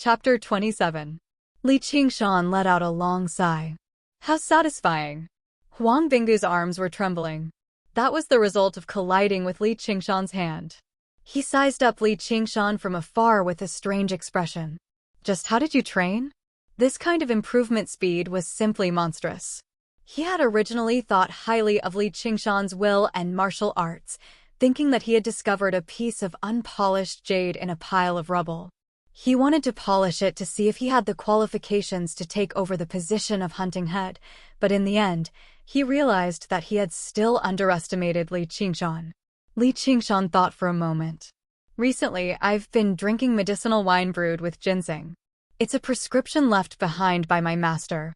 Chapter 27. Li Qingshan let out a long sigh. How satisfying. Huang Binggu's arms were trembling. That was the result of colliding with Li Qingshan's hand. He sized up Li Qingshan from afar with a strange expression. Just how did you train? This kind of improvement speed was simply monstrous. He had originally thought highly of Li Qingshan's will and martial arts, thinking that he had discovered a piece of unpolished jade in a pile of rubble. He wanted to polish it to see if he had the qualifications to take over the position of hunting head, but in the end, he realized that he had still underestimated Li Qingshan. Li Qingshan thought for a moment. Recently, I've been drinking medicinal wine brewed with ginseng. It's a prescription left behind by my master.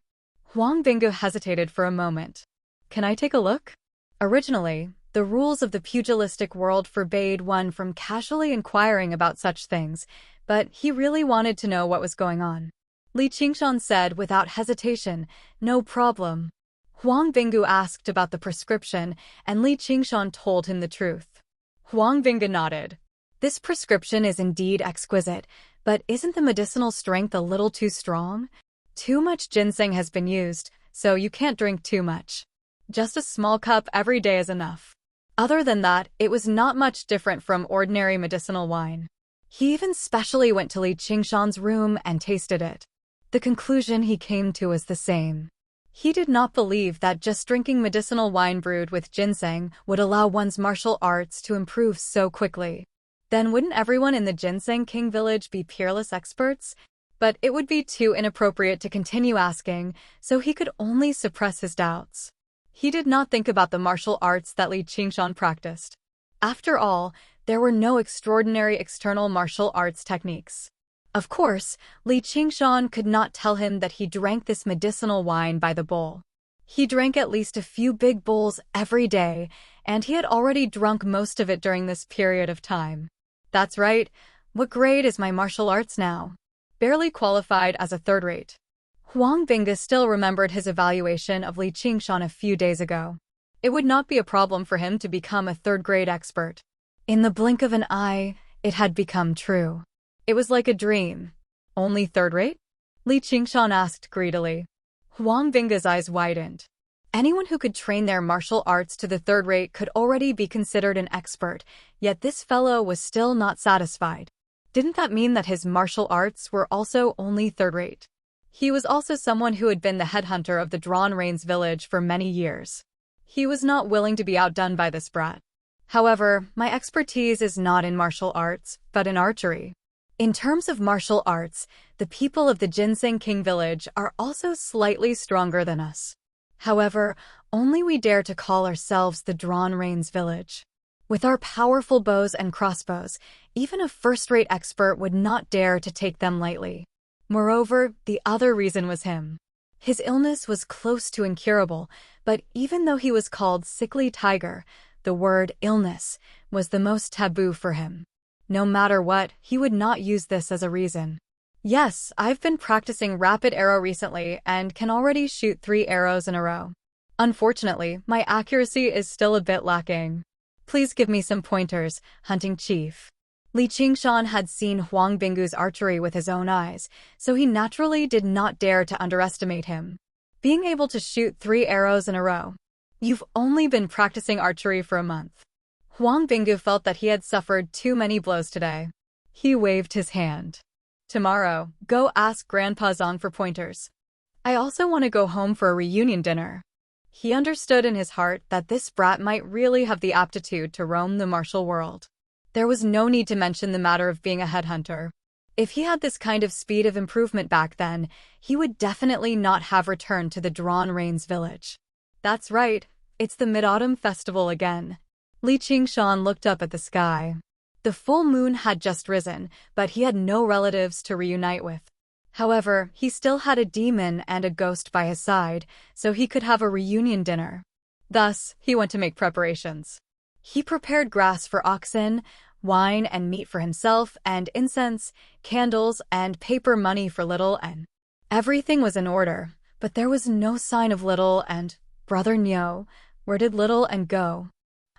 Huang Binggu hesitated for a moment. Can I take a look? Originally, the rules of the pugilistic world forbade one from casually inquiring about such things, but he really wanted to know what was going on. Li Qingshan said without hesitation, "No problem." Huang Binggu asked about the prescription, and Li Qingshan told him the truth. Huang Binggu nodded. This prescription is indeed exquisite, but isn't the medicinal strength a little too strong? Too much ginseng has been used, so you can't drink too much. Just a small cup every day is enough. Other than that, it was not much different from ordinary medicinal wine. He even specially went to Li Qingshan's room and tasted it. The conclusion he came to was the same. He did not believe that just drinking medicinal wine brewed with ginseng would allow one's martial arts to improve so quickly. Then wouldn't everyone in the Ginseng King village be peerless experts? But it would be too inappropriate to continue asking, so he could only suppress his doubts. He did not think about the martial arts that Li Qingshan practiced. After all, there were no extraordinary external martial arts techniques. Of course, Li Qingshan could not tell him that he drank this medicinal wine by the bowl. He drank at least a few big bowls every day, and he had already drunk most of it during this period of time. That's right. What grade is my martial arts now? Barely qualified as a third-rate. Huang Binggu still remembered his evaluation of Li Qingshan a few days ago. It would not be a problem for him to become a third-grade expert. In the blink of an eye, it had become true. It was like a dream. Only third-rate? Li Qingshan asked greedily. Huang Binggu's eyes widened. Anyone who could train their martial arts to the third rate could already be considered an expert, yet this fellow was still not satisfied. Didn't that mean that his martial arts were also only third rate? He was also someone who had been the headhunter of the Drawn Rains village for many years. He was not willing to be outdone by this brat. However, my expertise is not in martial arts, but in archery. In terms of martial arts, the people of the Ginseng King village are also slightly stronger than us. However, only we dare to call ourselves the Drawn Rains village. With our powerful bows and crossbows, even a first-rate expert would not dare to take them lightly. Moreover, the other reason was him. His illness was close to incurable, but even though he was called Sickly Tiger, the word illness was the most taboo for him. No matter what, he would not use this as a reason. Yes, I've been practicing rapid arrow recently and can already shoot 3 arrows in a row. Unfortunately, my accuracy is still a bit lacking. Please give me some pointers, hunting chief. Li Qingshan had seen Huang Binggu's archery with his own eyes, so he naturally did not dare to underestimate him. Being able to shoot 3 arrows in a row. You've only been practicing archery for a month. Huang Binggu felt that he had suffered too many blows today. He waved his hand. Tomorrow, go ask Grandpa Zong for pointers. I also want to go home for a reunion dinner. He understood in his heart that this brat might really have the aptitude to roam the martial world. There was no need to mention the matter of being a headhunter. If he had this kind of speed of improvement back then, he would definitely not have returned to the Drawn Rains village. That's right, it's the Mid-Autumn Festival again. Li Qingshan looked up at the sky. The full moon had just risen, but he had no relatives to reunite with. However, he still had a demon and a ghost by his side, so he could have a reunion dinner. Thus, he went to make preparations. He prepared grass for oxen, wine and meat for himself, and incense, candles, and paper money for Little N. Everything was in order, but there was no sign of Little and Brother Nyo. Where did Little N go?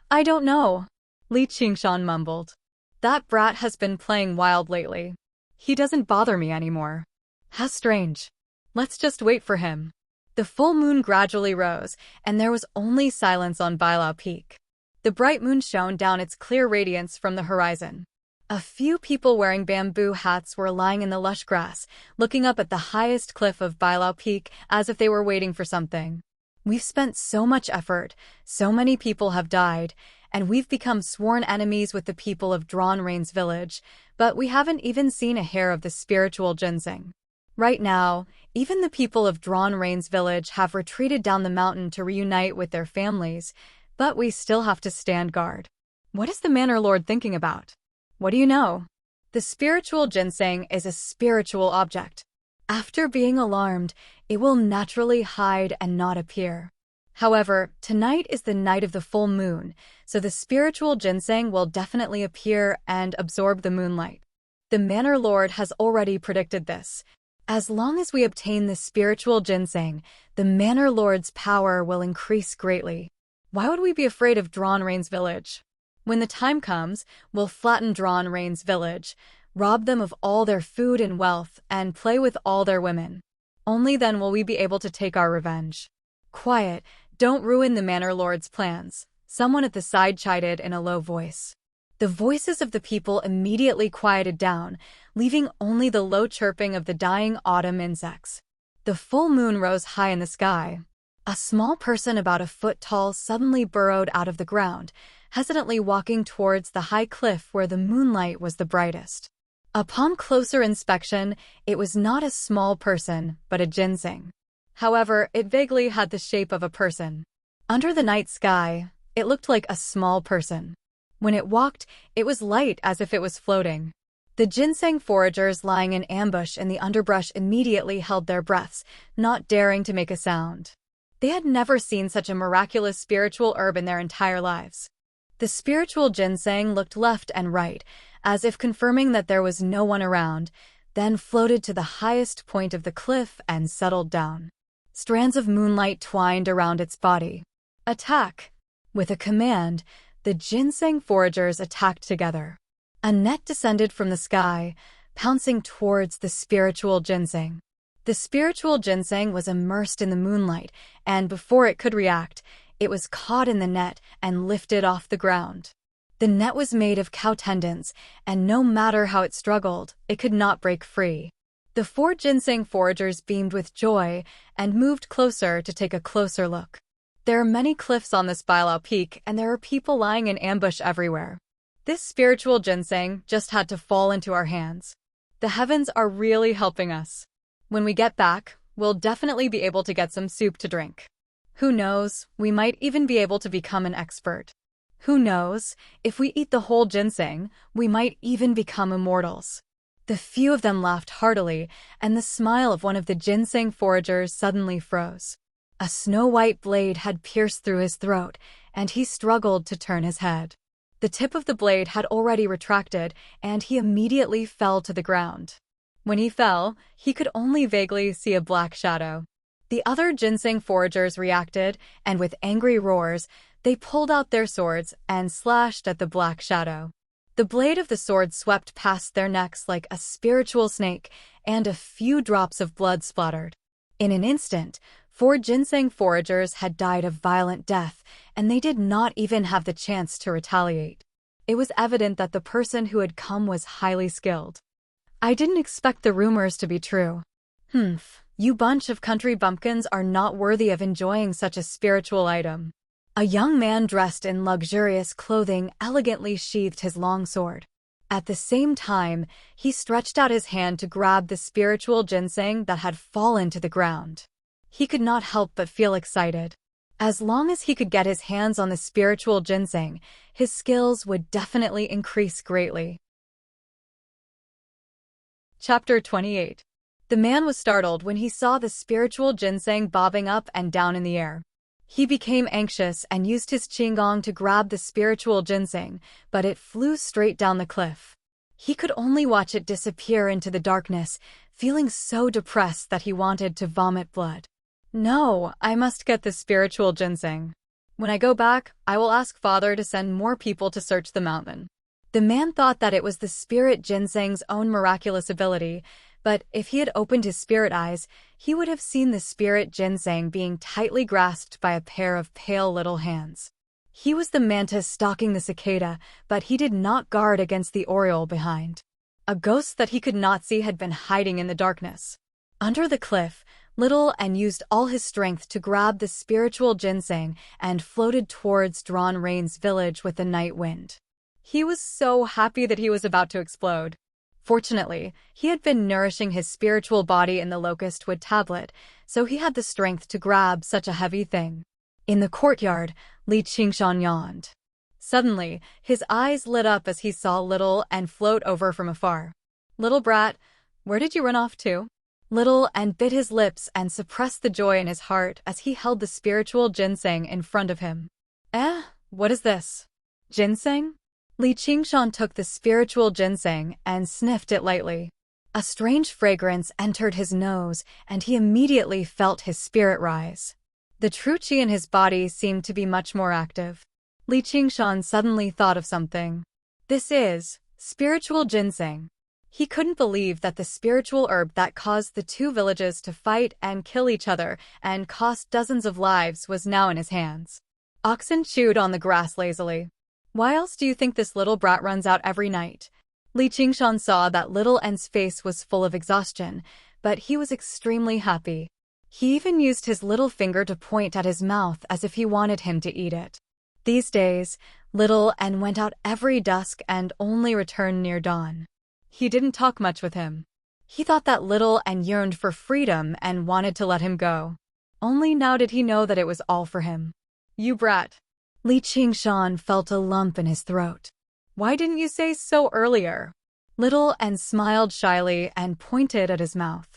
I don't know, Li Qingshan mumbled. That brat has been playing wild lately. He doesn't bother me anymore. How strange. Let's just wait for him. The full moon gradually rose, and there was only silence on Bailao Peak. The bright moon shone down its clear radiance from the horizon. A few people wearing bamboo hats were lying in the lush grass, looking up at the highest cliff of Bailao Peak as if they were waiting for something. We've spent so much effort, so many people have died, and we've become sworn enemies with the people of Drawn Rain's village, but we haven't even seen a hair of the spiritual ginseng. Right now, even the people of Drawn Rain's village have retreated down the mountain to reunite with their families, but we still have to stand guard. What is the Manor Lord thinking about? What do you know? The spiritual ginseng is a spiritual object. After being alarmed, it will naturally hide and not appear. However, tonight is the night of the full moon, so the spiritual ginseng will definitely appear and absorb the moonlight. The Manor Lord has already predicted this. As long as we obtain the spiritual ginseng, the Manor Lord's power will increase greatly. Why would we be afraid of Drawn Rain's village? When the time comes, we'll flatten Drawn Rain's village, rob them of all their food and wealth, and play with all their women. Only then will we be able to take our revenge. Quiet, don't ruin the Manor Lord's plans, someone at the side chided in a low voice. The voices of the people immediately quieted down, leaving only the low chirping of the dying autumn insects. The full moon rose high in the sky. A small person about a foot tall suddenly burrowed out of the ground, hesitantly walking towards the high cliff where the moonlight was the brightest. Upon closer inspection, it was not a small person, but a ginseng. However, it vaguely had the shape of a person. Under the night sky, it looked like a small person. When it walked, it was light as if it was floating. The ginseng foragers lying in ambush in the underbrush immediately held their breaths, not daring to make a sound. They had never seen such a miraculous spiritual herb in their entire lives. The spiritual ginseng looked left and right, as if confirming that there was no one around, then floated to the highest point of the cliff and settled down. Strands of moonlight twined around its body. Attack! With a command, the ginseng foragers attacked together. A net descended from the sky, pouncing towards the spiritual ginseng. The spiritual ginseng was immersed in the moonlight, and before it could react, it was caught in the net and lifted off the ground. The net was made of cow tendons, and no matter how it struggled, it could not break free. The 4 ginseng foragers beamed with joy and moved closer to take a closer look. There are many cliffs on this Bailao Peak, and there are people lying in ambush everywhere. This spiritual ginseng just had to fall into our hands. The heavens are really helping us. When we get back, we'll definitely be able to get some soup to drink. Who knows, we might even be able to become an expert. Who knows, if we eat the whole ginseng, we might even become immortals. The few of them laughed heartily, and the smile of one of the ginseng foragers suddenly froze. A snow-white blade had pierced through his throat, and he struggled to turn his head. The tip of the blade had already retracted, and he immediately fell to the ground. When he fell, he could only vaguely see a black shadow. The other ginseng foragers reacted, and with angry roars, they pulled out their swords and slashed at the black shadow. The blade of the sword swept past their necks like a spiritual snake, and a few drops of blood splattered. In an instant, 4 ginseng foragers had died a violent death, and they did not even have the chance to retaliate. It was evident that the person who had come was highly skilled. I didn't expect the rumors to be true. You bunch of country bumpkins are not worthy of enjoying such a spiritual item. A young man dressed in luxurious clothing elegantly sheathed his long sword. At the same time, he stretched out his hand to grab the spiritual ginseng that had fallen to the ground. He could not help but feel excited. As long as he could get his hands on the spiritual ginseng, his skills would definitely increase greatly. Chapter 28. The man was startled when he saw the spiritual ginseng bobbing up and down in the air. He became anxious and used his qigong to grab the spiritual ginseng, but it flew straight down the cliff. He could only watch it disappear into the darkness, feeling so depressed that he wanted to vomit blood. No, I must get the spiritual ginseng. When I go back, I will ask Father to send more people to search the mountain. The man thought that it was the spirit ginseng's own miraculous ability, but if he had opened his spirit eyes, he would have seen the spirit ginseng being tightly grasped by a pair of pale little hands. He was the mantis stalking the cicada, but he did not guard against the oriole behind. A ghost that he could not see had been hiding in the darkness. Under the cliff, Little and used all his strength to grab the spiritual ginseng and floated towards Drawn Rain's village with the night wind. He was so happy that he was about to explode. Fortunately, he had been nourishing his spiritual body in the locust wood tablet, so he had the strength to grab such a heavy thing. In the courtyard, Li Qingshan yawned. Suddenly, his eyes lit up as he saw Little and float over from afar. "Little brat, where did you run off to?" Little and bit his lips and suppressed the joy in his heart as he held the spiritual ginseng in front of him. What is this? Ginseng? Li Qingshan took the spiritual ginseng and sniffed it lightly. A strange fragrance entered his nose, and he immediately felt his spirit rise. The true qi in his body seemed to be much more active. Li Qingshan suddenly thought of something. This is spiritual ginseng. He couldn't believe that the spiritual herb that caused the two villages to fight and kill each other and cost dozens of lives was now in his hands. Oxen chewed on the grass lazily. "Why else do you think this little brat runs out every night?" Li Qingshan saw that Little N's face was full of exhaustion, but he was extremely happy. He even used his little finger to point at his mouth as if he wanted him to eat it. These days, Little N went out every dusk and only returned near dawn. He didn't talk much with him. He thought that Little N yearned for freedom and wanted to let him go. Only now did he know that it was all for him. "You brat." Li Qingshan felt a lump in his throat. "Why didn't you say so earlier?" Little N smiled shyly and pointed at his mouth.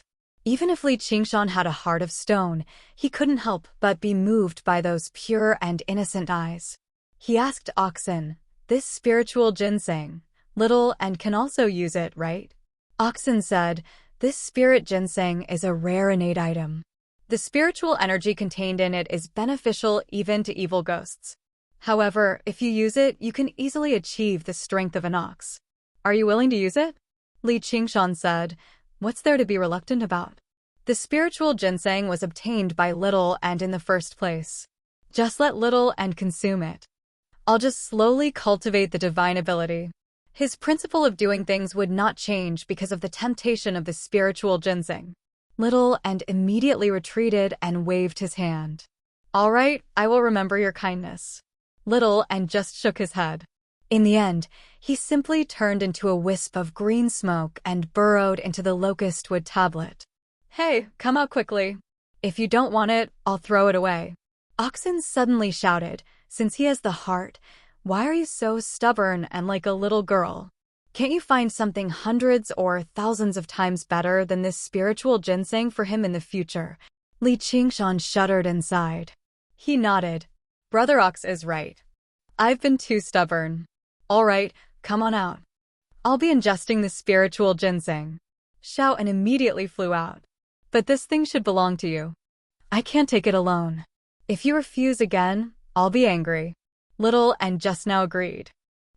Even if Li Qingshan had a heart of stone, he couldn't help but be moved by those pure and innocent eyes. He asked Oxen, "This spiritual ginseng, Little and can also use it, right?" Oxen said, "This spirit ginseng is a rare innate item. The spiritual energy contained in it is beneficial even to evil ghosts. However, if you use it, you can easily achieve the strength of an ox. Are you willing to use it?" Li Qingshan said, "What's there to be reluctant about? The spiritual ginseng was obtained by Little and in the first place. Just let Little and consume it. I'll just slowly cultivate the divine ability." His principle of doing things would not change because of the temptation of the spiritual ginseng. Little and immediately retreated and waved his hand. "All right, I will remember your kindness." Little and just shook his head. In the end, he simply turned into a wisp of green smoke and burrowed into the locust wood tablet. "Hey, come out quickly. If you don't want it, I'll throw it away." Oxen suddenly shouted, "Since he has the heart, why are you so stubborn and like a little girl? Can't you find something hundreds or thousands of times better than this spiritual ginseng for him in the future?" Li Qingshan shuddered and sighed. He nodded. "Brother Ox is right. I've been too stubborn. All right, come on out. I'll be ingesting the spiritual ginseng." Xiao and immediately flew out. "But this thing should belong to you. I can't take it alone. If you refuse again, I'll be angry." Little and just now agreed.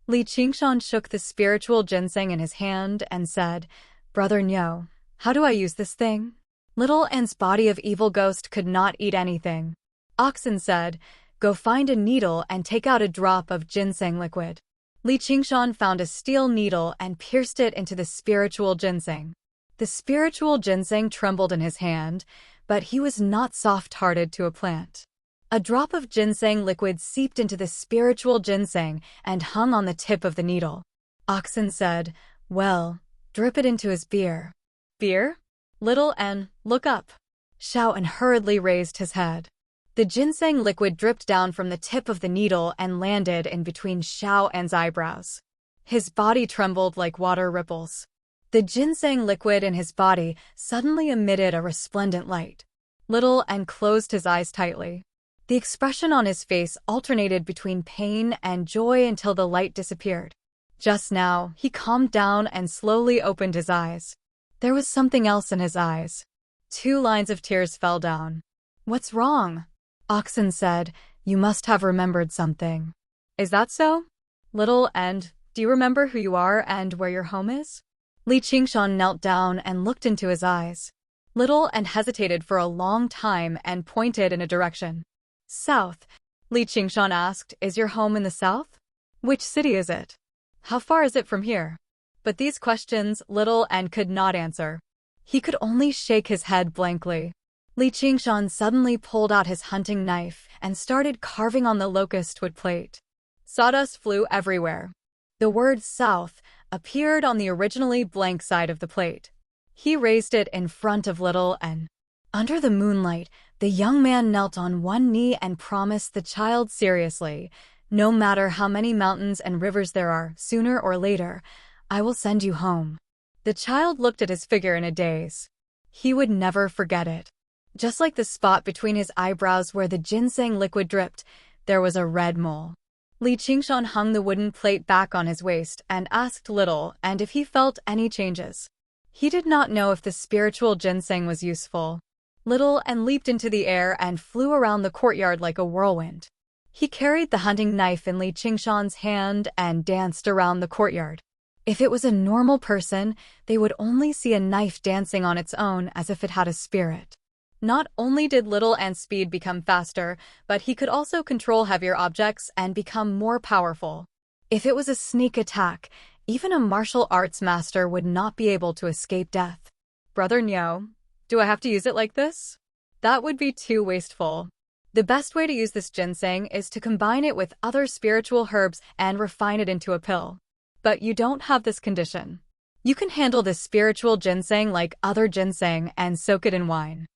Li Qingshan shook the spiritual ginseng in his hand and said, "Brother Nyo, how do I use this thing?" Little N's body of evil ghost could not eat anything. Oxen said, "Go find a needle and take out a drop of ginseng liquid." Li Qingshan found a steel needle and pierced it into the spiritual ginseng. The spiritual ginseng trembled in his hand, but he was not soft-hearted to a plant. A drop of ginseng liquid seeped into the spiritual ginseng and hung on the tip of the needle. Oxen said, "Well, drip it into his beer." "Beer?" Little N, look up. Xiao An hurriedly raised his head. The ginseng liquid dripped down from the tip of the needle and landed in between Xiao An's eyebrows. His body trembled like water ripples. The ginseng liquid in his body suddenly emitted a resplendent light. Little N closed his eyes tightly. The expression on his face alternated between pain and joy until the light disappeared. Just now, he calmed down and slowly opened his eyes. There was something else in his eyes. 2 lines of tears fell down. "What's wrong?" Oxen said, "You must have remembered something." "Is that so?" Little and Do you remember who you are and where your home is? Li Qingshan knelt down and looked into his eyes. Little and hesitated for a long time and pointed in a direction. South, Li Qingshan asked, is your home in the south? Which city is it? How far is it from here? But these questions Little and could not answer. He could only shake his head blankly. Li Qingshan suddenly pulled out his hunting knife and started carving on the locust wood plate. Sawdust flew everywhere. The word south appeared on the originally blank side of the plate. He raised it in front of Little and, under the moonlight, the young man knelt on one knee and promised the child seriously, no matter how many mountains and rivers there are, sooner or later, I will send you home. The child looked at his figure in a daze. He would never forget it. Just like the spot between his eyebrows where the ginseng liquid dripped, there was a red mole. Li Qingshan hung the wooden plate back on his waist and asked Little and if he felt any changes. He did not know if the spiritual ginseng was useful. Little and leaped into the air and flew around the courtyard like a whirlwind. He carried the hunting knife in Li Qingshan's hand and danced around the courtyard. If it was a normal person, they would only see a knife dancing on its own as if it had a spirit. Not only did Little and speed become faster, but he could also control heavier objects and become more powerful. If it was a sneak attack, even a martial arts master would not be able to escape death. Brother Niao, do I have to use it like this? That would be too wasteful. The best way to use this ginseng is to combine it with other spiritual herbs and refine it into a pill. But you don't have this condition. You can handle this spiritual ginseng like other ginseng and soak it in wine.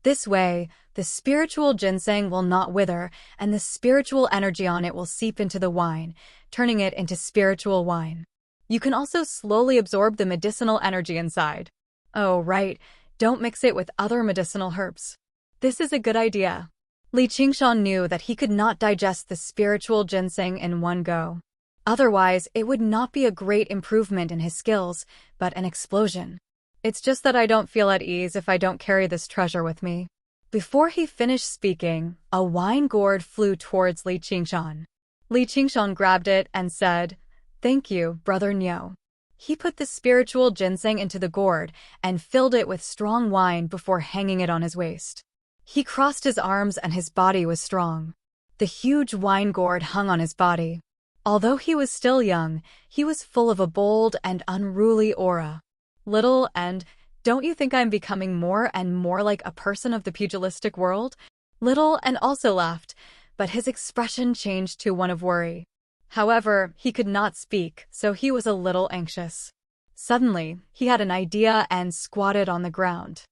This way, the spiritual ginseng will not wither, and the spiritual energy on it will seep into the wine, turning it into spiritual wine. You can also slowly absorb the medicinal energy inside. Oh, right, don't mix it with other medicinal herbs. This is a good idea. Li Qingshan knew that he could not digest the spiritual ginseng in one go. Otherwise, it would not be a great improvement in his skills, but an explosion. It's just that I don't feel at ease if I don't carry this treasure with me. Before he finished speaking, a wine gourd flew towards Li Qingshan. Li Qingshan grabbed it and said, "Thank you, Brother Niao." He put the spiritual ginseng into the gourd and filled it with strong wine before hanging it on his waist. He crossed his arms and his body was strong. The huge wine gourd hung on his body. Although he was still young, he was full of a bold and unruly aura. Little and, don't you think I'm becoming more and more like a person of the pugilistic world? Little and also laughed, but his expression changed to one of worry. However, he could not speak, so he was a little anxious. Suddenly, he had an idea and squatted on the ground.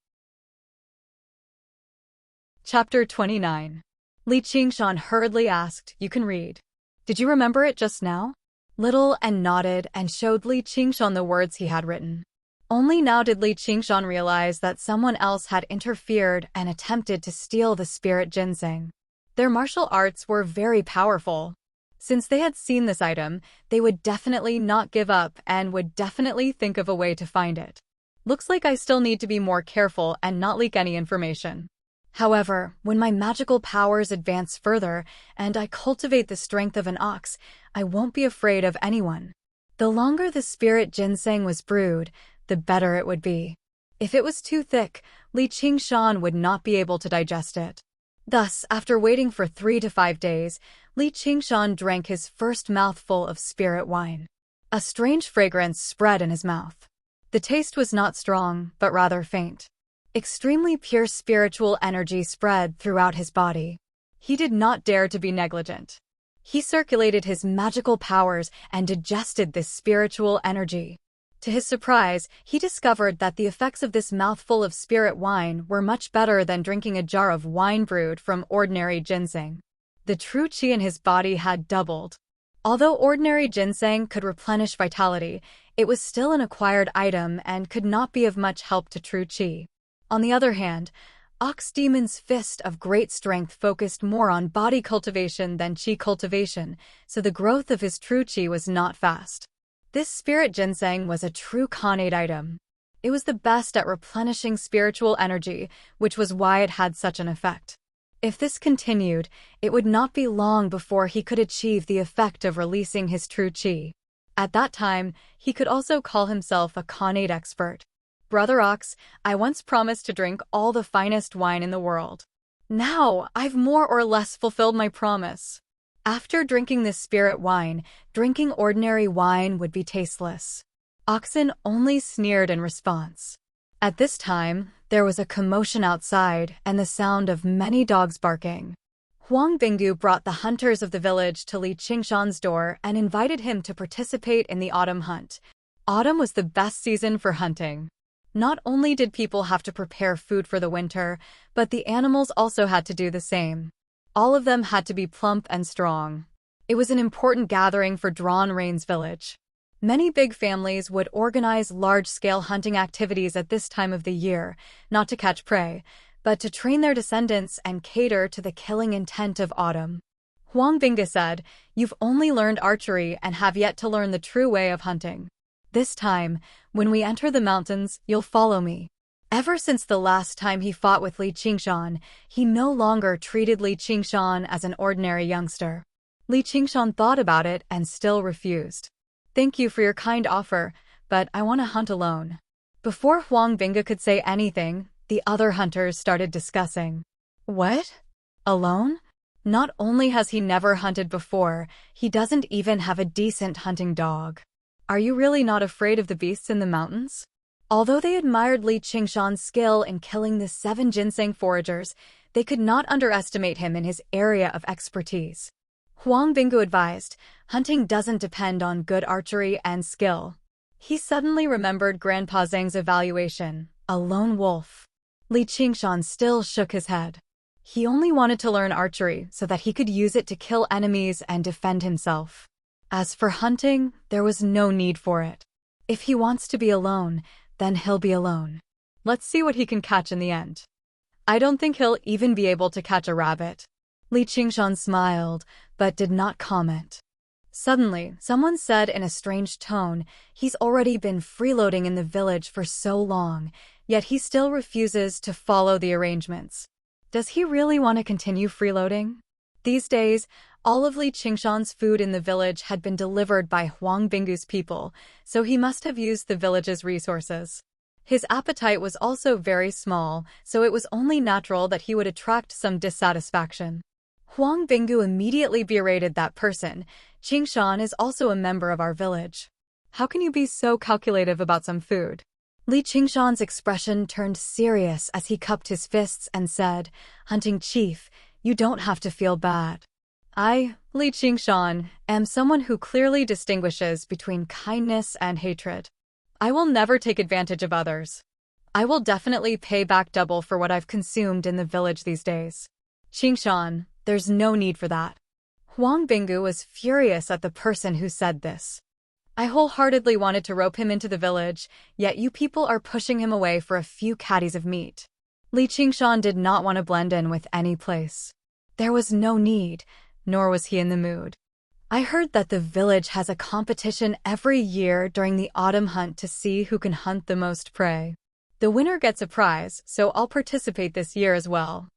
Chapter 29. Li Qingshan hurriedly asked, "You can read. Did you remember it just now?" Little and nodded and showed Li Qingshan the words he had written. Only now did Li Qingshan realize that someone else had interfered and attempted to steal the spirit ginseng. Their martial arts were very powerful. Since they had seen this item, they would definitely not give up and would definitely think of a way to find it. Looks like I still need to be more careful and not leak any information. However, when my magical powers advance further and I cultivate the strength of an ox, I won't be afraid of anyone. The longer the spirit ginseng was brewed, the better it would be. If it was too thick, Li Qingshan would not be able to digest it. Thus, after waiting for 3 to 5 days, Li Qingshan drank his first mouthful of spirit wine. A strange fragrance spread in his mouth. The taste was not strong, but rather faint. Extremely pure spiritual energy spread throughout his body. He did not dare to be negligent. He circulated his magical powers and digested this spiritual energy. To his surprise, he discovered that the effects of this mouthful of spirit wine were much better than drinking a jar of wine brewed from ordinary ginseng. The true qi in his body had doubled. Although ordinary ginseng could replenish vitality, it was still an acquired item and could not be of much help to true qi. On the other hand, Ox Demon's fist of great strength focused more on body cultivation than qi cultivation, so the growth of his true qi was not fast. This spirit ginseng was a true Khanate item. It was the best at replenishing spiritual energy, which was why it had such an effect. If this continued, it would not be long before he could achieve the effect of releasing his true qi. At that time, he could also call himself a Khanate expert. Brother Ox, I once promised to drink all the finest wine in the world. Now, I've more or less fulfilled my promise. After drinking this spirit wine, drinking ordinary wine would be tasteless. Oxen only sneered in response. At this time, there was a commotion outside and the sound of many dogs barking. Huang Binggu brought the hunters of the village to Li Qingshan's door and invited him to participate in the autumn hunt. Autumn was the best season for hunting. Not only did people have to prepare food for the winter, but the animals also had to do the same. All of them had to be plump and strong. It was an important gathering for Drawn Rain's village. Many big families would organize large-scale hunting activities at this time of the year, not to catch prey, but to train their descendants and cater to the killing intent of autumn. Huang Binggu said, "You've only learned archery and have yet to learn the true way of hunting. This time, when we enter the mountains, you'll follow me." Ever since the last time he fought with Li Qingshan, he no longer treated Li Qingshan as an ordinary youngster. Li Qingshan thought about it and still refused. "Thank you for your kind offer, but I want to hunt alone." Before Huang Binggu could say anything, the other hunters started discussing. What? Alone? Not only has he never hunted before, he doesn't even have a decent hunting dog. Are you really not afraid of the beasts in the mountains? Although they admired Li Qingshan's skill in killing the 7 ginseng foragers, they could not underestimate him in his area of expertise. Huang Binggu advised, hunting doesn't depend on good archery and skill. He suddenly remembered Grandpa Zhang's evaluation, a lone wolf. Li Qingshan still shook his head. He only wanted to learn archery so that he could use it to kill enemies and defend himself. As for hunting, there was no need for it. If he wants to be alone, then he'll be alone. Let's see what he can catch in the end. I don't think he'll even be able to catch a rabbit. Li Qingshan smiled, but did not comment. Suddenly, someone said in a strange tone, "He's already been freeloading in the village for so long, yet he still refuses to follow the arrangements. Does he really want to continue freeloading?" These days, all of Li Qingshan's food in the village had been delivered by Huang Binggu's people, so he must have used the village's resources. His appetite was also very small, so it was only natural that he would attract some dissatisfaction. Huang Binggu immediately berated that person. "Qingshan is also a member of our village. How can you be so calculative about some food?" Li Qingshan's expression turned serious as he cupped his fists and said, "Hunting chief, you don't have to feel bad. I, Li Qingshan, am someone who clearly distinguishes between kindness and hatred. I will never take advantage of others. I will definitely pay back double for what I've consumed in the village these days. Qingshan, there's no need for that." Huang Binggu was furious at the person who said this. "I wholeheartedly wanted to rope him into the village, yet you people are pushing him away for a few caddies of meat." Li Qingshan did not want to blend in with any place. There was no need, nor was he in the mood. "I heard that the village has a competition every year during the autumn hunt to see who can hunt the most prey. The winner gets a prize, so I'll participate this year as well."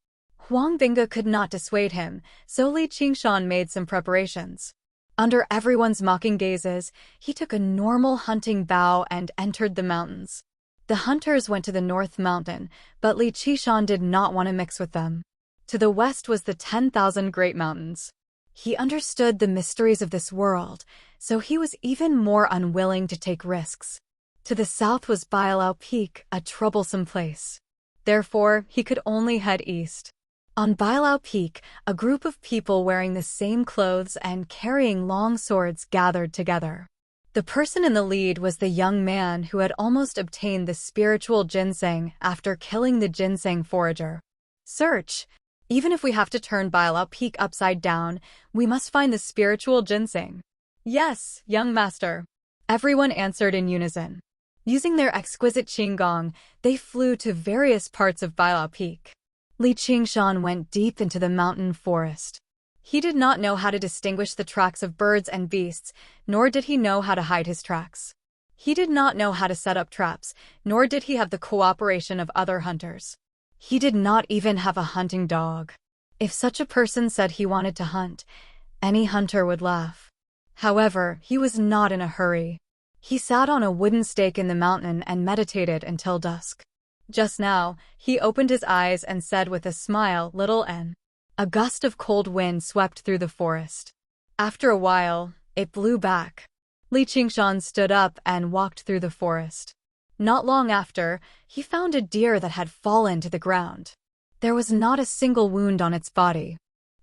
Huang Binggu could not dissuade him, so Li Qingshan made some preparations. Under everyone's mocking gazes, he took a normal hunting bow and entered the mountains. The hunters went to the North Mountain, but Li Qingshan did not want to mix with them. To the west was the 10,000 Great Mountains. He understood the mysteries of this world, so he was even more unwilling to take risks. To the south was Bailau Peak, a troublesome place. Therefore, he could only head east. On Bailau Peak, a group of people wearing the same clothes and carrying long swords gathered together. The person in the lead was the young man who had almost obtained the spiritual ginseng after killing the ginseng forager. "Search! Even if we have to turn Bailau Peak upside down, we must find the spiritual ginseng." "Yes, young master." Everyone answered in unison. Using their exquisite qinggong, they flew to various parts of Bailau Peak. Li Qingshan went deep into the mountain forest. He did not know how to distinguish the tracks of birds and beasts, nor did he know how to hide his tracks. He did not know how to set up traps, nor did he have the cooperation of other hunters. He did not even have a hunting dog. If such a person said he wanted to hunt, any hunter would laugh. However, he was not in a hurry. He sat on a wooden stake in the mountain and meditated until dusk. Just now, he opened his eyes and said with a smile, "Little N." A gust of cold wind swept through the forest. After a while, it blew back. Li Qingshan stood up and walked through the forest. Not long after, he found a deer that had fallen to the ground. There was not a single wound on its body.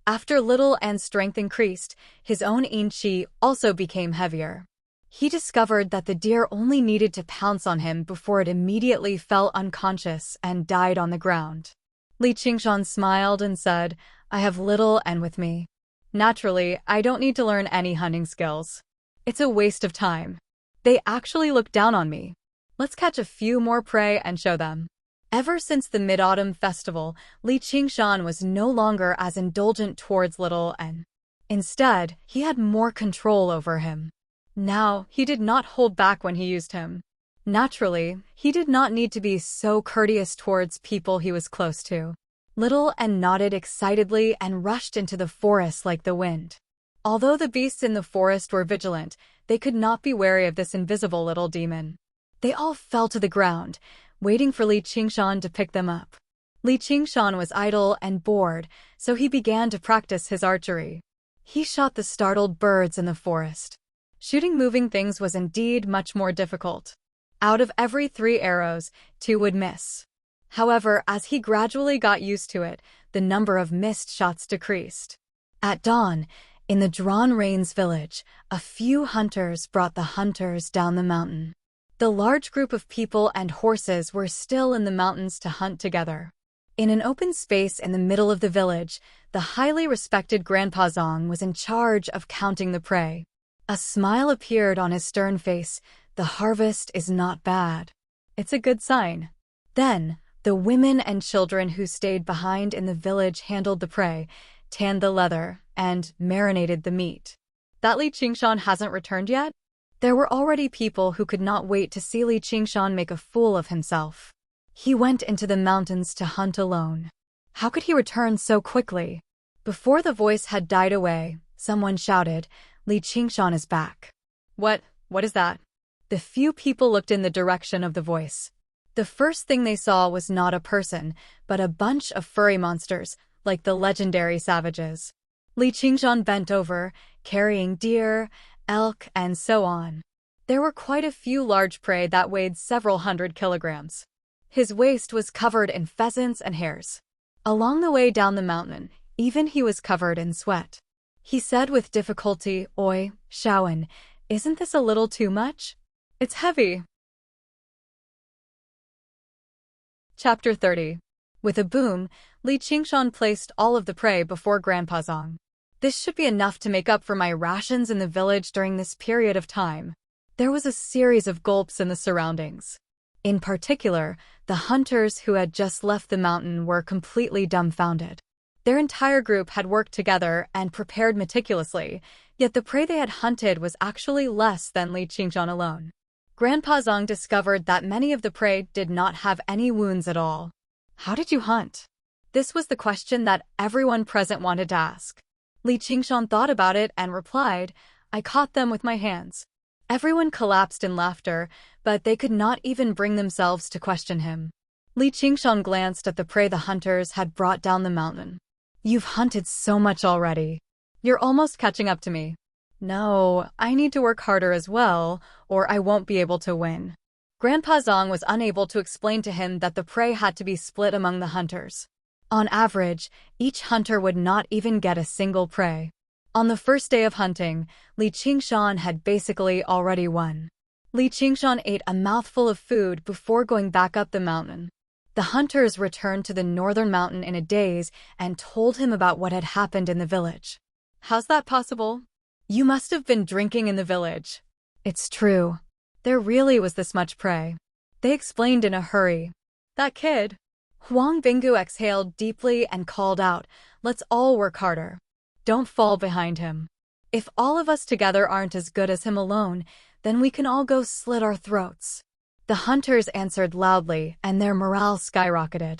After Little N's strength increased, his own yin qi also became heavier. He discovered that the deer only needed to pounce on him before it immediately fell unconscious and died on the ground. Li Qingshan smiled and said, "I have Little N with me. Naturally, I don't need to learn any hunting skills. It's a waste of time. They actually look down on me. Let's catch a few more prey and show them." Ever since the Mid-Autumn Festival, Li Qingshan was no longer as indulgent towards Little N. Instead, he had more control over him. Now, he did not hold back when he used him. Naturally, he did not need to be so courteous towards people he was close to. Little N nodded excitedly and rushed into the forest like the wind. Although the beasts in the forest were vigilant, they could not be wary of this invisible little demon. They all fell to the ground, waiting for Li Qingshan to pick them up. Li Qingshan was idle and bored, so he began to practice his archery. He shot the startled birds in the forest. Shooting moving things was indeed much more difficult. Out of every 3 arrows, 2 would miss. However, as he gradually got used to it, the number of missed shots decreased. At dawn, in the Drawn Rains village, a few hunters brought the hunters down the mountain. The large group of people and horses were still in the mountains to hunt together. In an open space in the middle of the village, the highly respected Grandpa Zong was in charge of counting the prey. A smile appeared on his stern face. "The harvest is not bad. It's a good sign." Then, the women and children who stayed behind in the village handled the prey, tanned the leather, and marinated the meat. That Li Qingshan hasn't returned yet? There were already people who could not wait to see Li Qingshan make a fool of himself. He went into the mountains to hunt alone. How could he return so quickly? Before the voice had died away, someone shouted, "Li Qingshan is back." What is that?" The few people looked in the direction of the voice. The first thing they saw was not a person, but a bunch of furry monsters, like the legendary savages. Li Qingshan bent over, carrying deer, elk, and so on. There were quite a few large prey that weighed several hundred kilograms. His waist was covered in pheasants and hares. Along the way down the mountain, even he was covered in sweat. He said with difficulty, "Oi, Shaowen, isn't this a little too much? It's heavy." Chapter 30. With a boom, Li Qingshan placed all of the prey before Grandpa Zong. "This should be enough to make up for my rations in the village during this period of time." There was a series of gulps in the surroundings. In particular, the hunters who had just left the mountain were completely dumbfounded. Their entire group had worked together and prepared meticulously, yet the prey they had hunted was actually less than Li Qingshan alone. Grandpa Zong discovered that many of the prey did not have any wounds at all. "How did you hunt?" This was the question that everyone present wanted to ask. Li Qingshan thought about it and replied, "I caught them with my hands." Everyone collapsed in laughter, but they could not even bring themselves to question him. Li Qingshan glanced at the prey the hunters had brought down the mountain. "You've hunted so much already. You're almost catching up to me." "No, I need to work harder as well, or I won't be able to win." Grandpa Zong was unable to explain to him that the prey had to be split among the hunters. On average, each hunter would not even get a single prey. On the first day of hunting, Li Qingshan had basically already won. Li Qingshan ate a mouthful of food before going back up the mountain. The hunters returned to the northern mountain in a daze and told him about what had happened in the village. "How's that possible? You must have been drinking in the village." "It's true. There really was this much prey," they explained in a hurry. "That kid." Huang Binggu exhaled deeply and called out, "Let's all work harder. Don't fall behind him. If all of us together aren't as good as him alone, then we can all go slit our throats." The hunters answered loudly, and their morale skyrocketed.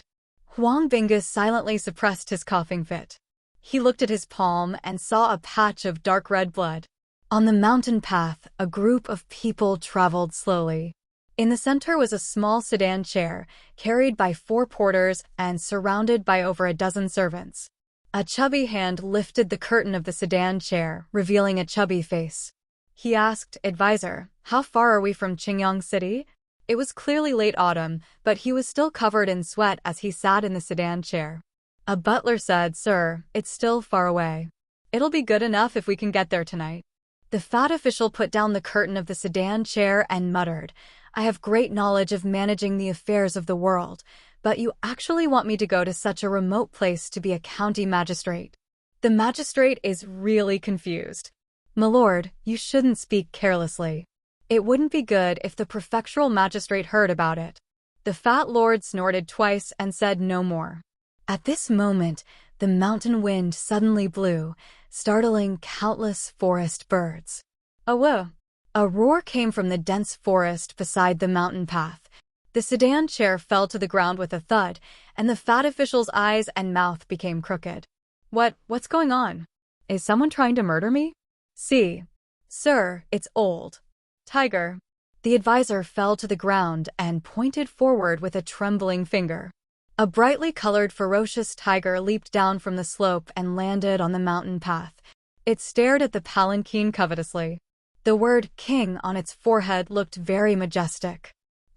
Huang Binggu silently suppressed his coughing fit. He looked at his palm and saw a patch of dark red blood. On the mountain path, a group of people traveled slowly. In the center was a small sedan chair, carried by 4 porters and surrounded by over a dozen servants. A chubby hand lifted the curtain of the sedan chair, revealing a chubby face. He asked, "Advisor, how far are we from Qingyang City?" It was clearly late autumn, but he was still covered in sweat as he sat in the sedan chair. A butler said, "Sir, it's still far away. It'll be good enough if we can get there tonight." The fat official put down the curtain of the sedan chair and muttered, "I have great knowledge of managing the affairs of the world, but you actually want me to go to such a remote place to be a county magistrate?" The magistrate is really confused. "My lord, you shouldn't speak carelessly. It wouldn't be good if the prefectural magistrate heard about it." The fat lord snorted twice and said no more. At this moment, the mountain wind suddenly blew, startling countless forest birds. "Whoa!" A roar came from the dense forest beside the mountain path. The sedan chair fell to the ground with a thud, and the fat official's eyes and mouth became crooked. What's going on? Is someone trying to murder me?" "See. Sir, it's old. Tiger." The advisor fell to the ground and pointed forward with a trembling finger. A brightly colored ferocious tiger leaped down from the slope and landed on the mountain path. It stared at the palanquin covetously. The word king on its forehead looked very majestic.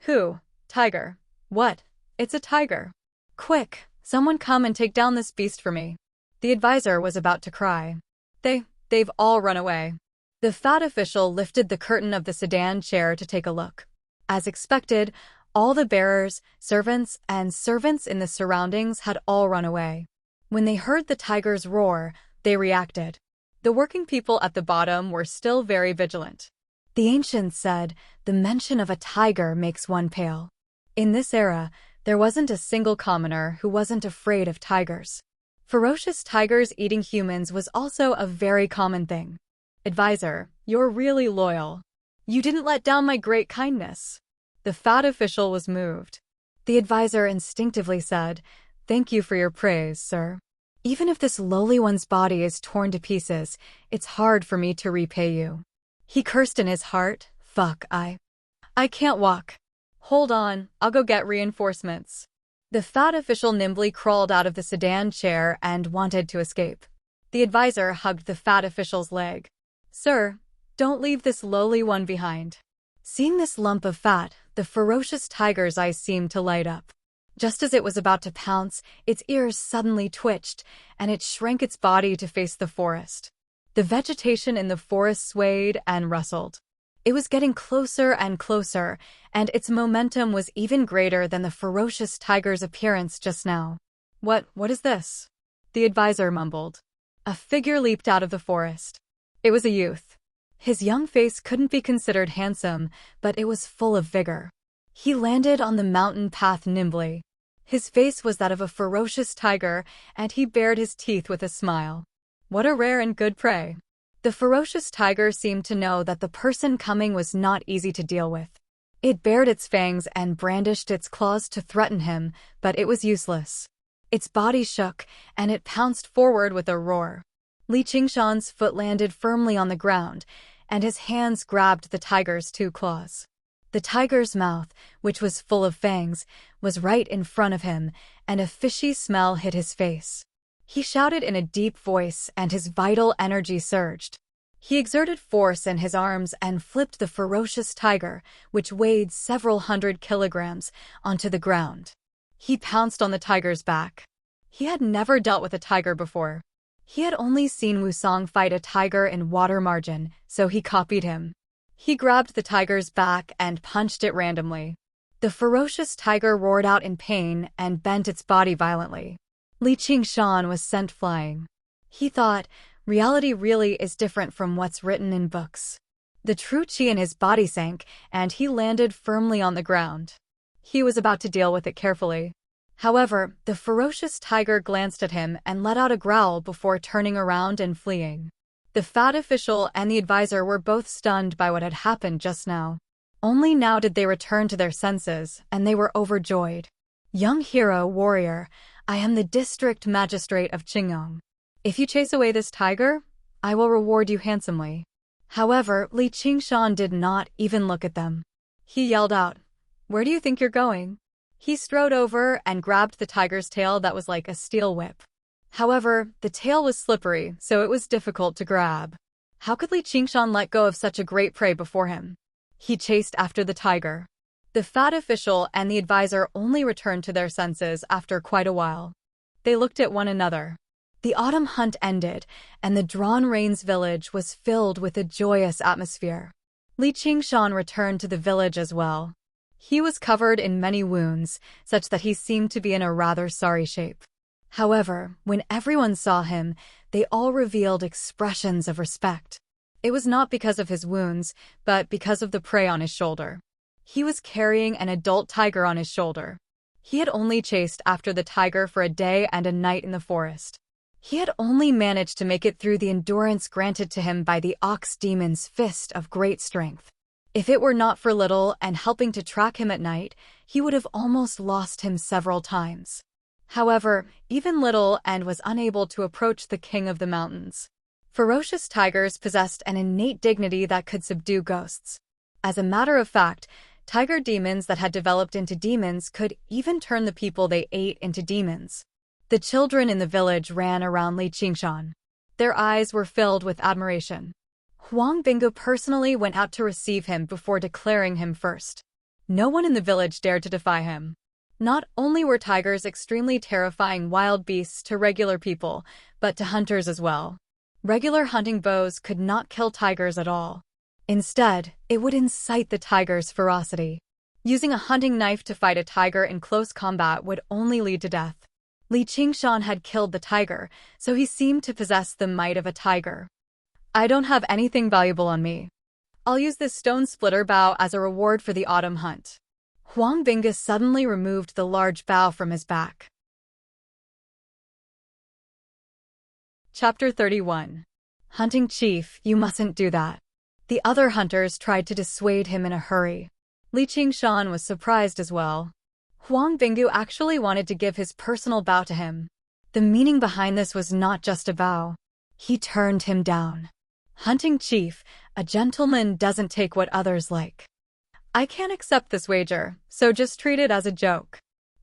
"Who? Tiger. What? It's a tiger. Quick, someone come and take down this beast for me." The advisor was about to cry. They've all run away." The fat official lifted the curtain of the sedan chair to take a look. As expected, all the bearers, servants, and servants in the surroundings had all run away. When they heard the tiger's roar, they reacted. The working people at the bottom were still very vigilant. The ancients said, "The mention of a tiger makes one pale." In this era, there wasn't a single commoner who wasn't afraid of tigers. Ferocious tigers eating humans was also a very common thing. "Advisor, you're really loyal. You didn't let down my great kindness." The fat official was moved. The advisor instinctively said, "Thank you for your praise, sir. Even if this lowly one's body is torn to pieces, it's hard for me to repay you." He cursed in his heart, "Fuck, I can't walk. Hold on, I'll go get reinforcements." The fat official nimbly crawled out of the sedan chair and wanted to escape. The advisor hugged the fat official's leg. "Sir, don't leave this lowly one behind." Seeing this lump of fat, the ferocious tiger's eyes seemed to light up. Just as it was about to pounce, its ears suddenly twitched, and it shrank its body to face the forest. The vegetation in the forest swayed and rustled. It was getting closer and closer, and its momentum was even greater than the ferocious tiger's appearance just now. What is this?" the advisor mumbled. A figure leaped out of the forest. It was a youth. His young face couldn't be considered handsome, but it was full of vigor. He landed on the mountain path nimbly. His face was that of a ferocious tiger, and he bared his teeth with a smile. What a rare and good prey. The ferocious tiger seemed to know that the person coming was not easy to deal with. It bared its fangs and brandished its claws to threaten him, but it was useless. Its body shook, and it pounced forward with a roar. Li Qingshan's foot landed firmly on the ground, and his hands grabbed the tiger's 2 claws. The tiger's mouth, which was full of fangs, was right in front of him, and a fishy smell hit his face. He shouted in a deep voice, and his vital energy surged. He exerted force in his arms and flipped the ferocious tiger, which weighed several hundred kilograms, onto the ground. He pounced on the tiger's back. He had never dealt with a tiger before. He had only seen Wusong fight a tiger in water margin, so he copied him. He grabbed the tiger's back and punched it randomly. The ferocious tiger roared out in pain and bent its body violently. Li Qingshan was sent flying. He thought, reality really is different from what's written in books. The true chi in his body sank, and he landed firmly on the ground. He was about to deal with it carefully. However, the ferocious tiger glanced at him and let out a growl before turning around and fleeing. The fat official and the advisor were both stunned by what had happened just now. Only now did they return to their senses, and they were overjoyed. "Young hero, warrior, I am the district magistrate of Qingyang. If you chase away this tiger, I will reward you handsomely." However, Li Qingshan did not even look at them. He yelled out, "Where do you think you're going?" He strode over and grabbed the tiger's tail that was like a steel whip. However, the tail was slippery, so it was difficult to grab. How could Li Qingshan let go of such a great prey before him? He chased after the tiger. The fat official and the advisor only returned to their senses after quite a while. They looked at one another. The autumn hunt ended, and the Drawn Rains village was filled with a joyous atmosphere. Li Qingshan returned to the village as well. He was covered in many wounds, such that he seemed to be in a rather sorry shape. However, when everyone saw him, they all revealed expressions of respect. It was not because of his wounds, but because of the prey on his shoulder. He was carrying an adult tiger on his shoulder. He had only chased after the tiger for a day and a night in the forest. He had only managed to make it through the endurance granted to him by the ox demon's fist of great strength. If it were not for Little and helping to track him at night, he would have almost lost him several times. However, even Little and was unable to approach the king of the mountains. Ferocious tigers possessed an innate dignity that could subdue ghosts. As a matter of fact, tiger demons that had developed into demons could even turn the people they ate into demons. The children in the village ran around Li Qingshan. Their eyes were filled with admiration. Huang Bingu personally went out to receive him before declaring him first. No one in the village dared to defy him. Not only were tigers extremely terrifying wild beasts to regular people, but to hunters as well. Regular hunting bows could not kill tigers at all. Instead, it would incite the tiger's ferocity. Using a hunting knife to fight a tiger in close combat would only lead to death. Li Qingshan had killed the tiger, so he seemed to possess the might of a tiger. "I don't have anything valuable on me. I'll use this stone splitter bow as a reward for the autumn hunt." Huang Bingu suddenly removed the large bow from his back. Chapter 31. Hunting Chief, you mustn't do that. The other hunters tried to dissuade him in a hurry. Li Qingshan was surprised as well. Huang Bingu actually wanted to give his personal bow to him. The meaning behind this was not just a bow. He turned him down. "Hunting Chief, a gentleman doesn't take what others like. I can't accept this wager, so just treat it as a joke."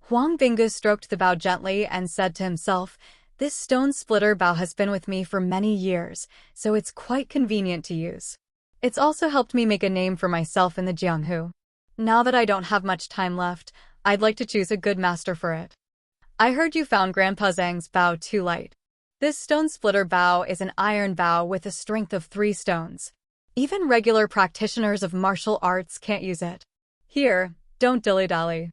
Huang Bingu stroked the bow gently and said to himself, "This stone splitter bow has been with me for many years, so it's quite convenient to use. It's also helped me make a name for myself in the Jianghu. Now that I don't have much time left, I'd like to choose a good master for it. I heard you found Grandpa Zhang's bow too light. This stone splitter bow is an iron bow with a strength of 3 stones. Even regular practitioners of martial arts can't use it. Here, don't dilly-dally."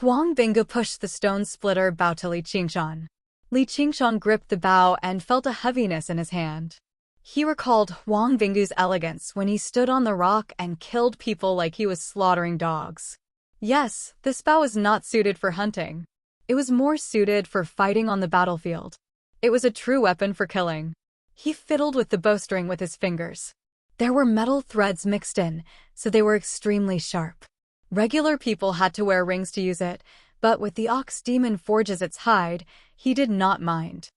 Huang Bingu pushed the stone splitter bow to Li Qingshan. Li Qingshan gripped the bow and felt a heaviness in his hand. He recalled Huang Bingu's elegance when he stood on the rock and killed people like he was slaughtering dogs. Yes, this bow was not suited for hunting. It was more suited for fighting on the battlefield. It was a true weapon for killing. He fiddled with the bowstring with his fingers. There were metal threads mixed in, so they were extremely sharp. Regular people had to wear rings to use it, but with the ox demon forge as its hide, he did not mind.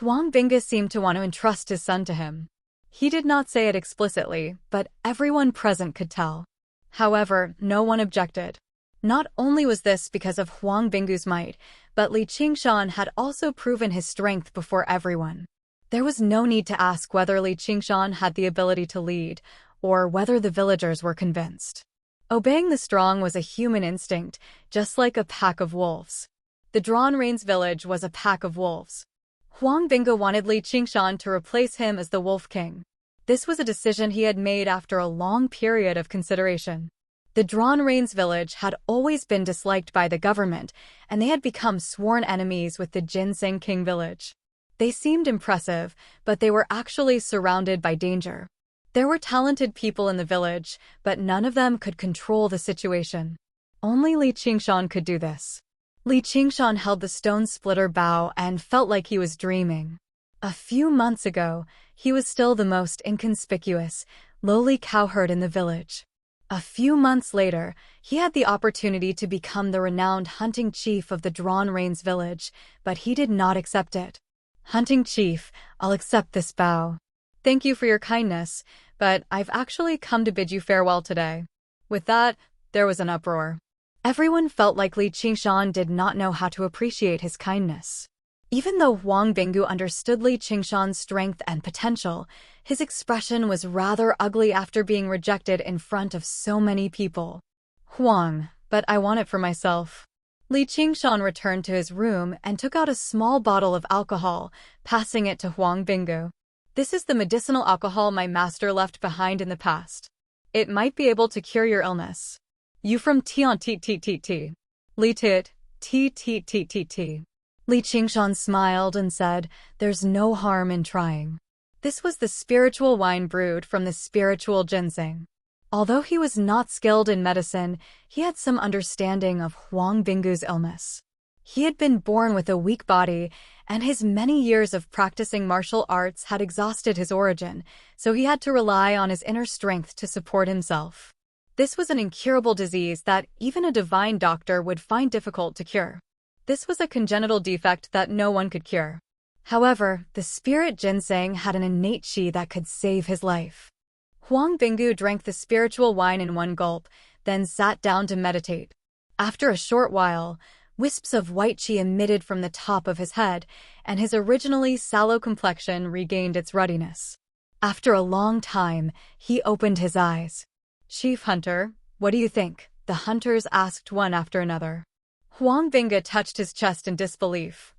Huang Bingu seemed to want to entrust his son to him. He did not say it explicitly, but everyone present could tell. However, no one objected. Not only was this because of Huang Bingu's might, but Li Qingshan had also proven his strength before everyone. There was no need to ask whether Li Qingshan had the ability to lead, or whether the villagers were convinced. Obeying the strong was a human instinct, just like a pack of wolves. The Drawn Rains village was a pack of wolves. Huang Bingu wanted Li Qingshan to replace him as the Wolf King. This was a decision he had made after a long period of consideration. The Drawn Rains village had always been disliked by the government, and they had become sworn enemies with the Ginseng King village. They seemed impressive, but they were actually surrounded by danger. There were talented people in the village, but none of them could control the situation. Only Li Qingshan could do this. Li Qingshan held the stone splitter bow and felt like he was dreaming. A few months ago, he was still the most inconspicuous, lowly cowherd in the village. A few months later, he had the opportunity to become the renowned hunting chief of the Drawn Rains village, but he did not accept it. "Hunting chief, I'll accept this bow. Thank you for your kindness, but I've actually come to bid you farewell today." With that, there was an uproar. Everyone felt like Li Qingshan did not know how to appreciate his kindness. Even though Huang Binggu understood Li Qingshan's strength and potential, his expression was rather ugly after being rejected in front of so many people. "Huang, but I want it for myself." Li Qingshan returned to his room and took out a small bottle of alcohol, passing it to Huang Binggu. "This is the medicinal alcohol my master left behind in the past. It might be able to cure your illness. You from Tian T. Li Tit, T. Li Qingshan smiled and said, "There's no harm in trying." This was the spiritual wine brewed from the spiritual ginseng. Although he was not skilled in medicine, he had some understanding of Huang Binggu's illness. He had been born with a weak body, and his many years of practicing martial arts had exhausted his origin, so he had to rely on his inner strength to support himself. This was an incurable disease that even a divine doctor would find difficult to cure. This was a congenital defect that no one could cure. However, the spirit ginseng had an innate qi that could save his life. Huang Binggu drank the spiritual wine in one gulp, then sat down to meditate. After a short while, wisps of white qi emitted from the top of his head, and his originally sallow complexion regained its ruddiness. After a long time, he opened his eyes. "Chief Hunter, what do you think?" the hunters asked one after another. Huang Binggu touched his chest in disbelief.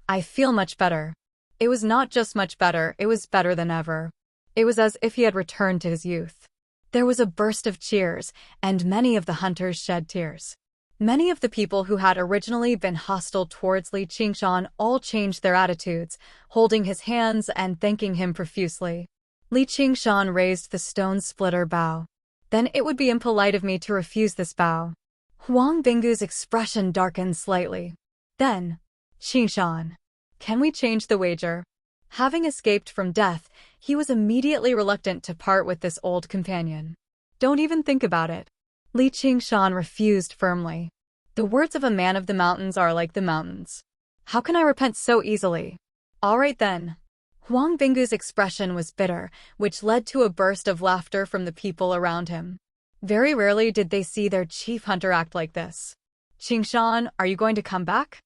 "I feel much better." It was not just much better, it was better than ever. It was as if he had returned to his youth. There was a burst of cheers, and many of the hunters shed tears. Many of the people who had originally been hostile towards Li Qingshan all changed their attitudes, holding his hands and thanking him profusely. Li Qingshan raised the stone splitter bow. "Then it would be impolite of me to refuse this bow." Huang Binggu's expression darkened slightly. Then, "Qingshan, can we change the wager?" Having escaped from death, he was immediately reluctant to part with this old companion. "Don't even think about it." Li Qingshan refused firmly. "The words of a man of the mountains are like the mountains. How can I repent so easily?" "All right then." Huang Binggu's expression was bitter, which led to a burst of laughter from the people around him. Very rarely did they see their chief hunter act like this. "Qingshan, are you going to come back?"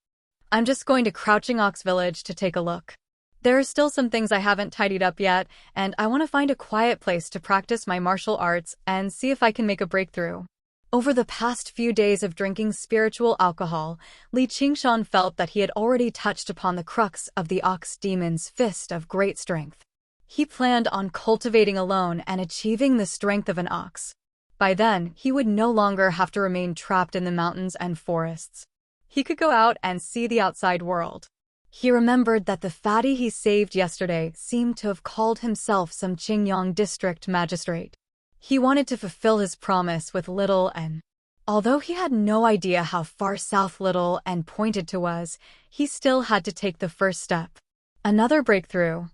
"I'm just going to Crouching Ox Village to take a look. There are still some things I haven't tidied up yet, and I want to find a quiet place to practice my martial arts and see if I can make a breakthrough." Over the past few days of drinking spiritual alcohol, Li Qingshan felt that he had already touched upon the crux of the ox demon's fist of great strength. He planned on cultivating alone and achieving the strength of an ox. By then, he would no longer have to remain trapped in the mountains and forests. He could go out and see the outside world. He remembered that the fatty he saved yesterday seemed to have called himself some Qingyang district magistrate. He wanted to fulfill his promise with Little and. Although he had no idea how far south Little and pointed to was, he still had to take the first step. Another breakthrough.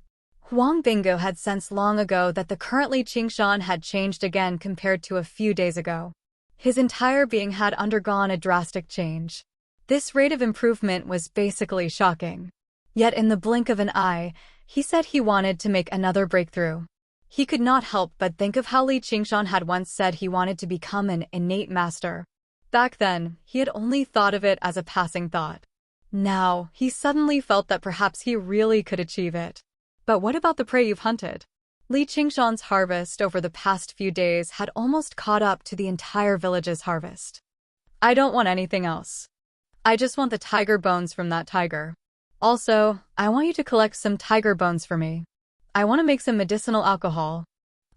Huang Binggu had sensed long ago that the currently Qingshan had changed again compared to a few days ago. His entire being had undergone a drastic change. This rate of improvement was basically shocking. Yet in the blink of an eye, he said he wanted to make another breakthrough. He could not help but think of how Li Qingshan had once said he wanted to become an innate master. Back then, he had only thought of it as a passing thought. Now, he suddenly felt that perhaps he really could achieve it. But what about the prey you've hunted? Li Qingshan's harvest over the past few days had almost caught up to the entire village's harvest. "I don't want anything else. I just want the tiger bones from that tiger. Also, I want you to collect some tiger bones for me. I want to make some medicinal alcohol.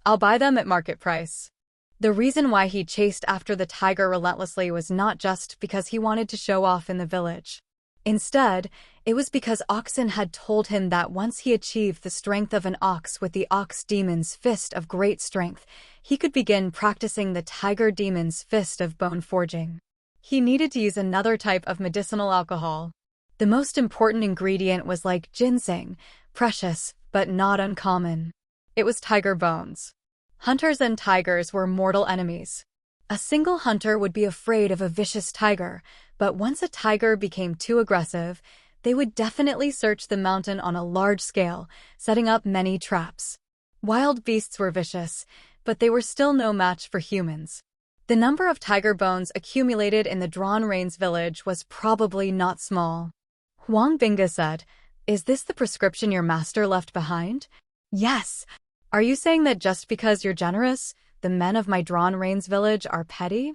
I'll buy them at market price." The reason why he chased after the tiger relentlessly was not just because he wanted to show off in the village. Instead, it was because Oxen had told him that once he achieved the strength of an ox with the ox demon's fist of great strength, he could begin practicing the tiger demon's fist of bone forging. He needed to use another type of medicinal alcohol. The most important ingredient was like ginseng, precious, but not uncommon. It was tiger bones. Hunters and tigers were mortal enemies. A single hunter would be afraid of a vicious tiger, but once a tiger became too aggressive, they would definitely search the mountain on a large scale, setting up many traps. Wild beasts were vicious, but they were still no match for humans. The number of tiger bones accumulated in the Drawn Rains village was probably not small. Huang Binga said, "Is this the prescription your master left behind?" "Yes. Are you saying that just because you're generous, the men of my Drawn Rains village are petty?"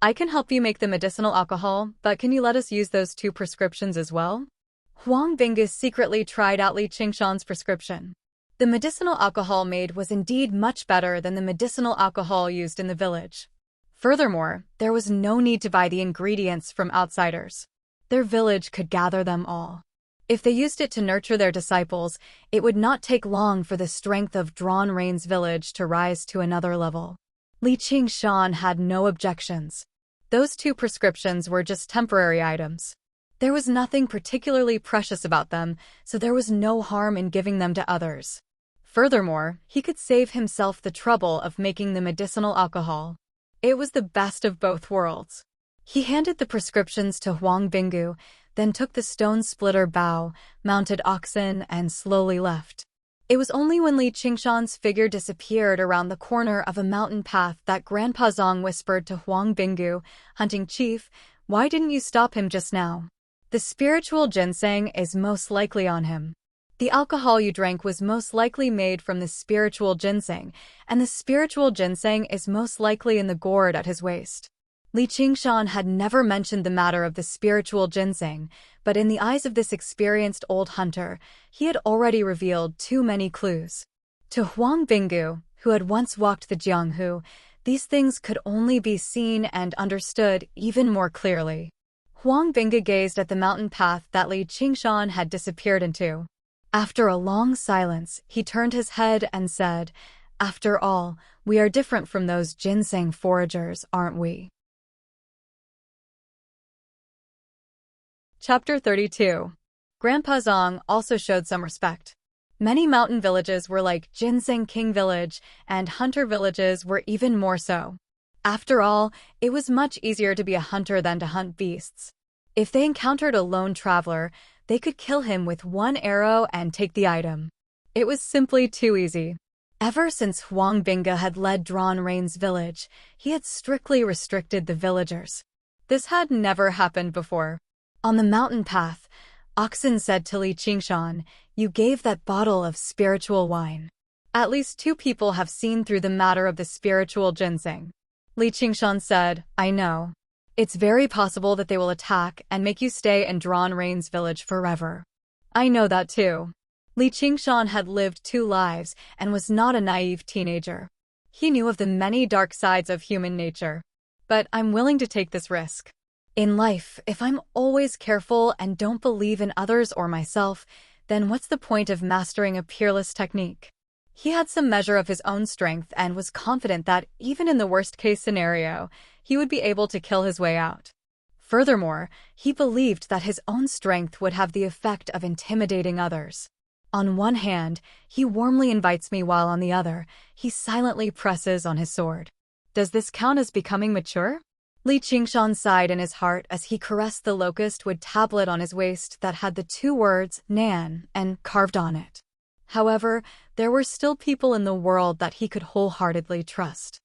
"I can help you make the medicinal alcohol, but can you let us use those 2 prescriptions as well?" Huang Binga secretly tried out Li Qingshan's prescription. The medicinal alcohol made was indeed much better than the medicinal alcohol used in the village. Furthermore, there was no need to buy the ingredients from outsiders. Their village could gather them all. If they used it to nurture their disciples, it would not take long for the strength of Drawn Rains village to rise to another level. Li Qingshan had no objections. Those 2 prescriptions were just temporary items. There was nothing particularly precious about them, so there was no harm in giving them to others. Furthermore, he could save himself the trouble of making the medicinal alcohol. It was the best of both worlds. He handed the prescriptions to Huang Bingu, then took the stone splitter bow, mounted oxen, and slowly left. It was only when Li Qingshan's figure disappeared around the corner of a mountain path that Grandpa Zong whispered to Huang Bingu, "Hunting chief, why didn't you stop him just now? The spiritual ginseng is most likely on him. The alcohol you drank was most likely made from the spiritual ginseng, and the spiritual ginseng is most likely in the gourd at his waist." Li Qingshan had never mentioned the matter of the spiritual ginseng, but in the eyes of this experienced old hunter, he had already revealed too many clues. To Huang Bingu, who had once walked the Jianghu, these things could only be seen and understood even more clearly. Huang Bingu gazed at the mountain path that Li Qingshan had disappeared into. After a long silence, he turned his head and said, "After all, we are different from those ginseng foragers, aren't we?" Chapter 32. Grandpa Zong also showed some respect. Many mountain villages were like Ginseng King Village, and hunter villages were even more so. After all, it was much easier to be a hunter than to hunt beasts. If they encountered a lone traveler, they could kill him with 1 arrow and take the item. It was simply too easy. Ever since Huang Binga had led Drawn Rains village, he had strictly restricted the villagers. This had never happened before. On the mountain path, Oxen said to Li Qingshan, "You gave that bottle of spiritual wine. At least 2 people have seen through the matter of the spiritual ginseng." Li Qingshan said, "I know. It's very possible that they will attack and make you stay in Drawn Rains village forever." "I know that too." Li Qingshan had lived 2 lives and was not a naive teenager. He knew of the many dark sides of human nature. "But I'm willing to take this risk. In life, if I'm always careful and don't believe in others or myself, then what's the point of mastering a peerless technique?" He had some measure of his own strength and was confident that, even in the worst-case scenario, he would be able to kill his way out. Furthermore, he believed that his own strength would have the effect of intimidating others. On one hand, he warmly invites me while on the other, he silently presses on his sword. Does this count as becoming mature? Li Qingshan sighed in his heart as he caressed the locust wood tablet on his waist that had the 2 words, Nan, and carved on it. However, there were still people in the world that he could wholeheartedly trust.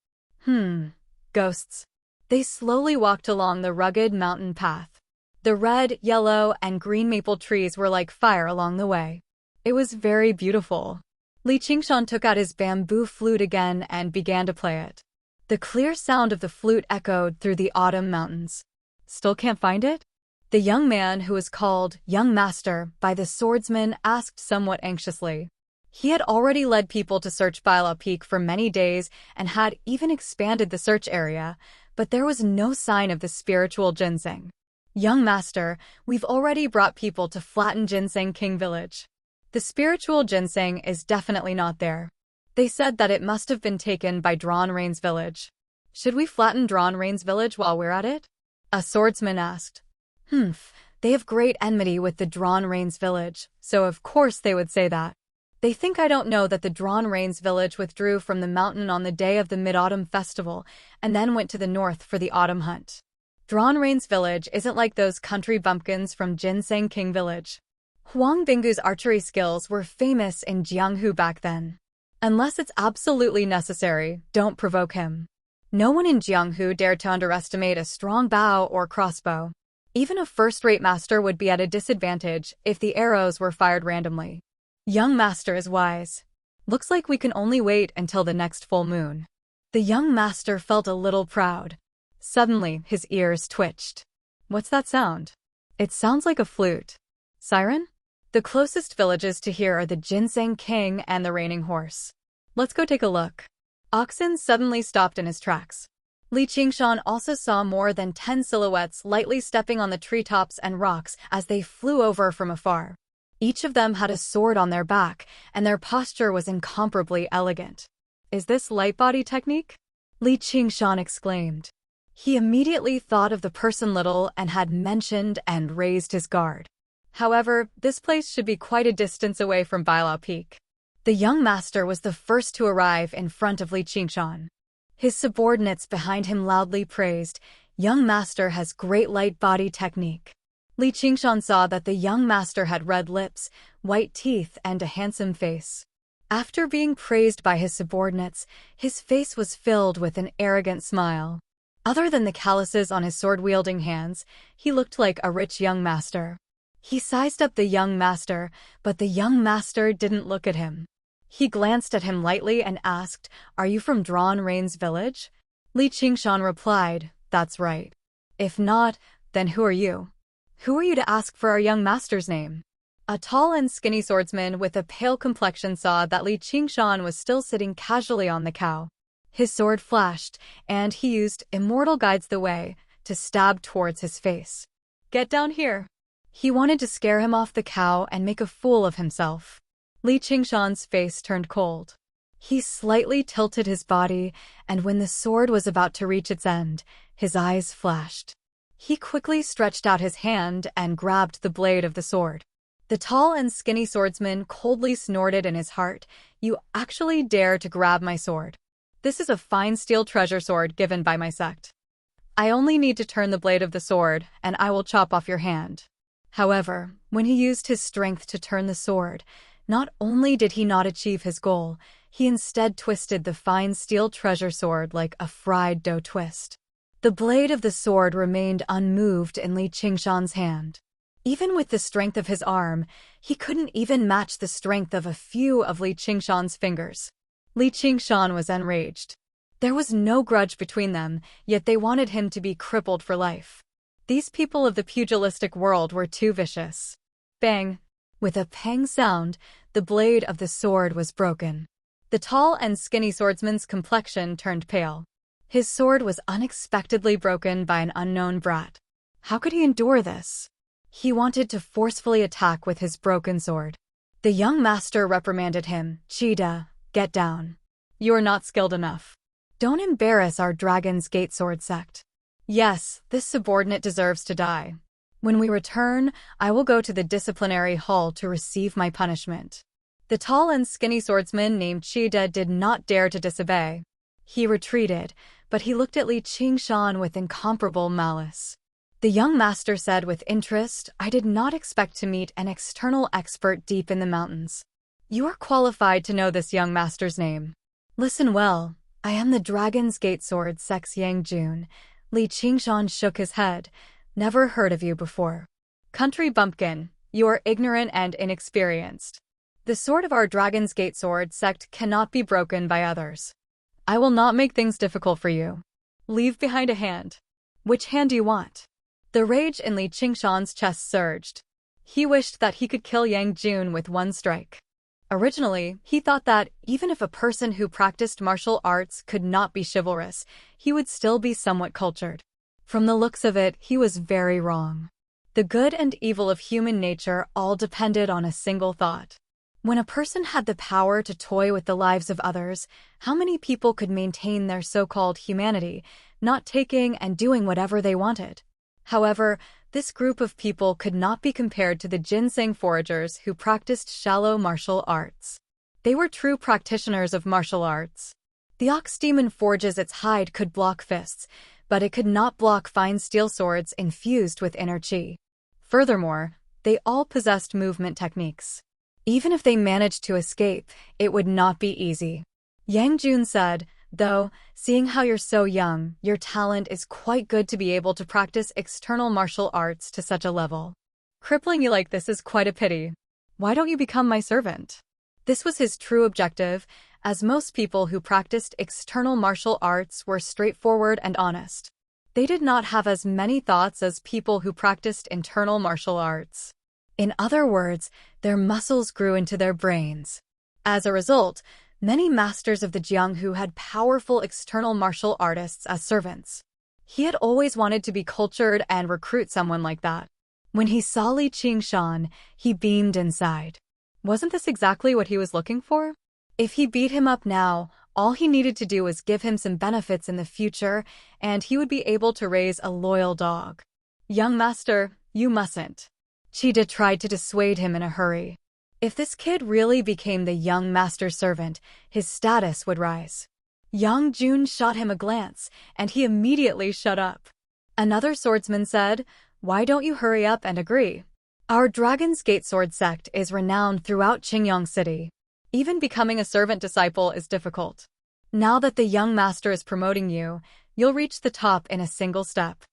Ghosts. They slowly walked along the rugged mountain path. The red, yellow, and green maple trees were like fire along the way. It was very beautiful. Li Qingshan took out his bamboo flute again and began to play it. The clear sound of the flute echoed through the autumn mountains. "Still can't find it?" The young man, who was called Young Master by the swordsman, asked somewhat anxiously. He had already led people to search Bila Peak for many days and had even expanded the search area, but there was no sign of the spiritual ginseng. "Young Master, we've already brought people to flatten Ginseng King Village. The spiritual ginseng is definitely not there. They said that it must have been taken by Drawn Rains Village. Should we flatten Drawn Rains Village while we're at it?" A swordsman asked. They have great enmity with the Drawn Rains Village, so of course they would say that. They think I don't know that the Drawn Rains Village withdrew from the mountain on the day of the Mid-Autumn Festival and then went to the north for the autumn hunt. Drawn Rains Village isn't like those country bumpkins from Ginseng King Village. Huang Bingu's archery skills were famous in Jianghu back then. Unless it's absolutely necessary, don't provoke him. No one in Jianghu dared to underestimate a strong bow or crossbow. Even a first-rate master would be at a disadvantage if the arrows were fired randomly. Young master is wise. Looks like we can only wait until the next full moon. The young master felt a little proud. Suddenly, his ears twitched. What's that sound? It sounds like a flute. Siren? The closest villages to here are the Ginseng King and the Reigning Horse. Let's go take a look. Oxen suddenly stopped in his tracks. Li Qingshan also saw more than 10 silhouettes lightly stepping on the treetops and rocks as they flew over from afar. Each of them had a sword on their back, and their posture was incomparably elegant. Is this light body technique? Li Qingshan exclaimed. He immediately thought of the person Little and had mentioned and raised his guard. However, this place should be quite a distance away from Bailao Peak. The young master was the first to arrive in front of Li Qingshan. His subordinates behind him loudly praised, "Young master has great light body technique." Li Qingshan saw that the young master had red lips, white teeth, and a handsome face. After being praised by his subordinates, his face was filled with an arrogant smile. Other than the calluses on his sword-wielding hands, he looked like a rich young master. He sized up the young master, but the young master didn't look at him. He glanced at him lightly and asked, "Are you from Drawn Rain's village?" Li Qingshan replied, "That's right. If not, then who are you? Who are you to ask for our young master's name?" A tall and skinny swordsman with a pale complexion saw that Li Qingshan was still sitting casually on the cow. His sword flashed, and he used Immortal Guides the Way to stab towards his face. "Get down here." He wanted to scare him off the cow and make a fool of himself. Li Qingshan's face turned cold. He slightly tilted his body, and when the sword was about to reach its end, his eyes flashed. He quickly stretched out his hand and grabbed the blade of the sword. The tall and skinny swordsman coldly snorted in his heart, "You actually dare to grab my sword? This is a fine steel treasure sword given by my sect. I only need to turn the blade of the sword, and I will chop off your hand." However, when he used his strength to turn the sword, not only did he not achieve his goal, he instead twisted the fine steel treasure sword like a fried dough twist. The blade of the sword remained unmoved in Li Qingshan's hand. Even with the strength of his arm, he couldn't even match the strength of a few of Li Qingshan's fingers. Li Qingshan was enraged. There was no grudge between them, yet they wanted him to be crippled for life. These people of the pugilistic world were too vicious. Bang! With a pang sound, the blade of the sword was broken. The tall and skinny swordsman's complexion turned pale. His sword was unexpectedly broken by an unknown brat. How could he endure this? He wanted to forcefully attack with his broken sword. The young master reprimanded him, "Cheetah, get down. You are not skilled enough. Don't embarrass our Dragon's Gate sword sect. Yes, this subordinate deserves to die. When we return, I will go to the disciplinary hall to receive my punishment." The tall and skinny swordsman named Cheetah did not dare to disobey. He retreated, but he looked at Li Qingshan with incomparable malice. The young master said with interest, "I did not expect to meet an external expert deep in the mountains. You are qualified to know this young master's name. Listen well, I am the Dragon's Gate Sword Sex Yang Jun." Li Qingshan shook his head. "Never heard of you before. Country bumpkin, you are ignorant and inexperienced. The sword of our Dragon's Gate Sword sect cannot be broken by others. I will not make things difficult for you. Leave behind a hand. Which hand do you want?" The rage in Li Qingshan's chest surged. He wished that he could kill Yang Jun with one strike. Originally, he thought that, even if a person who practiced martial arts could not be chivalrous, he would still be somewhat cultured. From the looks of it, he was very wrong. The good and evil of human nature all depended on a single thought. When a person had the power to toy with the lives of others, how many people could maintain their so-called humanity, not taking and doing whatever they wanted? However, this group of people could not be compared to the ginseng foragers who practiced shallow martial arts. They were true practitioners of martial arts. The ox demon forges its hide could block fists, but it could not block fine steel swords infused with inner chi. Furthermore, they all possessed movement techniques. Even if they managed to escape, it would not be easy. Yang Jun said, though, seeing how you're so young, your talent is quite good to be able to practice external martial arts to such a level. Crippling you like this is quite a pity. Why don't you become my servant? This was his true objective, as most people who practiced external martial arts were straightforward and honest. They did not have as many thoughts as people who practiced internal martial arts. In other words, their muscles grew into their brains. As a result, many masters of the Jianghu had powerful external martial artists as servants. He had always wanted to be cultured and recruit someone like that. When he saw Li Qingshan, he beamed inside. Wasn't this exactly what he was looking for? If he beat him up now, all he needed to do was give him some benefits in the future, and he would be able to raise a loyal dog. Young master, you mustn't. Cheetah tried to dissuade him in a hurry. If this kid really became the young master's servant, his status would rise. Yang Jun shot him a glance, and he immediately shut up. Another swordsman said, "Why don't you hurry up and agree? Our Dragon's Gate sword sect is renowned throughout Qingyang City. Even becoming a servant disciple is difficult. Now that the young master is promoting you, you'll reach the top in a single step.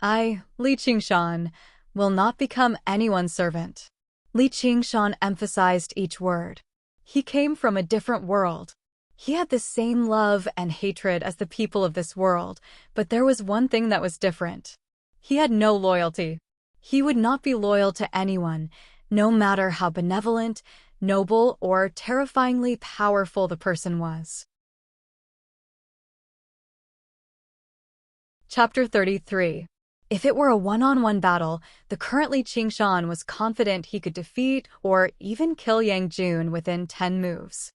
I, Li Qingshan, will not become anyone's servant." Li Qingshan emphasized each word. He came from a different world. He had the same love and hatred as the people of this world, but there was one thing that was different. He had no loyalty. He would not be loyal to anyone, no matter how benevolent, noble, or terrifyingly powerful the person was. Chapter 33. If it were a one-on-one battle, the current Li Qingshan was confident he could defeat or even kill Yang Jun within 10 moves.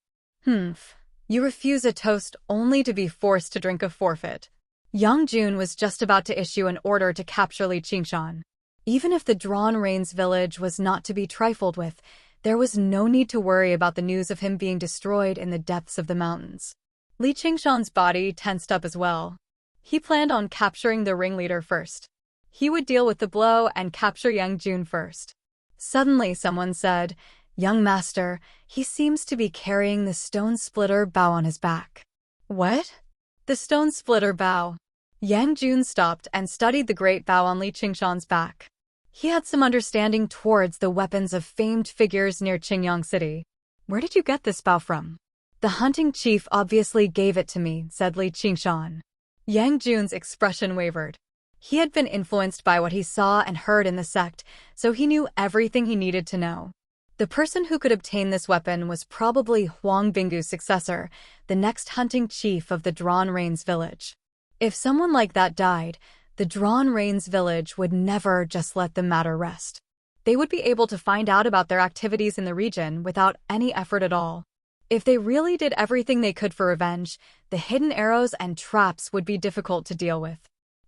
You refuse a toast only to be forced to drink a forfeit. Yang Jun was just about to issue an order to capture Li Qingshan. Even if the Drawn Rains village was not to be trifled with, there was no need to worry about the news of him being destroyed in the depths of the mountains. Li Qingshan's body tensed up as well. He planned on capturing the ringleader first. He would deal with the blow and capture Yang Jun first. Suddenly someone said, "Young master, he seems to be carrying the stone splitter bow on his back." What? The stone splitter bow? Yang Jun stopped and studied the great bow on Li Qingshan's back. He had some understanding towards the weapons of famed figures near Qingyang City. "Where did you get this bow from?" "The hunting chief obviously gave it to me," said Li Qingshan. Yang Jun's expression wavered. He had been influenced by what he saw and heard in the sect, so he knew everything he needed to know. The person who could obtain this weapon was probably Huang Binggu's successor, the next hunting chief of the Drawn Rains village. If someone like that died, the Drawn Rains village would never just let the matter rest. They would be able to find out about their activities in the region without any effort at all. If they really did everything they could for revenge, the hidden arrows and traps would be difficult to deal with.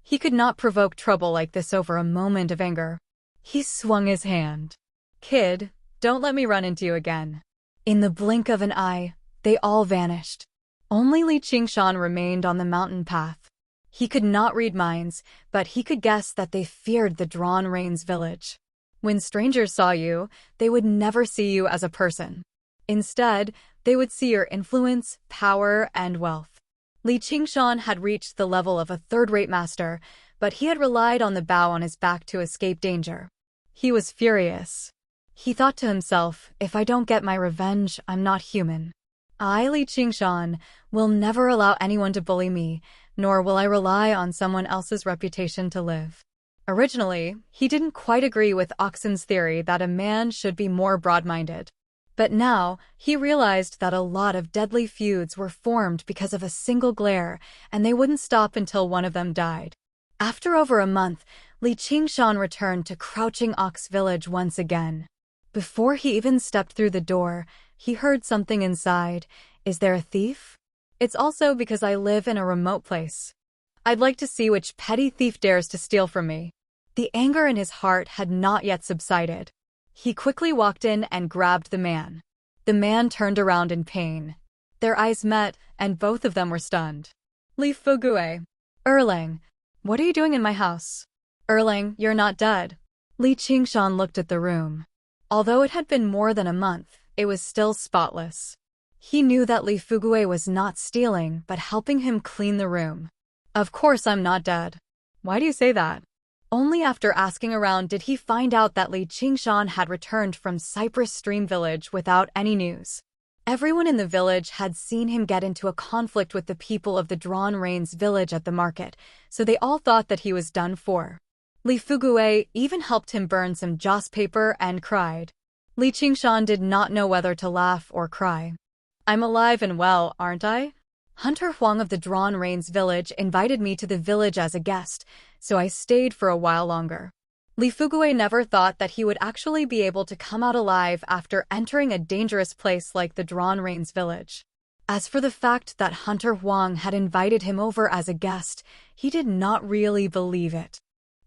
He could not provoke trouble like this over a moment of anger. He swung his hand. "Kid, don't let me run into you again." In the blink of an eye, they all vanished. Only Li Qingshan remained on the mountain path. He could not read minds, but he could guess that they feared the Drawn Rains village. When strangers saw you, they would never see you as a person. Instead, they would see your influence, power, and wealth. Li Qingshan had reached the level of a third-rate master, but he had relied on the bow on his back to escape danger. He was furious. He thought to himself, "If I don't get my revenge, I'm not human. I, Li Qingshan, will never allow anyone to bully me, nor will I rely on someone else's reputation to live." Originally, he didn't quite agree with Oxen's theory that a man should be more broad-minded. But now, he realized that a lot of deadly feuds were formed because of a single glare, and they wouldn't stop until one of them died. After over a month, Li Qingshan returned to Crouching Ox Village once again. Before he even stepped through the door, he heard something inside. "Is there a thief? It's also because I live in a remote place. I'd like to see which petty thief dares to steal from me." The anger in his heart had not yet subsided. He quickly walked in and grabbed the man. The man turned around in pain. Their eyes met, and both of them were stunned. "Li Fugue. Erlang, what are you doing in my house?" "Erlang, you're not dead." Li Qingshan looked at the room. Although it had been more than a month, it was still spotless. He knew that Li Fugui was not stealing, but helping him clean the room. Of course I'm not dead. Why do you say that? Only after asking around did he find out that Li Qingshan had returned from Cypress Stream Village without any news. Everyone in the village had seen him get into a conflict with the people of the Drawn Rains village at the market, so they all thought that he was done for. Li Fugui even helped him burn some joss paper and cried. Li Qingshan did not know whether to laugh or cry. I'm alive and well, aren't I? Hunter Huang of the Drawn Rains village invited me to the village as a guest, so I stayed for a while longer. Li Fugui never thought that he would actually be able to come out alive after entering a dangerous place like the Drawn Rains village. As for the fact that Hunter Huang had invited him over as a guest, he did not really believe it.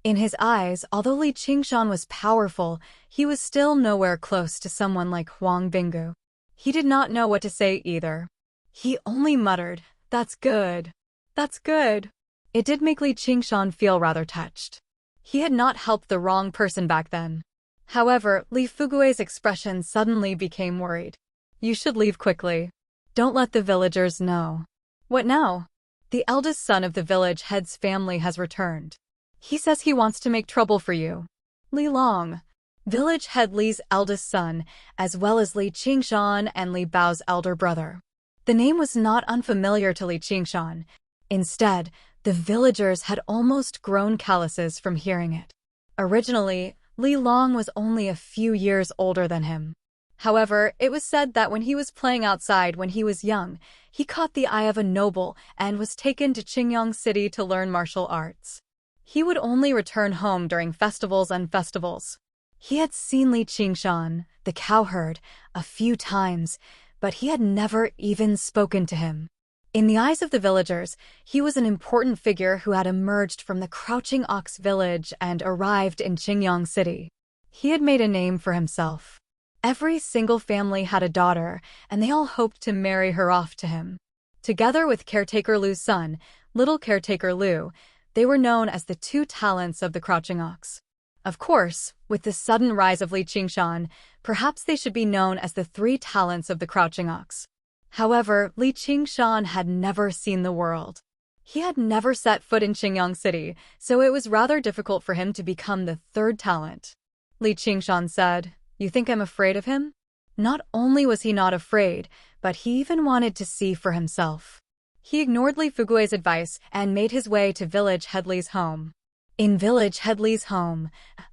In his eyes, although Li Qingshan was powerful, he was still nowhere close to someone like Huang Binggu. He did not know what to say either. He only muttered, "That's good. That's good." It did make Li Qingshan feel rather touched. He had not helped the wrong person back then. However, Li Fugui's expression suddenly became worried. You should leave quickly. Don't let the villagers know. What now? The eldest son of the village head's family has returned. He says he wants to make trouble for you. Li Long, village head Li's eldest son, as well as Li Qingshan and Li Bao's elder brother. The name was not unfamiliar to Li Qingshan. Instead, the villagers had almost grown calluses from hearing it. Originally, Li Long was only a few years older than him. However, it was said that when he was playing outside when he was young, he caught the eye of a noble and was taken to Qingyang City to learn martial arts. He would only return home during festivals and festivals. He had seen Li Qingshan, the cowherd, a few times, but he had never even spoken to him. In the eyes of the villagers, he was an important figure who had emerged from the Crouching Ox village and arrived in Qingyang City. He had made a name for himself. Every single family had a daughter, and they all hoped to marry her off to him. Together with Caretaker Lu's son, Little Caretaker Lu, they were known as the two talents of the Crouching Ox. Of course, with the sudden rise of Li Qingshan, perhaps they should be known as the three talents of the Crouching Ox. However, Li Qingshan had never seen the world. He had never set foot in Qingyang City, so it was rather difficult for him to become the third talent. Li Qingshan said, "You think I'm afraid of him?" Not only was he not afraid, but he even wanted to see for himself. He ignored Li Fugui's advice and made his way to Village Headley's home. In Village Headley's home,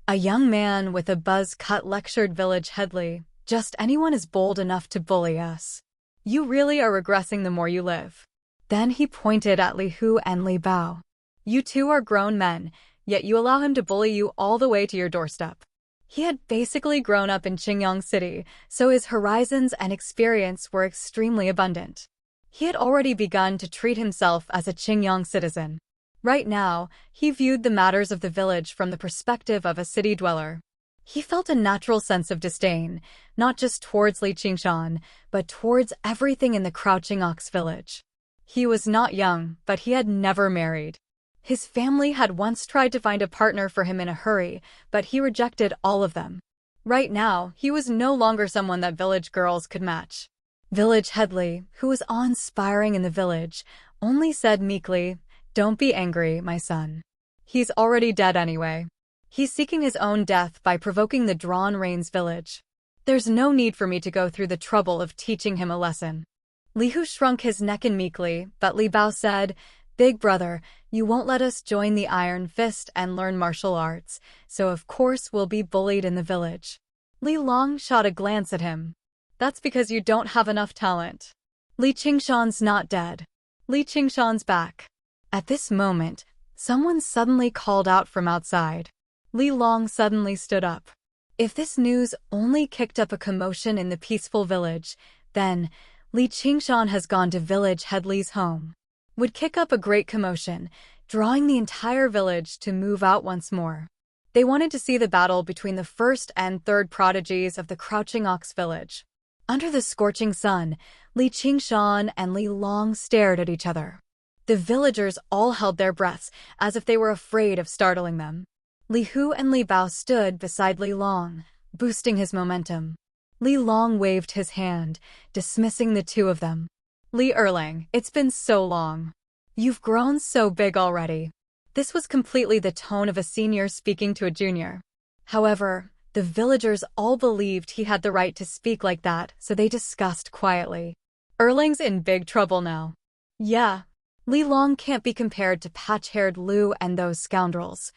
a young man with a buzz cut lectured Village Headley, "Just anyone is bold enough to bully us. You really are regressing the more you live." Then he pointed at Li Hu and Li Bao. "You two are grown men, yet you allow him to bully you all the way to your doorstep." He had basically grown up in Qingyang City, so his horizons and experience were extremely abundant. He had already begun to treat himself as a Qingyang citizen. Right now, he viewed the matters of the village from the perspective of a city dweller. He felt a natural sense of disdain, not just towards Li Qingshan, but towards everything in the Crouching Ox village. He was not young, but he had never married. His family had once tried to find a partner for him in a hurry, but he rejected all of them. Right now, he was no longer someone that village girls could match. Village Headley, who was awe-inspiring in the village, only said meekly, "Don't be angry, my son. He's already dead anyway. He's seeking his own death by provoking the Drawn Rains village. There's no need for me to go through the trouble of teaching him a lesson." Li Hu shrunk his neck in meekly, but Li Bao said, "Big brother, you won't let us join the Iron Fist and learn martial arts, so of course we'll be bullied in the village." Li Long shot a glance at him. "That's because you don't have enough talent. Li Qingshan's not dead. Li Qingshan's back." At this moment, someone suddenly called out from outside. Li Long suddenly stood up. If this news only kicked up a commotion in the peaceful village, then Li Qingshan has gone to Village Headley's home. Would kick up a great commotion, drawing the entire village to move out once more. They wanted to see the battle between the first and third prodigies of the Crouching Ox village. Under the scorching sun, Li Qingshan and Li Long stared at each other. The villagers all held their breaths, as if they were afraid of startling them. Li Hu and Li Bao stood beside Li Long, boosting his momentum. Li Long waved his hand, dismissing the two of them. Li Erlang, it's been so long. You've grown so big already. This was completely the tone of a senior speaking to a junior. However, the villagers all believed he had the right to speak like that, so they discussed quietly. Erlang's in big trouble now. Yeah. Li Long can't be compared to patch-haired Lu and those scoundrels.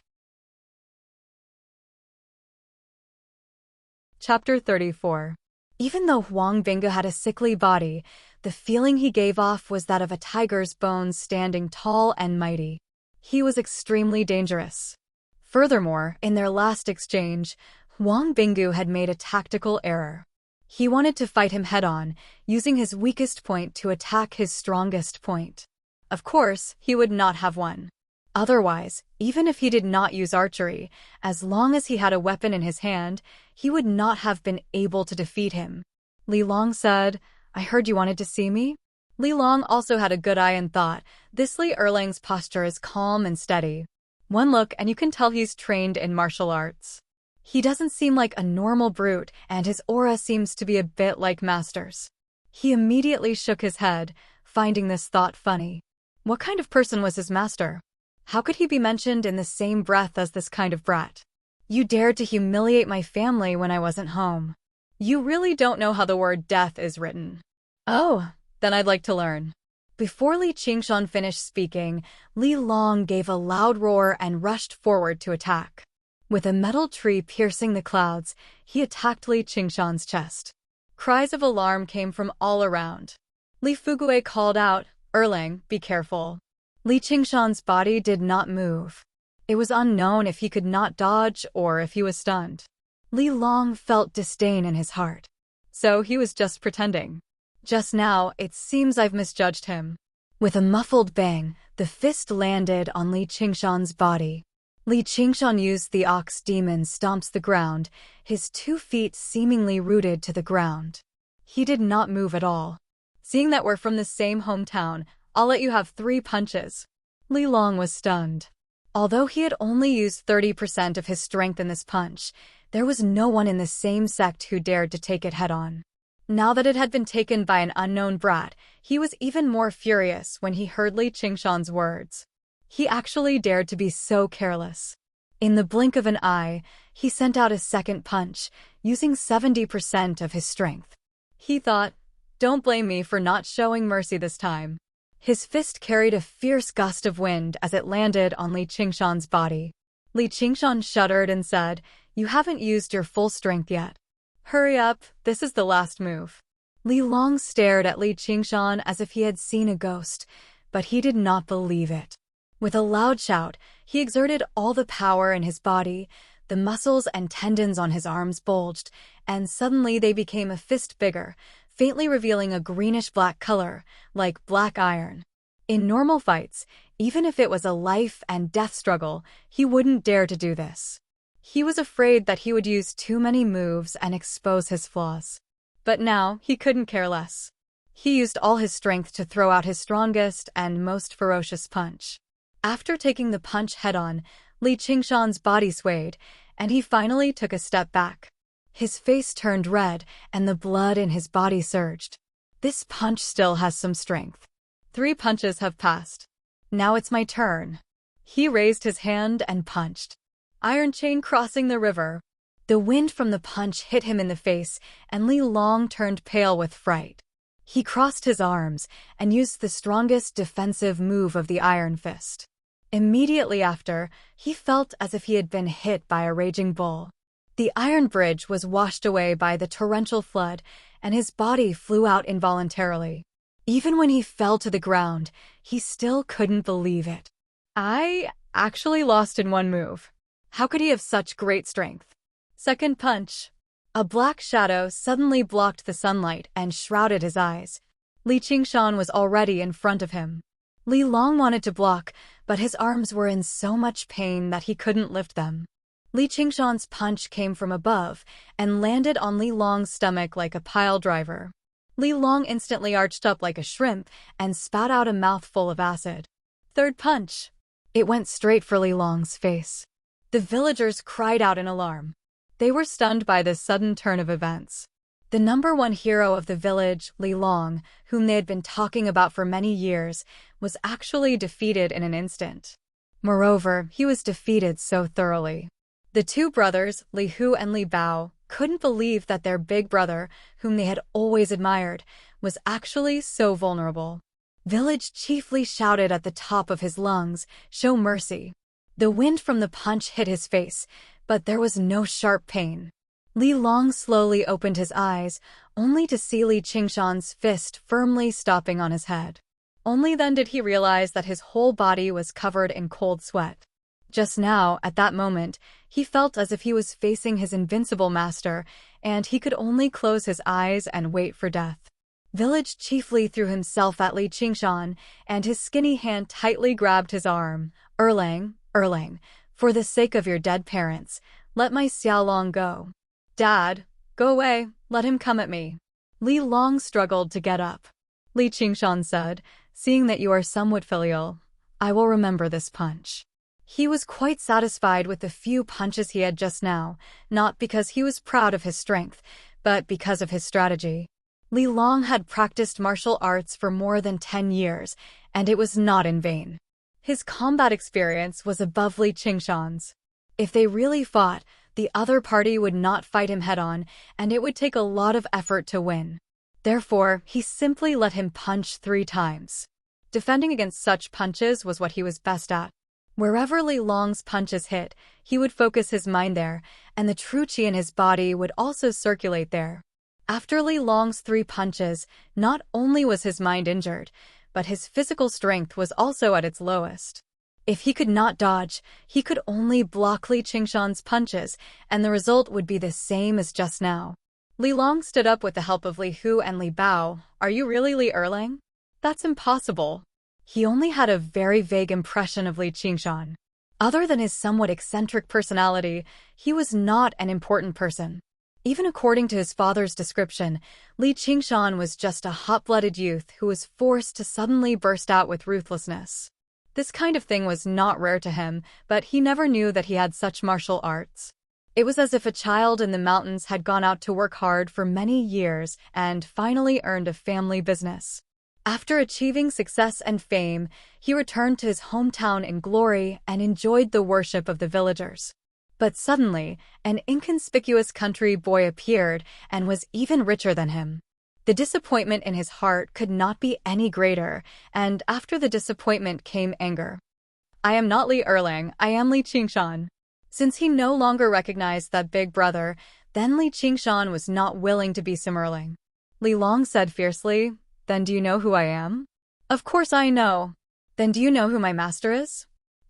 Chapter 34. Even though Huang Bingge had a sickly body, the feeling he gave off was that of a tiger's bones standing tall and mighty. He was extremely dangerous. Furthermore, in their last exchange, Huang Bingge had made a tactical error. He wanted to fight him head-on, using his weakest point to attack his strongest point. Of course, he would not have won. Otherwise, even if he did not use archery, as long as he had a weapon in his hand, he would not have been able to defeat him. Li Long said, "I heard you wanted to see me?" Li Long also had a good eye and thought, this Li Erlang's posture is calm and steady. One look and you can tell he's trained in martial arts. He doesn't seem like a normal brute, and his aura seems to be a bit like Master's. He immediately shook his head, finding this thought funny. What kind of person was his master? How could he be mentioned in the same breath as this kind of brat? You dared to humiliate my family when I wasn't home. You really don't know how the word death is written. Oh, then I'd like to learn. Before Li Qingshan finished speaking, Li Long gave a loud roar and rushed forward to attack. With a metal tree piercing the clouds, he attacked Li Qingshan's chest. Cries of alarm came from all around. Li Fugue called out, "Erlang, be careful." Li Qingshan's body did not move. It was unknown if he could not dodge or if he was stunned. Li Long felt disdain in his heart. So he was just pretending. Just now, it seems I've misjudged him. With a muffled bang, the fist landed on Li Qingshan's body. Li Qingshan used the ox demon stomps the ground, his 2 feet seemingly rooted to the ground. He did not move at all. Seeing that we're from the same hometown, I'll let you have 3 punches. Li Long was stunned. Although he had only used 30% of his strength in this punch, there was no one in the same sect who dared to take it head-on. Now that it had been taken by an unknown brat, he was even more furious when he heard Li Qingshan's words. He actually dared to be so careless. In the blink of an eye, he sent out a second punch, using 70% of his strength. He thought, don't blame me for not showing mercy this time. His fist carried a fierce gust of wind as it landed on Li Qingshan's body. Li Qingshan shuddered and said, "You haven't used your full strength yet. Hurry up, this is the last move." Li Long stared at Li Qingshan as if he had seen a ghost, but he did not believe it. With a loud shout, he exerted all the power in his body. The muscles and tendons on his arms bulged, and suddenly they became a fist bigger, faintly revealing a greenish-black color, like black iron. In normal fights, even if it was a life-and-death struggle, he wouldn't dare to do this. He was afraid that he would use too many moves and expose his flaws. But now, he couldn't care less. He used all his strength to throw out his strongest and most ferocious punch. After taking the punch head-on, Li Qingshan's body swayed, and he finally took a step back. His face turned red, and the blood in his body surged. This punch still has some strength. 3 punches have passed. Now it's my turn. He raised his hand and punched. Iron chain crossing the river. The wind from the punch hit him in the face, and Li Long turned pale with fright. He crossed his arms and used the strongest defensive move of the Iron Fist. Immediately after, he felt as if he had been hit by a raging bull. The iron bridge was washed away by the torrential flood, and his body flew out involuntarily. Even when he fell to the ground, he still couldn't believe it. I actually lost in 1 move. How could he have such great strength? Second punch. A black shadow suddenly blocked the sunlight and shrouded his eyes. Li Qingshan was already in front of him. Li Long wanted to block, but his arms were in so much pain that he couldn't lift them. Li Qingshan's punch came from above and landed on Li Long's stomach like a pile driver. Li Long instantly arched up like a shrimp and spat out a mouthful of acid. Third punch. It went straight for Li Long's face. The villagers cried out in alarm. They were stunned by this sudden turn of events. The #1 hero of the village, Li Long, whom they had been talking about for many years, was actually defeated in an instant. Moreover, he was defeated so thoroughly. The two brothers, Li Hu and Li Bao, couldn't believe that their big brother, whom they had always admired, was actually so vulnerable. Village chiefly shouted at the top of his lungs, "Show mercy." The wind from the punch hit his face, but there was no sharp pain. Li Long slowly opened his eyes, only to see Li Qingshan's fist firmly stopping on his head. Only then did he realize that his whole body was covered in cold sweat. Just now, at that moment, he felt as if he was facing his invincible master, and he could only close his eyes and wait for death. Village chiefly threw himself at Li Qingshan, and his skinny hand tightly grabbed his arm. "Erlang, Erlang, for the sake of your dead parents, let my Xiaolong go." "Dad, go away, let him come at me." Li Long struggled to get up. Li Qingshan said, "Seeing that you are somewhat filial, I will remember this punch." He was quite satisfied with the few punches he had just now, not because he was proud of his strength, but because of his strategy. Li Long had practiced martial arts for more than 10 years, and it was not in vain. His combat experience was above Li Qingshan's. If they really fought, the other party would not fight him head-on, and it would take a lot of effort to win. Therefore, he simply let him punch 3 times. Defending against such punches was what he was best at. Wherever Li Long's punches hit, he would focus his mind there, and the true qi in his body would also circulate there. After Li Long's 3 punches, not only was his mind injured, but his physical strength was also at its lowest. If he could not dodge, he could only block Li Qingshan's punches, and the result would be the same as just now. Li Long stood up with the help of Li Hu and Li Bao. "Are you really Li Erlang?" "That's impossible." He only had a very vague impression of Li Qingshan. Other than his somewhat eccentric personality, he was not an important person. Even according to his father's description, Li Qingshan was just a hot-blooded youth who was forced to suddenly burst out with ruthlessness. This kind of thing was not rare to him, but he never knew that he had such martial arts. It was as if a child in the mountains had gone out to work hard for many years and finally earned a family business. After achieving success and fame, he returned to his hometown in glory and enjoyed the worship of the villagers. But suddenly, an inconspicuous country boy appeared and was even richer than him. The disappointment in his heart could not be any greater, and after the disappointment came anger. "I am not Li Erlang, I am Li Qingshan." Since he no longer recognized that big brother, then Li Qingshan was not willing to be Simmerling. Li Long said fiercely, "Then do you know who I am?" "Of course I know." "Then do you know who my master is?"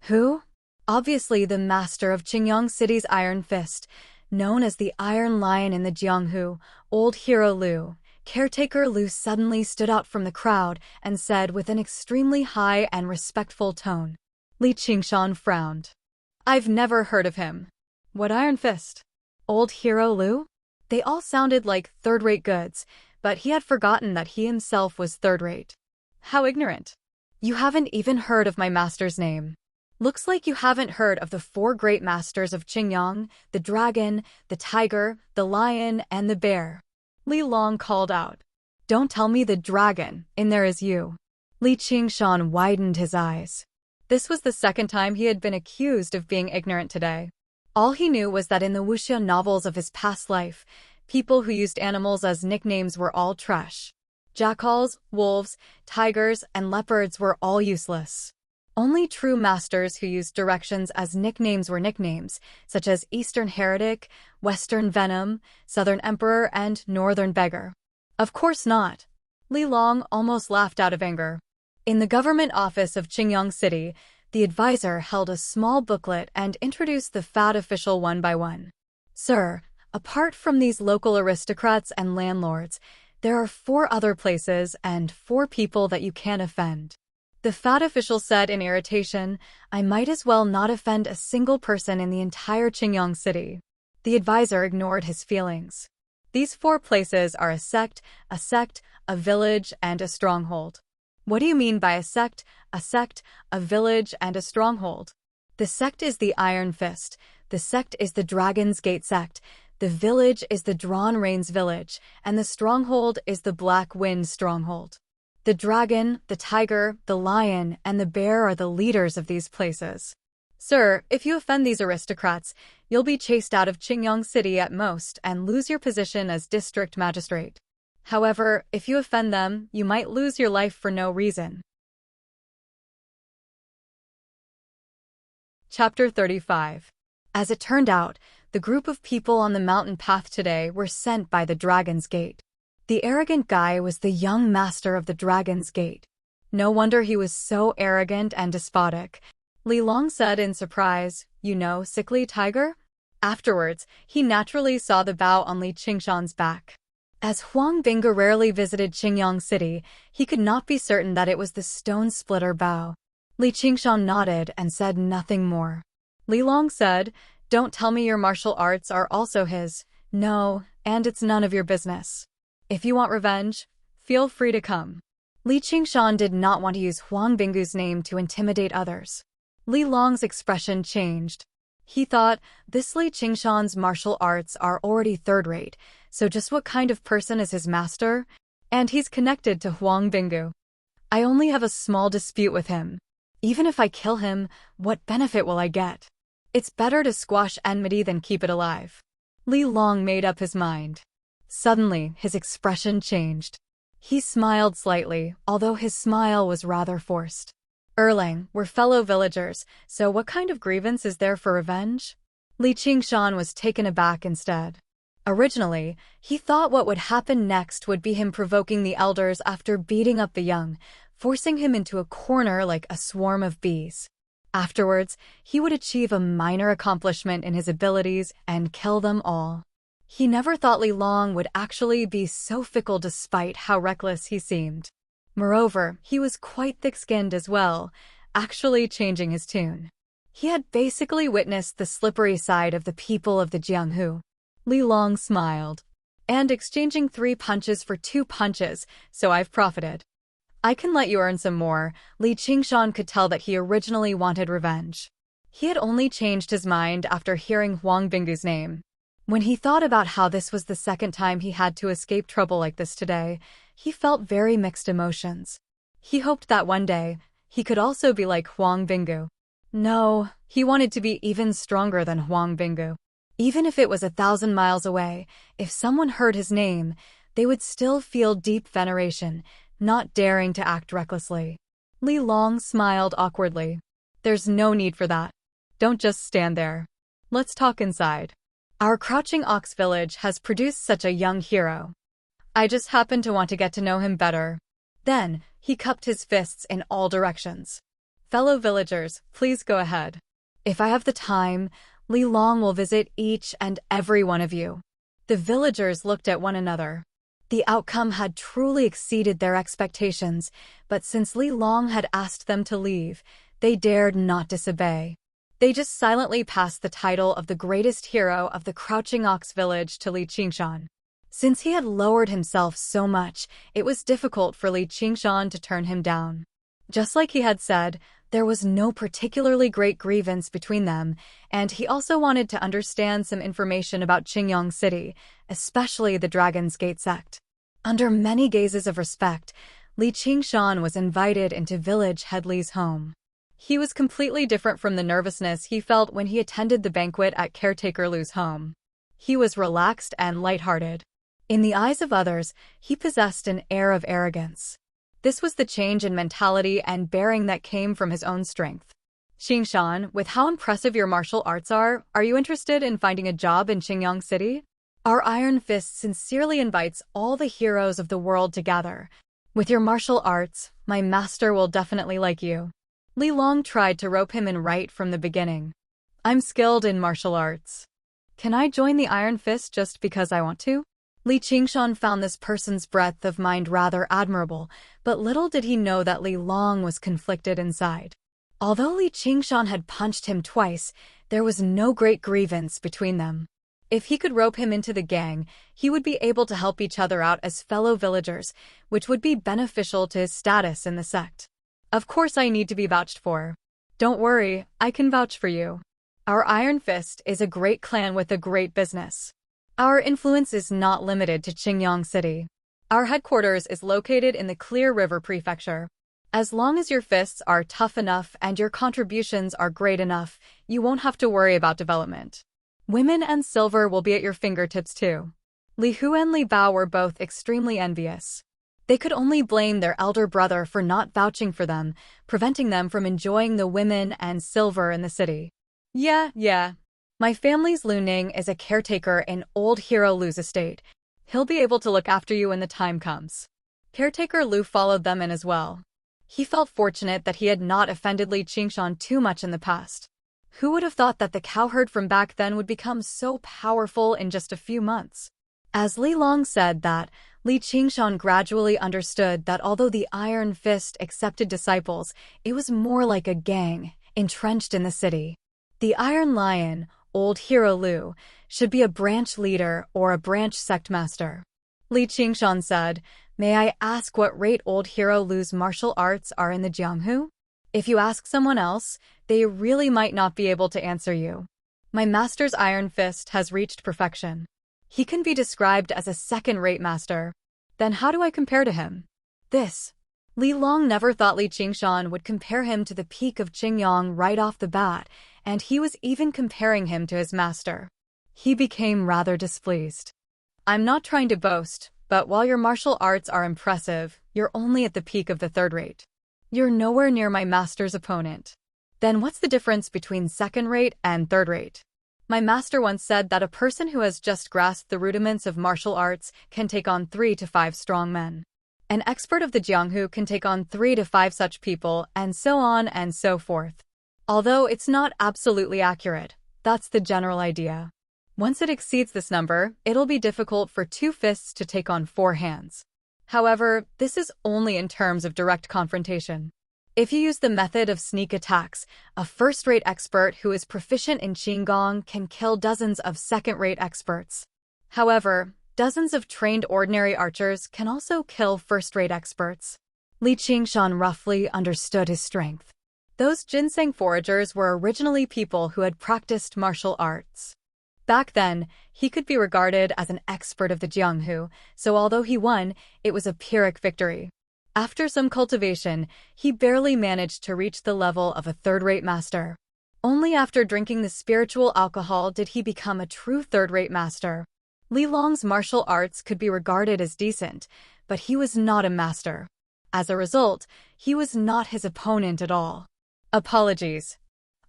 "Who?" "Obviously the master of Qingyang City's Iron Fist, known as the Iron Lion in the Jianghu, Old Hero Liu." Caretaker Liu suddenly stood out from the crowd and said with an extremely high and respectful tone. Li Qingshan frowned. "I've never heard of him." "What Iron Fist?" "Old Hero Liu?" They all sounded like third-rate goods, but he had forgotten that he himself was third-rate. "How ignorant. You haven't even heard of my master's name. Looks like you haven't heard of the 4 great masters of Qingyang, the dragon, the tiger, the lion, and the bear." Li Long called out. "Don't tell me the dragon, in there is you." Li Qingshan widened his eyes. This was the second time he had been accused of being ignorant today. All he knew was that in the wuxia novels of his past life, people who used animals as nicknames were all trash. Jackals, wolves, tigers, and leopards were all useless. Only true masters who used directions as nicknames were nicknames, such as Eastern Heretic, Western Venom, Southern Emperor, and Northern Beggar. Of course not. Li Long almost laughed out of anger. In the government office of Qingyang City, the advisor held a small booklet and introduced the fat official one by one. "Sir, apart from these local aristocrats and landlords, there are 4 other places and 4 people that you can't offend." The fat official said in irritation, "I might as well not offend a single person in the entire Qingyang City." The advisor ignored his feelings. "These 4 places are a sect, a village, and a stronghold." "What do you mean by a sect, a village, and a stronghold?" "The sect is the Iron Fist, the sect is the Dragon's Gate sect, The village is the Drawn Rains village, and the stronghold is the Black Wind stronghold. The dragon, the tiger, the lion, and the bear are the leaders of these places. Sir, if you offend these aristocrats, you'll be chased out of Qingyang City at most and lose your position as district magistrate. However, if you offend them, you might lose your life for no reason. Chapter 35. As it turned out, the group of people on the mountain path today were sent by the Dragon's Gate. The arrogant guy was the young master of the Dragon's Gate. No wonder he was so arrogant and despotic. Li Long said in surprise, "You know, sickly tiger?" Afterwards, he naturally saw the bow on Li Qingshan's back. As Huang Binge rarely visited Qingyang City, he could not be certain that it was the stone splitter bow. Li Qingshan nodded and said nothing more. Li Long said, "Don't tell me your martial arts are also his. No, and it's none of your business. If you want revenge, feel free to come." Li Qingshan did not want to use Huang Bingu's name to intimidate others. Li Long's expression changed. He thought, this Li Qingshan's martial arts are already third-rate, so just what kind of person is his master? And he's connected to Huang Bingu. I only have a small dispute with him. Even if I kill him, what benefit will I get? It's better to squash enmity than keep it alive. Li Long made up his mind. Suddenly, his expression changed. He smiled slightly, although his smile was rather forced. Erlang, we're fellow villagers, so what kind of grievance is there for revenge? Li Qingshan was taken aback instead. Originally, he thought what would happen next would be him provoking the elders after beating up the young, forcing him into a corner like a swarm of bees. Afterwards, he would achieve a minor accomplishment in his abilities and kill them all. He never thought Li Long would actually be so fickle despite how reckless he seemed. Moreover, he was quite thick-skinned as well, actually changing his tune. He had basically witnessed the slippery side of the people of the Jianghu. Li Long smiled. And exchanging 3 punches for 2 punches, so I've profited. I can let you earn some more. Li Qingshan could tell that he originally wanted revenge. He had only changed his mind after hearing Huang Bingu's name. When he thought about how this was the second time he had to escape trouble like this today, he felt very mixed emotions. He hoped that one day, he could also be like Huang Bingu. No, he wanted to be even stronger than Huang Bingu. Even if it was 1,000 miles away, if someone heard his name, they would still feel deep veneration, not daring to act recklessly. Li Long smiled awkwardly. There's no need for that. Don't just stand there. Let's talk inside. Our Crouching Ox village has produced such a young hero. I just happen to want to get to know him better. Then, he cupped his fists in all directions. Fellow villagers, please go ahead. If I have the time, Li Long will visit each and every one of you. The villagers looked at one another. The outcome had truly exceeded their expectations, but since Li Long had asked them to leave, they dared not disobey. They just silently passed the title of the greatest hero of the Crouching Ox village to Li Qingshan. Since he had lowered himself so much, it was difficult for Li Qingshan to turn him down. Just like he had said, there was no particularly great grievance between them, and he also wanted to understand some information about Qingyang City, especially the Dragon's Gate sect. Under many gazes of respect, Li Qingshan was invited into village head Li's home. He was completely different from the nervousness he felt when he attended the banquet at caretaker Lu's home. He was relaxed and lighthearted. In the eyes of others, he possessed an air of arrogance. This was the change in mentality and bearing that came from his own strength. Qingshan, with how impressive your martial arts are you interested in finding a job in Qingyang City? Our Iron Fist sincerely invites all the heroes of the world to gather. With your martial arts, my master will definitely like you. Li Long tried to rope him in right from the beginning. I'm skilled in martial arts. Can I join the Iron Fist just because I want to? Li Qingshan found this person's breadth of mind rather admirable, but little did he know that Li Long was conflicted inside. Although Li Qingshan had punched him twice, there was no great grievance between them. If he could rope him into the gang, he would be able to help each other out as fellow villagers, which would be beneficial to his status in the sect. Of course I need to be vouched for. Don't worry, I can vouch for you. Our Iron Fist is a great clan with a great business. Our influence is not limited to Qingyang City. Our headquarters is located in the Clear River Prefecture. As long as your fists are tough enough and your contributions are great enough, you won't have to worry about development. Women and silver will be at your fingertips too. Li Hu and Li Bao were both extremely envious. They could only blame their elder brother for not vouching for them, preventing them from enjoying the women and silver in the city. Yeah. My family's Lu Ning is a caretaker in old hero Lu's estate. He'll be able to look after you when the time comes. Caretaker Lu followed them in as well. He felt fortunate that he had not offended Li Qingshan too much in the past. Who would have thought that the cowherd from back then would become so powerful in just a few months? As Li Long said that, Li Qingshan gradually understood that although the Iron Fist accepted disciples, it was more like a gang, entrenched in the city. The Iron Lion, old hero Lu, should be a branch leader or a branch sect master. Li Qingshan said, "May I ask what rate old hero Lu's martial arts are in the Jianghu? If you ask someone else, they really might not be able to answer you. My master's Iron Fist has reached perfection. He can be described as a second-rate master. Then how do I compare to him?" Li Long never thought Li Qingshan would compare him to the peak of Qingyang right off the bat, and he was even comparing him to his master. He became rather displeased. "I'm not trying to boast, but while your martial arts are impressive, you're only at the peak of the third rate. You're nowhere near my master's opponent. Then what's the difference between second-rate and third-rate? My master once said that a person who has just grasped the rudiments of martial arts can take on 3 to 5 strong men. An expert of the Jianghu can take on 3 to 5 such people, and so on and so forth. Although it's not absolutely accurate, that's the general idea. Once it exceeds this number, it'll be difficult for 2 fists to take on 4 hands. However, this is only in terms of direct confrontation. If you use the method of sneak attacks, a first-rate expert who is proficient in Qinggong can kill dozens of second-rate experts. However, dozens of trained ordinary archers can also kill first-rate experts. Li Qingshan roughly understood his strength. Those ginseng foragers were originally people who had practiced martial arts. Back then, he could be regarded as an expert of the Jianghu, so although he won, it was a Pyrrhic victory. After some cultivation, he barely managed to reach the level of a third-rate master. Only after drinking the spiritual alcohol did he become a true third-rate master. Li Long's martial arts could be regarded as decent, but he was not a master. As a result, he was not his opponent at all. Apologies.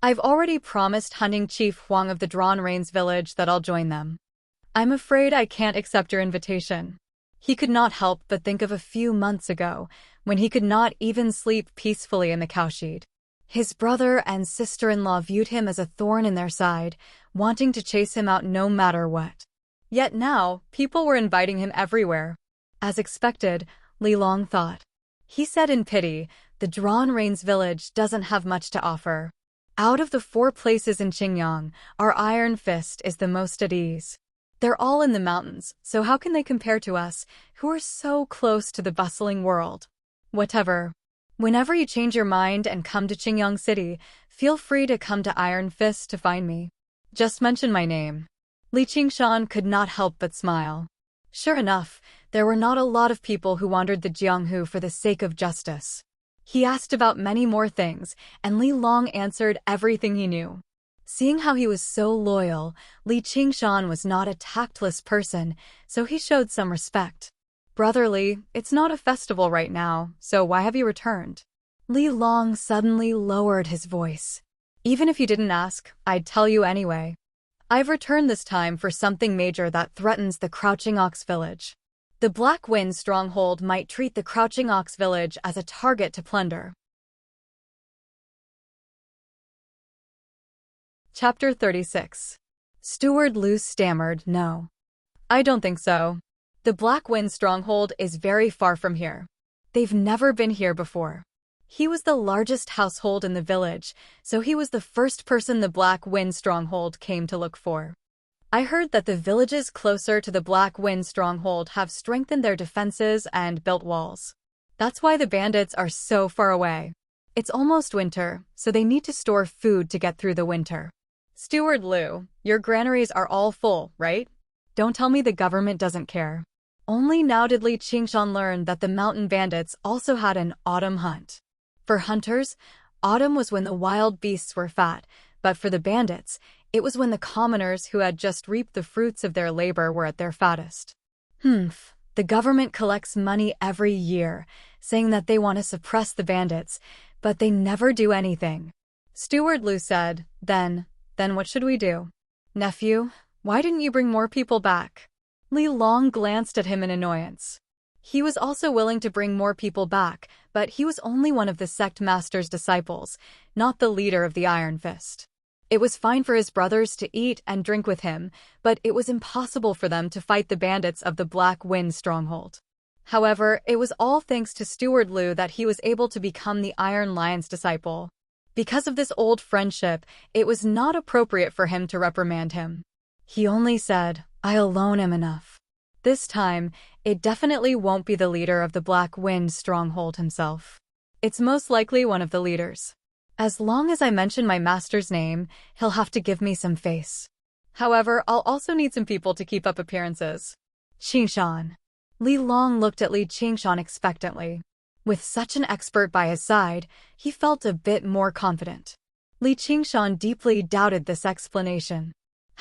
I've already promised Hunting Chief Huang of the Drawn Rains village that I'll join them. I'm afraid I can't accept your invitation. He could not help but think of a few months ago, when he could not even sleep peacefully in the cowshed. His brother and sister-in-law viewed him as a thorn in their side, wanting to chase him out no matter what. Yet now, people were inviting him everywhere. As expected, Li Long thought. He said in pity, the Drawn Rains village doesn't have much to offer. Out of the 4 places in Qingyang, our Iron Fist is the most at ease. They're all in the mountains, so how can they compare to us, who are so close to the bustling world? Whatever. Whenever you change your mind and come to Qingyang City, feel free to come to Iron Fist to find me. Just mention my name. Li Qingshan could not help but smile. Sure enough, there were not a lot of people who wandered the Jianghu for the sake of justice. He asked about many more things, and Li Long answered everything he knew. Seeing how he was so loyal, Li Qingshan was not a tactless person, so he showed some respect. Brother Li, it's not a festival right now, so why have you returned? Li Long suddenly lowered his voice. Even if you didn't ask, I'd tell you anyway. I've returned this time for something major that threatens the Crouching Ox village. The Black Wind stronghold might treat the Crouching Ox village as a target to plunder. Chapter 36. Steward Lu stammered, "No. I don't think so. The Black Wind stronghold is very far from here. They've never been here before." He was the largest household in the village, so he was the first person the Black Wind stronghold came to look for. I heard that the villages closer to the Black Wind stronghold have strengthened their defenses and built walls. That's why the bandits are so far away. It's almost winter, so they need to store food to get through the winter. Steward Lu, your granaries are all full, right? Don't tell me the government doesn't care. Only now did Li Qingshan learn that the mountain bandits also had an autumn hunt. For hunters, autumn was when the wild beasts were fat, but for the bandits, it was when the commoners who had just reaped the fruits of their labor were at their fattest. The government collects money every year, saying that they want to suppress the bandits, but they never do anything. Steward Lu said, Then what should we do? Nephew, why didn't you bring more people back? Li Long glanced at him in annoyance. He was also willing to bring more people back, but he was only one of the sect master's disciples, not the leader of the Iron Fist. It was fine for his brothers to eat and drink with him, but it was impossible for them to fight the bandits of the Black Wind stronghold. However, it was all thanks to Steward Lu that he was able to become the Iron Lion's disciple. Because of this old friendship, it was not appropriate for him to reprimand him. He only said, I alone am enough. This time, it definitely won't be the leader of the Black Wind stronghold himself. It's most likely one of the leaders. As long as I mention my master's name, he'll have to give me some face. However, I'll also need some people to keep up appearances. Qingshan. Li Long looked at Li Qingshan expectantly. With such an expert by his side, he felt a bit more confident. Li Qingshan deeply doubted this explanation.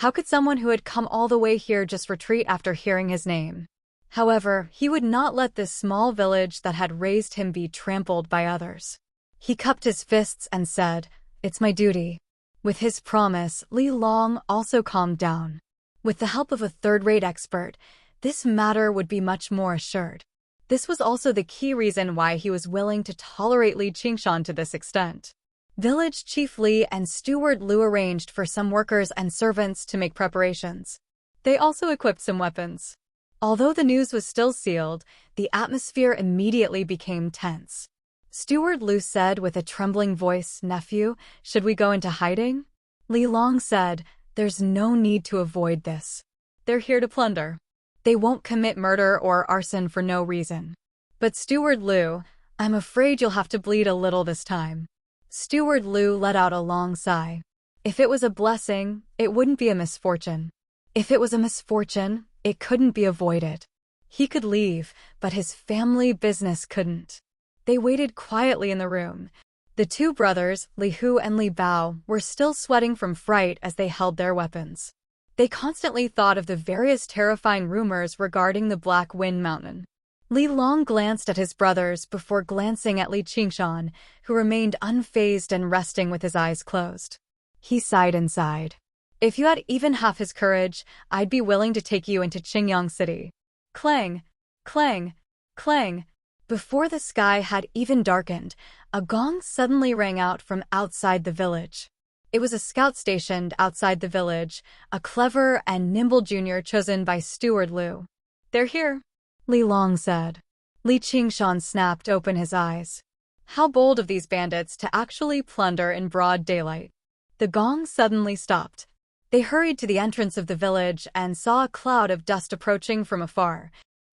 How could someone who had come all the way here just retreat after hearing his name? However, he would not let this small village that had raised him be trampled by others. He cupped his fists and said, It's my duty. With his promise, Li Long also calmed down. With the help of a third-rate expert, this matter would be much more assured. This was also the key reason why he was willing to tolerate Li Qingshan to this extent. Village Chief Li and Steward Lu arranged for some workers and servants to make preparations. They also equipped some weapons. Although the news was still sealed, the atmosphere immediately became tense. Steward Lu said with a trembling voice, Nephew, should we go into hiding? Li Long said, There's no need to avoid this. They're here to plunder. They won't commit murder or arson for no reason. But Steward Lu, I'm afraid you'll have to bleed a little this time. Steward Lu let out a long sigh. If it was a blessing, it wouldn't be a misfortune. If it was a misfortune, it couldn't be avoided. He could leave, but his family business couldn't. They waited quietly in the room. The two brothers, Li Hu and Li Bao, were still sweating from fright as they held their weapons. They constantly thought of the various terrifying rumors regarding the Black Wind Mountain. Li Long glanced at his brothers before glancing at Li Qingshan, who remained unfazed and resting with his eyes closed. He sighed inside. If you had even half his courage, I'd be willing to take you into Qingyang City. Clang! Clang! Clang! Before the sky had even darkened, a gong suddenly rang out from outside the village. It was a scout stationed outside the village, a clever and nimble junior chosen by Steward Lu. They're here, Li Long said. Li Qingshan snapped open his eyes. How bold of these bandits to actually plunder in broad daylight. The gong suddenly stopped. They hurried to the entrance of the village and saw a cloud of dust approaching from afar.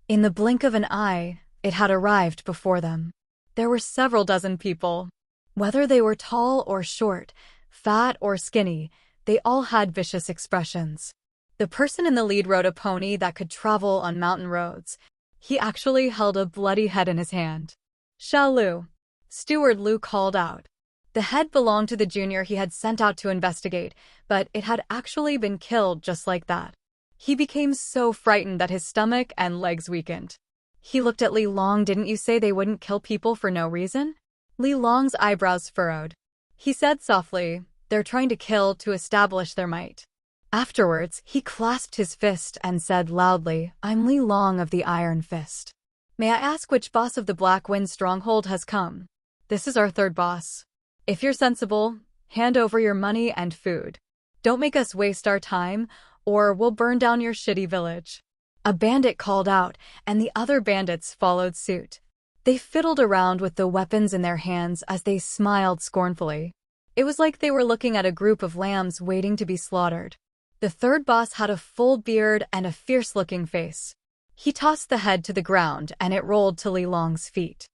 In the blink of an eye, it had arrived before them. There were several dozen people. Whether they were tall or short, fat or skinny, they all had vicious expressions. The person in the lead rode a pony that could travel on mountain roads. He actually held a bloody head in his hand. Xiao Lu, Steward Lu called out. The head belonged to the junior he had sent out to investigate, but it had actually been killed just like that. He became so frightened that his stomach and legs weakened. He looked at Li Long. Didn't you say they wouldn't kill people for no reason? Li Long's eyebrows furrowed. He said softly, They're trying to kill to establish their might. Afterwards, he clasped his fist and said loudly, I'm Li Long of the Iron Fist. May I ask which boss of the Black Wind stronghold has come? This is our third boss. If you're sensible, hand over your money and food. Don't make us waste our time, or we'll burn down your shitty village. A bandit called out, and the other bandits followed suit. They fiddled around with the weapons in their hands as they smiled scornfully. It was like they were looking at a group of lambs waiting to be slaughtered. The third boss had a full beard and a fierce-looking face. He tossed the head to the ground, and it rolled to Li Long's feet.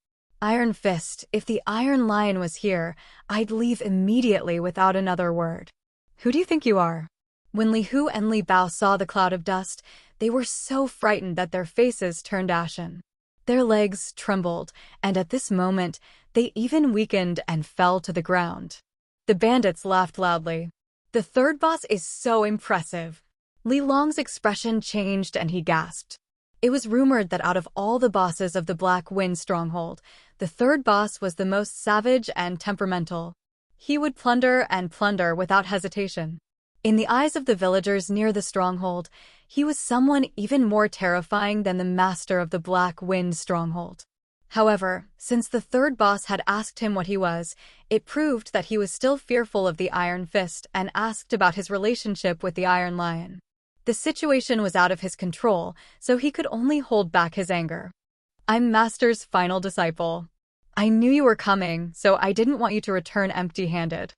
Iron Fist, if the Iron Lion was here, I'd leave immediately without another word. Who do you think you are? When Li Hu and Li Bao saw the cloud of dust, They were so frightened that their faces turned ashen. Their legs trembled, and at this moment, they even weakened and fell to the ground. The bandits laughed loudly. The third boss is so impressive. Li Long's expression changed and he gasped. It was rumored that out of all the bosses of the Black Wind stronghold, the third boss was the most savage and temperamental. He would plunder and plunder without hesitation. In the eyes of the villagers near the stronghold, he was someone even more terrifying than the master of the Black Wind stronghold. However, since the third boss had asked him what he was, it proved that he was still fearful of the Iron Fist and asked about his relationship with the Iron Lion. The situation was out of his control, so he could only hold back his anger. I'm Master's final disciple. I knew you were coming, so I didn't want you to return empty-handed.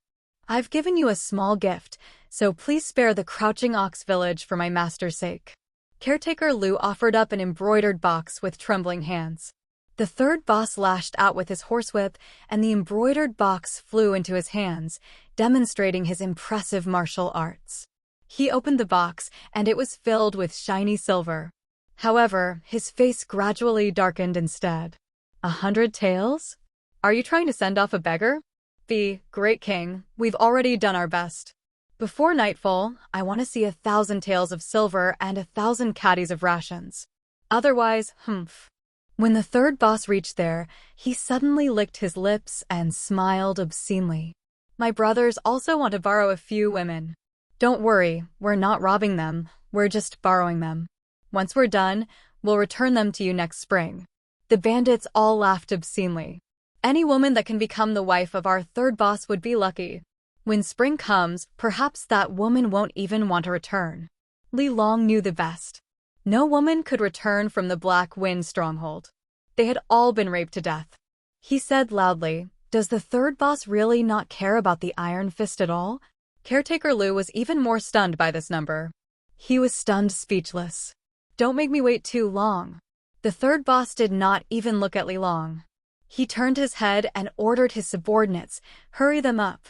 I've given you a small gift, so please spare the Crouching Ox village for my master's sake. Caretaker Lu offered up an embroidered box with trembling hands. The third boss lashed out with his horsewhip, and the embroidered box flew into his hands, demonstrating his impressive martial arts. He opened the box, and it was filled with shiny silver. However, his face gradually darkened instead. 100 taels? Are you trying to send off a beggar? The Great King, we've already done our best. Before nightfall, I want to see 1,000 taels of silver and 1,000 caddies of rations. Otherwise, humph. When the third boss reached there, he suddenly licked his lips and smiled obscenely. My brothers also want to borrow a few women. Don't worry, we're not robbing them, we're just borrowing them. Once we're done, we'll return them to you next spring. The bandits all laughed obscenely. Any woman that can become the wife of our third boss would be lucky. When spring comes, perhaps that woman won't even want to return. Li Long knew the best. No woman could return from the Black Wind stronghold. They had all been raped to death. He said loudly, "Does the third boss really not care about the Iron Fist at all?" Caretaker Lu was even more stunned by this number. He was stunned speechless. Don't make me wait too long. The third boss did not even look at Li Long. He turned his head and ordered his subordinates, hurry them up.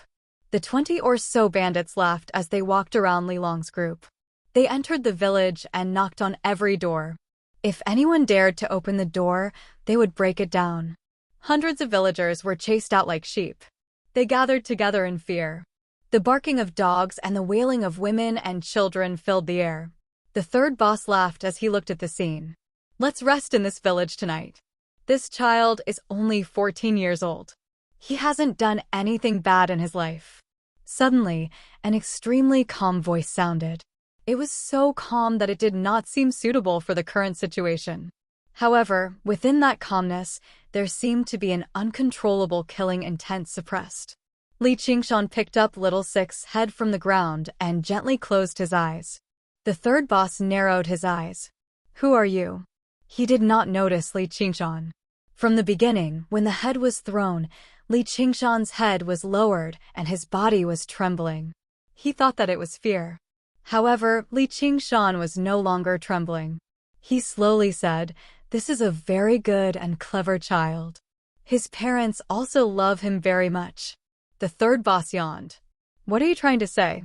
The 20 or so bandits laughed as they walked around Li Long's group. They entered the village and knocked on every door. If anyone dared to open the door, they would break it down. Hundreds of villagers were chased out like sheep. They gathered together in fear. The barking of dogs and the wailing of women and children filled the air. The third boss laughed as he looked at the scene. Let's rest in this village tonight. This child is only 14 years old. He hasn't done anything bad in his life. Suddenly, an extremely calm voice sounded. It was so calm that it did not seem suitable for the current situation. However, within that calmness, there seemed to be an uncontrollable killing intent suppressed. Li Qingshan picked up Little Six's head from the ground and gently closed his eyes. The third boss narrowed his eyes. Who are you? He did not notice Li Qingshan. From the beginning, when the head was thrown, Li Qingshan's head was lowered and his body was trembling. He thought that it was fear. However, Li Qingshan was no longer trembling. He slowly said, "This is a very good and clever child. His parents also love him very much." The third boss yawned. What are you trying to say?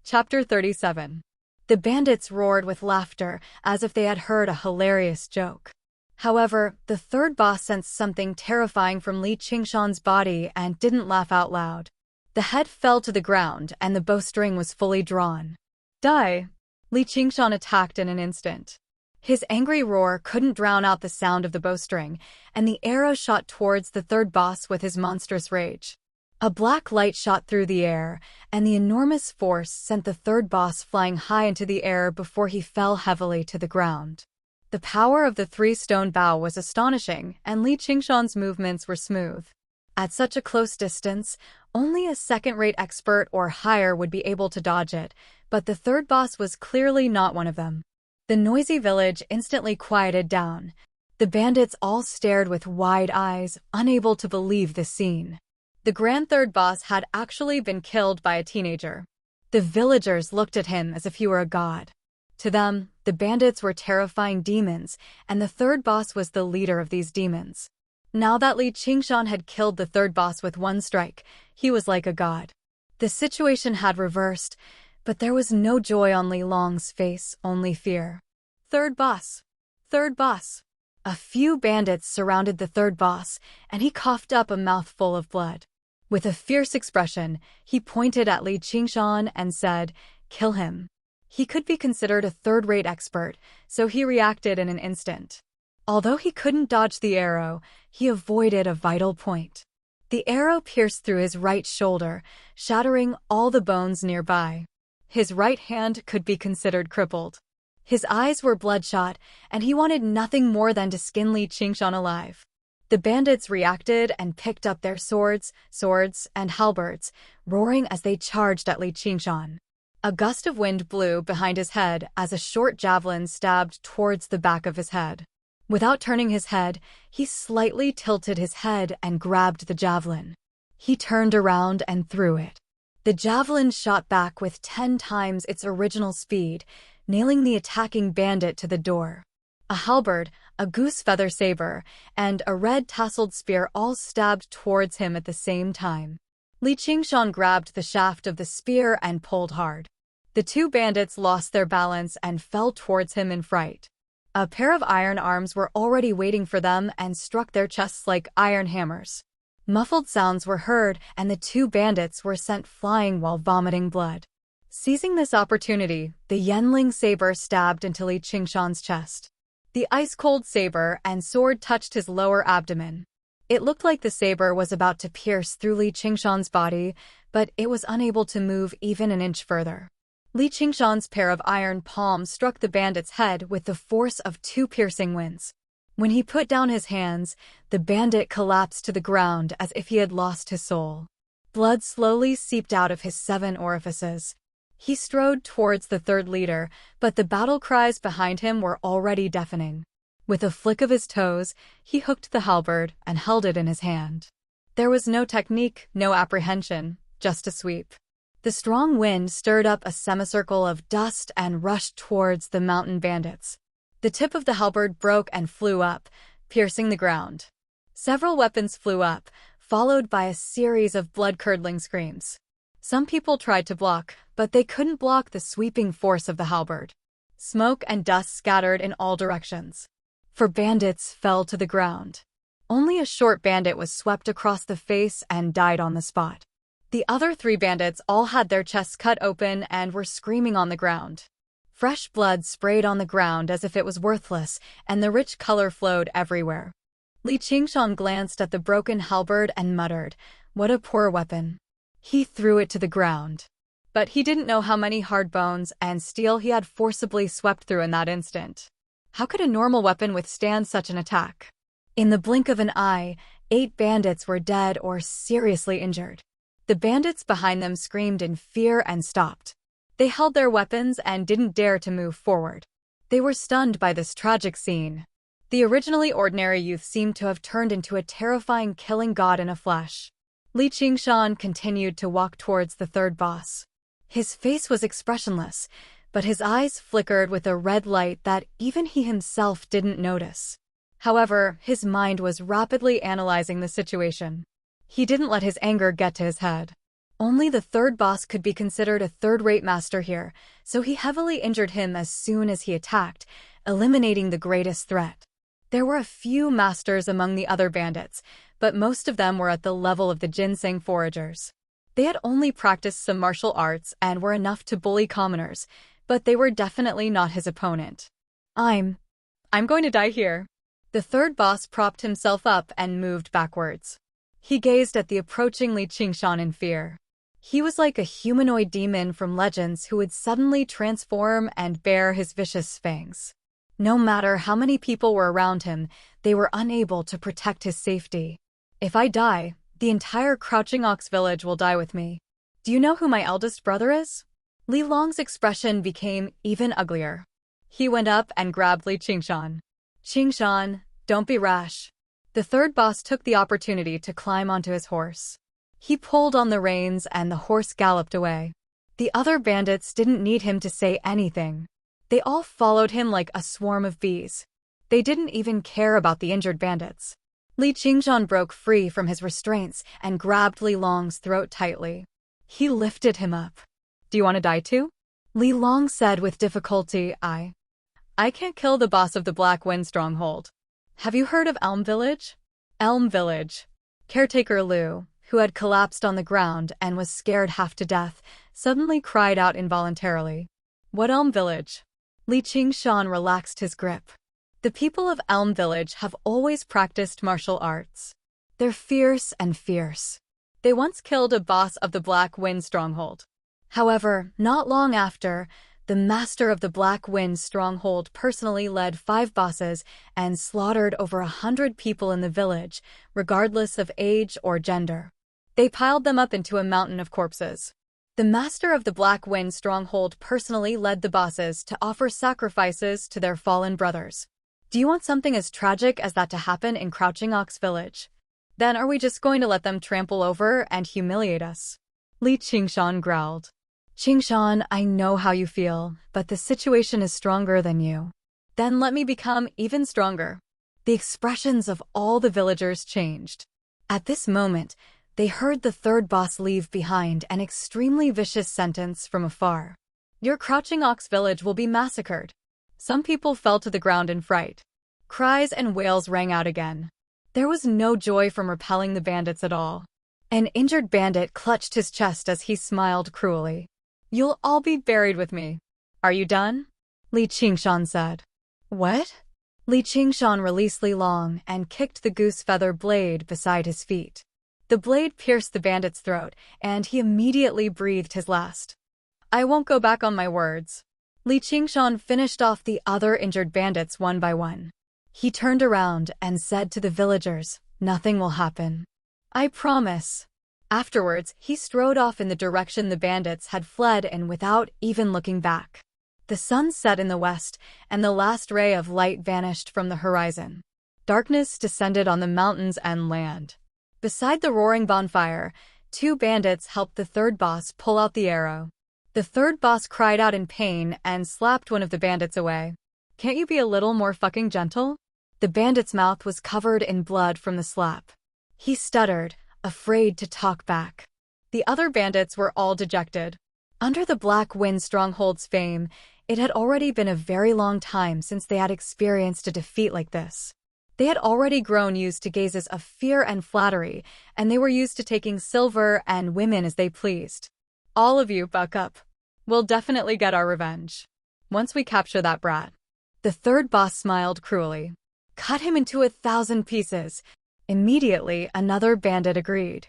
Chapter 37. The bandits roared with laughter as if they had heard a hilarious joke. However, the third boss sensed something terrifying from Li Qingshan's body and didn't laugh out loud. The head fell to the ground and the bowstring was fully drawn. Die! Li Qingshan attacked in an instant. His angry roar couldn't drown out the sound of the bowstring, and the arrow shot towards the third boss with his monstrous rage. A black light shot through the air, and the enormous force sent the third boss flying high into the air before he fell heavily to the ground. The power of the three-stone bow was astonishing, and Li Qingshan's movements were smooth. At such a close distance, only a second-rate expert or higher would be able to dodge it, but the third boss was clearly not one of them. The noisy village instantly quieted down. The bandits all stared with wide eyes, unable to believe the scene. The grand third boss had actually been killed by a teenager. The villagers looked at him as if he were a god. To them, the bandits were terrifying demons, and the third boss was the leader of these demons. Now that Li Qingshan had killed the third boss with one strike, he was like a god. The situation had reversed, but there was no joy on Li Long's face, only fear. Third boss. Third boss. A few bandits surrounded the third boss, and he coughed up a mouthful of blood. With a fierce expression, he pointed at Li Qingshan and said, "Kill him." He could be considered a third-rate expert, so he reacted in an instant. Although he couldn't dodge the arrow, he avoided a vital point. The arrow pierced through his right shoulder, shattering all the bones nearby. His right hand could be considered crippled. His eyes were bloodshot, and he wanted nothing more than to skin Li Qingshan alive. The bandits reacted and picked up their swords, and halberds, roaring as they charged at Li Qingshan. A gust of wind blew behind his head as a short javelin stabbed towards the back of his head. Without turning his head, he slightly tilted his head and grabbed the javelin. He turned around and threw it. The javelin shot back with 10 times its original speed, nailing the attacking bandit to the door. A halberd, a goose feather saber, and a red tasseled spear all stabbed towards him at the same time. Li Qingshan grabbed the shaft of the spear and pulled hard. The two bandits lost their balance and fell towards him in fright. A pair of iron arms were already waiting for them and struck their chests like iron hammers. Muffled sounds were heard, and the two bandits were sent flying while vomiting blood. Seizing this opportunity, the Yanling saber stabbed into Li Qingshan's chest. The ice-cold saber and sword touched his lower abdomen. It looked like the saber was about to pierce through Li Qingshan's body, but it was unable to move even an inch further. Li Qingshan's pair of iron palms struck the bandit's head with the force of 2 piercing winds. When he put down his hands, the bandit collapsed to the ground as if he had lost his soul. Blood slowly seeped out of his 7 orifices. He strode towards the third leader, but the battle cries behind him were already deafening. With a flick of his toes, he hooked the halberd and held it in his hand. There was no technique, no apprehension, just a sweep. The strong wind stirred up a semicircle of dust and rushed towards the mountain bandits. The tip of the halberd broke and flew up, piercing the ground. Several weapons flew up, followed by a series of blood-curdling screams. Some people tried to block, but they couldn't block the sweeping force of the halberd. Smoke and dust scattered in all directions. 4 bandits fell to the ground. Only a short bandit was swept across the face and died on the spot. The other 3 bandits all had their chests cut open and were screaming on the ground. Fresh blood sprayed on the ground as if it was worthless, and the rich color flowed everywhere. Li Qingshan glanced at the broken halberd and muttered, "What a poor weapon." He threw it to the ground. But he didn't know how many hard bones and steel he had forcibly swept through in that instant. How could a normal weapon withstand such an attack? In the blink of an eye, 8 bandits were dead or seriously injured. The bandits behind them screamed in fear and stopped. They held their weapons and didn't dare to move forward. They were stunned by this tragic scene. The originally ordinary youth seemed to have turned into a terrifying killing god in a flash. Li Qingshan continued to walk towards the third boss. His face was expressionless, but his eyes flickered with a red light that even he himself didn't notice. However, his mind was rapidly analyzing the situation. He didn't let his anger get to his head. Only the third boss could be considered a third-rate master here, so he heavily injured him as soon as he attacked, eliminating the greatest threat. There were a few masters among the other bandits, but most of them were at the level of the ginseng foragers. They had only practiced some martial arts and were enough to bully commoners, but they were definitely not his opponent. I'm going to die here." The third boss propped himself up and moved backwards. He gazed at the approaching Li Qingshan in fear. He was like a humanoid demon from legends who would suddenly transform and bare his vicious fangs. No matter how many people were around him, they were unable to protect his safety. "If I die, the entire Crouching Ox village will die with me. Do you know who my eldest brother is?" Li Long's expression became even uglier. He went up and grabbed Li Qingshan. "Qingshan, don't be rash." The third boss took the opportunity to climb onto his horse. He pulled on the reins and the horse galloped away. The other bandits didn't need him to say anything. They all followed him like a swarm of bees. They didn't even care about the injured bandits. Li Qingshan broke free from his restraints and grabbed Li Long's throat tightly. He lifted him up. Do you want to die too? Li Long said with difficulty, I can't kill the boss of the Black Wind Stronghold. Have you heard of Elm Village? Elm Village. Caretaker Liu, who had collapsed on the ground and was scared half to death, suddenly cried out involuntarily. What Elm Village? Li Qingshan relaxed his grip. The people of Elm Village have always practiced martial arts. They're fierce and fierce. They once killed a boss of the Black Wind Stronghold. However, not long after, the master of the Black Wind Stronghold personally led 5 bosses and slaughtered over 100 people in the village, regardless of age or gender. They piled them up into a mountain of corpses. The master of the Black Wind Stronghold personally led the bosses to offer sacrifices to their fallen brothers. Do you want something as tragic as that to happen in Crouching Ox Village? Then are we just going to let them trample over and humiliate us? Li Qingshan growled. Qingshan, I know how you feel, but the situation is stronger than you. Then let me become even stronger. The expressions of all the villagers changed. At this moment, they heard the third boss leave behind an extremely vicious sentence from afar. Your Crouching Ox Village will be massacred. Some people fell to the ground in fright. Cries and wails rang out again. There was no joy from repelling the bandits at all. An injured bandit clutched his chest as he smiled cruelly. You'll all be buried with me. Are you done? Li Qingshan said. What? Li Qingshan released Li Long and kicked the goose feather blade beside his feet. The blade pierced the bandit's throat, and he immediately breathed his last. I won't go back on my words. Li Qingshan finished off the other injured bandits one by one. He turned around and said to the villagers, nothing will happen. I promise. Afterwards, he strode off in the direction the bandits had fled in without even looking back. The sun set in the west, and the last ray of light vanished from the horizon. Darkness descended on the mountains and land. Beside the roaring bonfire, 2 bandits helped the third boss pull out the arrow. The third boss cried out in pain and slapped one of the bandits away. Can't you be a little more fucking gentle? The bandit's mouth was covered in blood from the slap. He stuttered, afraid to talk back. The other bandits were all dejected. Under the Black Wind Stronghold's fame, it had already been a very long time since they had experienced a defeat like this. They had already grown used to gazes of fear and flattery, and they were used to taking silver and women as they pleased. All of you buck up. We'll definitely get our revenge. Once we capture that brat. The third boss smiled cruelly. Cut him into 1,000 pieces. Immediately, another bandit agreed.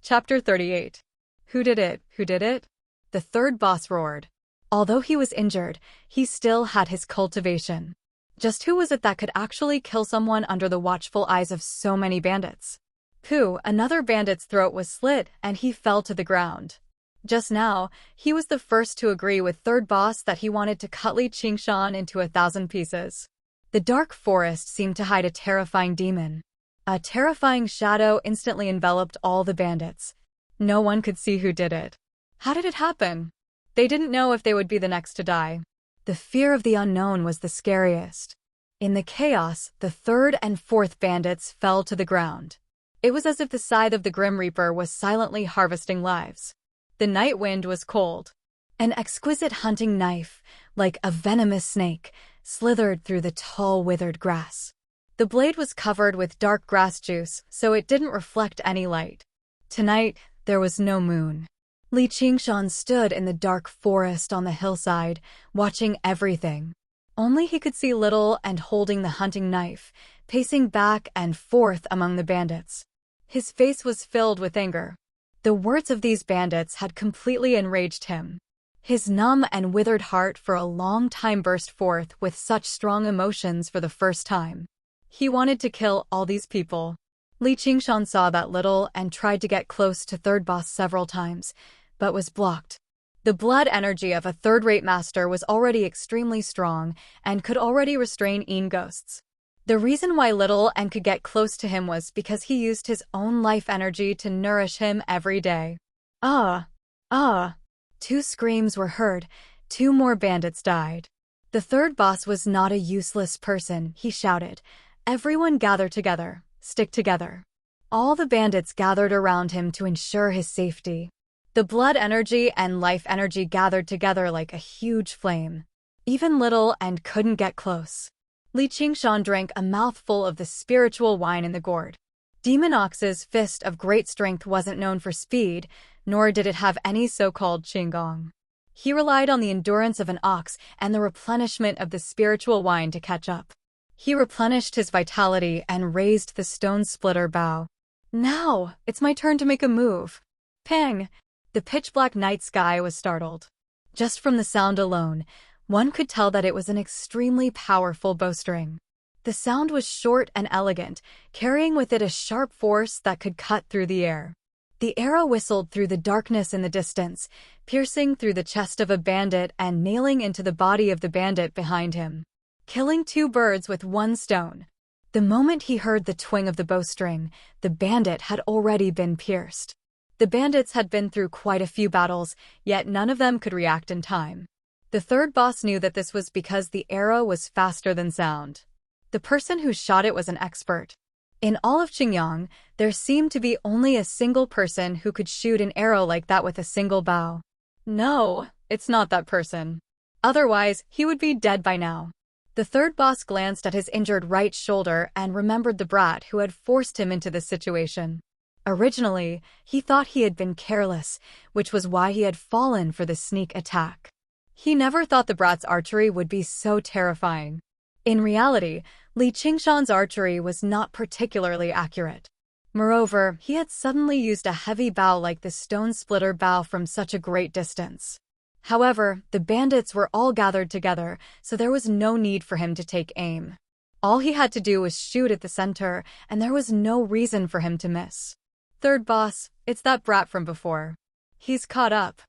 Chapter 38. Who did it? Who did it? The third boss roared. Although he was injured, he still had his cultivation. Just who was it that could actually kill someone under the watchful eyes of so many bandits? Pooh, another bandit's throat was slit and he fell to the ground. Just now, he was the first to agree with third boss that he wanted to cut Li Qingshan into 1,000 pieces. The dark forest seemed to hide a terrifying demon. A terrifying shadow instantly enveloped all the bandits. No one could see who did it. How did it happen? They didn't know if they would be the next to die. The fear of the unknown was the scariest. In the chaos, the third and fourth bandits fell to the ground. It was as if the scythe of the Grim Reaper was silently harvesting lives. The night wind was cold. An exquisite hunting knife, like a venomous snake, slithered through the tall, withered grass. The blade was covered with dark grass juice, so it didn't reflect any light. Tonight, there was no moon. Li Qingshan stood in the dark forest on the hillside, watching everything. Only he could see little and holding the hunting knife, pacing back and forth among the bandits. His face was filled with anger. The words of these bandits had completely enraged him. His numb and withered heart for a long time burst forth with such strong emotions for the first time. He wanted to kill all these people. Li Qingshan saw that little and tried to get close to third boss several times, but was blocked. The blood energy of a third-rate master was already extremely strong and could already restrain ghosts. The reason why Little and could get close to him was because he used his own life energy to nourish him every day. Ah! Ah! 2 screams were heard, 2 more bandits died. The third boss was not a useless person, he shouted. Everyone gather together, stick together. All the bandits gathered around him to ensure his safety. The blood energy and life energy gathered together like a huge flame. Even little and couldn't get close. Li Qingshan drank a mouthful of the spiritual wine in the gourd. Demon Ox's fist of great strength wasn't known for speed, nor did it have any so-called qinggong. He relied on the endurance of an ox and the replenishment of the spiritual wine to catch up. He replenished his vitality and raised the stone splitter bow. Now, it's my turn to make a move. Pang! The pitch-black night sky was startled. Just from the sound alone, one could tell that it was an extremely powerful bowstring. The sound was short and elegant, carrying with it a sharp force that could cut through the air. The arrow whistled through the darkness in the distance, piercing through the chest of a bandit and nailing into the body of the bandit behind him. Killing two birds with one stone. The moment he heard the twang of the bowstring, the bandit had already been pierced. The bandits had been through quite a few battles, yet none of them could react in time. The third boss knew that this was because the arrow was faster than sound. The person who shot it was an expert. In all of Qingyang, there seemed to be only a single person who could shoot an arrow like that with a single bow. No, it's not that person. Otherwise, he would be dead by now. The third boss glanced at his injured right shoulder and remembered the brat who had forced him into this situation. Originally, he thought he had been careless, which was why he had fallen for the sneak attack. He never thought the brat's archery would be so terrifying. In reality, Li Qingshan's archery was not particularly accurate. Moreover, he had suddenly used a heavy bow like the stone splitter bow from such a great distance. However, the bandits were all gathered together, so there was no need for him to take aim. All he had to do was shoot at the center, and there was no reason for him to miss. Third boss, it's that brat from before. He's caught up.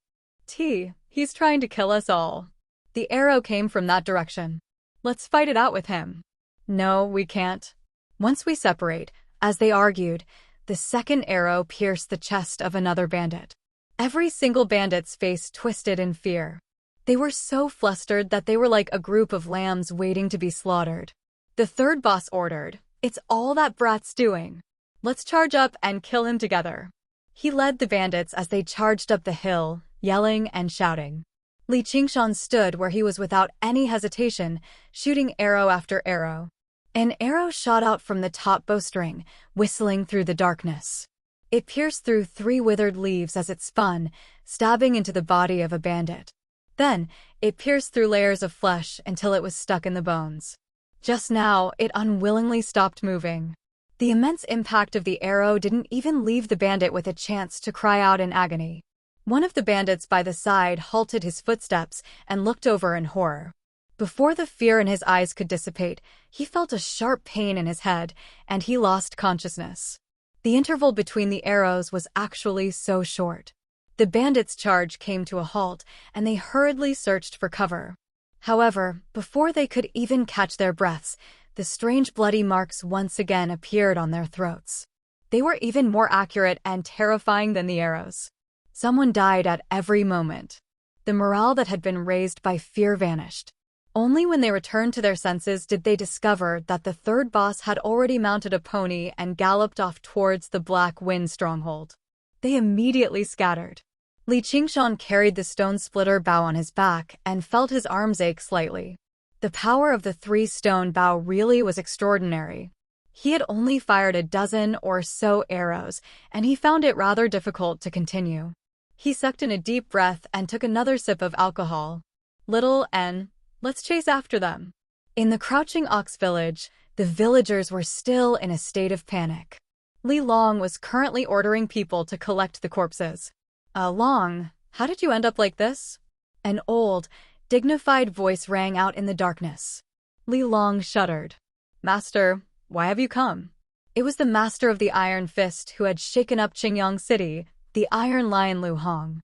He's trying to kill us all. The arrow came from that direction. Let's fight it out with him. No, we can't. Once we separate, as they argued, the second arrow pierced the chest of another bandit. Every single bandit's face twisted in fear. They were so flustered that they were like a group of lambs waiting to be slaughtered. The third boss ordered, "It's all that brat's doing. Let's charge up and kill him together." He led the bandits as they charged up the hill, yelling and shouting. Li Qingshan stood where he was without any hesitation, shooting arrow after arrow. An arrow shot out from the top bowstring, whistling through the darkness. It pierced through 3 withered leaves as it spun, stabbing into the body of a bandit. Then, it pierced through layers of flesh until it was stuck in the bones. Just now, it unwillingly stopped moving. The immense impact of the arrow didn't even leave the bandit with a chance to cry out in agony. One of the bandits by the side halted his footsteps and looked over in horror. Before the fear in his eyes could dissipate, he felt a sharp pain in his head, and he lost consciousness. The interval between the arrows was actually so short. The bandits' charge came to a halt, and they hurriedly searched for cover. However, before they could even catch their breaths, the strange bloody marks once again appeared on their throats. They were even more accurate and terrifying than the arrows. Someone died at every moment. The morale that had been raised by fear vanished. Only when they returned to their senses did they discover that the third boss had already mounted a pony and galloped off towards the Black Wind stronghold. They immediately scattered. Li Qingshan carried the stone splitter bow on his back and felt his arms ache slightly. The power of the 3-stone bow really was extraordinary. He had only fired a dozen or so arrows, and he found it rather difficult to continue. He sucked in a deep breath and took another sip of alcohol. Little N, let's chase after them. In the crouching ox village, the villagers were still in a state of panic. Li Long was currently ordering people to collect the corpses. Long, how did you end up like this? An old, dignified voice rang out in the darkness. Li Long shuddered. Master, why have you come? It was the master of the Iron Fist who had shaken up Qingyang City, the Iron Lion Lu Hong.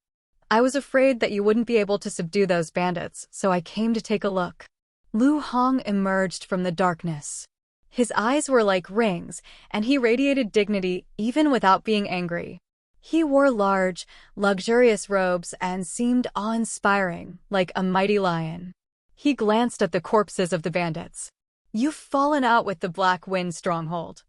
I was afraid that you wouldn't be able to subdue those bandits, so I came to take a look. Lu Hong emerged from the darkness. His eyes were like rings, and he radiated dignity even without being angry. He wore large, luxurious robes and seemed awe-inspiring, like a mighty lion. He glanced at the corpses of the bandits. You've fallen out with the Black Wind stronghold.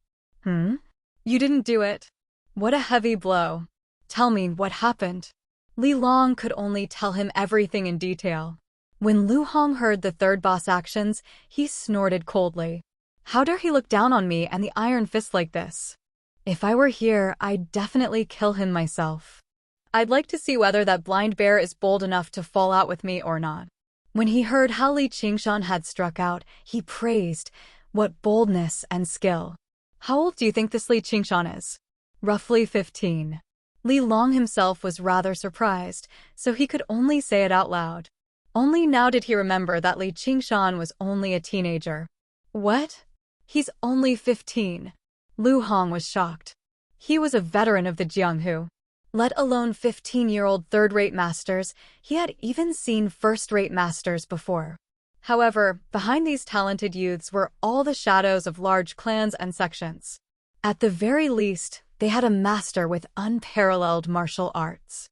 You didn't do it. What a heavy blow. Tell me what happened. Li Long could only tell him everything in detail. When Lu Hong heard the third boss actions, he snorted coldly. How dare he look down on me and the Iron Fist like this? If I were here, I'd definitely kill him myself. I'd like to see whether that blind bear is bold enough to fall out with me or not. When he heard how Li Qingshan had struck out, he praised, what boldness and skill. How old do you think this Li Qingshan is? Roughly 15. Li Long himself was rather surprised, so he could only say it out loud. Only now did he remember that Li Qingshan was only a teenager. What? He's only 15. Lu Hong was shocked. He was a veteran of the Jianghu. Let alone 15-year-old third-rate masters, he had even seen first-rate masters before. However, behind these talented youths were all the shadows of large clans and sections. At the very least, they had a master with unparalleled martial arts.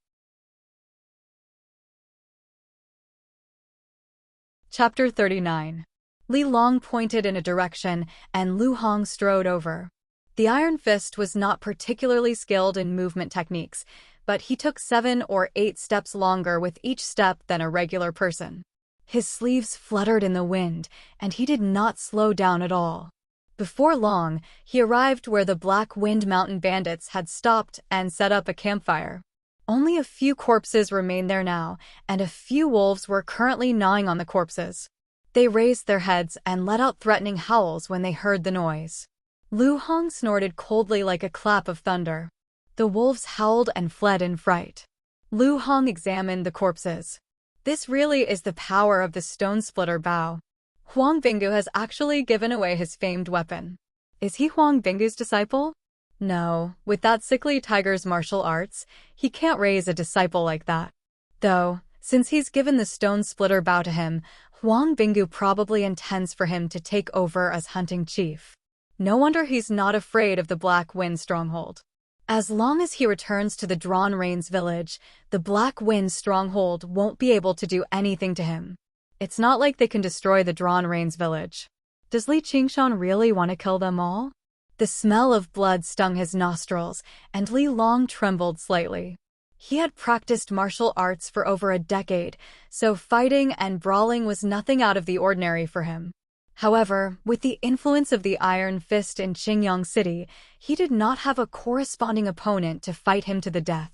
Chapter 39. Li Long pointed in a direction, and Lu Hong strode over. The Iron Fist was not particularly skilled in movement techniques, but he took 7 or 8 steps longer with each step than a regular person. His sleeves fluttered in the wind, and he did not slow down at all. Before long, he arrived where the Black Wind Mountain bandits had stopped and set up a campfire. Only a few corpses remained there now, and a few wolves were currently gnawing on the corpses. They raised their heads and let out threatening howls when they heard the noise. Lu Hong snorted coldly like a clap of thunder. The wolves howled and fled in fright. Lu Hong examined the corpses. This really is the power of the Stone Splitter Bow. Huang Binggu has actually given away his famed weapon. Is he Huang Binggu's disciple? No, with that sickly tiger's martial arts, he can't raise a disciple like that. Though, since he's given the Stone Splitter Bow to him, Huang Binggu probably intends for him to take over as hunting chief. No wonder he's not afraid of the Black Wind stronghold. As long as he returns to the Drawn Rains village, the Black Wind stronghold won't be able to do anything to him. It's not like they can destroy the Drawn Rains village. Does Li Qingshan really want to kill them all? The smell of blood stung his nostrils, and Li Long trembled slightly. He had practiced martial arts for over a decade, so fighting and brawling was nothing out of the ordinary for him. However, with the influence of the Iron Fist in Qingyang City, he did not have a corresponding opponent to fight him to the death.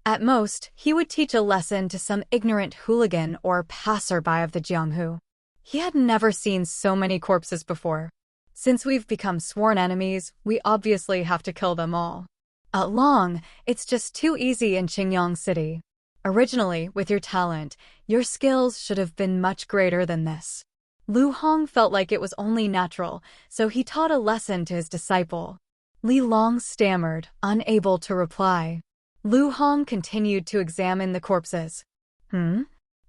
At most, he would teach a lesson to some ignorant hooligan or passerby of the Jianghu. He had never seen so many corpses before. Since we've become sworn enemies, we obviously have to kill them all. At Long, it's just too easy in Qingyang City. Originally, with your talent, your skills should have been much greater than this. Lu Hong felt like it was only natural, so he taught a lesson to his disciple. Li Long stammered, unable to reply. Lu Hong continued to examine the corpses.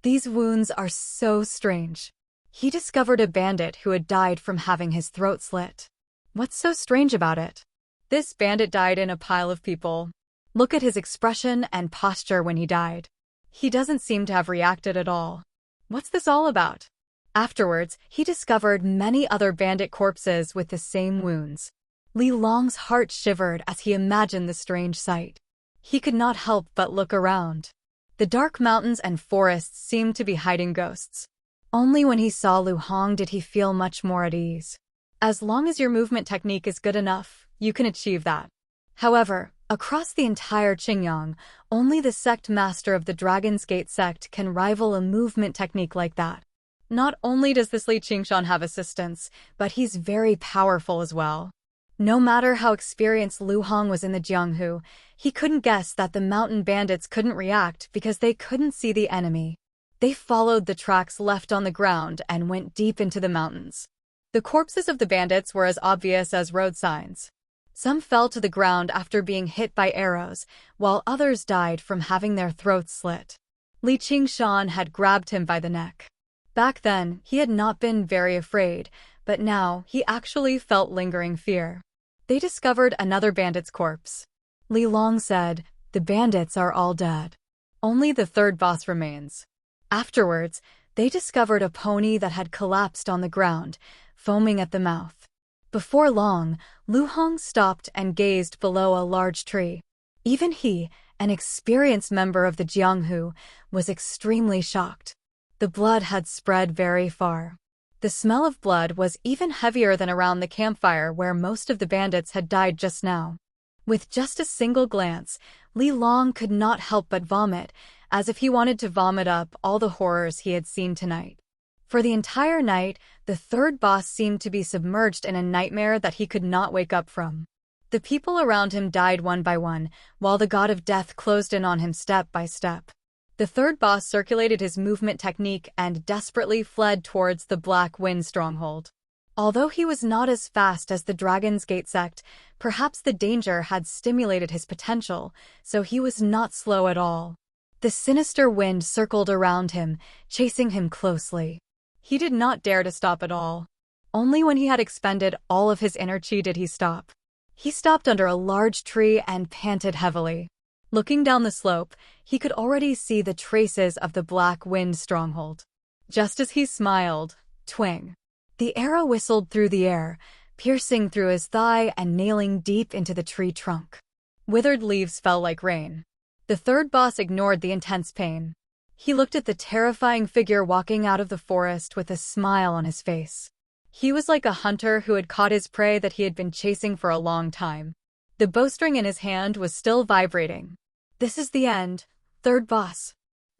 These wounds are so strange. He discovered a bandit who had died from having his throat slit. What's so strange about it? This bandit died in a pile of people. Look at his expression and posture when he died. He doesn't seem to have reacted at all. What's this all about? Afterwards, he discovered many other bandit corpses with the same wounds. Li Long's heart shivered as he imagined the strange sight. He could not help but look around. The dark mountains and forests seemed to be hiding ghosts. Only when he saw Lu Hong did he feel much more at ease. As long as your movement technique is good enough, you can achieve that. However, across the entire Qingyang, only the sect master of the Dragon's Gate sect can rival a movement technique like that. Not only does this Li Qingshan have assistance, but he's very powerful as well. No matter how experienced Lu Hong was in the Jianghu, he couldn't guess that the mountain bandits couldn't react because they couldn't see the enemy. They followed the tracks left on the ground and went deep into the mountains. The corpses of the bandits were as obvious as road signs. Some fell to the ground after being hit by arrows, while others died from having their throats slit. Li Qingshan had grabbed him by the neck. Back then, he had not been very afraid, but now he actually felt lingering fear. They discovered another bandit's corpse. Li Long said, "The bandits are all dead. Only the third boss remains." Afterwards, they discovered a pony that had collapsed on the ground, foaming at the mouth. Before long, Lu Hong stopped and gazed below a large tree. Even he, an experienced member of the Jianghu, was extremely shocked. The blood had spread very far. The smell of blood was even heavier than around the campfire where most of the bandits had died just now. With just a single glance, Li Long could not help but vomit, as if he wanted to vomit up all the horrors he had seen tonight. For the entire night, the third boss seemed to be submerged in a nightmare that he could not wake up from. The people around him died one by one, while the god of death closed in on him step by step. The third boss circulated his movement technique and desperately fled towards the Black Wind stronghold. Although he was not as fast as the Dragon's Gate sect, perhaps the danger had stimulated his potential, so he was not slow at all. The sinister wind circled around him, chasing him closely. He did not dare to stop at all. Only when he had expended all of his energy did he stop. He stopped under a large tree and panted heavily. Looking down the slope, he could already see the traces of the Black Wind stronghold. Just as he smiled, twing! The arrow whistled through the air, piercing through his thigh and nailing deep into the tree trunk. Withered leaves fell like rain. The third boss ignored the intense pain. He looked at the terrifying figure walking out of the forest with a smile on his face. He was like a hunter who had caught his prey that he had been chasing for a long time. The bowstring in his hand was still vibrating. This is the end, third boss.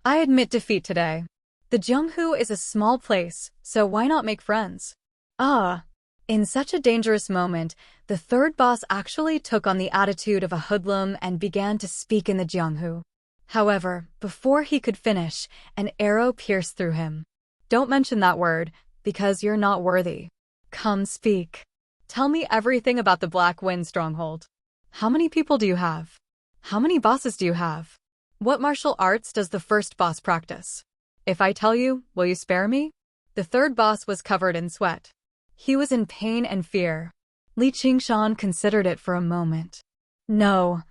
I admit defeat today. The Jianghu is a small place, so why not make friends? In such a dangerous moment, the third boss actually took on the attitude of a hoodlum and began to speak in the Jianghu. However, before he could finish, an arrow pierced through him. Don't mention that word, because you're not worthy. Come speak. Tell me everything about the Black Wind stronghold. How many people do you have? How many bosses do you have? What martial arts does the first boss practice? If I tell you, will you spare me? The third boss was covered in sweat. He was in pain and fear. Li Qingshan considered it for a moment. No.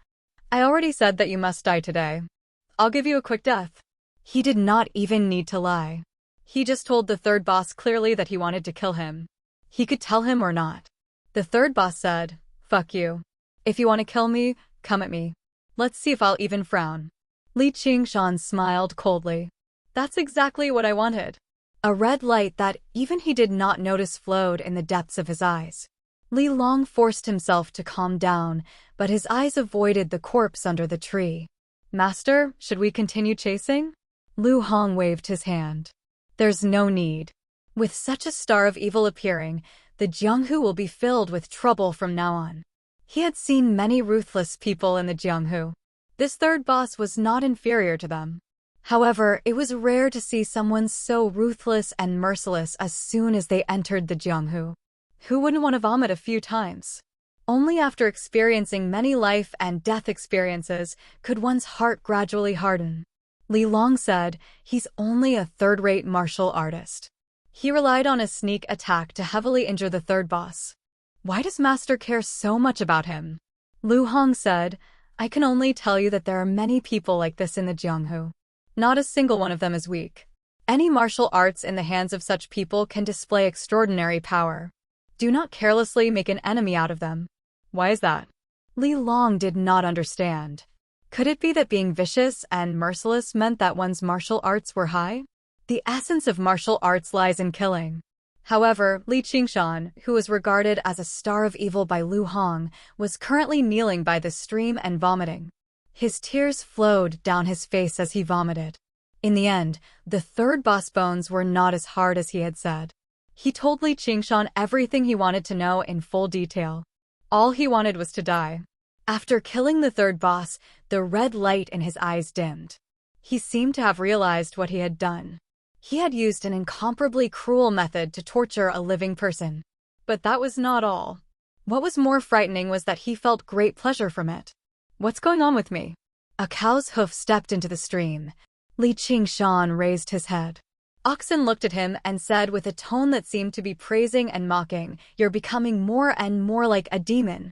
I already said that you must die today. I'll give you a quick death. He did not even need to lie. He just told the third boss clearly that he wanted to kill him. He could tell him or not. The third boss said, "Fuck you. If you want to kill me, come at me. Let's see if I'll even frown." Li Qingshan smiled coldly. That's exactly what I wanted. A red light that even he did not notice flowed in the depths of his eyes. Li Long forced himself to calm down, but his eyes avoided the corpse under the tree. Master, should we continue chasing? Lu Hong waved his hand. There's no need. With such a star of evil appearing, the Jianghu will be filled with trouble from now on. He had seen many ruthless people in the Jianghu. This third boss was not inferior to them. However, it was rare to see someone so ruthless and merciless as soon as they entered the Jianghu. Who wouldn't want to vomit a few times? Only after experiencing many life and death experiences could one's heart gradually harden. Li Long said, he's only a third-rate martial artist. He relied on a sneak attack to heavily injure the third boss. Why does Master care so much about him? Lu Hong said, I can only tell you that there are many people like this in the Jianghu. Not a single one of them is weak. Any martial arts in the hands of such people can display extraordinary power. Do not carelessly make an enemy out of them. Why is that? Li Long did not understand. Could it be that being vicious and merciless meant that one's martial arts were high? The essence of martial arts lies in killing. However, Li Qingshan, who was regarded as a star of evil by Lu Hong, was currently kneeling by the stream and vomiting. His tears flowed down his face as he vomited. In the end, the third boss bones were not as hard as he had said. He told Li Qingshan everything he wanted to know in full detail. All he wanted was to die. After killing the third boss, the red light in his eyes dimmed. He seemed to have realized what he had done. He had used an incomparably cruel method to torture a living person. But that was not all. What was more frightening was that he felt great pleasure from it. What's going on with me? A cow's hoof stepped into the stream. Li Qingshan raised his head. Oxen looked at him and said with a tone that seemed to be praising and mocking, "You're becoming more and more like a demon."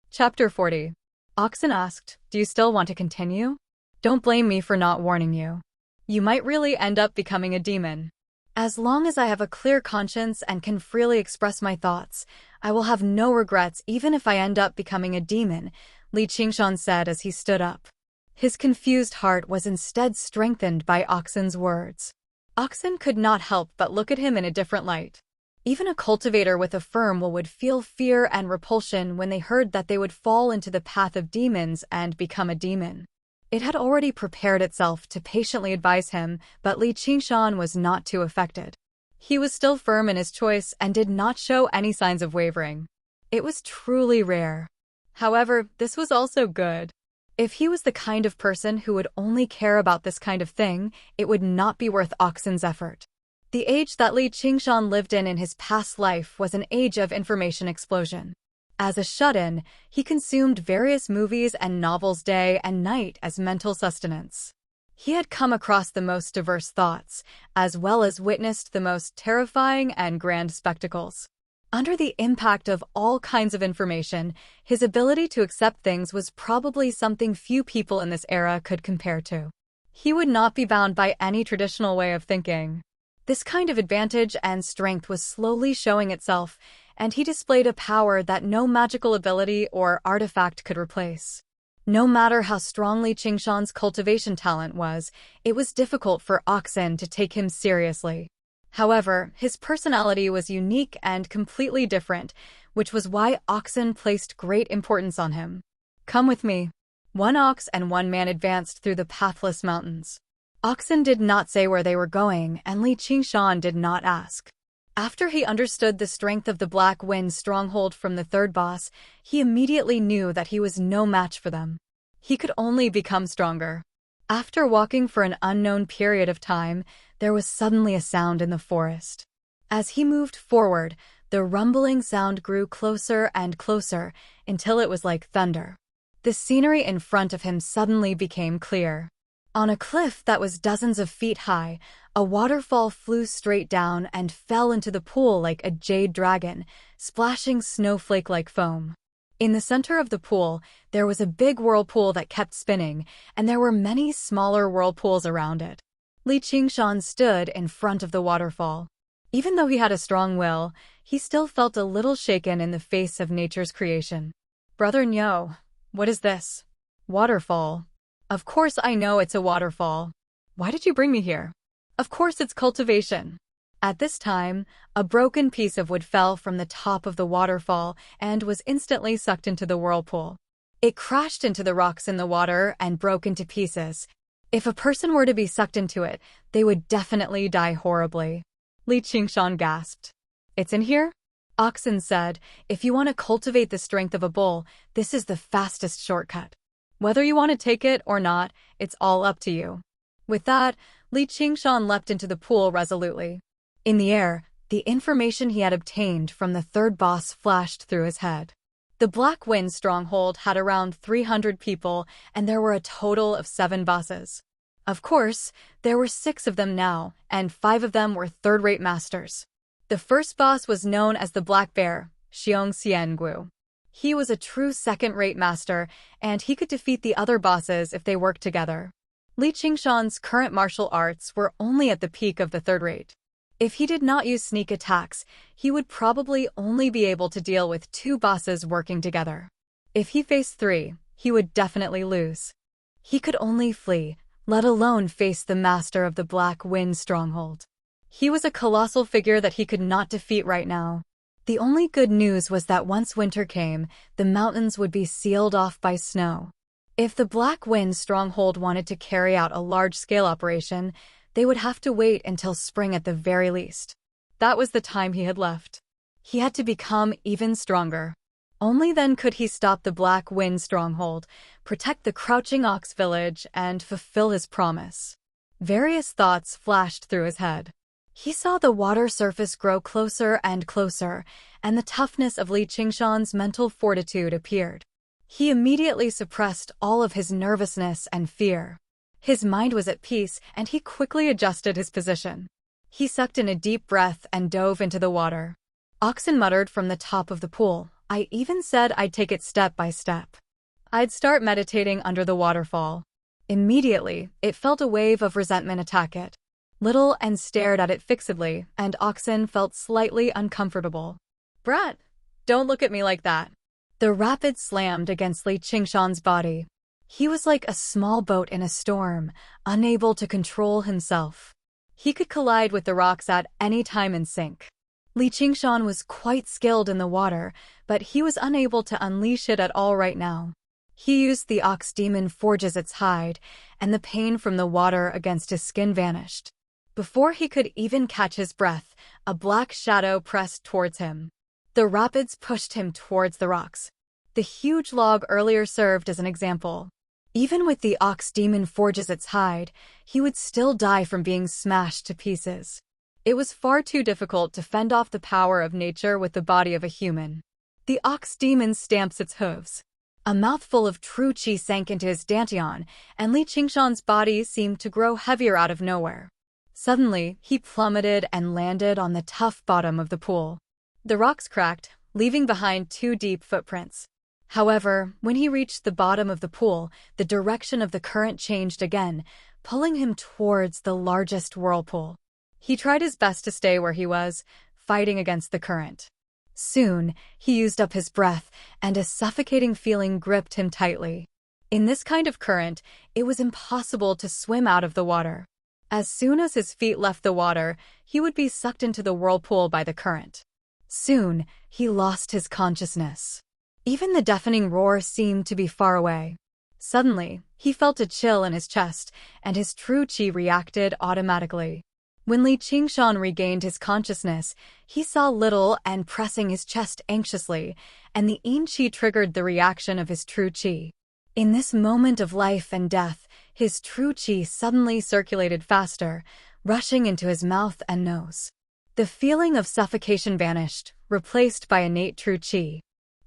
Chapter 40. Oxen asked, "Do you still want to continue? Don't blame me for not warning you. You might really end up becoming a demon." As long as I have a clear conscience and can freely express my thoughts, I will have no regrets even if I end up becoming a demon, Li Qingshan said as he stood up. His confused heart was instead strengthened by Oxen's words. Oxen could not help but look at him in a different light. Even a cultivator with a firm will would feel fear and repulsion when they heard that they would fall into the path of demons and become a demon. It had already prepared itself to patiently advise him, but Li Qingshan was not too affected. He was still firm in his choice and did not show any signs of wavering. It was truly rare. However, this was also good. If he was the kind of person who would only care about this kind of thing, it would not be worth Oxen's effort. The age that Li Qingshan lived in his past life was an age of information explosion. As a shut-in, he consumed various movies and novels day and night as mental sustenance. He had come across the most diverse thoughts, as well as witnessed the most terrifying and grand spectacles. Under the impact of all kinds of information, his ability to accept things was probably something few people in this era could compare to. He would not be bound by any traditional way of thinking. This kind of advantage and strength was slowly showing itself, and he displayed a power that no magical ability or artifact could replace. No matter how strongly Qingshan's cultivation talent was, it was difficult for Oxen to take him seriously. However, his personality was unique and completely different, which was why Oxen placed great importance on him. Come with me. One ox and one man advanced through the pathless mountains. Oxen did not say where they were going, and Li Qingshan did not ask. After he understood the strength of the Black Wind stronghold from the third boss, he immediately knew that he was no match for them. He could only become stronger. After walking for an unknown period of time, there was suddenly a sound in the forest. As he moved forward, the rumbling sound grew closer and closer until it was like thunder. The scenery in front of him suddenly became clear. On a cliff that was dozens of feet high, a waterfall flew straight down and fell into the pool like a jade dragon, splashing snowflake-like foam. In the center of the pool, there was a big whirlpool that kept spinning, and there were many smaller whirlpools around it. Li Qingshan stood in front of the waterfall. Even though he had a strong will, he still felt a little shaken in the face of nature's creation. Brother Nyo, what is this? Waterfall. Of course I know it's a waterfall. Why did you bring me here? Of course it's cultivation. At this time, a broken piece of wood fell from the top of the waterfall and was instantly sucked into the whirlpool. It crashed into the rocks in the water and broke into pieces. If a person were to be sucked into it, they would definitely die horribly. Li Qingshan gasped. It's in here? Oxen said, if you want to cultivate the strength of a bull, this is the fastest shortcut. Whether you want to take it or not, it's all up to you. With that, Li Qingshan leapt into the pool resolutely. In the air, the information he had obtained from the third boss flashed through his head. The Black Wind stronghold had around 300 people, and there were a total of 7 bosses. Of course, there were 6 of them now, and 5 of them were third-rate masters. The first boss was known as the Black Bear, Xiong Xiangu. He was a true second-rate master, and he could defeat the other bosses if they worked together. Li Qingshan's current martial arts were only at the peak of the third rate. If he did not use sneak attacks, he would probably only be able to deal with 2 bosses working together. If he faced 3, he would definitely lose. He could only flee, let alone face the master of the Black Wind stronghold. He was a colossal figure that he could not defeat right now. The only good news was that once winter came, the mountains would be sealed off by snow. If the Black Wind stronghold wanted to carry out a large-scale operation, they would have to wait until spring at the very least. That was the time he had left. He had to become even stronger. Only then could he stop the Black Wind stronghold, protect the Crouching Ox village, and fulfill his promise. Various thoughts flashed through his head. He saw the water surface grow closer and closer, and the toughness of Li Qingshan's mental fortitude appeared. He immediately suppressed all of his nervousness and fear. His mind was at peace, and he quickly adjusted his position. He sucked in a deep breath and dove into the water. Oxen muttered from the top of the pool, I even said I'd take it step by step. I'd start meditating under the waterfall. Immediately, it felt a wave of resentment attack it. Little and stared at it fixedly, and Oxen felt slightly uncomfortable. Brat, don't look at me like that. The rapid slammed against Li Qingshan's body. He was like a small boat in a storm, unable to control himself. He could collide with the rocks at any time and sink. Li Qingshan was quite skilled in the water, but he was unable to unleash it at all right now. He used the ox demon forges its hide, and the pain from the water against his skin vanished. Before he could even catch his breath, a black shadow pressed towards him. The rapids pushed him towards the rocks. The huge log earlier served as an example. Even with the ox demon forges its hide, he would still die from being smashed to pieces. It was far too difficult to fend off the power of nature with the body of a human. The ox demon stamps its hooves. A mouthful of true qi sank into his dantian, and Li Qingshan's body seemed to grow heavier out of nowhere. Suddenly, he plummeted and landed on the tough bottom of the pool. The rocks cracked, leaving behind 2 deep footprints. However, when he reached the bottom of the pool, the direction of the current changed again, pulling him towards the largest whirlpool. He tried his best to stay where he was, fighting against the current. Soon, he used up his breath, and a suffocating feeling gripped him tightly. In this kind of current, it was impossible to swim out of the water. As soon as his feet left the water, he would be sucked into the whirlpool by the current. Soon, he lost his consciousness. Even the deafening roar seemed to be far away. Suddenly, he felt a chill in his chest, and his true qi reacted automatically. When Li Qingshan regained his consciousness, he saw Little and pressing his chest anxiously, and the yin qi triggered the reaction of his true qi. In this moment of life and death, his true qi suddenly circulated faster, rushing into his mouth and nose. The feeling of suffocation vanished, replaced by innate true qi.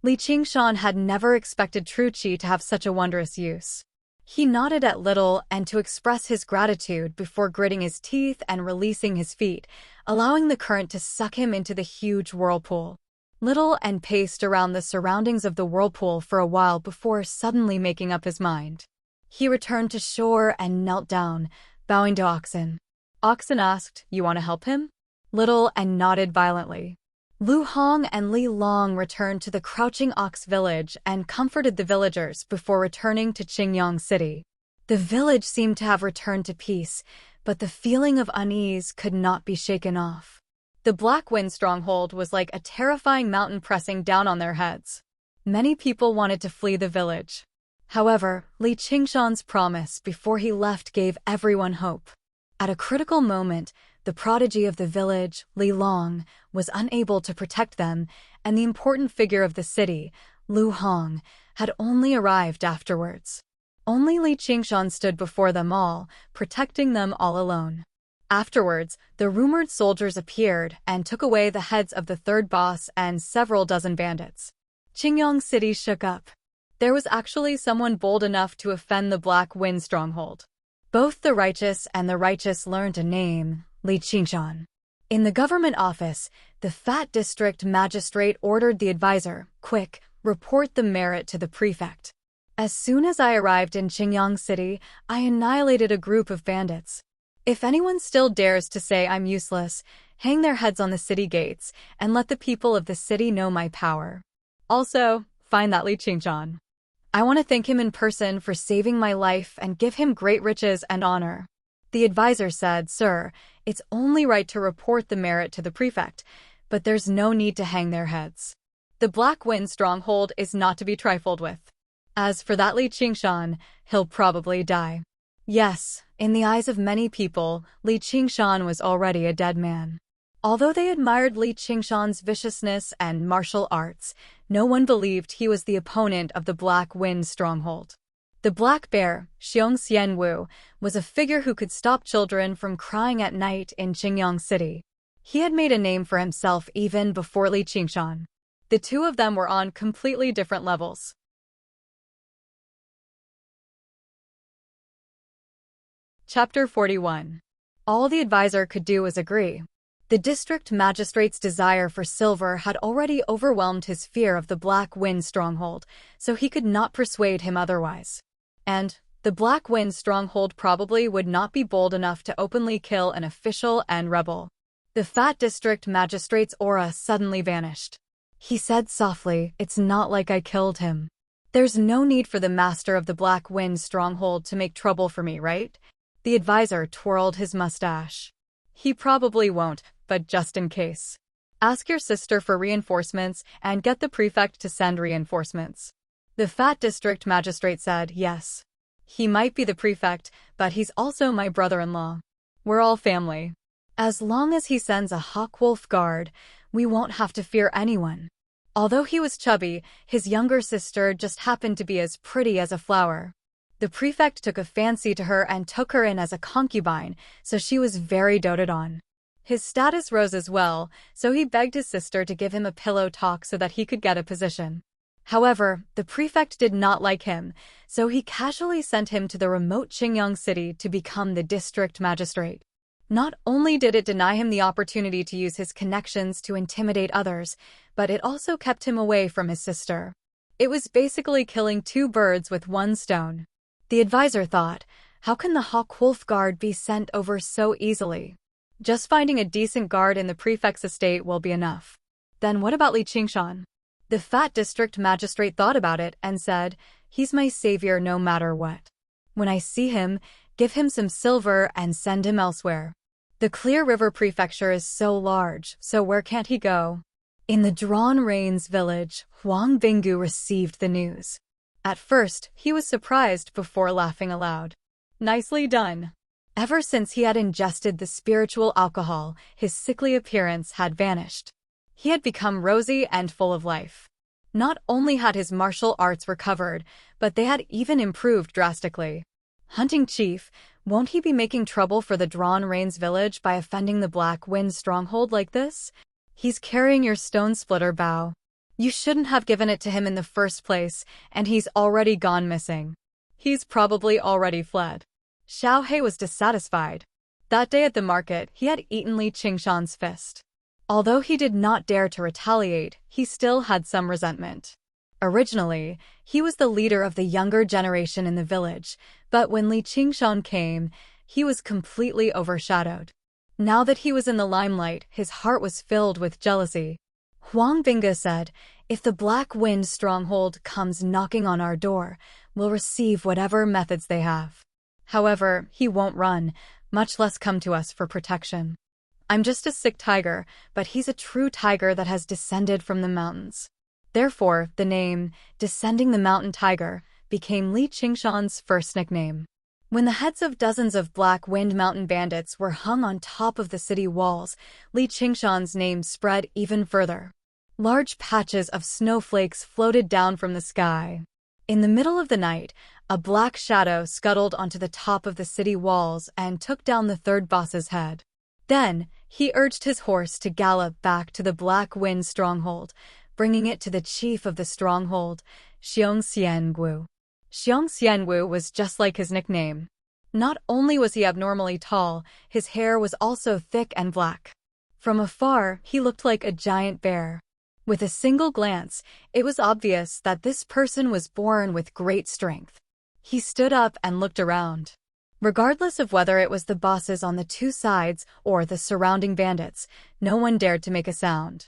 Li Qingshan had never expected true qi to have such a wondrous use. He nodded at Little and to express his gratitude before gritting his teeth and releasing his feet, allowing the current to suck him into the huge whirlpool. Little and paced around the surroundings of the whirlpool for a while before suddenly making up his mind. He returned to shore and knelt down, bowing to Oxen. Oxen asked, "You want to help him?" Little and nodded violently. Lu Hong and Li Long returned to the Crouching Ox village and comforted the villagers before returning to Qingyang City. The village seemed to have returned to peace, but the feeling of unease could not be shaken off. The Black Wind stronghold was like a terrifying mountain pressing down on their heads. Many people wanted to flee the village. However, Li Qingshan's promise before he left gave everyone hope. At a critical moment, the prodigy of the village, Li Long, was unable to protect them, and the important figure of the city, Lu Hong, had only arrived afterwards. Only Li Qingshan stood before them all, protecting them all alone. Afterwards, the rumored soldiers appeared and took away the heads of the third boss and several dozen bandits. Qingyang City shook up. There was actually someone bold enough to offend the Black Wind stronghold. Both the righteous and the righteous learned a name, Li Qingshan. In the government office, the fat district magistrate ordered the advisor, "Quick, report the merit to the prefect." As soon as I arrived in Qingyang City, I annihilated a group of bandits. If anyone still dares to say I'm useless, hang their heads on the city gates and let the people of the city know my power. Also, find that Li Qingshan. I want to thank him in person for saving my life and give him great riches and honor. The advisor said, "Sir, it's only right to report the merit to the prefect, but there's no need to hang their heads. The Black Wind stronghold is not to be trifled with. As for that Li Qingshan, he'll probably die." Yes, in the eyes of many people, Li Qingshan was already a dead man. Although they admired Li Qingshan's viciousness and martial arts, no one believed he was the opponent of the Black Wind stronghold. The Black Bear, Xiong Xianwu, was a figure who could stop children from crying at night in Qingyang City. He had made a name for himself even before Li Qingshan. The two of them were on completely different levels. Chapter 41. All the advisor could do was agree. The district magistrate's desire for silver had already overwhelmed his fear of the Black Wind stronghold, so he could not persuade him otherwise. And, The Black Wind stronghold probably would not be bold enough to openly kill an official and rebel. The fat district magistrate's aura suddenly vanished. He said softly, "It's not like I killed him. There's no need for the master of the Black Wind stronghold to make trouble for me, right?" The advisor twirled his mustache. "He probably won't, but just in case. Ask your sister for reinforcements and get the prefect to send reinforcements." The fat district magistrate said, "Yes. He might be the prefect, but he's also my brother-in-law. We're all family. As long as he sends a hawk-wolf guard, we won't have to fear anyone." Although he was chubby, his younger sister just happened to be as pretty as a flower. The prefect took a fancy to her and took her in as a concubine, so she was very doted on. His status rose as well, so he begged his sister to give him a pillow talk so that he could get a position. However, the prefect did not like him, so he casually sent him to the remote Qingyang city to become the district magistrate. Not only did it deny him the opportunity to use his connections to intimidate others, but it also kept him away from his sister. It was basically killing two birds with one stone. The advisor thought, how can the Hawk-Wolf guard be sent over so easily? Just finding a decent guard in the prefect's estate will be enough. Then what about Li Qingshan? The fat district magistrate thought about it and said, "He's my savior no matter what. When I see him, give him some silver and send him elsewhere. The Clear River Prefecture is so large, so where can't he go?" In the Drawn Rains village, Huang Binggu received the news. At first, he was surprised before laughing aloud. Nicely done. Ever since he had ingested the spiritual alcohol, his sickly appearance had vanished. He had become rosy and full of life. Not only had his martial arts recovered, but they had even improved drastically. Hunting Chief, won't he be making trouble for the Drawn Rains village by offending the Black Wind stronghold like this? He's carrying your stone splitter bow. You shouldn't have given it to him in the first place, and he's already gone missing. He's probably already fled. Xiao He was dissatisfied. That day at the market, he had eaten Li Qingshan's fist. Although he did not dare to retaliate, he still had some resentment. Originally, he was the leader of the younger generation in the village, but when Li Qingshan came, he was completely overshadowed. Now that he was in the limelight, his heart was filled with jealousy. Huang Binggu said, "If the Black Wind stronghold comes knocking on our door, we'll receive whatever methods they have. However, he won't run, much less come to us for protection. I'm just a sick tiger, but he's a true tiger that has descended from the mountains." Therefore, the name, Descending the Mountain Tiger, became Li Qingshan's first nickname. When the heads of dozens of Black Wind Mountain bandits were hung on top of the city walls, Li Qingshan's name spread even further. Large patches of snowflakes floated down from the sky. In the middle of the night, a black shadow scuttled onto the top of the city walls and took down the third boss's head. Then, he urged his horse to gallop back to the Black Wind stronghold, bringing it to the chief of the stronghold, Xiong Xiangu. Xiong Xiangu was just like his nickname. Not only was he abnormally tall, his hair was also thick and black. From afar, he looked like a giant bear. With a single glance, it was obvious that this person was born with great strength. He stood up and looked around. Regardless of whether it was the bosses on the two sides or the surrounding bandits, no one dared to make a sound.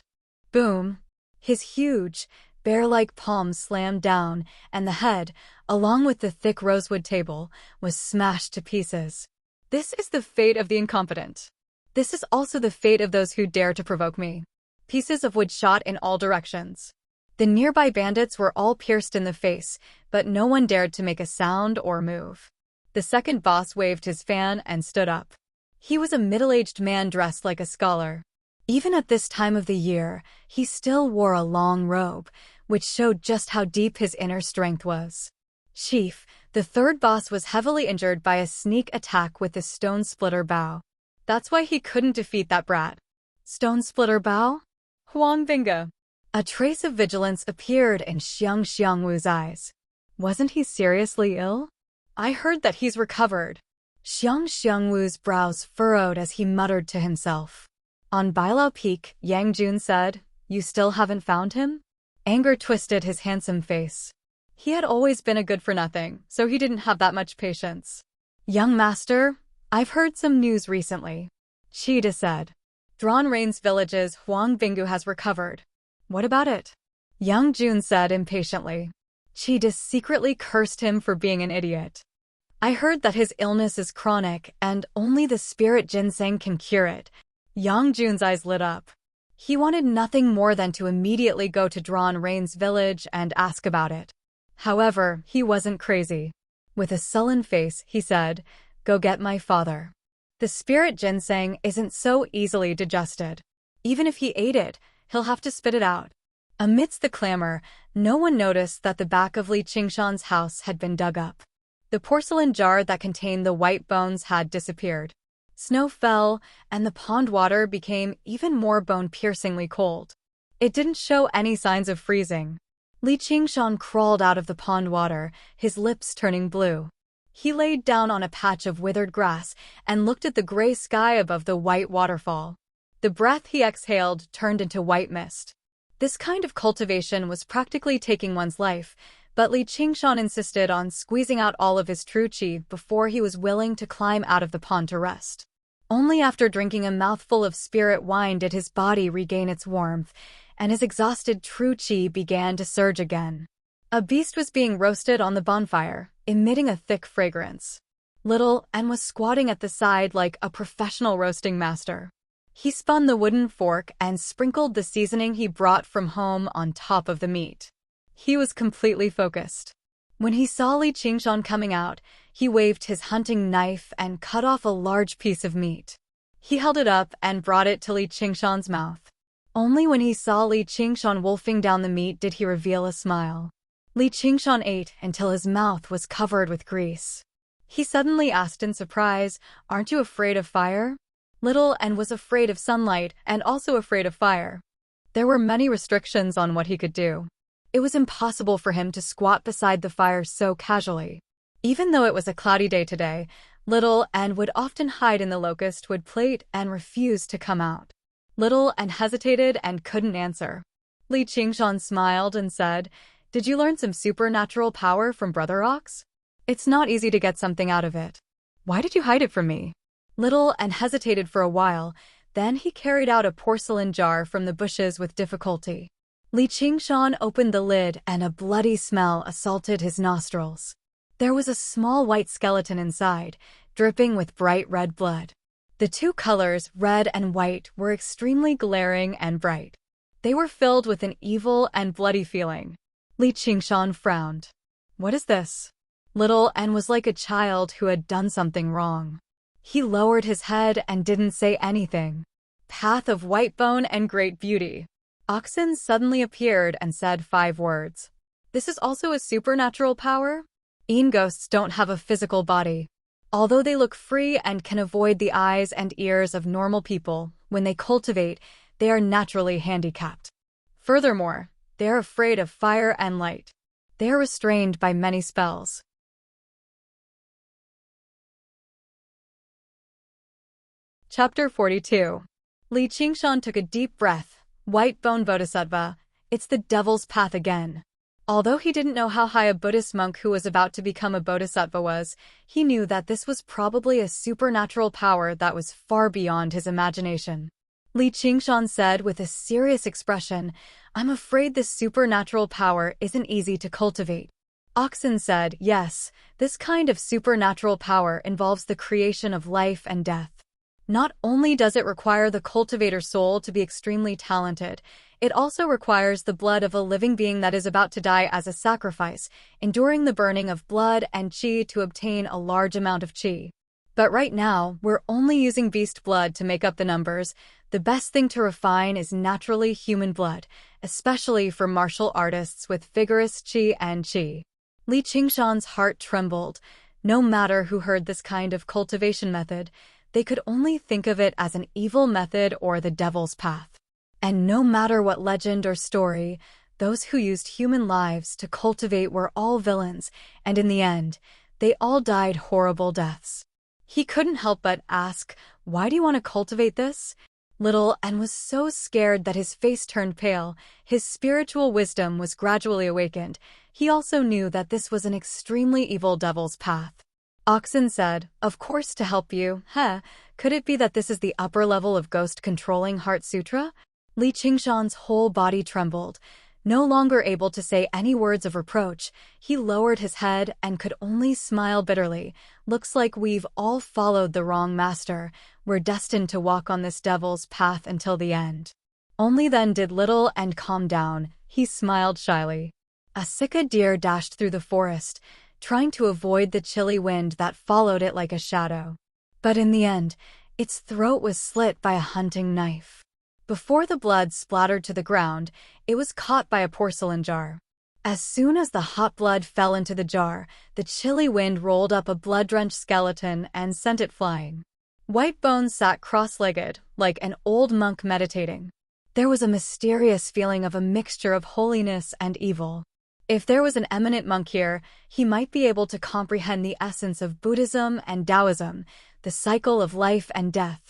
Boom! His huge, bear-like palm slammed down, and the head, along with the thick rosewood table, was smashed to pieces. This is the fate of the incompetent. This is also the fate of those who dare to provoke me. Pieces of wood shot in all directions. The nearby bandits were all pierced in the face, but no one dared to make a sound or move. The second boss waved his fan and stood up. He was a middle-aged man dressed like a scholar. Even at this time of the year, he still wore a long robe, which showed just how deep his inner strength was. Chief, the third boss was heavily injured by a sneak attack with the stone splitter bow. That's why he couldn't defeat that brat. Stone splitter bow? Huang Binggu. A trace of vigilance appeared in Xiong Xiangwu's eyes. Wasn't he seriously ill? I heard that he's recovered. Xiong Xiangwu's brows furrowed as he muttered to himself. On Bailao Peak, Yang Jun said, "You still haven't found him?" Anger twisted his handsome face. He had always been a good-for-nothing, so he didn't have that much patience. Young master, I've heard some news recently. Cheetah said. Drawn Rain's village's Huang Bingu has recovered. What about it? Young Jun said impatiently. Cheetah secretly cursed him for being an idiot. I heard that his illness is chronic and only the spirit ginseng can cure it. Yang Jun's eyes lit up. He wanted nothing more than to immediately go to Drawn Rain's village and ask about it. However, he wasn't crazy. With a sullen face, he said, "Go get my father." The spirit ginseng isn't so easily digested. Even if he ate it, he'll have to spit it out. Amidst the clamor, no one noticed that the back of Li Qingshan's house had been dug up. The porcelain jar that contained the white bones had disappeared. Snow fell, and the pond water became even more bone-piercingly cold. It didn't show any signs of freezing. Li Qingshan crawled out of the pond water, his lips turning blue. He laid down on a patch of withered grass and looked at the gray sky above the white waterfall. The breath he exhaled turned into white mist. This kind of cultivation was practically taking one's life, but Li Qingshan insisted on squeezing out all of his true qi before he was willing to climb out of the pond to rest. Only after drinking a mouthful of spirit wine did his body regain its warmth, and his exhausted true qi began to surge again. A beast was being roasted on the bonfire, emitting a thick fragrance. Little N was squatting at the side like a professional roasting master. He spun the wooden fork and sprinkled the seasoning he brought from home on top of the meat. He was completely focused. When he saw Li Qingshan coming out, he waved his hunting knife and cut off a large piece of meat. He held it up and brought it to Li Qingshan's mouth. Only when he saw Li Qingshan wolfing down the meat did he reveal a smile. Li Qingshan ate until his mouth was covered with grease. He suddenly asked in surprise, "Aren't you afraid of fire?" Little N was afraid of sunlight and also afraid of fire. There were many restrictions on what he could do. It was impossible for him to squat beside the fire so casually. Even though it was a cloudy day today, Little N would often hide in the locust wood plate and refuse to come out. Little N hesitated and couldn't answer. Li Qingshan smiled and said, "Did you learn some supernatural power from Brother Ox? It's not easy to get something out of it. Why did you hide it from me?" Little N hesitated for a while, then he carried out a porcelain jar from the bushes with difficulty. Li Qingshan opened the lid and a bloody smell assaulted his nostrils. There was a small white skeleton inside, dripping with bright red blood. The two colors, red and white, were extremely glaring and bright. They were filled with an evil and bloody feeling. Li Qingshan frowned. "What is this?" Little N was like a child who had done something wrong. He lowered his head and didn't say anything. "Path of white bone and great beauty." Oxen suddenly appeared and said 5 words. "This is also a supernatural power?" Ghosts don't have a physical body. Although they look free and can avoid the eyes and ears of normal people, when they cultivate, they are naturally handicapped. Furthermore, they are afraid of fire and light. They are restrained by many spells. Chapter 42. Li Qingshan took a deep breath. White Bone Bodhisattva, it's the devil's path again. Although he didn't know how high a Buddhist monk who was about to become a bodhisattva was, he knew that this was probably a supernatural power that was far beyond his imagination. Li Qingshan said with a serious expression, "I'm afraid this supernatural power isn't easy to cultivate." Oxen said, "Yes, this kind of supernatural power involves the creation of life and death. Not only does it require the cultivator's soul to be extremely talented, it also requires the blood of a living being that is about to die as a sacrifice, enduring the burning of blood and qi to obtain a large amount of qi. But right now, we're only using beast blood to make up the numbers. The best thing to refine is naturally human blood, especially for martial artists with vigorous qi and qi." Li Qingshan's heart trembled. No matter who heard this kind of cultivation method, they could only think of it as an evil method or the devil's path. And no matter what legend or story, those who used human lives to cultivate were all villains, and in the end, they all died horrible deaths. He couldn't help but ask, "Why do you want to cultivate this?" Little N was so scared that his face turned pale. His spiritual wisdom was gradually awakened. he also knew that this was an extremely evil devil's path. Oxen said, "Of course, to help you. Could it be that this is the upper level of ghost-controlling Heart Sutra?" Li Qingshan's whole body trembled. No longer able to say any words of reproach, he lowered his head and could only smile bitterly. "Looks like we've all followed the wrong master. We're destined to walk on this devil's path until the end." Only then did Little and calm down. He smiled shyly. A Sika deer dashed through the forest, trying to avoid the chilly wind that followed it like a shadow. But in the end, its throat was slit by a hunting knife. Before the blood splattered to the ground, it was caught by a porcelain jar. As soon as the hot blood fell into the jar, the chilly wind rolled up a blood-drenched skeleton and sent it flying. White Bones sat cross-legged, like an old monk meditating. There was a mysterious feeling of a mixture of holiness and evil. If there was an eminent monk here, he might be able to comprehend the essence of Buddhism and Taoism, the cycle of life and death.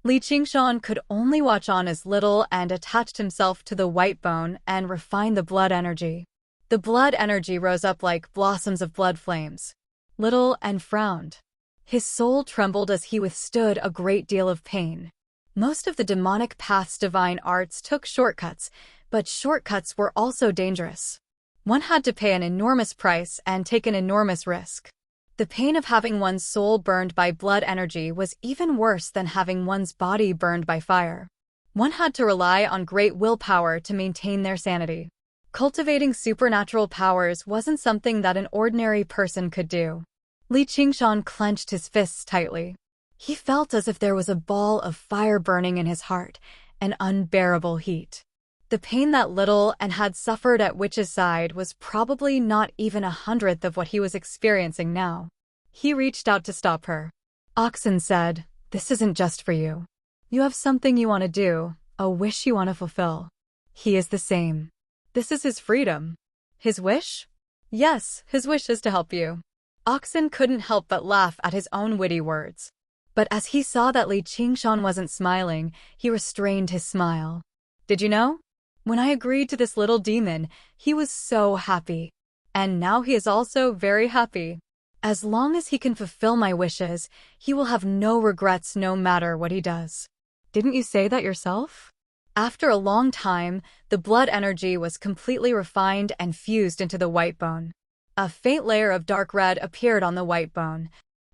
Li Qingshan could only watch on as Little and attached himself to the white bone and refined the blood energy. The blood energy rose up like blossoms of blood flames. Little and frowned. His soul trembled as he withstood a great deal of pain. Most of the demonic path's divine arts took shortcuts, but shortcuts were also dangerous. One had to pay an enormous price and take an enormous risk. The pain of having one's soul burned by blood energy was even worse than having one's body burned by fire. One had to rely on great willpower to maintain their sanity. Cultivating supernatural powers wasn't something that an ordinary person could do. Li Qingshan clenched his fists tightly. He felt as if there was a ball of fire burning in his heart, an unbearable heat. The pain that Little and had suffered at Witch's side was probably not even 1/100th of what he was experiencing now. He reached out to stop her. Oxen said, "This isn't just for you. You have something you want to do, a wish you want to fulfill." He is the same. This is his freedom. His wish? Yes, his wish is to help you. Oxen couldn't help but laugh at his own witty words. But as he saw that Li Qingshan wasn't smiling, he restrained his smile. "Did you know? When I agreed to this little demon, he was so happy. And now he is also very happy. As long as he can fulfill my wishes, he will have no regrets no matter what he does." Didn't you say that yourself? After a long time, the blood energy was completely refined and fused into the white bone. A faint layer of dark red appeared on the white bone.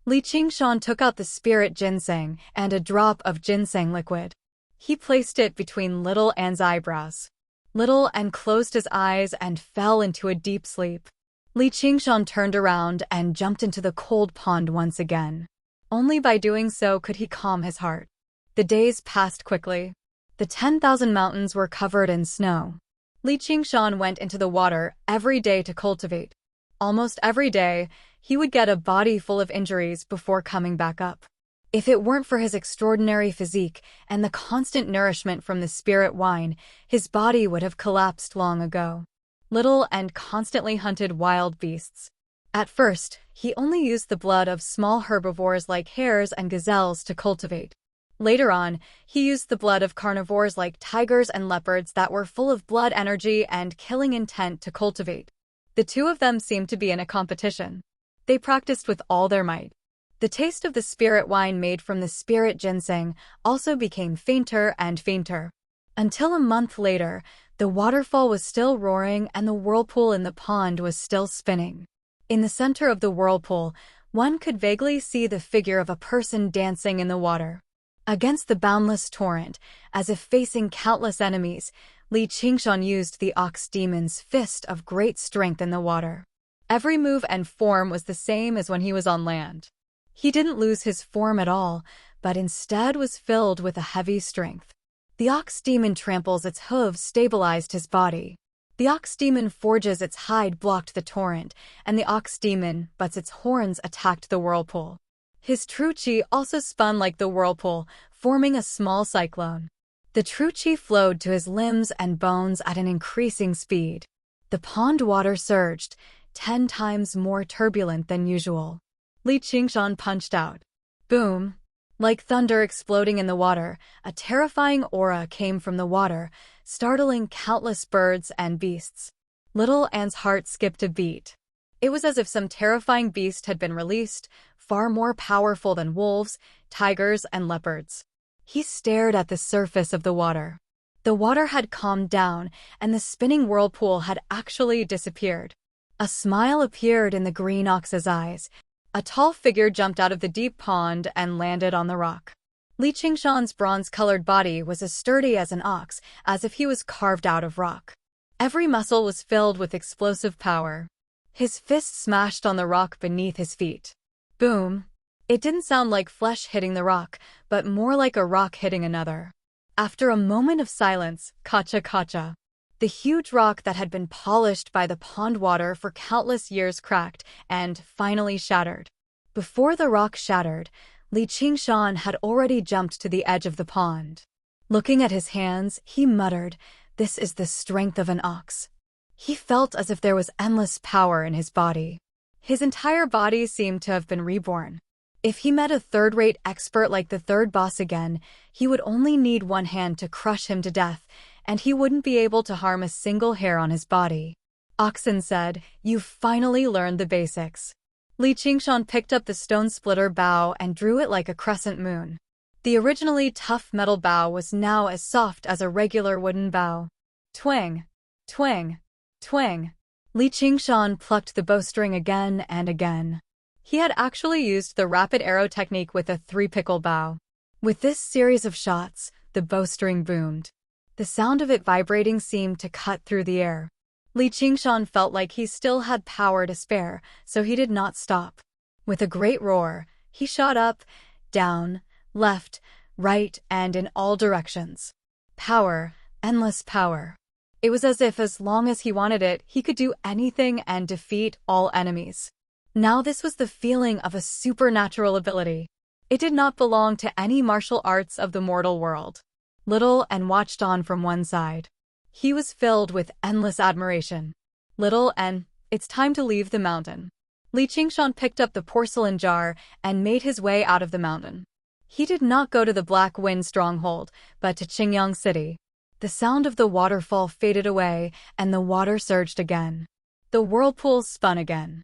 Li Qingshan took out the spirit ginseng and a drop of ginseng liquid. He placed it between Little An's eyebrows. Little An closed his eyes and fell into a deep sleep. Li Qingshan turned around and jumped into the cold pond once again. Only by doing so could he calm his heart. The days passed quickly. The 10,000 mountains were covered in snow. Li Qingshan went into the water every day to cultivate. Almost every day, he would get a body full of injuries before coming back up. If it weren't for his extraordinary physique and the constant nourishment from the spirit wine, his body would have collapsed long ago. Little and constantly hunted wild beasts. At first, he only used the blood of small herbivores like hares and gazelles to cultivate. Later on, he used the blood of carnivores like tigers and leopards that were full of blood energy and killing intent to cultivate. The two of them seemed to be in a competition. They practiced with all their might. The taste of the spirit wine made from the spirit ginseng also became fainter and fainter. Until a month later, the waterfall was still roaring and the whirlpool in the pond was still spinning. In the center of the whirlpool, one could vaguely see the figure of a person dancing in the water. Against the boundless torrent, as if facing countless enemies, Li Qingshan used the ox demon's fist of great strength in the water. Every move and form was the same as when he was on land. He didn't lose his form at all, but instead was filled with a heavy strength. The ox demon tramples its hooves stabilized his body. The ox demon forges its hide blocked the torrent, and the ox demon butts its horns attacked the whirlpool. His true chi also spun like the whirlpool, forming a small cyclone. The true chi flowed to his limbs and bones at an increasing speed. The pond water surged, 10 times more turbulent than usual. Li Qingshan punched out. Boom! Like thunder exploding in the water, a terrifying aura came from the water, startling countless birds and beasts. Little Anne's heart skipped a beat. It was as if some terrifying beast had been released, far more powerful than wolves, tigers, and leopards. He stared at the surface of the water. The water had calmed down, and the spinning whirlpool had actually disappeared. A smile appeared in the green ox's eyes. A tall figure jumped out of the deep pond and landed on the rock. Li Qingshan's bronze-colored body was as sturdy as an ox, as if he was carved out of rock. Every muscle was filled with explosive power. His fist smashed on the rock beneath his feet. Boom! It didn't sound like flesh hitting the rock, but more like a rock hitting another. After a moment of silence, kacha-kacha. The huge rock that had been polished by the pond water for countless years cracked and finally shattered. Before the rock shattered, Li Qingshan had already jumped to the edge of the pond. Looking at his hands, he muttered, "This is the strength of an ox." He felt as if there was endless power in his body. His entire body seemed to have been reborn. If he met a third-rate expert like the third boss again, he would only need one hand to crush him to death, and he wouldn't be able to harm a single hair on his body. Oxen said, "You've finally learned the basics." Li Qingshan picked up the stone splitter bow and drew it like a crescent moon. The originally tough metal bow was now as soft as a regular wooden bow. Twang! Twang! Twang! Li Qingshan plucked the bowstring again and again. He had actually used the rapid arrow technique with a three-pickle bow. With this series of shots, the bowstring boomed. The sound of it vibrating seemed to cut through the air. Li Qingshan felt like he still had power to spare, so he did not stop. With a great roar, he shot up, down, left, right, and in all directions. Power, endless power. It was as if as long as he wanted it, he could do anything and defeat all enemies. Now this was the feeling of a supernatural ability. It did not belong to any martial arts of the mortal world. Little Anne watched on from one side. He was filled with endless admiration. "Little Anne, it's time to leave the mountain." Li Qingshan picked up the porcelain jar and made his way out of the mountain. He did not go to the Black Wind stronghold, but to Qingyang City. The sound of the waterfall faded away, and the water surged again. The whirlpool spun again.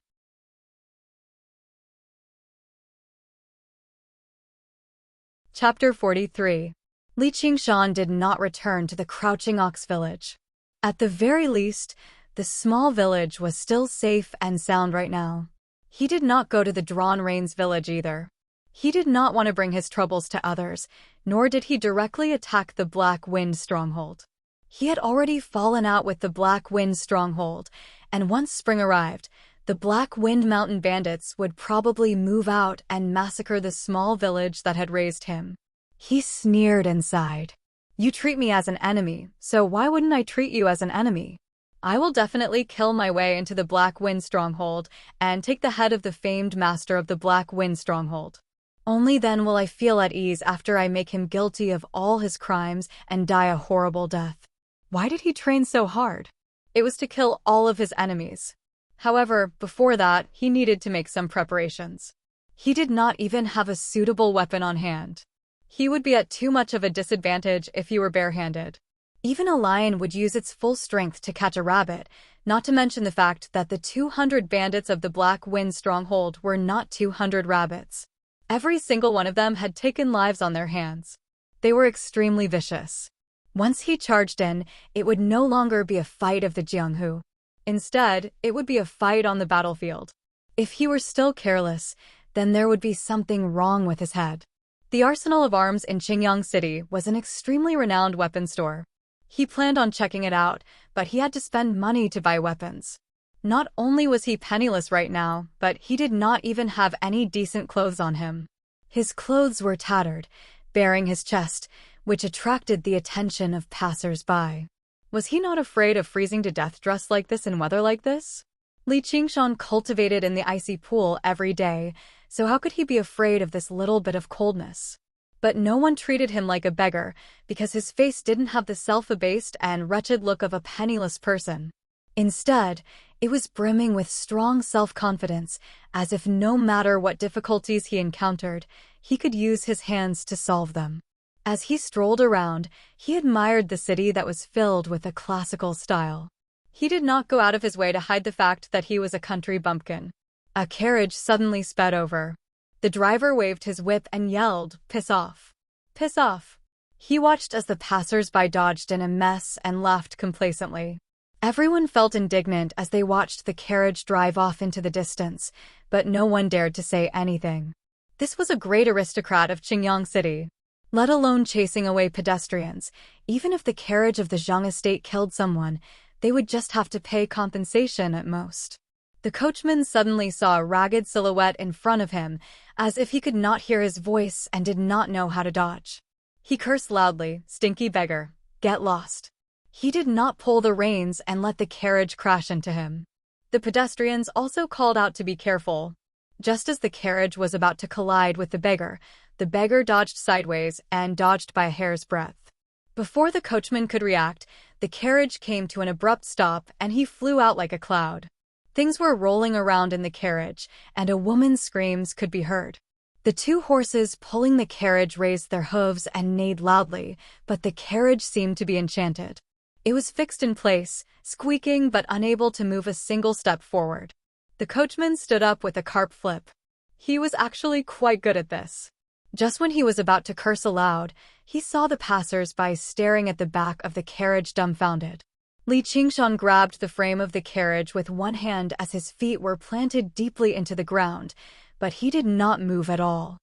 Chapter 43. Li Qingshan did not return to the Crouching Ox village. At the very least, the small village was still safe and sound right now. He did not go to the Drawn Reins village either. He did not want to bring his troubles to others, nor did he directly attack the Black Wind stronghold. He had already fallen out with the Black Wind stronghold, and once spring arrived, the Black Wind Mountain bandits would probably move out and massacre the small village that had raised him. He sneered and sighed. "You treat me as an enemy, so why wouldn't I treat you as an enemy? I will definitely kill my way into the Black Wind stronghold and take the head of the famed master of the Black Wind stronghold. Only then will I feel at ease after I make him guilty of all his crimes and die a horrible death." Why did he train so hard? It was to kill all of his enemies. However, before that, he needed to make some preparations. He did not even have a suitable weapon on hand. He would be at too much of a disadvantage if he were barehanded. Even a lion would use its full strength to catch a rabbit, not to mention the fact that the 200 bandits of the Black Wind stronghold were not 200 rabbits. Every single one of them had taken lives on their hands. They were extremely vicious. Once he charged in, it would no longer be a fight of the Jianghu. Instead, it would be a fight on the battlefield. If he were still careless, then there would be something wrong with his head. The arsenal of arms in Qingyang City was an extremely renowned weapon store. He planned on checking it out, but he had to spend money to buy weapons. Not only was he penniless right now, but he did not even have any decent clothes on him. His clothes were tattered, baring his chest, which attracted the attention of passers-by. Was he not afraid of freezing to death dressed like this in weather like this? Li Qingshan cultivated in the icy pool every day, so how could he be afraid of this little bit of coldness? But no one treated him like a beggar, because his face didn't have the self-abased and wretched look of a penniless person. Instead, it was brimming with strong self-confidence, as if no matter what difficulties he encountered, he could use his hands to solve them. As he strolled around, he admired the city that was filled with a classical style. He did not go out of his way to hide the fact that he was a country bumpkin. A carriage suddenly sped over. The driver waved his whip and yelled, "Piss off! Piss off!" He watched as the passers-by dodged in a mess and laughed complacently. Everyone felt indignant as they watched the carriage drive off into the distance, but no one dared to say anything. This was a great aristocrat of Qingyang City, let alone chasing away pedestrians. Even if the carriage of the Zhang estate killed someone, they would just have to pay compensation at most. The coachman suddenly saw a ragged silhouette in front of him, as if he could not hear his voice and did not know how to dodge. He cursed loudly, "Stinky beggar, get lost." He did not pull the reins and let the carriage crash into him. The pedestrians also called out to be careful. Just as the carriage was about to collide with the beggar dodged sideways and dodged by a hair's breadth. Before the coachman could react, the carriage came to an abrupt stop and he flew out like a cloud. Things were rolling around in the carriage, and a woman's screams could be heard. The two horses pulling the carriage raised their hooves and neighed loudly, but the carriage seemed to be enchanted. It was fixed in place, squeaking but unable to move a single step forward. The coachman stood up with a carp flip. He was actually quite good at this. Just when he was about to curse aloud, he saw the passers-by staring at the back of the carriage dumbfounded. Li Qingshan grabbed the frame of the carriage with one hand as his feet were planted deeply into the ground, but he did not move at all.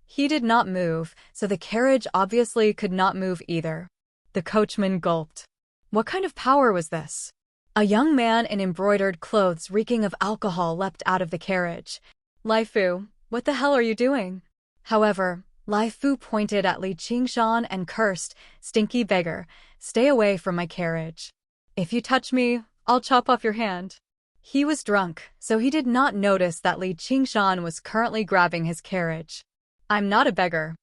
He did not move, so the carriage obviously could not move either. The coachman gulped. What kind of power was this? A young man in embroidered clothes reeking of alcohol leapt out of the carriage. "Lai Fu, what the hell are you doing?" However, Lai Fu pointed at Li Qingshan and cursed, "Stinky beggar, stay away from my carriage. If you touch me, I'll chop off your hand." He was drunk, so he did not notice that Li Qingshan was currently grabbing his carriage. "I'm not a beggar.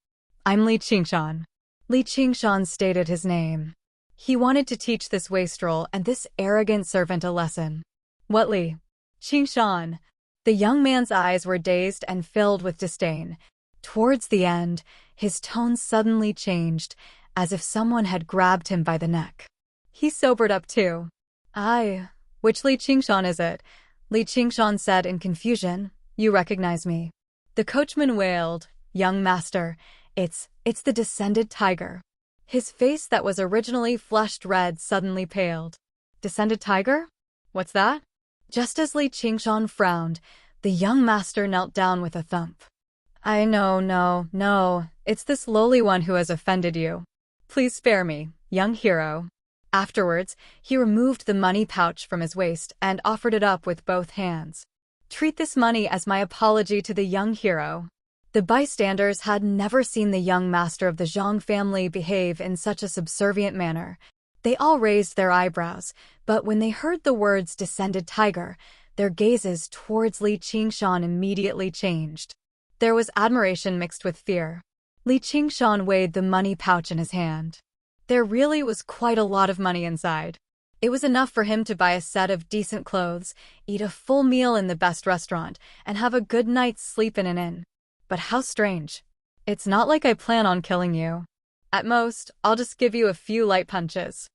I'm Li Qingshan." Li Qingshan stated his name. He wanted to teach this wastrel and this arrogant servant a lesson. "What, Li Qingshan?" The young man's eyes were dazed and filled with disdain. Towards the end, his tone suddenly changed, as if someone had grabbed him by the neck. He sobered up too. Which Li Qingshan is it?" Li Qingshan said in confusion. "You recognize me?" The coachman wailed, "Young master, it's the descended tiger." His face that was originally flushed red suddenly paled. "Descended tiger? What's that?" Just as Li Qingshan frowned, the young master knelt down with a thump. No, it's this lowly one who has offended you. Please spare me, young hero." Afterwards, he removed the money pouch from his waist and offered it up with both hands. "Treat this money as my apology to the young hero." The bystanders had never seen the young master of the Zhang family behave in such a subservient manner. They all raised their eyebrows, but when they heard the words "descended tiger," their gazes towards Li Qingshan immediately changed. There was admiration mixed with fear. Li Qingshan weighed the money pouch in his hand. There really was quite a lot of money inside. It was enough for him to buy a set of decent clothes, eat a full meal in the best restaurant, and have a good night's sleep in an inn. But how strange. "It's not like I plan on killing you. At most, I'll just give you a few light punches.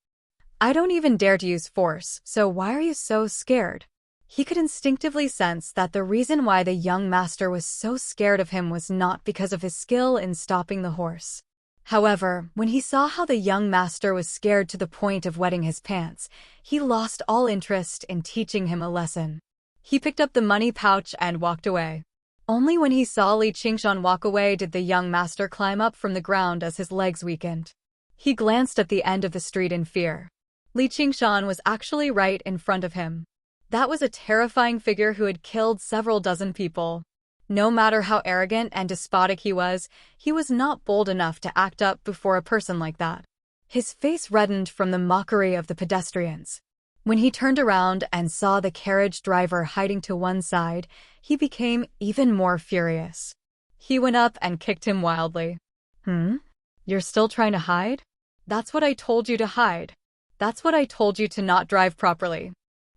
I don't even dare to use force, so why are you so scared?" He could instinctively sense that the reason why the young master was so scared of him was not because of his skill in stopping the horse. However, when he saw how the young master was scared to the point of wetting his pants, he lost all interest in teaching him a lesson. He picked up the money pouch and walked away. Only when he saw Li Qingshan walk away did the young master climb up from the ground as his legs weakened. He glanced at the end of the street in fear. Li Qingshan was actually right in front of him. That was a terrifying figure who had killed several dozen people. No matter how arrogant and despotic he was not bold enough to act up before a person like that. His face reddened from the mockery of the pedestrians. When he turned around and saw the carriage driver hiding to one side, he became even more furious. He went up and kicked him wildly. You're still trying to hide? That's what I told you to hide. That's what I told you to not drive properly."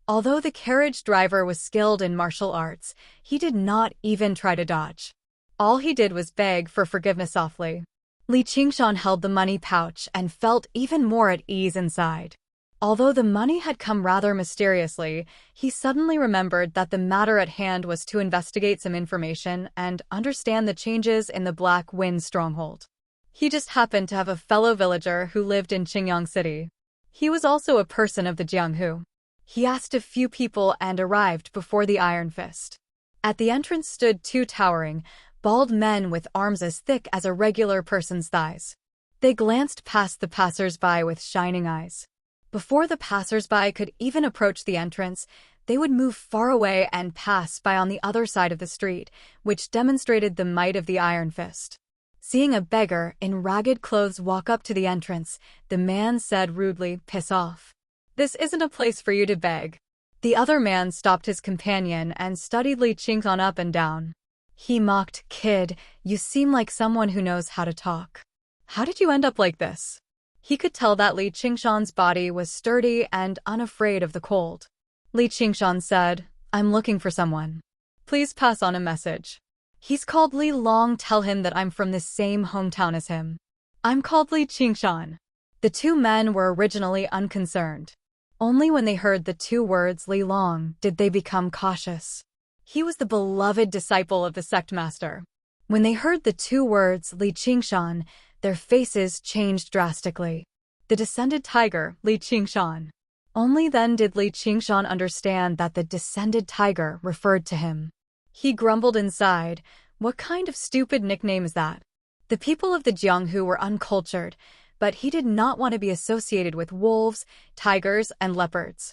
Although the carriage driver was skilled in martial arts, he did not even try to dodge. All he did was beg for forgiveness softly. Li Qingshan held the money pouch and felt even more at ease inside. Although the money had come rather mysteriously, he suddenly remembered that the matter at hand was to investigate some information and understand the changes in the Black Wind stronghold. He just happened to have a fellow villager who lived in Qingyang City. He was also a person of the Jianghu. He asked a few people and arrived before the Iron Fist. At the entrance stood two towering, bald men with arms as thick as a regular person's thighs. They glanced past the passers-by with shining eyes. Before the passers-by could even approach the entrance, they would move far away and pass by on the other side of the street, which demonstrated the might of the Iron Fist. Seeing a beggar in ragged clothes walk up to the entrance, the man said rudely, "Piss off. This isn't a place for you to beg." The other man stopped his companion and studied Li Qingshan up and down. He mocked, "Kid, you seem like someone who knows how to talk. How did you end up like this?" He could tell that Li Qingshan's body was sturdy and unafraid of the cold. Li Qingshan said, "I'm looking for someone. Please pass on a message. He's called Li Long. Tell him that I'm from the same hometown as him. I'm called Li Qingshan." The two men were originally unconcerned. Only when they heard the two words Li Long did they become cautious. He was the beloved disciple of the sect master. When they heard the two words Li Qingshan, their faces changed drastically. The descended tiger, Li Qingshan. Only then did Li Qingshan understand that the descended tiger referred to him. He grumbled inside, "What kind of stupid nickname is that?" The people of the Jianghu were uncultured, but he did not want to be associated with wolves, tigers, and leopards.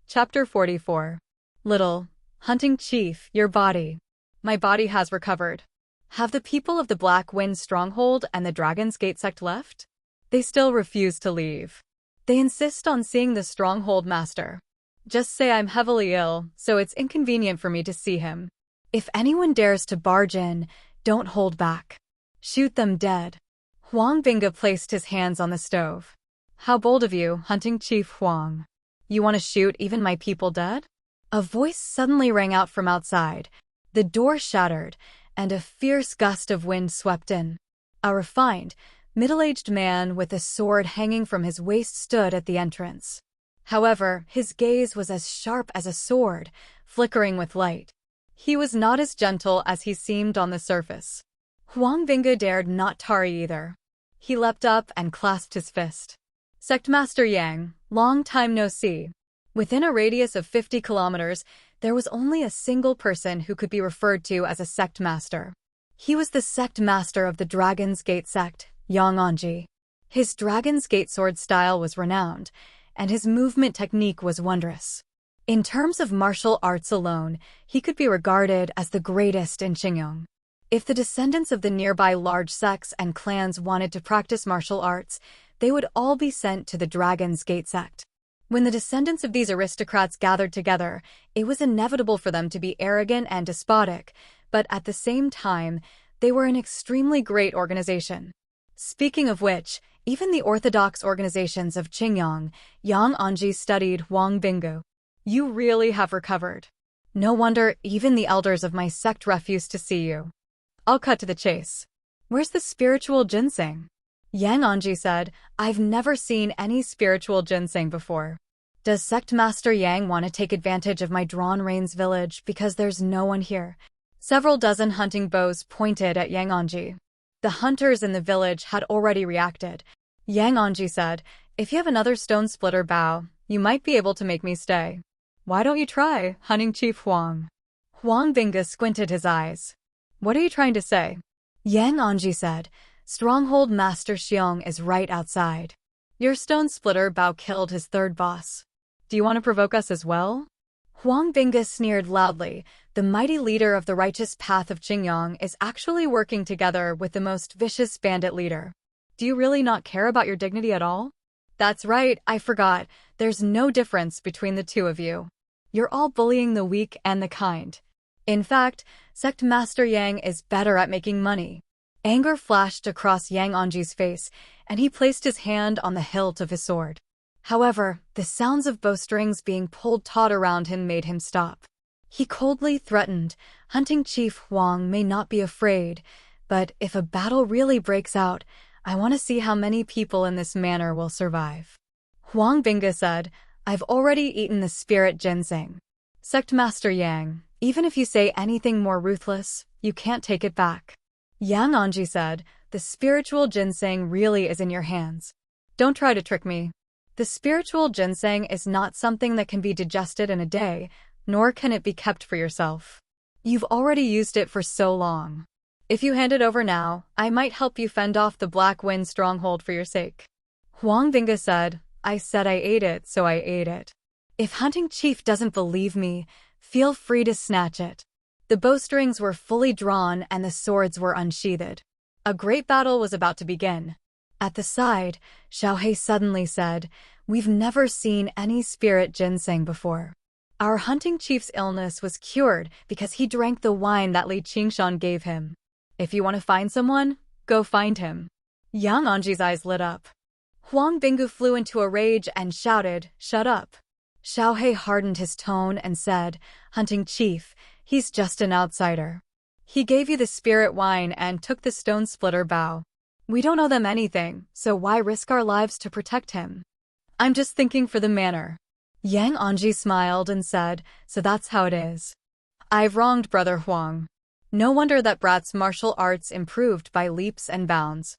Chapter 44. Little Hunting Chief, your body. My body has recovered. Have the people of the Black Wind stronghold and the Dragon's Gate sect left? They still refuse to leave. They insist on seeing the stronghold master. Just say I'm heavily ill, so it's inconvenient for me to see him. If anyone dares to barge in, don't hold back. Shoot them dead. Huang Binga placed his hands on the stove. How bold of you, Hunting Chief Huang. You want to shoot even my people dead? A voice suddenly rang out from outside. The door shattered, and a fierce gust of wind swept in. A refined, middle-aged man with a sword hanging from his waist stood at the entrance. However, his gaze was as sharp as a sword, flickering with light. He was not as gentle as he seemed on the surface. Huang Binga dared not tarry either. He leapt up and clasped his fist. Sect Master Yang, long time no see. Within a radius of 50 kilometers, there was only a single person who could be referred to as a sect master. He was the sect master of the Dragon's Gate sect, Yang Anji. His Dragon's Gate sword style was renowned, and his movement technique was wondrous. In terms of martial arts alone, he could be regarded as the greatest in Qingyang. If the descendants of the nearby large sects and clans wanted to practice martial arts, they would all be sent to the Dragon's Gate sect. When the descendants of these aristocrats gathered together, it was inevitable for them to be arrogant and despotic, but at the same time, they were an extremely great organization. Speaking of which, even the orthodox organizations of Qingyang, Yang Anji studied Huang Bingu. You really have recovered. No wonder even the elders of my sect refuse to see you. I'll cut to the chase. Where's the spiritual ginseng? Yang Anji said, I've never seen any spiritual ginseng before. Does Sect Master Yang want to take advantage of my drawn reins village because there's no one here? Several dozen hunting bows pointed at Yang Anji. The hunters in the village had already reacted. Yang Anji said, if you have another stone splitter bow, you might be able to make me stay. Why don't you try, Hunting Chief Huang? Huang Binga squinted his eyes. What are you trying to say? Yang Anji said, Stronghold Master Xiong is right outside. Your stone splitter bow killed his third boss. Do you want to provoke us as well? Huang Binga sneered loudly. The mighty leader of the righteous path of Qingyang is actually working together with the most vicious bandit leader. Do you really not care about your dignity at all? That's right, I forgot. There's no difference between the two of you. You're all bullying the weak and the kind. In fact, Sect Master Yang is better at making money. Anger flashed across Yang Anji's face, and he placed his hand on the hilt of his sword. However, the sounds of bowstrings being pulled taut around him made him stop. He coldly threatened, Hunting Chief Huang may not be afraid. But if a battle really breaks out, I want to see how many people in this manor will survive. Huang Binga said, I've already eaten the spirit ginseng. Sect Master Yang, even if you say anything more ruthless, you can't take it back. Yang Anji said, the spiritual ginseng really is in your hands. Don't try to trick me. The spiritual ginseng is not something that can be digested in a day, nor can it be kept for yourself. You've already used it for so long. If you hand it over now, I might help you fend off the Black Wind stronghold for your sake. Huang Binga said, I said I ate it, so I ate it. If Hunting Chief doesn't believe me, feel free to snatch it. The bowstrings were fully drawn and the swords were unsheathed. A great battle was about to begin. At the side, Xiaohei suddenly said, We've never seen any spirit ginseng before. Our Hunting Chief's illness was cured because he drank the wine that Li Qingshan gave him. If you want to find someone, go find him. Yang Anji's eyes lit up. Huang Bingu flew into a rage and shouted, Shut up. Xiaohei hardened his tone and said, Hunting Chief, he's just an outsider. He gave you the spirit wine and took the stone splitter bow. We don't owe them anything, so why risk our lives to protect him? I'm just thinking for the manor. Yang Anji smiled and said, So that's how it is. I've wronged Brother Huang. No wonder that brat's martial arts improved by leaps and bounds.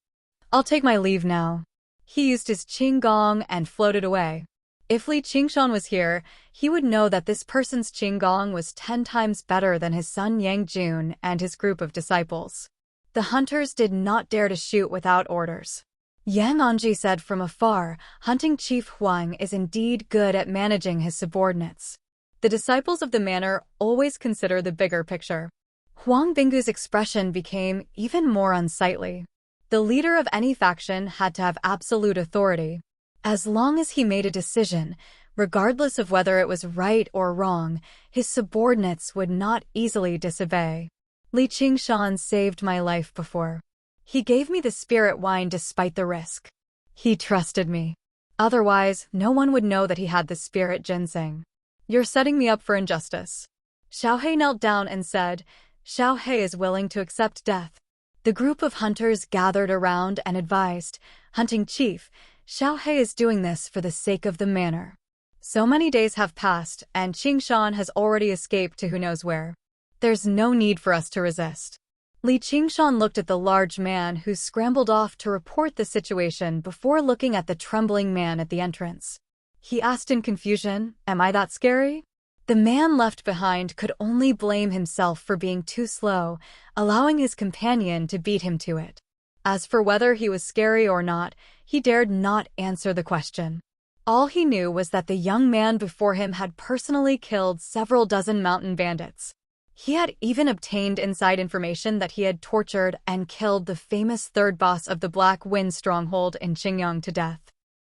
I'll take my leave now. He used his qinggong and floated away. If Li Qingshan was here, he would know that this person's qinggong was 10 times better than his son Yang Jun and his group of disciples. The hunters did not dare to shoot without orders. Yang Anji said from afar, Hunting Chief Huang is indeed good at managing his subordinates. The disciples of the manor always consider the bigger picture. Huang Bingu's expression became even more unsightly. The leader of any faction had to have absolute authority. As long as he made a decision, regardless of whether it was right or wrong, his subordinates would not easily disobey. Li Qingshan saved my life before. He gave me the spirit wine despite the risk. He trusted me. Otherwise, no one would know that he had the spirit ginseng. You're setting me up for injustice. Xiaohei knelt down and said, Xiaohei is willing to accept death. The group of hunters gathered around and advised, Hunting Chief, Xiaohei is doing this for the sake of the manor. So many days have passed, and Qingshan has already escaped to who knows where. There's no need for us to resist. Li Qingshan looked at the large man who scrambled off to report the situation before looking at the trembling man at the entrance. He asked in confusion, Am I that scary? The man left behind could only blame himself for being too slow, allowing his companion to beat him to it. As for whether he was scary or not, he dared not answer the question. All he knew was that the young man before him had personally killed several dozen mountain bandits. He had even obtained inside information that he had tortured and killed the famous third boss of the Black Wind stronghold in Qingyang to death.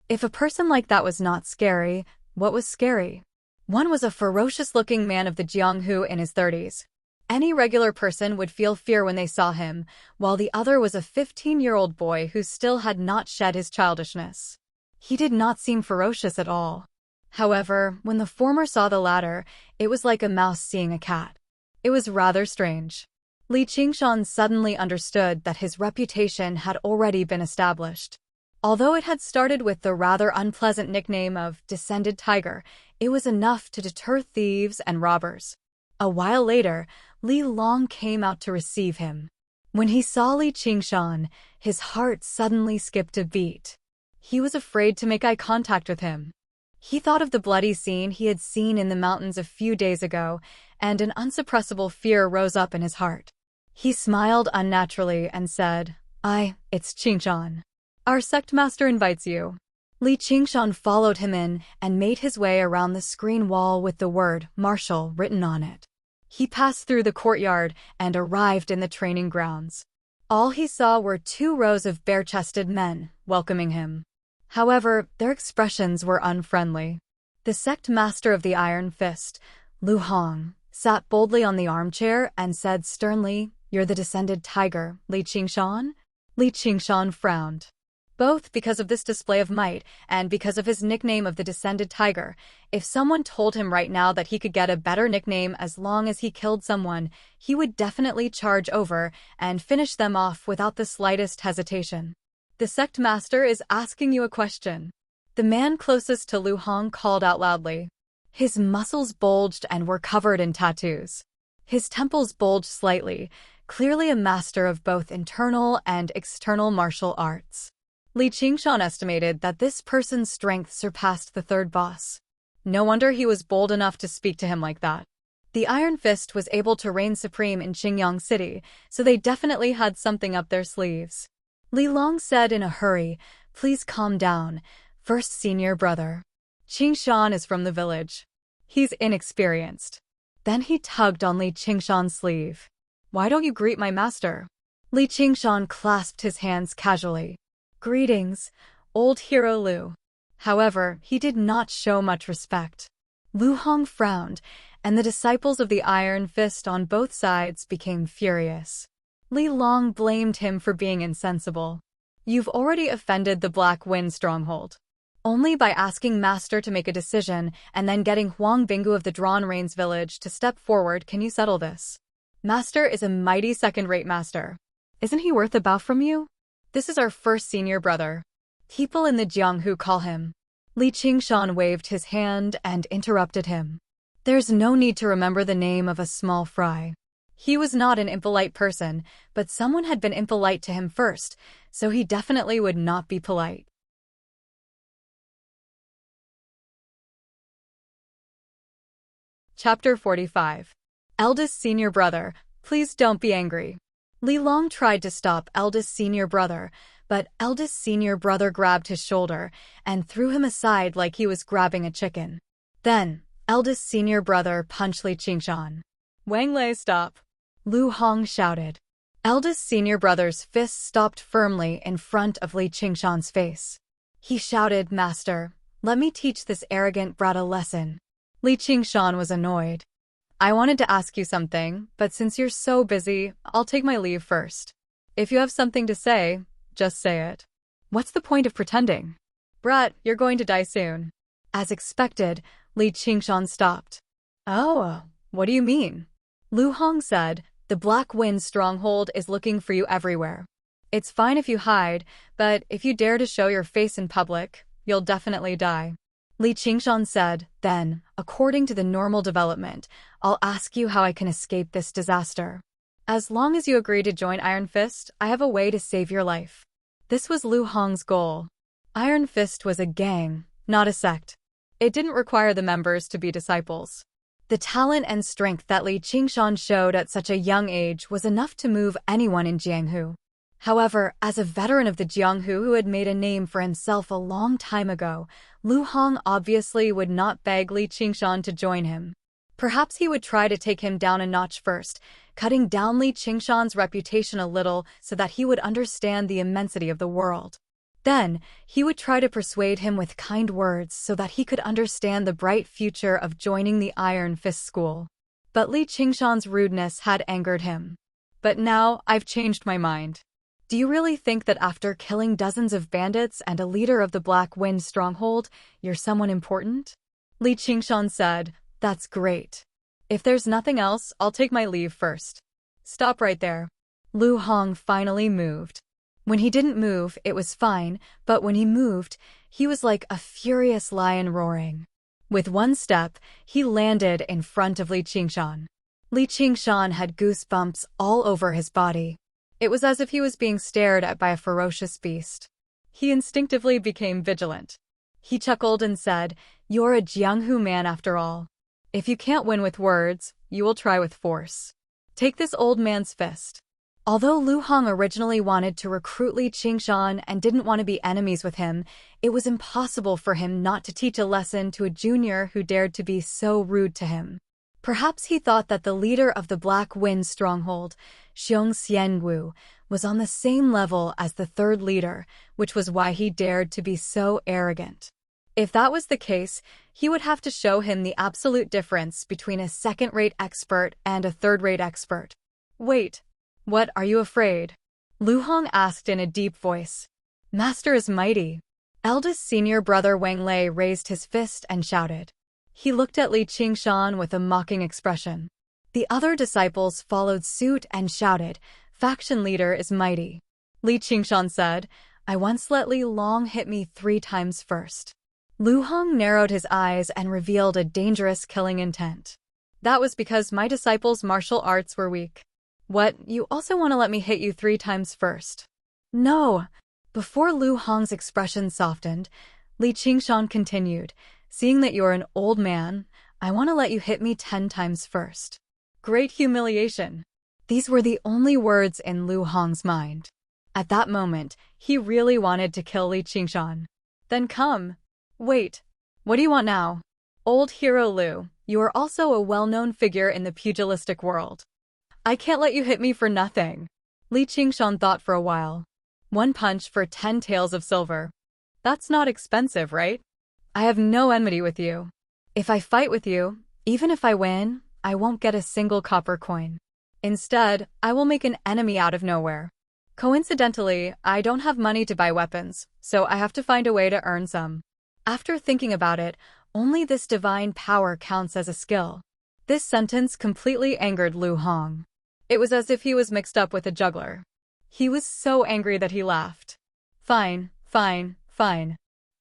If a person like that was not scary, what was scary? One was a ferocious-looking man of the Jianghu in his 30s. Any regular person would feel fear when they saw him, while the other was a 15-year-old boy who still had not shed his childishness. He did not seem ferocious at all. However, when the former saw the latter, it was like a mouse seeing a cat. It was rather strange. Li Qingshan suddenly understood that his reputation had already been established. Although it had started with the rather unpleasant nickname of Descended Tiger, it was enough to deter thieves and robbers. A while later, Li Long came out to receive him. When he saw Li Qingshan, his heart suddenly skipped a beat. He was afraid to make eye contact with him. He thought of the bloody scene he had seen in the mountains a few days ago, and an unsuppressible fear rose up in his heart. He smiled unnaturally and said, It's Qingshan. Our sect master invites you. Li Qingshan followed him in and made his way around the screen wall with the word martial written on it. He passed through the courtyard and arrived in the training grounds. All he saw were 2 rows of bare-chested men welcoming him. However, their expressions were unfriendly. The sect master of the Iron Fist, Lu Hong, sat boldly on the armchair and said sternly, You're the Descended Tiger, Li Qingshan? Li Qingshan frowned. Both because of this display of might and because of his nickname of the Descended Tiger. If someone told him right now that he could get a better nickname as long as he killed someone, he would definitely charge over and finish them off without the slightest hesitation. The sect master is asking you a question. The man closest to Lu Hong called out loudly. His muscles bulged and were covered in tattoos. His temples bulged slightly, clearly a master of both internal and external martial arts. Li Qingshan estimated that this person's strength surpassed the third boss. No wonder he was bold enough to speak to him like that. The Iron Fist was able to reign supreme in Qingyang City, so they definitely had something up their sleeves. Li Long said in a hurry, "Please calm down, first senior brother. Qingshan is from the village. He's inexperienced." Then he tugged on Li Qingshan's sleeve. "Why don't you greet my master?" Li Qingshan clasped his hands casually. "Greetings, old hero Lu." However, he did not show much respect. Lu Hong frowned, and the disciples of the Iron Fist on both sides became furious. Li Long blamed him for being insensible. "You've already offended the Black Wind Stronghold. Only by asking Master to make a decision and then getting Huang Binggu of the Drawn Rains village to step forward can you settle this. Master is a mighty second-rate master. Isn't he worth a bow from you? This is our first senior brother. People in the Jianghu call him." Li Qingshan waved his hand and interrupted him. There's no need to remember the name of a small fry. He was not an impolite person, but someone had been impolite to him first, so he definitely would not be polite. Chapter 45. Eldest Senior Brother, please don't be angry. Li Long tried to stop eldest senior brother, but eldest senior brother grabbed his shoulder and threw him aside like he was grabbing a chicken. Then, eldest senior brother punched Li Qingshan. "Wang Lei, stop!" Lu Hong shouted. Eldest senior brother's fist stopped firmly in front of Li Qingshan's face. He shouted, "Master, let me teach this arrogant brat a lesson." Li Qingshan was annoyed. "I wanted to ask you something, but since you're so busy, I'll take my leave first. If you have something to say, just say it. What's the point of pretending? Brat, you're going to die soon." As expected, Li Qingshan stopped. "Oh, what do you mean?" Lu Hong said, "The Black Wind Stronghold is looking for you everywhere. It's fine if you hide, but if you dare to show your face in public, you'll definitely die." Li Qingshan said, "Then, according to the normal development, I'll ask you how I can escape this disaster. As long as you agree to join Iron Fist, I have a way to save your life." This was Lu Hong's goal. Iron Fist was a gang, not a sect. It didn't require the members to be disciples. The talent and strength that Li Qingshan showed at such a young age was enough to move anyone in Jianghu. However, as a veteran of the Jianghu who had made a name for himself a long time ago, Lu Hong obviously would not beg Li Qingshan to join him. Perhaps he would try to take him down a notch first, cutting down Li Qingshan's reputation a little so that he would understand the immensity of the world. Then, he would try to persuade him with kind words so that he could understand the bright future of joining the Iron Fist School. But Li Qingshan's rudeness had angered him. "But now, I've changed my mind. Do you really think that after killing dozens of bandits and a leader of the Black Wind Stronghold, you're someone important?" Li Qingshan said, "That's great. If there's nothing else, I'll take my leave first." "Stop right there." Lu Hong finally moved. When he didn't move, it was fine, but when he moved, he was like a furious lion roaring. With one step, he landed in front of Li Qingshan. Li Qingshan had goosebumps all over his body. It was as if he was being stared at by a ferocious beast. He instinctively became vigilant. He chuckled and said, "You're a Jianghu man after all. If you can't win with words, you will try with force. Take this old man's fist." Although Lu Hong originally wanted to recruit Li Qingshan and didn't want to be enemies with him, it was impossible for him not to teach a lesson to a junior who dared to be so rude to him. Perhaps he thought that the leader of the Black Wind Stronghold, Xiong Xianwu, was on the same level as the third leader, which was why he dared to be so arrogant. If that was the case, he would have to show him the absolute difference between a second-rate expert and a third-rate expert. "Wait. What, are you afraid?" Lu Hong asked in a deep voice. Master is mighty. Eldest senior brother Wang Lei raised his fist and shouted. He looked at Li Qingshan with a mocking expression. The other disciples followed suit and shouted, Faction leader is mighty. Li Qingshan said, I once let Li Long hit me 3 times first. Lu Hong narrowed his eyes and revealed a dangerous killing intent. That was because my disciples' martial arts were weak. What, you also want to let me hit you 3 times first? No. Before Lu Hong's expression softened, Li Qingshan continued, seeing that you're an old man, I want to let you hit me 10 times first. Great humiliation. These were the only words in Lu Hong's mind. At that moment, he really wanted to kill Li Qingshan. Then come. Wait. What do you want now? Old hero Lu, you are also a well-known figure in the pugilistic world. I can't let you hit me for nothing. Li Qingshan thought for a while. 1 punch for 10 taels of silver. That's not expensive, right? I have no enmity with you. If I fight with you, even if I win, I won't get a single copper coin. Instead, I will make an enemy out of nowhere. Coincidentally, I don't have money to buy weapons, so I have to find a way to earn some. After thinking about it, only this divine power counts as a skill. This sentence completely angered Lu Hong. It was as if he was mixed up with a juggler. He was so angry that he laughed. Fine, fine, fine.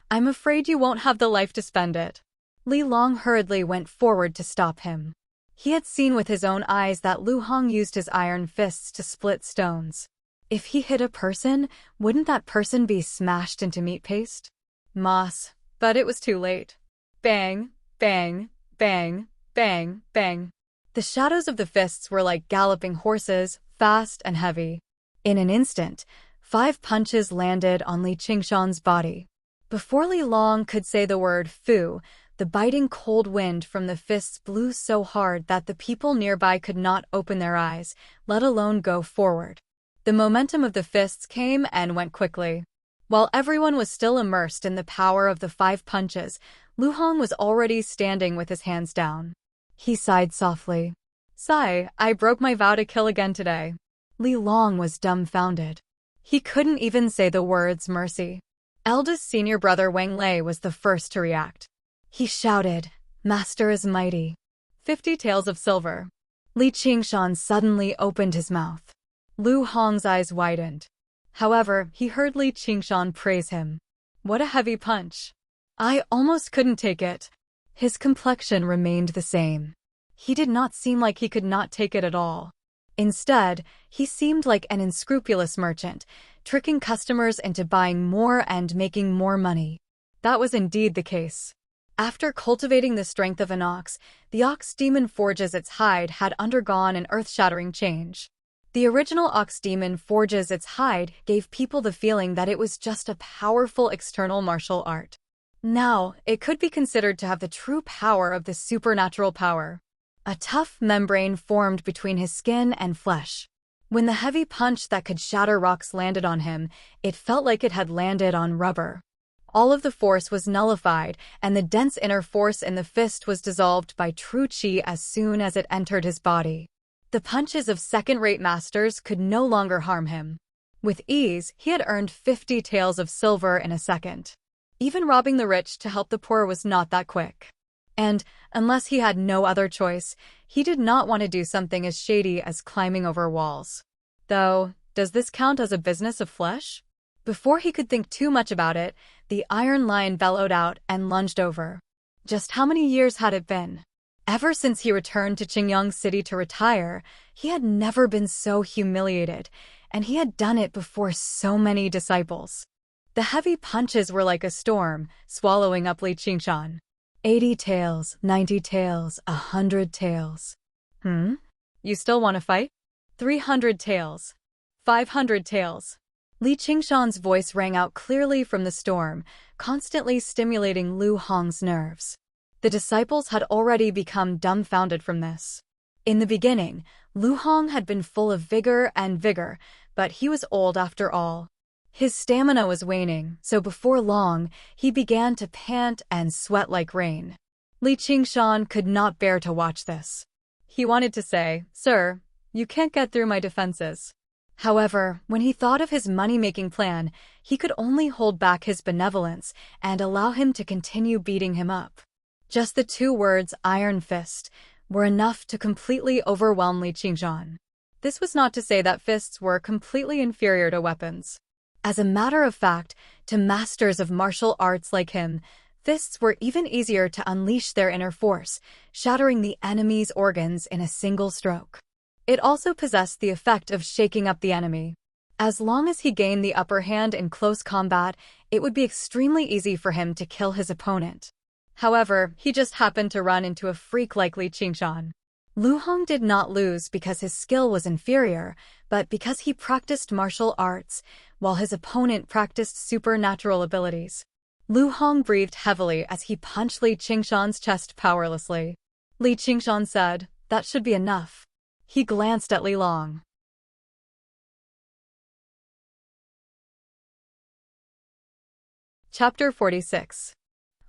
I'm afraid you won't have the life to spend it. Li Long hurriedly went forward to stop him. He had seen with his own eyes that Lu Hong used his iron fists to split stones. If he hit a person, wouldn't that person be smashed into meat paste? Moss. But it was too late. Bang, bang, bang, bang, bang. The shadows of the fists were like galloping horses, fast and heavy. In an instant, 5 punches landed on Li Qingshan's body. Before Li Long could say the word fu, the biting cold wind from the fists blew so hard that the people nearby could not open their eyes, let alone go forward. The momentum of the fists came and went quickly. While everyone was still immersed in the power of the 5 punches, Lu Hong was already standing with his hands down. He sighed softly. Sigh, I broke my vow to kill again today. Li Long was dumbfounded. He couldn't even say the words mercy. Eldest senior brother Wang Lei was the first to react. He shouted, Master is mighty. 50 taels of silver. Li Qingshan suddenly opened his mouth. Lu Hong's eyes widened. However, he heard Li Qingshan praise him. What a heavy punch. I almost couldn't take it. His complexion remained the same. He did not seem like he could not take it at all. Instead, he seemed like an unscrupulous merchant, tricking customers into buying more and making more money. That was indeed the case. After cultivating the strength of an ox, the ox demon forges its hide had undergone an earth-shattering change. The original ox demon forges its hide gave people the feeling that it was just a powerful external martial art. Now, it could be considered to have the true power of the supernatural power. A tough membrane formed between his skin and flesh. When the heavy punch that could shatter rocks landed on him, it felt like it had landed on rubber. All of the force was nullified, and the dense inner force in the fist was dissolved by true qi as soon as it entered his body. The punches of second-rate masters could no longer harm him. With ease, he had earned 50 taels of silver in a second. Even robbing the rich to help the poor was not that quick. And, unless he had no other choice, he did not want to do something as shady as climbing over walls. Though, does this count as a business of flesh? Before he could think too much about it, the iron lion bellowed out and lunged over. Just how many years had it been? Ever since he returned to Qingyang City to retire, he had never been so humiliated, and he had done it before so many disciples. The heavy punches were like a storm, swallowing up Li Qingshan. 80 taels, 90 taels, 100 taels. You still want to fight? 300 taels. 500 taels. Li Qingshan's voice rang out clearly from the storm, constantly stimulating Lu Hong's nerves. The disciples had already become dumbfounded from this. In the beginning, Lu Hong had been full of vigor, but he was old after all. His stamina was waning, so before long, he began to pant and sweat like rain. Li Qingshan could not bear to watch this. He wanted to say, "Sir, you can't get through my defenses." However, when he thought of his money-making plan, he could only hold back his benevolence and allow him to continue beating him up. Just the two words "iron fist" were enough to completely overwhelm Li Qingshan. This was not to say that fists were completely inferior to weapons. As a matter of fact, to masters of martial arts like him, fists were even easier to unleash their inner force, shattering the enemy's organs in a single stroke. It also possessed the effect of shaking up the enemy. As long as he gained the upper hand in close combat, it would be extremely easy for him to kill his opponent. However, he just happened to run into a freak like Li Qingshan. Lu Hong did not lose because his skill was inferior, but because he practiced martial arts, while his opponent practiced supernatural abilities. Lu Hong breathed heavily as he punched Li Qingshan's chest powerlessly. Li Qingshan said, "That should be enough." He glanced at Li Long. Chapter 46.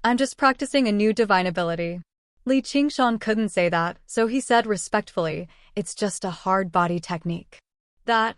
I'm just practicing a new divine ability. Li Qingshan couldn't say that, so he said respectfully, "It's just a hard body technique." That.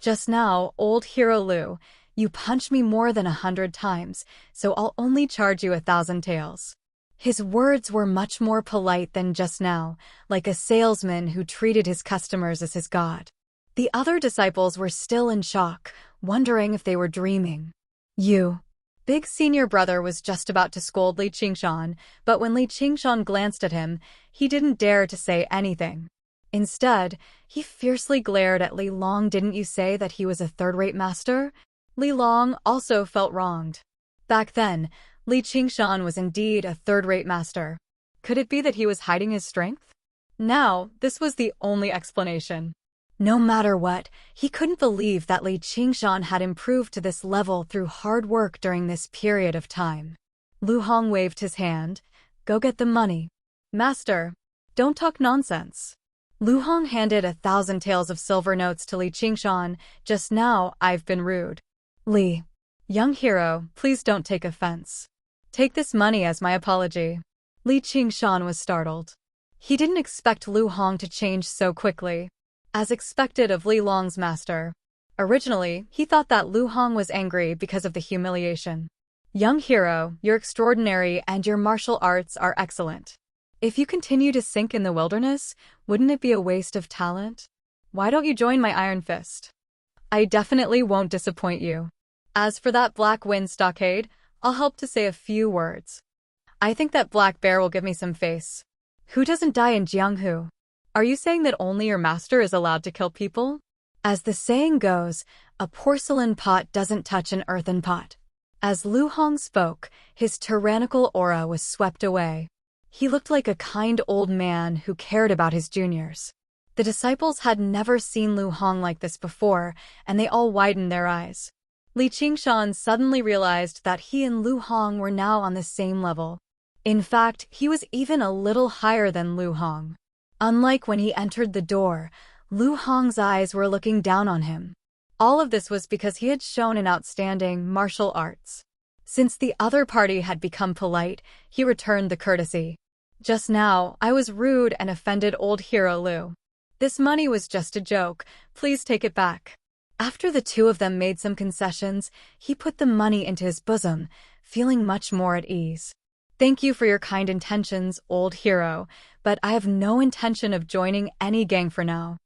Just now, old hero Lu, you punched me more than 100 times, so I'll only charge you 1,000 taels. His words were much more polite than just now, like a salesman who treated his customers as his god. The other disciples were still in shock, wondering if they were dreaming. You. Big senior brother was just about to scold Li Qingshan, but when Li Qingshan glanced at him, he didn't dare to say anything. Instead, he fiercely glared at Li Long. "Didn't you say that he was a third-rate master?" Li Long also felt wronged. Back then, Li Qingshan was indeed a third-rate master. Could it be that he was hiding his strength? Now, this was the only explanation. No matter what, he couldn't believe that Li Qingshan had improved to this level through hard work during this period of time. Lu Hong waved his hand. "Go get the money." "Master, don't talk nonsense." Lu Hong handed 1,000 taels of silver notes to Li Qingshan. "Just now, I've been rude." "Li, young hero, please don't take offense. Take this money as my apology." Li Qingshan was startled. He didn't expect Lu Hong to change so quickly. As expected of Li Long's master. Originally, he thought that Lu Hong was angry because of the humiliation. "Young hero, you're extraordinary and your martial arts are excellent. If you continue to sink in the wilderness, wouldn't it be a waste of talent? Why don't you join my Iron Fist? I definitely won't disappoint you. As for that Black Wind stockade, I'll help to say a few words. I think that Black Bear will give me some face. Who doesn't die in Jianghu? Are you saying that only your master is allowed to kill people? As the saying goes, a porcelain pot doesn't touch an earthen pot." As Lu Hong spoke, his tyrannical aura was swept away. He looked like a kind old man who cared about his juniors. The disciples had never seen Lu Hong like this before, and they all widened their eyes. Li Qingshan suddenly realized that he and Lu Hong were now on the same level. In fact, he was even a little higher than Lu Hong. Unlike when he entered the door, Lu Hong's eyes were looking down on him. All of this was because he had shown an outstanding martial arts. Since the other party had become polite, he returned the courtesy. "Just now, I was rude and offended old hero Lu. This money was just a joke, please take it back." After the two of them made some concessions, he put the money into his bosom, feeling much more at ease. "Thank you for your kind intentions, old hero, but I have no intention of joining any gang for now.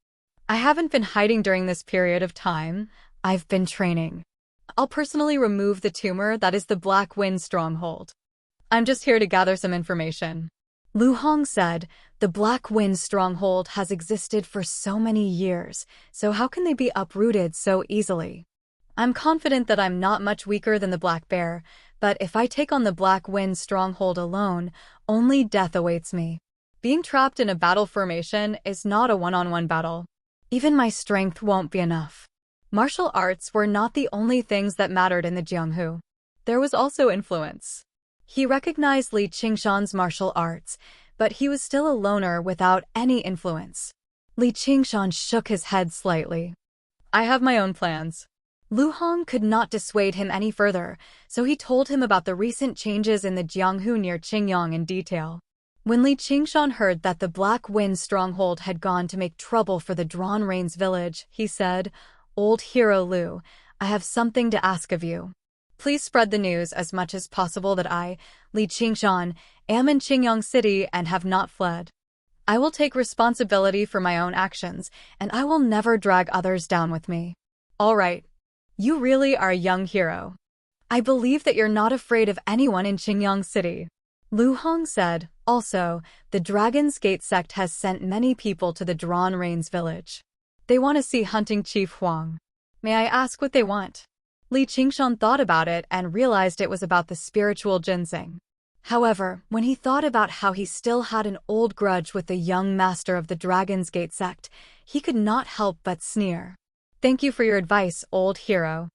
I haven't been hiding during this period of time, I've been training. I'll personally remove the tumor that is the Black Wind stronghold. I'm just here to gather some information." Lu Hong said, "The Black Wind stronghold has existed for so many years, so how can they be uprooted so easily? I'm confident that I'm not much weaker than the Black Bear, but if I take on the Black Wind stronghold alone, only death awaits me. Being trapped in a battle formation is not a one-on-one battle. Even my strength won't be enough." Martial arts were not the only things that mattered in the Jianghu. There was also influence. He recognized Li Qingshan's martial arts, but he was still a loner without any influence. Li Qingshan shook his head slightly. "I have my own plans." Lu Hong could not dissuade him any further, so he told him about the recent changes in the Jianghu near Qingyang in detail. When Li Qingshan heard that the Black Wind stronghold had gone to make trouble for the Drawn Rains village, he said, Old hero Lu, I have something to ask of you. Please spread the news as much as possible that I, Li Qingshan, am in Qingyang City and have not fled. I will take responsibility for my own actions, and I will never drag others down with me. All right. You really are a young hero. I believe that you're not afraid of anyone in Qingyang City. Lu Hong said. Also, the Dragon's Gate sect has sent many people to the Drawn Rains village. They want to see hunting Chief Huang. May I ask what they want? Li Qingshan thought about it and realized it was about the spiritual ginseng. However, when he thought about how he still had an old grudge with the young master of the Dragon's Gate sect, he could not help but sneer. Thank you for your advice, old hero.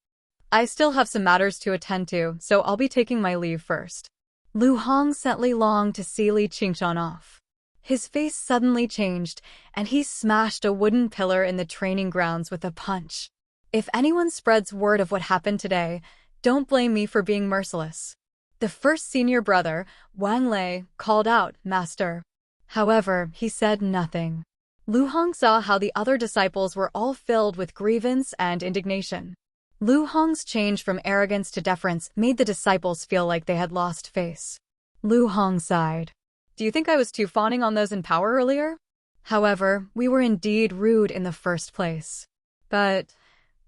I still have some matters to attend to, so I'll be taking my leave first. Lu Hong sent Li Long to see Li Qingshan off. His face suddenly changed, and he smashed a wooden pillar in the training grounds with a punch. If anyone spreads word of what happened today, don't blame me for being merciless. The first senior brother, Wang Lei, called out, Master. However, he said nothing. Lu Hong saw how the other disciples were all filled with grievance and indignation. Lu Hong's change from arrogance to deference made the disciples feel like they had lost face. Lu Hong sighed. Do you think I was too fawning on those in power earlier? However, we were indeed rude in the first place. But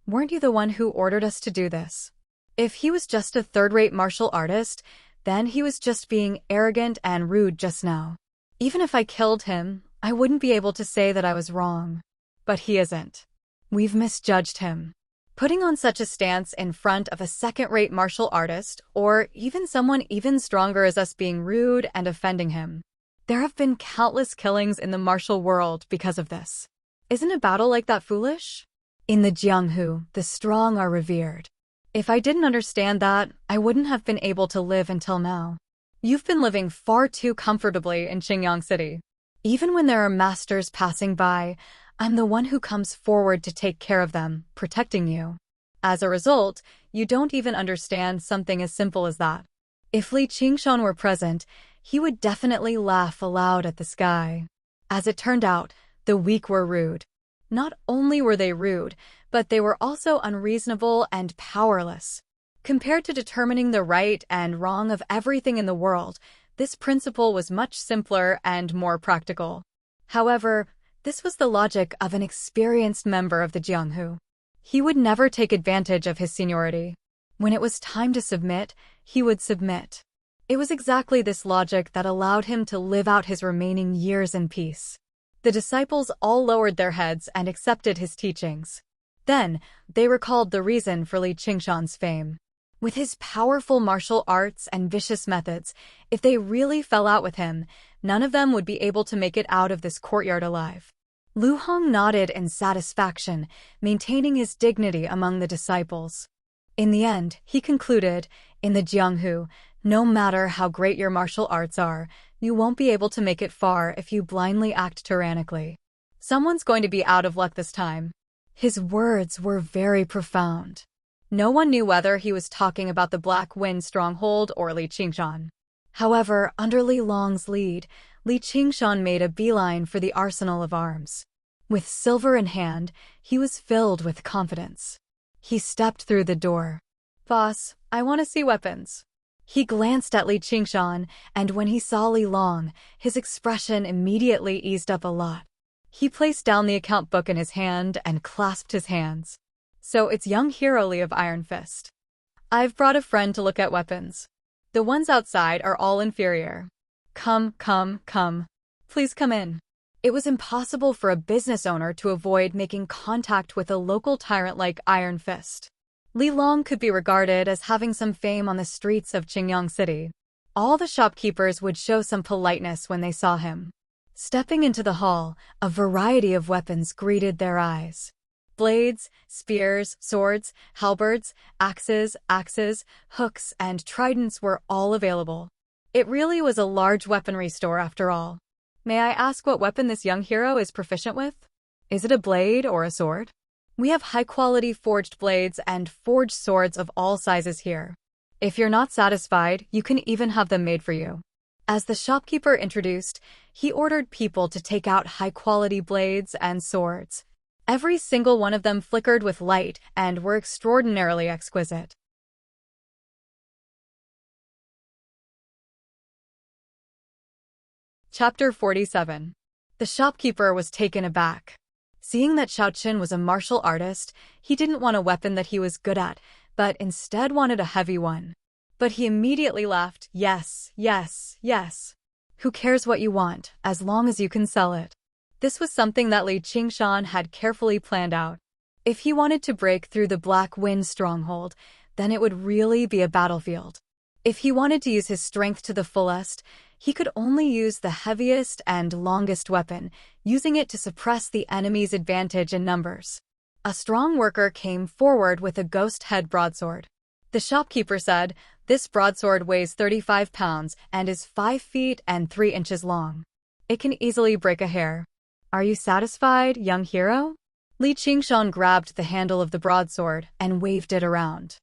weren't you the one who ordered us to do this? If he was just a third-rate martial artist, then he was just being arrogant and rude just now. Even if I killed him, I wouldn't be able to say that I was wrong. But he isn't. We've misjudged him. Putting on such a stance in front of a second-rate martial artist, or even someone even stronger, as us being rude and offending him. There have been countless killings in the martial world because of this. Isn't a battle like that foolish? In the Jianghu, the strong are revered. If I didn't understand that, I wouldn't have been able to live until now. You've been living far too comfortably in Qingyang City. Even when there are masters passing by, I'm the one who comes forward to take care of them, protecting you. As a result, you don't even understand something as simple as that. If Li Qingshan were present, he would definitely laugh aloud at the sky. As it turned out, the weak were rude. Not only were they rude, but they were also unreasonable and powerless. Compared to determining the right and wrong of everything in the world, this principle was much simpler and more practical. However, this was the logic of an experienced member of the Jianghu. He would never take advantage of his seniority. When it was time to submit, he would submit. It was exactly this logic that allowed him to live out his remaining years in peace. The disciples all lowered their heads and accepted his teachings. Then, they recalled the reason for Li Qingshan's fame. With his powerful martial arts and vicious methods, if they really fell out with him, none of them would be able to make it out of this courtyard alive. Lu Hong nodded in satisfaction, maintaining his dignity among the disciples. In the end, he concluded, in the Jianghu, no matter how great your martial arts are, you won't be able to make it far if you blindly act tyrannically. Someone's going to be out of luck this time. His words were very profound. No one knew whether he was talking about the Black Wind Stronghold or Li Qingshan. However, under Li Long's lead, Li Qingshan made a beeline for the arsenal of arms. With silver in hand, he was filled with confidence. He stepped through the door. Boss, I want to see weapons. He glanced at Li Qingshan, and when he saw Li Long, his expression immediately eased up a lot. He placed down the account book in his hand and clasped his hands. So it's young hero Li of Iron Fist. I've brought a friend to look at weapons. The ones outside are all inferior. Come. Please come in. It was impossible for a business owner to avoid making contact with a local tyrant like Iron Fist. Li Long could be regarded as having some fame on the streets of Qingyang City. All the shopkeepers would show some politeness when they saw him. Stepping into the hall, a variety of weapons greeted their eyes. Blades, spears, swords, halberds, axes, hooks, and tridents were all available. It really was a large weaponry store after all. May I ask what weapon this young hero is proficient with? Is it a blade or a sword? We have high-quality forged blades and forged swords of all sizes here. If you're not satisfied, you can even have them made for you. As the shopkeeper introduced, he ordered people to take out high-quality blades and swords. Every single one of them flickered with light and were extraordinarily exquisite. Chapter 47. The shopkeeper was taken aback. Seeing that Xiaoqin was a martial artist, he didn't want a weapon that he was good at, but instead wanted a heavy one. But he immediately laughed, "Yes, yes, yes. Who cares what you want, as long as you can sell it?" This was something that Li Qingshan had carefully planned out. If he wanted to break through the Black Wind stronghold, then it would really be a battlefield. If he wanted to use his strength to the fullest, he could only use the heaviest and longest weapon, using it to suppress the enemy's advantage in numbers. A strong worker came forward with a ghost head broadsword. The shopkeeper said, "This broadsword weighs 35 pounds and is 5 feet and 3 inches long. It can easily break a hair. Are you satisfied, young hero?" Li Qingshan grabbed the handle of the broadsword and waved it around.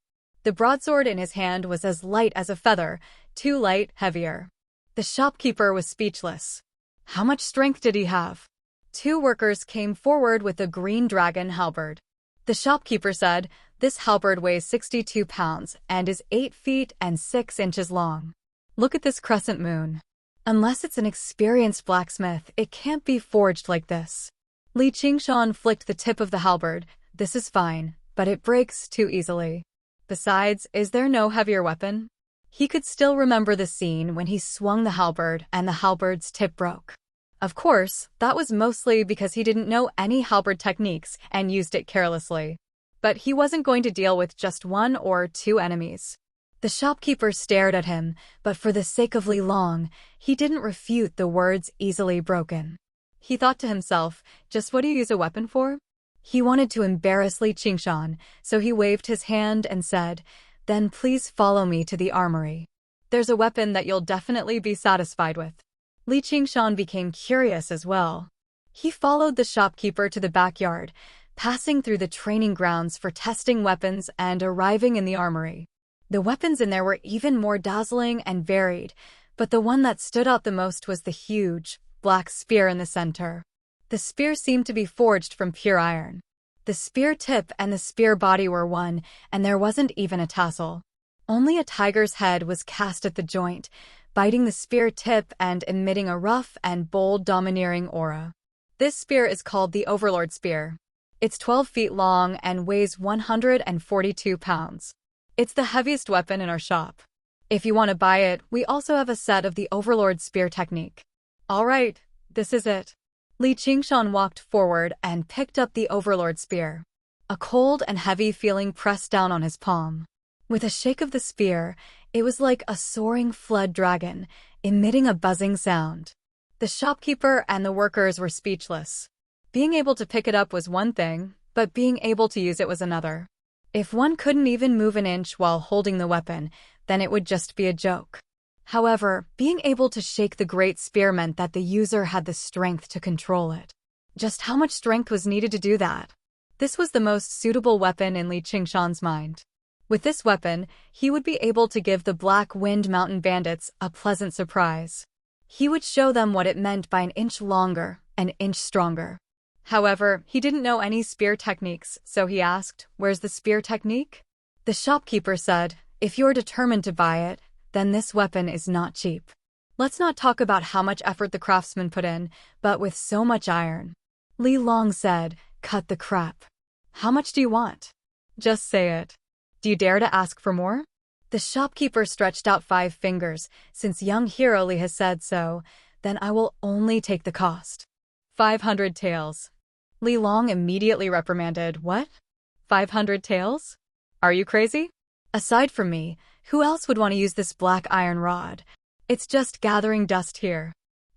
The broadsword in his hand was as light as a feather, too light, heavier. The shopkeeper was speechless. How much strength did he have? Two workers came forward with a green dragon halberd. The shopkeeper said, "This halberd weighs 62 pounds and is 8 feet and 6 inches long. Look at this crescent moon. Unless it's an experienced blacksmith, it can't be forged like this." Li Qingshan flicked the tip of the halberd. "This is fine, but it breaks too easily. Besides, is there no heavier weapon?" He could still remember the scene when he swung the halberd and the halberd's tip broke. Of course, that was mostly because he didn't know any halberd techniques and used it carelessly. But he wasn't going to deal with just one or two enemies. The shopkeeper stared at him, but for the sake of Li Long, he didn't refute the words easily broken. He thought to himself, just what do you use a weapon for? He wanted to embarrass Li Qingshan, so he waved his hand and said, "Then please follow me to the armory. There's a weapon that you'll definitely be satisfied with." Li Qingshan became curious as well. He followed the shopkeeper to the backyard, passing through the training grounds for testing weapons and arriving in the armory. The weapons in there were even more dazzling and varied, but the one that stood out the most was the huge, black spear in the center. The spear seemed to be forged from pure iron. The spear tip and the spear body were one, and there wasn't even a tassel. Only a tiger's head was cast at the joint, biting the spear tip and emitting a rough and bold domineering aura. This spear is called the Overlord Spear. It's 12 feet long and weighs 142 pounds. It's the heaviest weapon in our shop. If you want to buy it, we also have a set of the Overlord Spear technique. All right, this is it. Li Qingshan walked forward and picked up the Overlord Spear. A cold and heavy feeling pressed down on his palm. With a shake of the spear, it was like a soaring flood dragon, emitting a buzzing sound. The shopkeeper and the workers were speechless. Being able to pick it up was one thing, but being able to use it was another. If one couldn't even move an inch while holding the weapon, then it would just be a joke. However, being able to shake the great spear meant that the user had the strength to control it. Just how much strength was needed to do that? This was the most suitable weapon in Li Qingshan's mind. With this weapon, he would be able to give the Black Wind Mountain bandits a pleasant surprise. He would show them what it meant by an inch longer, an inch stronger. However, he didn't know any spear techniques, so he asked, "Where's the spear technique?" The shopkeeper said, "If you're determined to buy it, then this weapon is not cheap. Let's not talk about how much effort the craftsman put in, but with so much iron." Li Long said, "Cut the crap. How much do you want? Just say it. Do you dare to ask for more?" The shopkeeper stretched out 5 fingers. "Since young hero Li has said so, then I will only take the cost. 500 taels." Li Long immediately reprimanded, "What? 500 taels? Are you crazy? Aside from me, who else would want to use this black iron rod? It's just gathering dust here.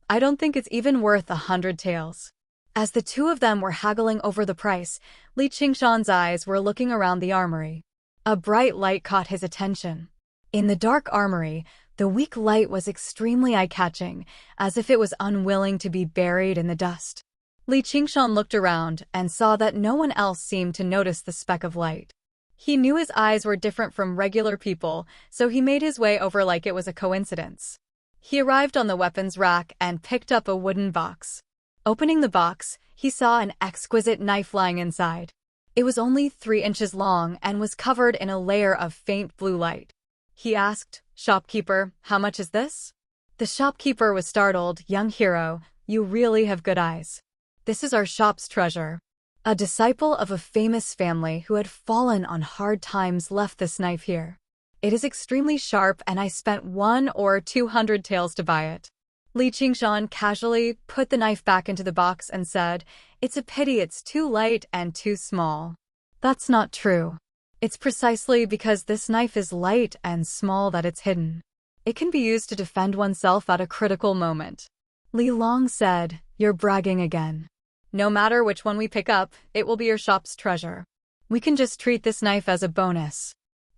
I don't think it's even worth 100 taels." As the two of them were haggling over the price, Li Qingshan's eyes were looking around the armory. A bright light caught his attention. In the dark armory, the weak light was extremely eye-catching, as if it was unwilling to be buried in the dust. Li Qingshan looked around and saw that no one else seemed to notice the speck of light. He knew his eyes were different from regular people, so he made his way over like it was a coincidence. He arrived on the weapons rack and picked up a wooden box. Opening the box, he saw an exquisite knife lying inside. It was only 3 inches long and was covered in a layer of faint blue light. He asked, "Shopkeeper, how much is this?" The shopkeeper was startled. "Young hero, you really have good eyes. This is our shop's treasure." A disciple of a famous family who had fallen on hard times left this knife here. "It is extremely sharp and I spent 1 or 200 taels to buy it." Li Qingshan casually put the knife back into the box and said, "It's a pity it's too light and too small." "That's not true. It's precisely because this knife is light and small that it's hidden. It can be used to defend oneself at a critical moment." Li Long said, "You're bragging again. No matter which one we pick up, it will be your shop's treasure. We can just treat this knife as a bonus.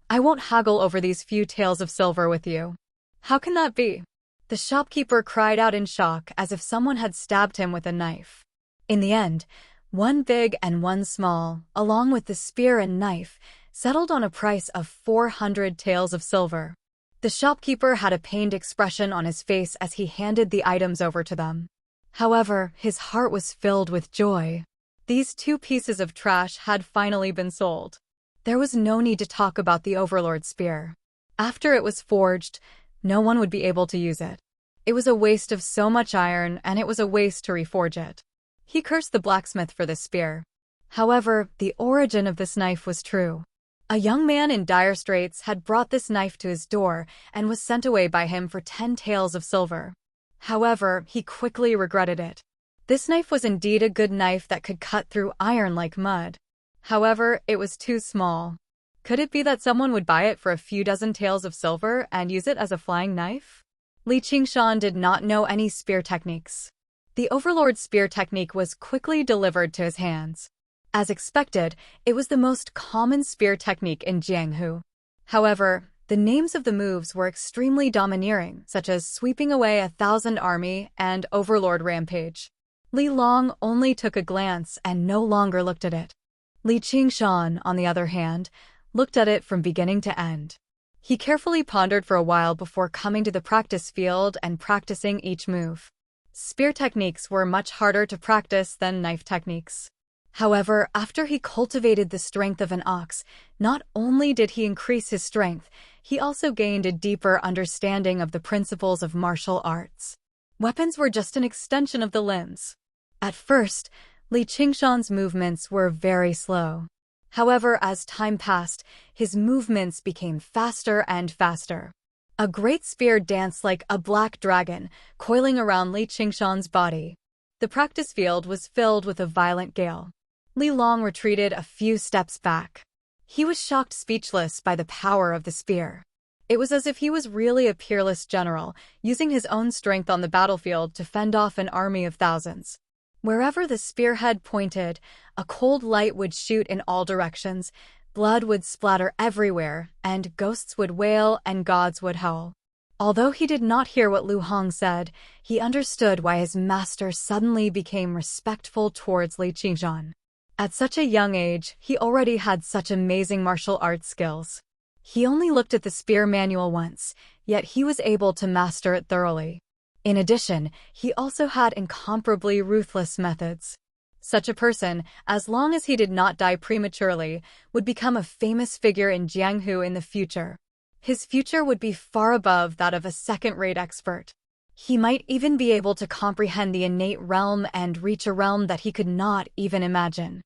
I won't haggle over these few taels of silver with you." "How can that be?" The shopkeeper cried out in shock as if someone had stabbed him with a knife. In the end, 1 big and 1 small, along with the spear and knife, settled on a price of 400 taels of silver. The shopkeeper had a pained expression on his face as he handed the items over to them. However, his heart was filled with joy. These 2 pieces of trash had finally been sold. There was no need to talk about the Overlord spear. After it was forged, no one would be able to use it. It was a waste of so much iron, and it was a waste to reforge it. He cursed the blacksmith for this spear. However, the origin of this knife was true. A young man in dire straits had brought this knife to his door and was sent away by him for 10 taels of silver. However, he quickly regretted it. This knife was indeed a good knife that could cut through iron like mud. However, it was too small. Could it be that someone would buy it for a few dozen taels of silver and use it as a flying knife? Li Qingshan did not know any spear techniques. The Overlord's spear technique was quickly delivered to his hands. As expected, it was the most common spear technique in Jianghu. However, the names of the moves were extremely domineering, such as sweeping away 1,000 army and Overlord rampage. Li Long only took a glance and no longer looked at it. Li Qingshan, on the other hand, looked at it from beginning to end. He carefully pondered for a while before coming to the practice field and practicing each move. Spear techniques were much harder to practice than knife techniques. However, after he cultivated the strength of an ox, not only did he increase his strength, he also gained a deeper understanding of the principles of martial arts. Weapons were just an extension of the limbs. At first, Li Qingshan's movements were very slow. However, as time passed, his movements became faster and faster. A great spear danced like a black dragon, coiling around Li Qingshan's body. The practice field was filled with a violent gale. Li Long retreated a few steps back. He was shocked speechless by the power of the spear. It was as if he was really a peerless general, using his own strength on the battlefield to fend off an army of thousands. Wherever the spearhead pointed, a cold light would shoot in all directions, blood would splatter everywhere, and ghosts would wail and gods would howl. Although he did not hear what Lu Hong said, he understood why his master suddenly became respectful towards Li Qingshan. At such a young age, he already had such amazing martial arts skills. He only looked at the spear manual once, yet he was able to master it thoroughly. In addition, he also had incomparably ruthless methods. Such a person, as long as he did not die prematurely, would become a famous figure in Jianghu in the future. His future would be far above that of a second-rate expert. He might even be able to comprehend the innate realm and reach a realm that he could not even imagine.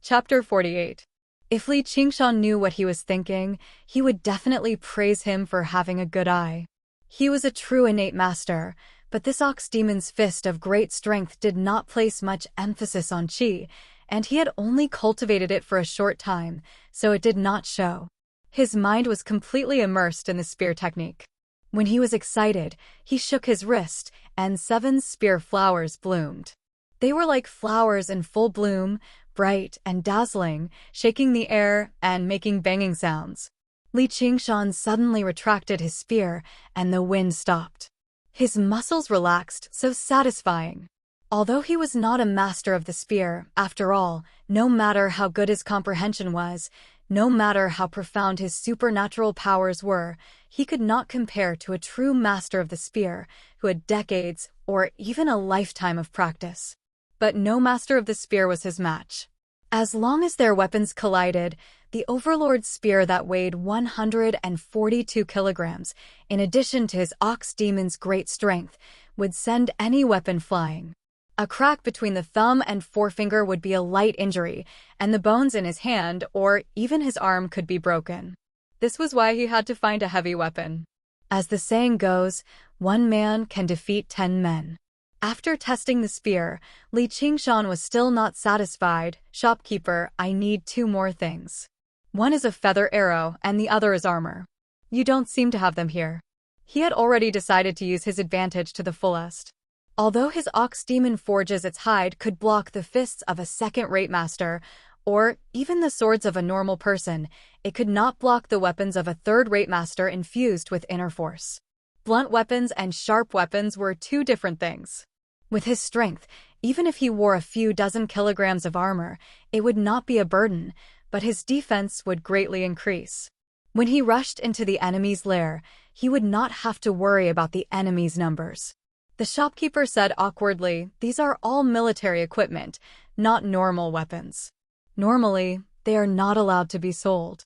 Chapter 48. If Li Qingshan knew what he was thinking, he would definitely praise him for having a good eye. He was a true innate master, but this ox demon's fist of great strength did not place much emphasis on qi, and he had only cultivated it for a short time, so it did not show. His mind was completely immersed in the spear technique. When he was excited, he shook his wrist, and 7 spear flowers bloomed. They were like flowers in full bloom, bright and dazzling, shaking the air and making banging sounds. Li Qingshan suddenly retracted his spear, and the wind stopped. His muscles relaxed, so satisfying. Although he was not a master of the spear, after all, no matter how good his comprehension was, No matter how profound his supernatural powers were, he could not compare to a true master of the spear who had decades or even a lifetime of practice. But no master of the spear was his match. As long as their weapons collided, the Overlord's spear that weighed 142 kilograms, in addition to his ox demon's great strength, would send any weapon flying. A crack between the thumb and forefinger would be a light injury, and the bones in his hand or even his arm could be broken. This was why he had to find a heavy weapon. As the saying goes, one man can defeat 10 men. After testing the spear, Li Qingshan was still not satisfied. "Shopkeeper, I need 2 more things. One is a feather arrow and the other is armor. You don't seem to have them here." He had already decided to use his advantage to the fullest. Although his ox demon forges its hide could block the fists of a second-rate master, or even the swords of a normal person, it could not block the weapons of a third-rate master infused with inner force. Blunt weapons and sharp weapons were 2 different things. With his strength, even if he wore a few dozen kilograms of armor, it would not be a burden, but his defense would greatly increase. When he rushed into the enemy's lair, he would not have to worry about the enemy's numbers. The shopkeeper said awkwardly, "These are all military equipment, not normal weapons. Normally, they are not allowed to be sold.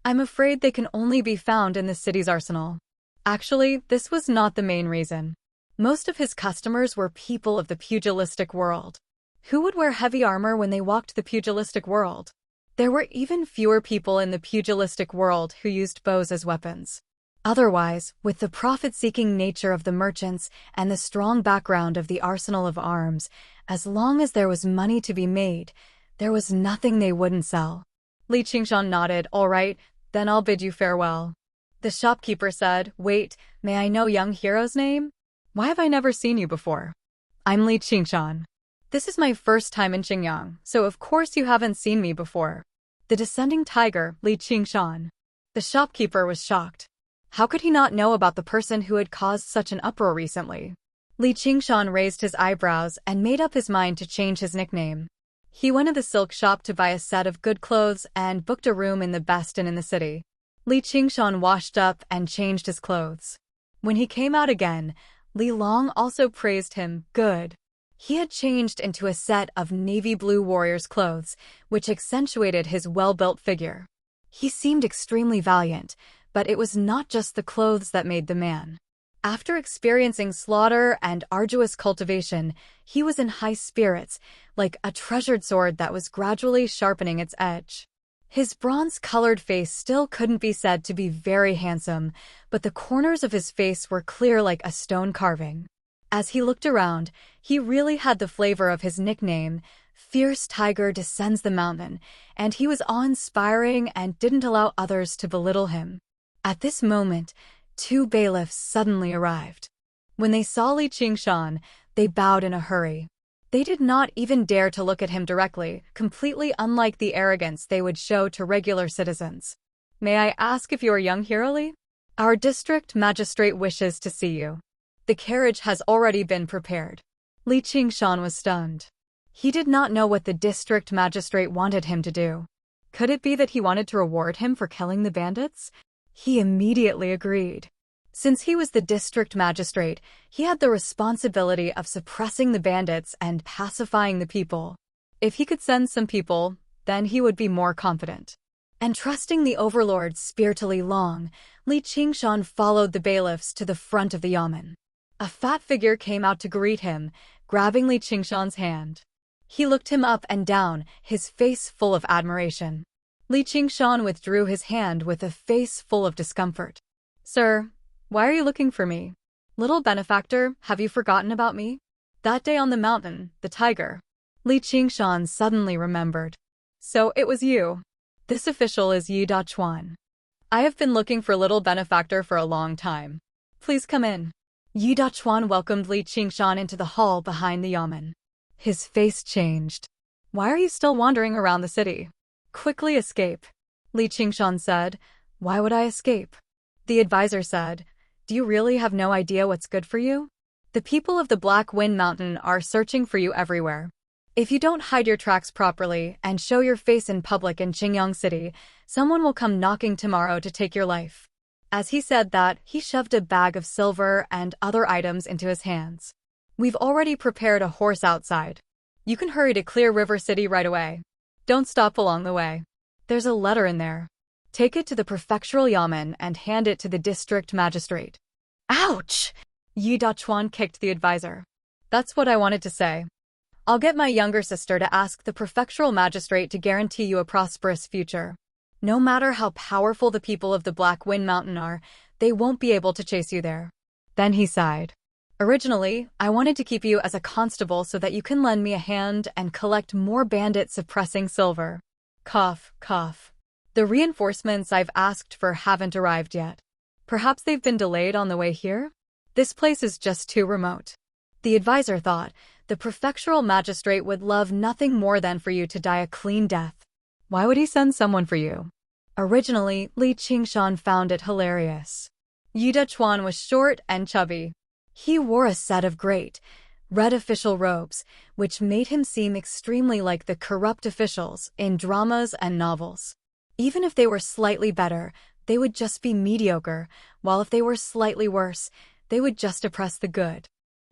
I'm afraid they can only be found in the city's arsenal." Actually, this was not the main reason. Most of his customers were people of the pugilistic world. Who would wear heavy armor when they walked the pugilistic world? There were even fewer people in the pugilistic world who used bows as weapons. Otherwise, with the profit-seeking nature of the merchants and the strong background of the arsenal of arms, as long as there was money to be made, there was nothing they wouldn't sell. Li Qingshan nodded. "All right, then I'll bid you farewell." The shopkeeper said, "Wait, may I know young hero's name? Why have I never seen you before?" "I'm Li Qingshan. This is my first time in Xinjiang, so of course you haven't seen me before." The descending tiger, Li Qingshan. The shopkeeper was shocked. How could he not know about the person who had caused such an uproar recently? Li Qingshan raised his eyebrows and made up his mind to change his nickname. He went to the silk shop to buy a set of good clothes and booked a room in the best inn in the city. Li Qingshan washed up and changed his clothes. When he came out again, Li Long also praised him. Good. He had changed into a set of navy blue warrior's clothes, which accentuated his well-built figure. He seemed extremely valiant, but it was not just the clothes that made the man. After experiencing slaughter and arduous cultivation, he was in high spirits, like a treasured sword that was gradually sharpening its edge. His bronze-colored face still couldn't be said to be very handsome, but the corners of his face were clear like a stone carving. As he looked around, he really had the flavor of his nickname, "Fierce Tiger Descends the Mountain," and he was awe-inspiring and didn't allow others to belittle him. At this moment, 2 bailiffs suddenly arrived. When they saw Li Qingshan, they bowed in a hurry. They did not even dare to look at him directly, completely unlike the arrogance they would show to regular citizens. "May I ask if you are young hero Li? Our district magistrate wishes to see you. The carriage has already been prepared." Li Qingshan was stunned. He did not know what the district magistrate wanted him to do. Could it be that he wanted to reward him for killing the bandits? He immediately agreed. Since he was the district magistrate, he had the responsibility of suppressing the bandits and pacifying the people. If he could send some people, then he would be more confident. Entrusting the overlord's spear to Li Long, Li Qingshan followed the bailiffs to the front of the yamen. A fat figure came out to greet him, grabbing Li Qingshan's hand. He looked him up and down, his face full of admiration. Li Qingshan withdrew his hand with a face full of discomfort. "Sir, why are you looking for me? Little benefactor, have you forgotten about me? That day on the mountain, the tiger." Li Qingshan suddenly remembered. "So it was you. This official is Yi Dachuan. I have been looking for little benefactor for a long time. Please come in." Yi Dachuan welcomed Li Qingshan into the hall behind the yamen. His face changed. "Why are you still wandering around the city? Quickly escape." Li Qingshan said. "Why would I escape?" The advisor said, "Do you really have no idea what's good for you? The people of the Black Wind Mountain are searching for you everywhere. If you don't hide your tracks properly and show your face in public in Qingyang City, someone will come knocking tomorrow to take your life. As he said that, he shoved a bag of silver and other items into his hands. We've already prepared a horse outside. You can hurry to Clear River City right away. Don't stop along the way. There's a letter in there. Take it to the prefectural yamen and hand it to the district magistrate. Ouch! Yi Dachuan kicked the advisor. That's what I wanted to say. I'll get my younger sister to ask the prefectural magistrate to guarantee you a prosperous future. No matter how powerful the people of the Black Wind Mountain are, they won't be able to chase you there. Then he sighed. Originally, I wanted to keep you as a constable so that you can lend me a hand and collect more bandits suppressing silver. Cough, cough. The reinforcements I've asked for haven't arrived yet. Perhaps they've been delayed on the way here? This place is just too remote. The advisor thought, the prefectural magistrate would love nothing more than for you to die a clean death. Why would he send someone for you? Originally, Li Qingshan found it hilarious. Yi Dachuan was short and chubby. He wore a set of great, red official robes, which made him seem extremely like the corrupt officials in dramas and novels. Even if they were slightly better, they would just be mediocre, while if they were slightly worse, they would just oppress the good.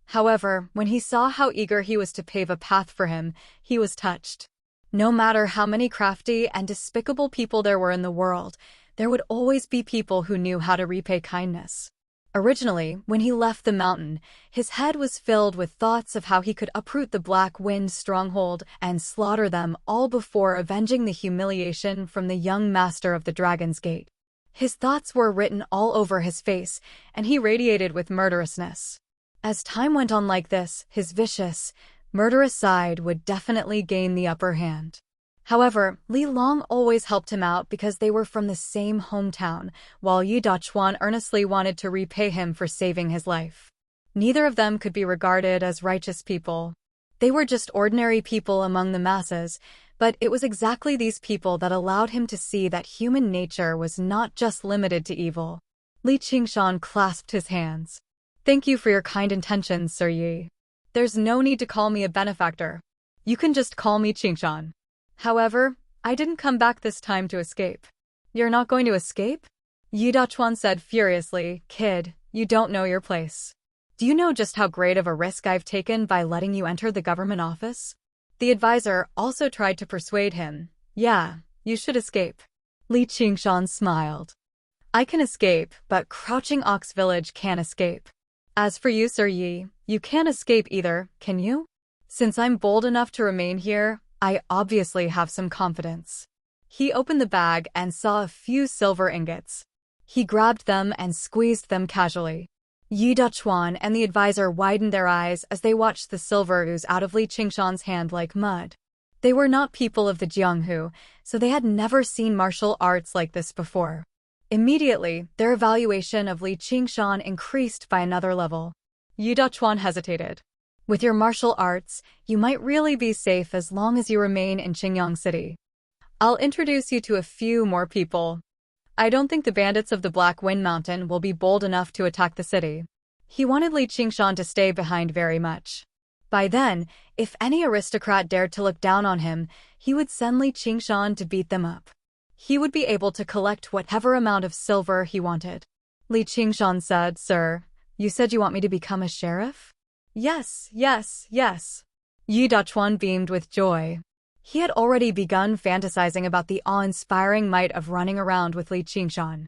However, when he saw how eager he was to pave a path for him, he was touched. No matter how many crafty and despicable people there were in the world, there would always be people who knew how to repay kindness. Originally, when he left the mountain, his head was filled with thoughts of how he could uproot the Black Wind stronghold and slaughter them all before avenging the humiliation from the young master of the Dragon's Gate. His thoughts were written all over his face, and he radiated with murderousness. As time went on like this, his vicious, murderous side would definitely gain the upper hand. However, Li Long always helped him out because they were from the same hometown, while Yi Dachuan earnestly wanted to repay him for saving his life. Neither of them could be regarded as righteous people. They were just ordinary people among the masses, but it was exactly these people that allowed him to see that human nature was not just limited to evil. Li Qingshan clasped his hands. Thank you for your kind intentions, Sir Yi. There's no need to call me a benefactor. You can just call me Qingshan. However, I didn't come back this time to escape. You're not going to escape? Yi Dachuan said furiously, Kid, you don't know your place. Do you know just how great of a risk I've taken by letting you enter the government office? The advisor also tried to persuade him. Yeah, you should escape. Li Qingshan smiled. I can escape, but Crouching Ox Village can't escape. As for you, Sir Yi, you can't escape either, can you? Since I'm bold enough to remain here, I obviously have some confidence. He opened the bag and saw a few silver ingots. He grabbed them and squeezed them casually. Yi Dachuan and the advisor widened their eyes as they watched the silver ooze out of Li Qingshan's hand like mud. They were not people of the Jianghu, so they had never seen martial arts like this before. Immediately, their evaluation of Li Qingshan increased by another level. Yi Dachuan hesitated. With your martial arts, you might really be safe as long as you remain in Qingyang City. I'll introduce you to a few more people. I don't think the bandits of the Black Wind Mountain will be bold enough to attack the city. He wanted Li Qingshan to stay behind very much. By then, if any aristocrat dared to look down on him, he would send Li Qingshan to beat them up. He would be able to collect whatever amount of silver he wanted. Li Qingshan said, Sir, you said you want me to become a sheriff? Yes, yes, yes. Yi Dachuan beamed with joy. He had already begun fantasizing about the awe-inspiring might of running around with Li Qingshan.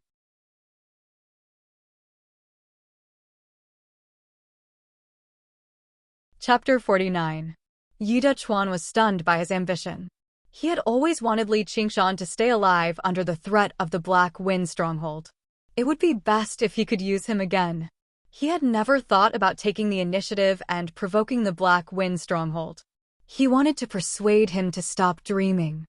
Chapter 49. Yi Dachuan was stunned by his ambition. He had always wanted Li Qingshan to stay alive under the threat of the Black Wind stronghold. It would be best if he could use him again. He had never thought about taking the initiative and provoking the Black Wind stronghold. He wanted to persuade him to stop dreaming.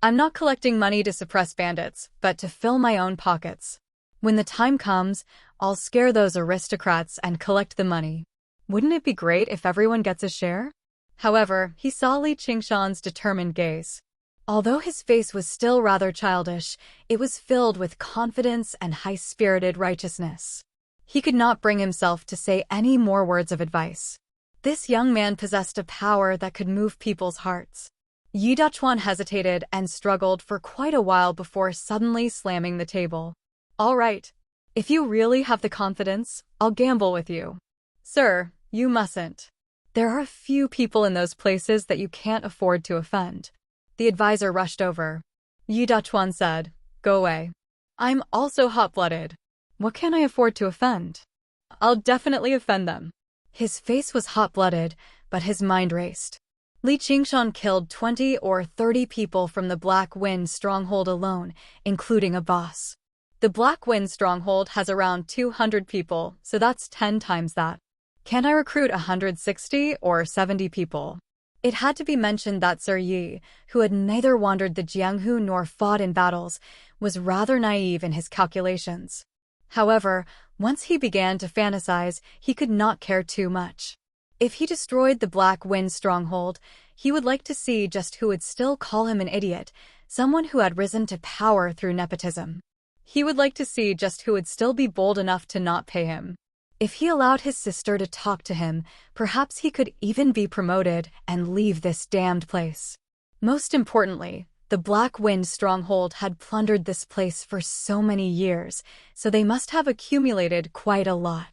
I'm not collecting money to suppress bandits, but to fill my own pockets. When the time comes, I'll scare those aristocrats and collect the money. Wouldn't it be great if everyone gets a share? However, he saw Li Qingshan's determined gaze. Although his face was still rather childish, it was filled with confidence and high-spirited righteousness. He could not bring himself to say any more words of advice. This young man possessed a power that could move people's hearts. Yi Dachuan hesitated and struggled for quite a while before suddenly slamming the table. "All right. If you really have the confidence, I'll gamble with you." "Sir, you mustn't. There are a few people in those places that you can't afford to offend." The advisor rushed over. Yi Dachuan said, "Go away. I'm also hot-blooded. What can I afford to offend? I'll definitely offend them." His face was hot-blooded, but his mind raced. Li Qingshan killed 20 or 30 people from the Black Wind stronghold alone, including a boss. The Black Wind stronghold has around 200 people, so that's 10 times that. Can I recruit 160 or 70 people? It had to be mentioned that Sir Yi, who had neither wandered the Jianghu nor fought in battles, was rather naive in his calculations. However, once he began to fantasize, he could not care too much. If he destroyed the Black Wind stronghold, he would like to see just who would still call him an idiot, someone who had risen to power through nepotism. He would like to see just who would still be bold enough to not pay him. If he allowed his sister to talk to him, perhaps he could even be promoted and leave this damned place. Most importantly, the Black Wind stronghold had plundered this place for so many years, so they must have accumulated quite a lot.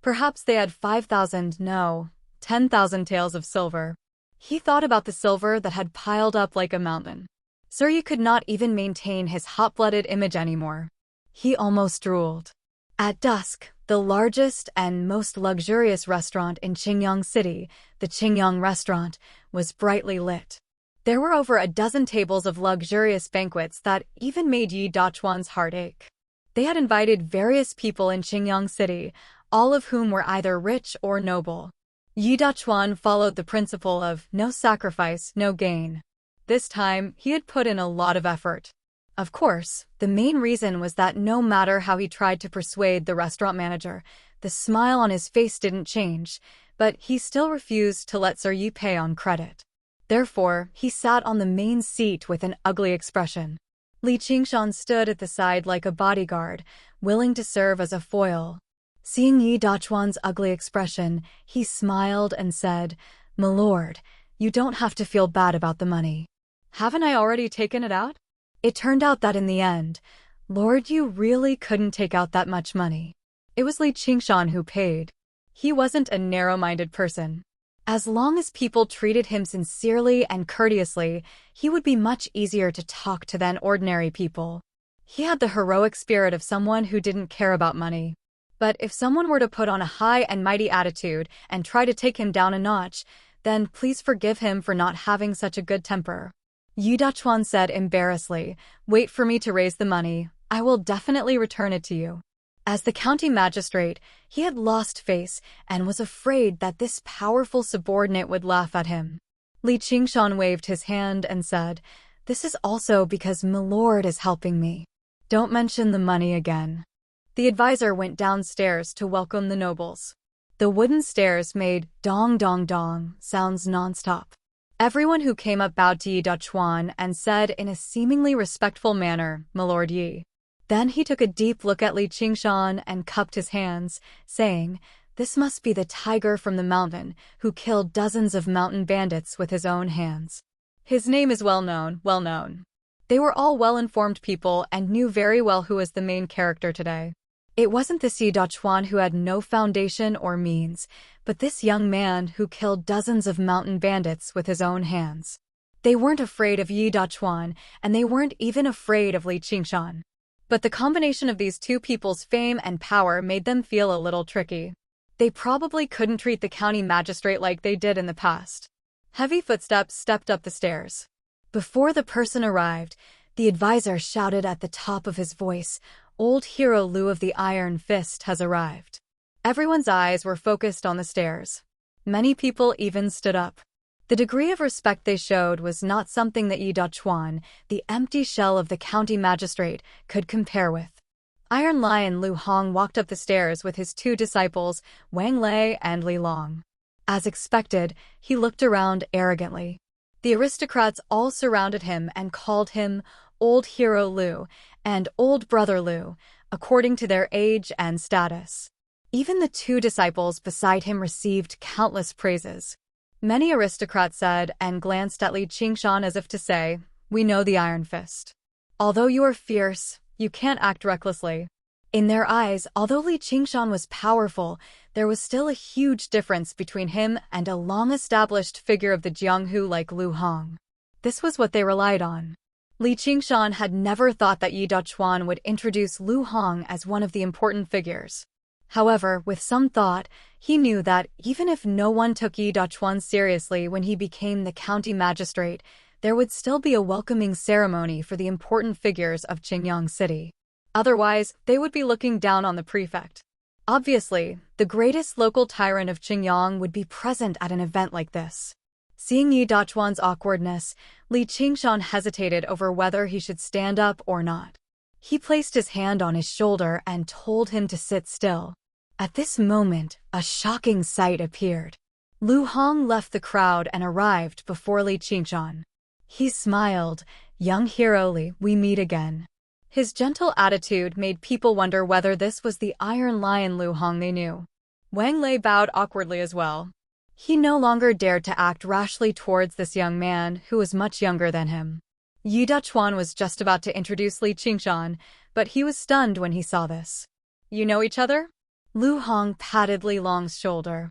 Perhaps they had 5,000, no, 10,000 taels of silver. He thought about the silver that had piled up like a mountain. Sir Yi could not even maintain his hot-blooded image anymore. He almost drooled. At dusk, the largest and most luxurious restaurant in Qingyang City, the Qingyang restaurant, was brightly lit. There were over a dozen tables of luxurious banquets that even made Yi Dachuan's heart ache. They had invited various people in Qingyang City, all of whom were either rich or noble. Yi Dachuan followed the principle of no sacrifice, no gain. This time, he had put in a lot of effort. Of course, the main reason was that no matter how he tried to persuade the restaurant manager, the smile on his face didn't change, but he still refused to let Sir Yi pay on credit. Therefore, he sat on the main seat with an ugly expression. Li Qingshan stood at the side like a bodyguard, willing to serve as a foil. Seeing Yi Dachuan's ugly expression, he smiled and said, "My lord, you don't have to feel bad about the money. Haven't I already taken it out?" It turned out that in the end, Lord Yu really couldn't take out that much money. It was Li Qingshan who paid. He wasn't a narrow-minded person. As long as people treated him sincerely and courteously, he would be much easier to talk to than ordinary people. He had the heroic spirit of someone who didn't care about money. But if someone were to put on a high and mighty attitude and try to take him down a notch, then please forgive him for not having such a good temper. Yi Dachuan said embarrassedly, "Wait for me to raise the money. I will definitely return it to you." As the county magistrate, he had lost face and was afraid that this powerful subordinate would laugh at him. Li Qingshan waved his hand and said, "This is also because my lord is helping me. Don't mention the money again." The advisor went downstairs to welcome the nobles. The wooden stairs made dong dong dong sounds nonstop. Everyone who came up bowed to Yi Dachuan and said in a seemingly respectful manner, "My lord Yi." Then he took a deep look at Li Qingshan and cupped his hands, saying, "This must be the tiger from the mountain who killed dozens of mountain bandits with his own hands. His name is well known, well known." They were all well-informed people and knew very well who was the main character today. It wasn't this Yi Dachuan who had no foundation or means, but this young man who killed dozens of mountain bandits with his own hands. They weren't afraid of Yi Dachuan, and they weren't even afraid of Li Qingshan. But the combination of these two people's fame and power made them feel a little tricky. They probably couldn't treat the county magistrate like they did in the past. Heavy footsteps stepped up the stairs. Before the person arrived, the advisor shouted at the top of his voice, "Old hero Liu of the Iron Fist has arrived." Everyone's eyes were focused on the stairs. Many people even stood up. The degree of respect they showed was not something that Yi Dachuan, the empty shell of the county magistrate, could compare with. Iron Lion Lu Hong walked up the stairs with his two disciples, Wang Lei and Li Long. As expected, he looked around arrogantly. The aristocrats all surrounded him and called him Old Hero Liu and Old Brother Liu, according to their age and status. Even the two disciples beside him received countless praises. Many aristocrats said and glanced at Li Qingshan as if to say, "We know the Iron Fist. Although you are fierce, you can't act recklessly." In their eyes, although Li Qingshan was powerful, there was still a huge difference between him and a long-established figure of the Jianghu like Lu Hong. This was what they relied on. Li Qingshan had never thought that Yi Dachuan would introduce Lu Hong as one of the important figures. However, with some thought, he knew that even if no one took Yi Dachuan seriously when he became the county magistrate, there would still be a welcoming ceremony for the important figures of Qingyang City. Otherwise, they would be looking down on the prefect. Obviously, the greatest local tyrant of Qingyang would be present at an event like this. Seeing Yi Dachuan's awkwardness, Li Qingshan hesitated over whether he should stand up or not. He placed his hand on his shoulder and told him to sit still. At this moment, a shocking sight appeared. Lu Hong left the crowd and arrived before Li Qingshan. He smiled, "Young hero Li, we meet again." His gentle attitude made people wonder whether this was the Iron Lion Lu Hong they knew. Wang Lei bowed awkwardly as well. He no longer dared to act rashly towards this young man who was much younger than him. Yi Dachuan was just about to introduce Li Qingshan, but he was stunned when he saw this. "You know each other?" Lu Hong patted Li Long's shoulder.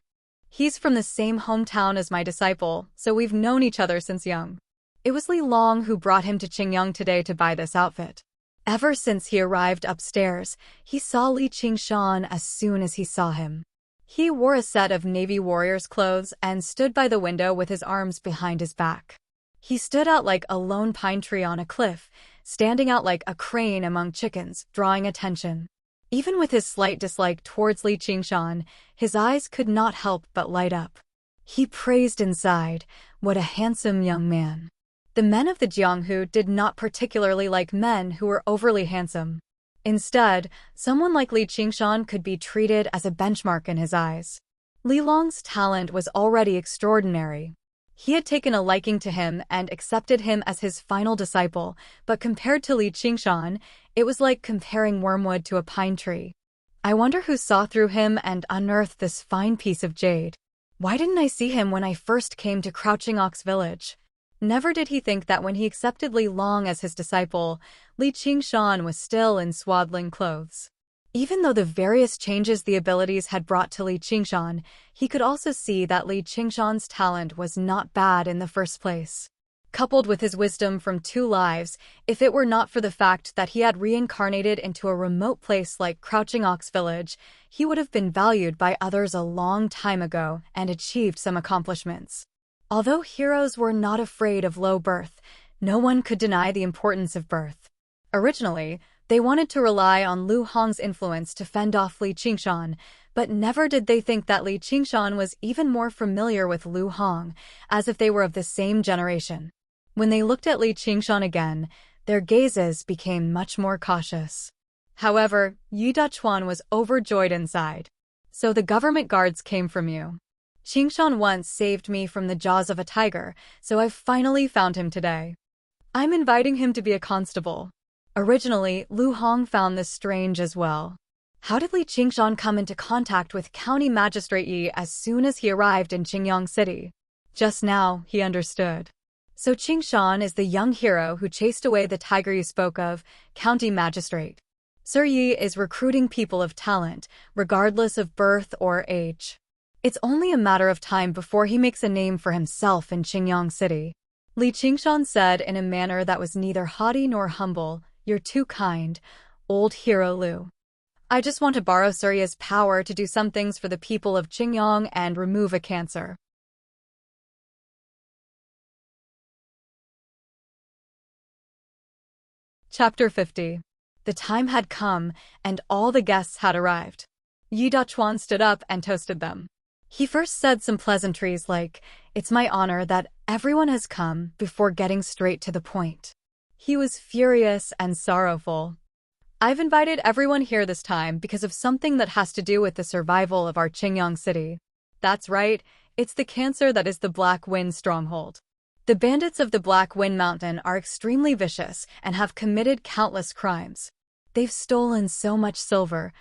"He's from the same hometown as my disciple, so we've known each other since young. It was Li Long who brought him to Qingyang today to buy this outfit." Ever since he arrived upstairs, he saw Li Qingshan as soon as he saw him. He wore a set of Navy warrior's clothes and stood by the window with his arms behind his back. He stood out like a lone pine tree on a cliff, standing out like a crane among chickens, drawing attention. Even with his slight dislike towards Li Qingshan, his eyes could not help but light up. He praised inside, "What a handsome young man." The men of the Jianghu did not particularly like men who were overly handsome. Instead, someone like Li Qingshan could be treated as a benchmark in his eyes. Li Long's talent was already extraordinary. He had taken a liking to him and accepted him as his final disciple, but compared to Li Qingshan, it was like comparing wormwood to a pine tree. I wonder who saw through him and unearthed this fine piece of jade. Why didn't I see him when I first came to Crouching Ox Village? Never did he think that when he accepted Li Long as his disciple, Li Qingshan was still in swaddling clothes. Even though the various changes the abilities had brought to Li Qingshan, he could also see that Li Qingshan's talent was not bad in the first place. Coupled with his wisdom from 2 lives, if it were not for the fact that he had reincarnated into a remote place like Crouching Ox Village, he would have been valued by others a long time ago and achieved some accomplishments. Although heroes were not afraid of low birth, no one could deny the importance of birth. Originally, they wanted to rely on Lu Hong's influence to fend off Li Qingshan, but never did they think that Li Qingshan was even more familiar with Lu Hong, as if they were of the same generation. When they looked at Li Qingshan again, their gazes became much more cautious. However, Yi Dachuan was overjoyed inside. "So the government guards came from you. Qingshan once saved me from the jaws of a tiger, so I've finally found him today. I'm inviting him to be a constable." Originally, Lu Hong found this strange as well. How did Li Qingshan come into contact with County Magistrate Yi as soon as he arrived in Qingyang City? Just now, he understood. So Qingshan is the young hero who chased away the tiger you spoke of, County Magistrate. Sir Yi is recruiting people of talent, regardless of birth or age. It's only a matter of time before he makes a name for himself in Qingyang City. Li Qingshan said in a manner that was neither haughty nor humble, "You're too kind, old hero Lu. I just want to borrow Sir Yi's power to do some things for the people of Qingyang and remove a cancer." Chapter 50. The time had come, and all the guests had arrived. Yi Dachuan stood up and toasted them. He first said some pleasantries like, "It's my honor that everyone has come," before getting straight to the point. He was furious and sorrowful. "I've invited everyone here this time because of something that has to do with the survival of our Qingyang City. That's right, it's the cancer that is the Black Wind stronghold. The bandits of the Black Wind Mountain are extremely vicious and have committed countless crimes. They've stolen so much silver,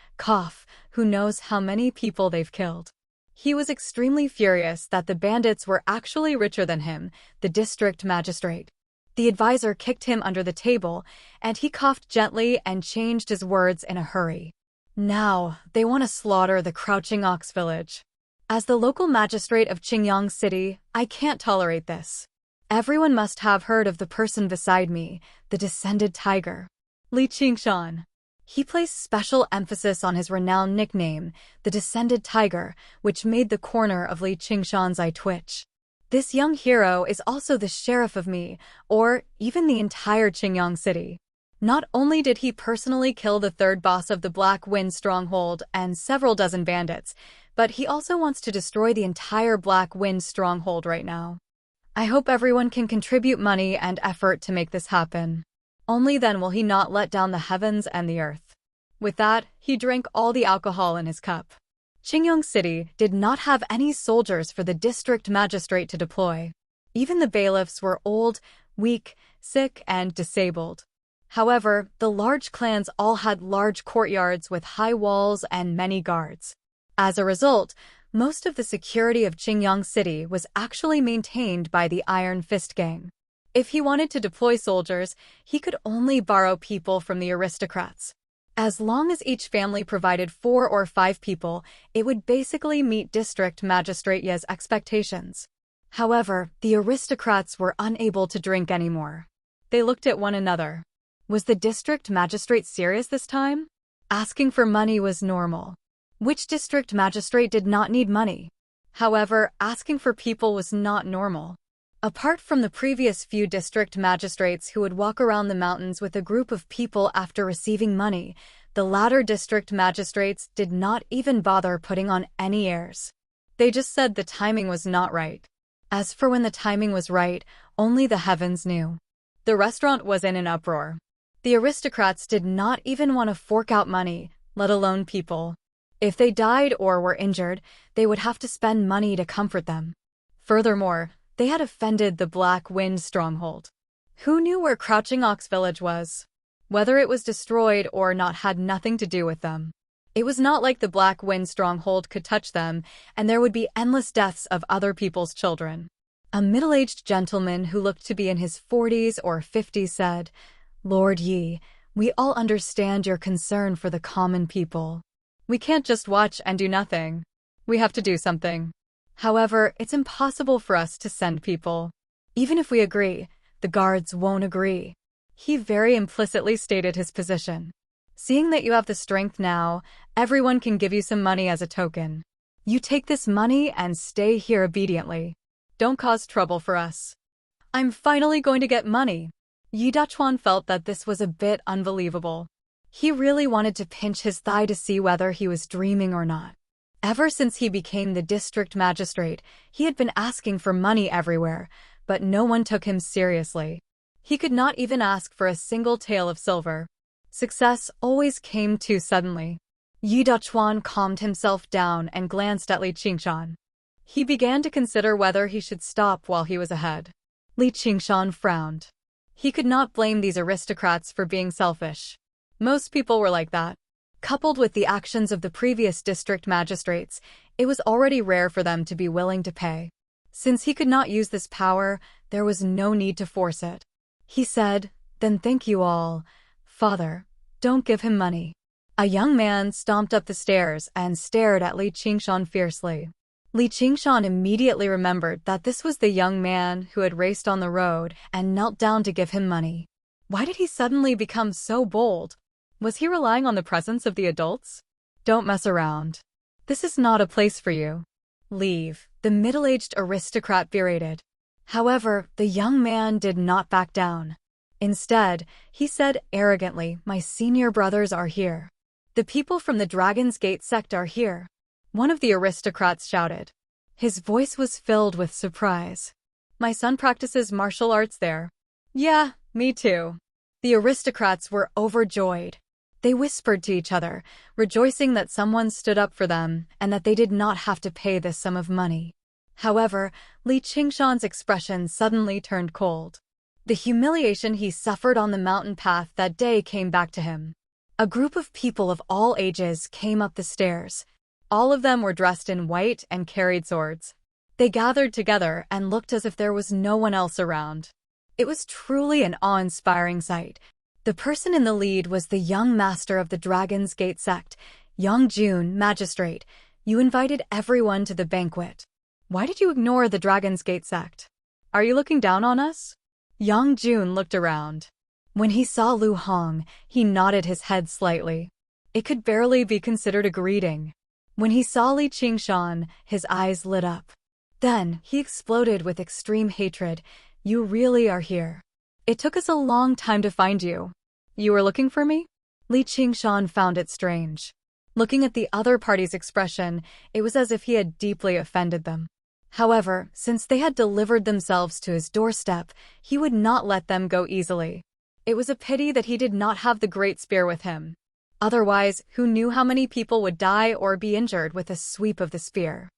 who knows how many people they've killed. He was extremely furious that the bandits were actually richer than him, the district magistrate. The advisor kicked him under the table, and he coughed gently and changed his words in a hurry. Now, they want to slaughter the Crouching Ox village. As the local magistrate of Qingyang City, I can't tolerate this. Everyone must have heard of the person beside me, the descended tiger. Li Qingshan. He placed special emphasis on his renowned nickname, the descended tiger, which made the corner of Li Qingshan's eye twitch. This young hero is also the sheriff of me, or even the entire Qingyang City. Not only did he personally kill the third boss of the Black Wind stronghold and several dozen bandits, but he also wants to destroy the entire Black Wind stronghold right now. I hope everyone can contribute money and effort to make this happen. Only then will he not let down the heavens and the earth. With that, he drank all the alcohol in his cup. Qingyang City did not have any soldiers for the district magistrate to deploy. Even the bailiffs were old, weak, sick, and disabled. However, the large clans all had large courtyards with high walls and many guards. As a result, most of the security of Qingyang City was actually maintained by the Iron Fist Gang. If he wanted to deploy soldiers, he could only borrow people from the aristocrats. As long as each family provided 4 or 5 people, it would basically meet District Magistrate Ye's expectations. However, the aristocrats were unable to drink anymore. They looked at one another. Was the district magistrate serious this time? Asking for money was normal. Which district magistrate did not need money? However, asking for people was not normal. Apart from the previous few district magistrates who would walk around the mountains with a group of people after receiving money, the latter district magistrates did not even bother putting on any airs. They just said the timing was not right. As for when the timing was right, only the heavens knew. The restaurant was in an uproar. The aristocrats did not even want to fork out money, let alone people. If they died or were injured, they would have to spend money to comfort them. Furthermore, they had offended the Black Wind stronghold. Who knew where Crouching Ox Village was? Whether it was destroyed or not had nothing to do with them. It was not like the Black Wind stronghold could touch them, and there would be endless deaths of other people's children. A middle-aged gentleman who looked to be in his 40s or 50s said, "Lord Yi, we all understand your concern for the common people. We can't just watch and do nothing. We have to do something. However, it's impossible for us to send people. Even if we agree, the guards won't agree." He very implicitly stated his position. Seeing that you have the strength now, everyone can give you some money as a token. You take this money and stay here obediently. Don't cause trouble for us. I'm finally going to get money. Yi Dachuan felt that this was a bit unbelievable. He really wanted to pinch his thigh to see whether he was dreaming or not. Ever since he became the district magistrate, he had been asking for money everywhere, but no one took him seriously. He could not even ask for a single tael of silver. Success always came too suddenly. Yi Dachuan calmed himself down and glanced at Li Qingshan. He began to consider whether he should stop while he was ahead. Li Qingshan frowned. He could not blame these aristocrats for being selfish. Most people were like that. Coupled with the actions of the previous district magistrates, it was already rare for them to be willing to pay. Since he could not use this power, there was no need to force it. He said, "Then thank you all. Father, don't give him money." A young man stomped up the stairs and stared at Li Qingshan fiercely. Li Qingshan immediately remembered that this was the young man who had raced on the road and knelt down to give him money. Why did he suddenly become so bold? Was he relying on the presence of the adults? Don't mess around. This is not a place for you. Leave, the middle-aged aristocrat berated. However, the young man did not back down. Instead, he said arrogantly, "My senior brothers are here. The people from the Dragon's Gate sect are here." One of the aristocrats shouted. His voice was filled with surprise. "My son practices martial arts there." "Yeah, me too." The aristocrats were overjoyed. They whispered to each other, rejoicing that someone stood up for them and that they did not have to pay this sum of money. However, Li Qingshan's expression suddenly turned cold. The humiliation he suffered on the mountain path that day came back to him. A group of people of all ages came up the stairs. All of them were dressed in white and carried swords. They gathered together and looked as if there was no one else around. It was truly an awe-inspiring sight. The person in the lead was the young master of the Dragon's Gate sect, Young Jun, magistrate. You invited everyone to the banquet. Why did you ignore the Dragon's Gate sect? Are you looking down on us? Young Jun looked around. When he saw Lu Hong, he nodded his head slightly. It could barely be considered a greeting. When he saw Li Qingshan, his eyes lit up. Then, he exploded with extreme hatred. You really are here. It took us a long time to find you. You were looking for me? Li Qingshan found it strange. Looking at the other party's expression, it was as if he had deeply offended them. However, since they had delivered themselves to his doorstep, he would not let them go easily. It was a pity that he did not have the Great Spear with him. Otherwise, who knew how many people would die or be injured with a sweep of the spear?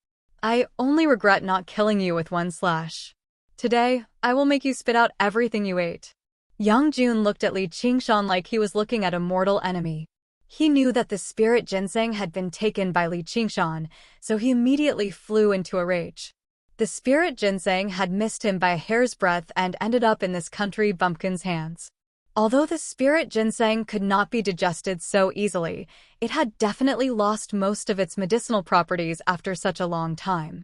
I only regret not killing you with one slash. Today, I will make you spit out everything you ate. Young Jun looked at Li Qingshan like he was looking at a mortal enemy. He knew that the spirit ginseng had been taken by Li Qingshan, so he immediately flew into a rage. The spirit ginseng had missed him by a hair's breadth and ended up in this country bumpkin's hands. Although the spirit ginseng could not be digested so easily, it had definitely lost most of its medicinal properties after such a long time.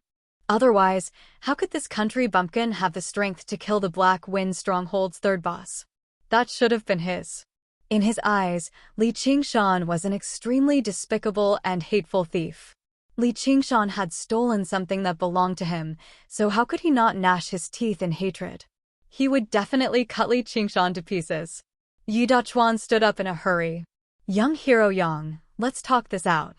Otherwise, how could this country bumpkin have the strength to kill the Black Wind Stronghold's third boss? That should have been his. In his eyes, Li Qingshan was an extremely despicable and hateful thief. Li Qingshan had stolen something that belonged to him, so how could he not gnash his teeth in hatred? He would definitely cut Li Qingshan to pieces. Yi Dachuan stood up in a hurry. Young hero Yang, let's talk this out.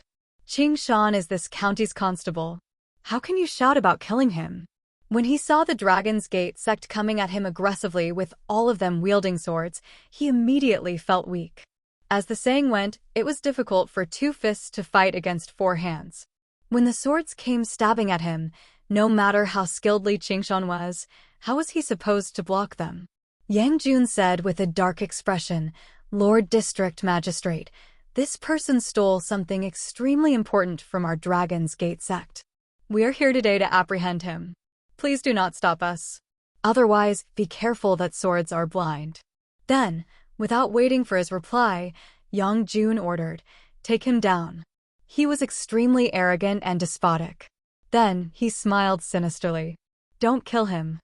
Qingshan is this county's constable. How can you shout about killing him? When he saw the Dragon's Gate sect coming at him aggressively with all of them wielding swords, he immediately felt weak. As the saying went, it was difficult for 2 fists to fight against 4 hands. When the swords came stabbing at him, no matter how skilled Li Qingshan was, how was he supposed to block them? Yang Jun said with a dark expression, Lord District Magistrate, this person stole something extremely important from our Dragon's Gate sect. We are here today to apprehend him. Please do not stop us. Otherwise, be careful that swords are blind. Then, without waiting for his reply, Yang Jun ordered, take him down. He was extremely arrogant and despotic. Then, he smiled sinisterly. Don't kill him.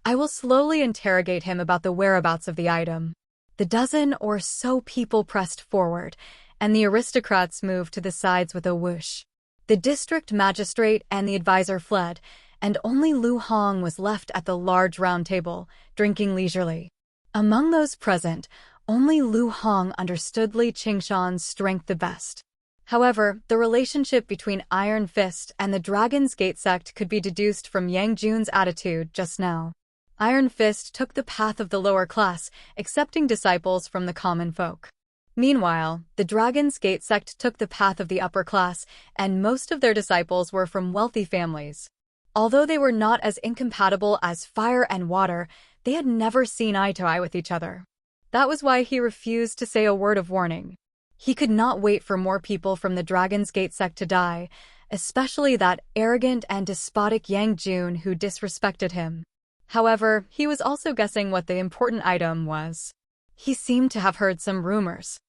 I will slowly interrogate him about the whereabouts of the item. The dozen or so people pressed forward, and the aristocrats moved to the sides with a whoosh. The district magistrate and the advisor fled, and only Lu Hong was left at the large round table, drinking leisurely. Among those present, only Lu Hong understood Li Qingshan's strength the best. However, the relationship between Iron Fist and the Dragon's Gate sect could be deduced from Yang Jun's attitude just now. Iron Fist took the path of the lower class, accepting disciples from the common folk. Meanwhile, the Dragon's Gate sect took the path of the upper class, and most of their disciples were from wealthy families. Although they were not as incompatible as fire and water, they had never seen eye to eye with each other. That was why he refused to say a word of warning. He could not wait for more people from the Dragon's Gate sect to die, especially that arrogant and despotic Yang Jun who disrespected him. However, he was also guessing what the important item was. He seemed to have heard some rumors.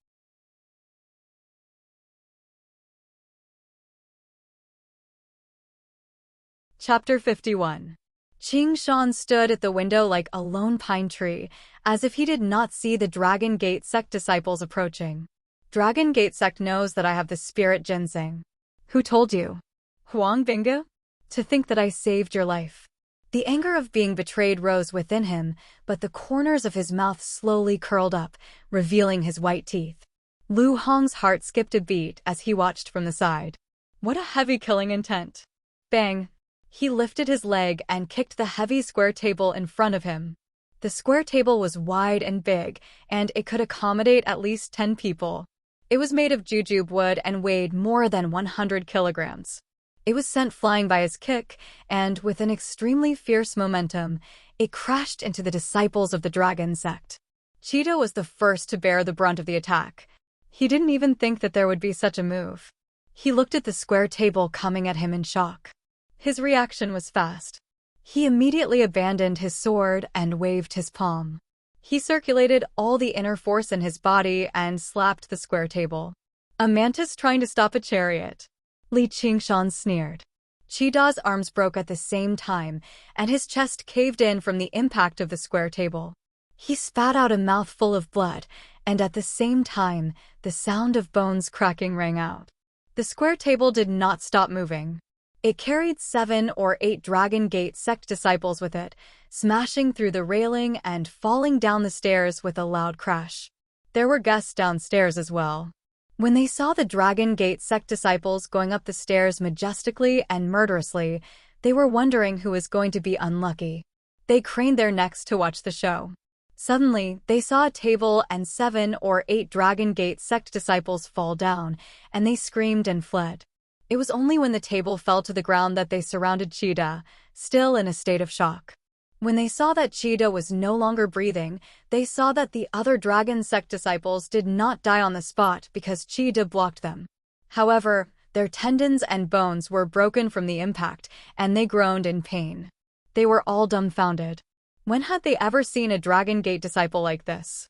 Chapter 51. Qingshan stood at the window like a lone pine tree, as if he did not see the Dragon Gate sect disciples approaching. Dragon Gate sect knows that I have the spirit ginseng. Who told you? Huang Bingge? To think that I saved your life. The anger of being betrayed rose within him, but the corners of his mouth slowly curled up, revealing his white teeth. Lu Hong's heart skipped a beat as he watched from the side. What a heavy killing intent. Bang! He lifted his leg and kicked the heavy square table in front of him. The square table was wide and big, and it could accommodate at least 10 people. It was made of jujube wood and weighed more than 100 kilograms. It was sent flying by his kick, and with an extremely fierce momentum, it crashed into the disciples of the Dragon sect. Cheetah was the first to bear the brunt of the attack. He didn't even think that there would be such a move. He looked at the square table coming at him in shock. His reaction was fast. He immediately abandoned his sword and waved his palm. He circulated all the inner force in his body and slapped the square table. A mantis trying to stop a chariot. Li Qingshan sneered. Chida's arms broke at the same time, and his chest caved in from the impact of the square table. He spat out a mouthful of blood, and at the same time, the sound of bones cracking rang out. The square table did not stop moving. It carried 7 or 8 Dragon Gate sect disciples with it, smashing through the railing and falling down the stairs with a loud crash. There were guests downstairs as well. When they saw the Dragon Gate sect disciples going up the stairs majestically and murderously, they were wondering who was going to be unlucky. They craned their necks to watch the show. Suddenly, they saw a table and 7 or 8 Dragon Gate sect disciples fall down, and they screamed and fled. It was only when the table fell to the ground that they surrounded Chida, still in a state of shock. When they saw that Chida was no longer breathing, they saw that the other Dragon Sect disciples did not die on the spot because Chida blocked them. However, their tendons and bones were broken from the impact, and they groaned in pain. They were all dumbfounded. When had they ever seen a Dragon Gate disciple like this?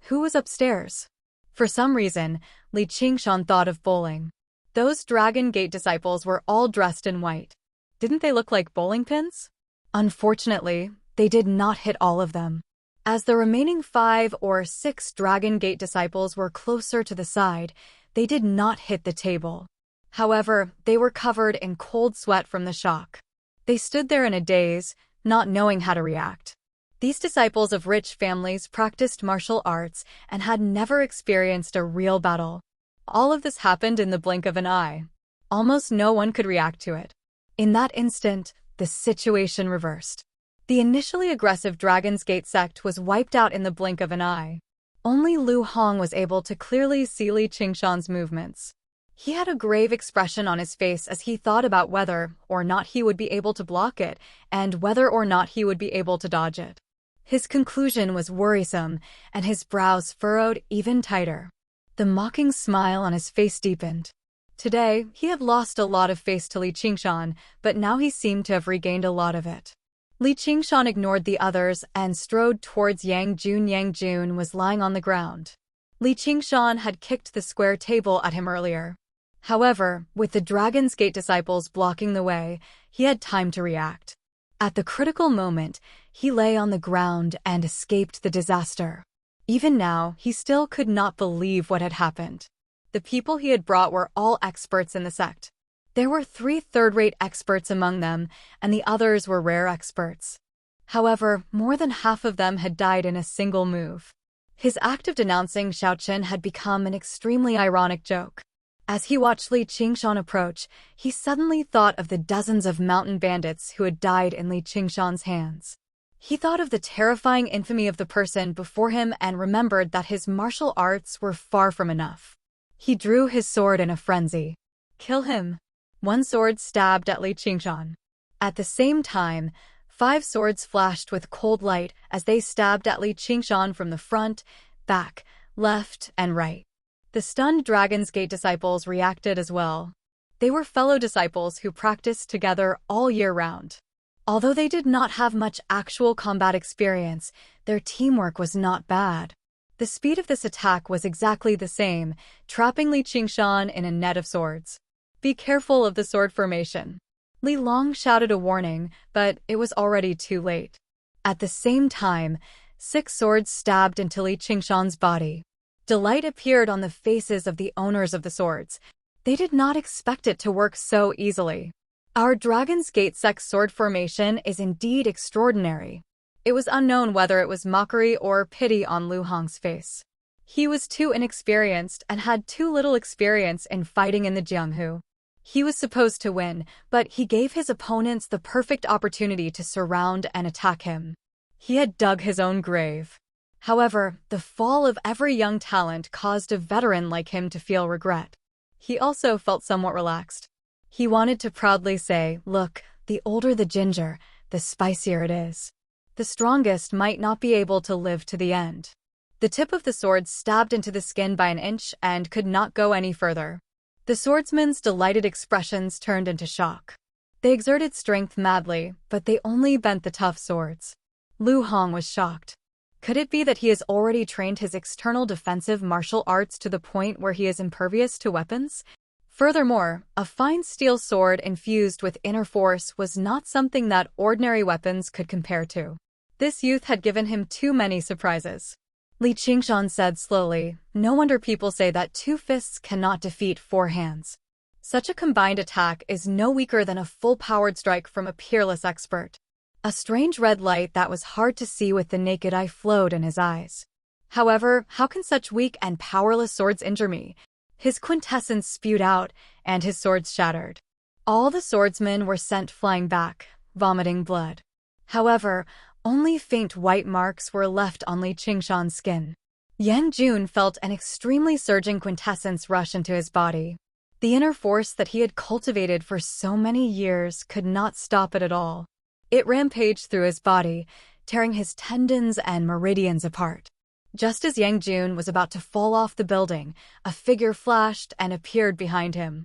Who was upstairs? For some reason, Li Qingshan thought of bowling. Those Dragon Gate disciples were all dressed in white. Didn't they look like bowling pins? Unfortunately, they did not hit all of them. As the remaining 5 or 6 Dragon Gate disciples were closer to the side, they did not hit the table. However, they were covered in cold sweat from the shock. They stood there in a daze, not knowing how to react. These disciples of rich families practiced martial arts and had never experienced a real battle. All of this happened in the blink of an eye. Almost no one could react to it. In that instant, the situation reversed. The initially aggressive Dragon's Gate sect was wiped out in the blink of an eye. Only Lu Hong was able to clearly see Li Qingshan's movements. He had a grave expression on his face as he thought about whether or not he would be able to block it, and whether or not he would be able to dodge it. His conclusion was worrisome, and his brows furrowed even tighter. The mocking smile on his face deepened. Today, he had lost a lot of face to Li Qingshan, but now he seemed to have regained a lot of it. Li Qingshan ignored the others and strode towards Yang Jun. Yang Jun was lying on the ground. Li Qingshan had kicked the square table at him earlier. However, with the Dragon's Gate disciples blocking the way, he had time to react. At the critical moment, he lay on the ground and escaped the disaster. Even now, he still could not believe what had happened. The people he had brought were all experts in the sect. There were 3 third-rate experts among them, and the others were rare experts. However, more than half of them had died in a single move. His act of denouncing Xiaochen had become an extremely ironic joke. As he watched Li Qingshan approach, he suddenly thought of the dozens of mountain bandits who had died in Li Qingshan's hands. He thought of the terrifying infamy of the person before him and remembered that his martial arts were far from enough. He drew his sword in a frenzy. Kill him. One sword stabbed at Li Qingshan. At the same time, 5 swords flashed with cold light as they stabbed at Li Qingshan from the front, back, left, and right. The stunned Dragon's Gate disciples reacted as well. They were fellow disciples who practiced together all year round. Although they did not have much actual combat experience, their teamwork was not bad. The speed of this attack was exactly the same, trapping Li Qingshan in a net of swords. Be careful of the sword formation. Li Long shouted a warning, but it was already too late. At the same time, 6 swords stabbed into Li Qingshan's body. Delight appeared on the faces of the owners of the swords. They did not expect it to work so easily. Our Dragon's Gate sect sword formation is indeed extraordinary. It was unknown whether it was mockery or pity on Lu Hong's face. He was too inexperienced and had too little experience in fighting in the Jianghu. He was supposed to win, but he gave his opponents the perfect opportunity to surround and attack him. He had dug his own grave. However, the fall of every young talent caused a veteran like him to feel regret. He also felt somewhat relaxed. He wanted to proudly say, "Look, the older the ginger, the spicier it is." The strongest might not be able to live to the end. The tip of the sword stabbed into the skin by an inch and could not go any further. The swordsman's delighted expressions turned into shock. They exerted strength madly, but they only bent the tough swords. Lu Hong was shocked. Could it be that he has already trained his external defensive martial arts to the point where he is impervious to weapons? Furthermore, a fine steel sword infused with inner force was not something that ordinary weapons could compare to. This youth had given him too many surprises. Li Qingshan said slowly, "No wonder people say that 2 fists cannot defeat 4 hands. Such a combined attack is no weaker than a full-powered strike from a peerless expert." A strange red light that was hard to see with the naked eye flowed in his eyes. "However, how can such weak and powerless swords injure me?" His quintessence spewed out, and his swords shattered. All the swordsmen were sent flying back, vomiting blood. However, only faint white marks were left on Li Qingshan's skin. Yang Jun felt an extremely surging quintessence rush into his body. The inner force that he had cultivated for so many years could not stop it at all. It rampaged through his body, tearing his tendons and meridians apart. Just as Yang Jun was about to fall off the building, a figure flashed and appeared behind him.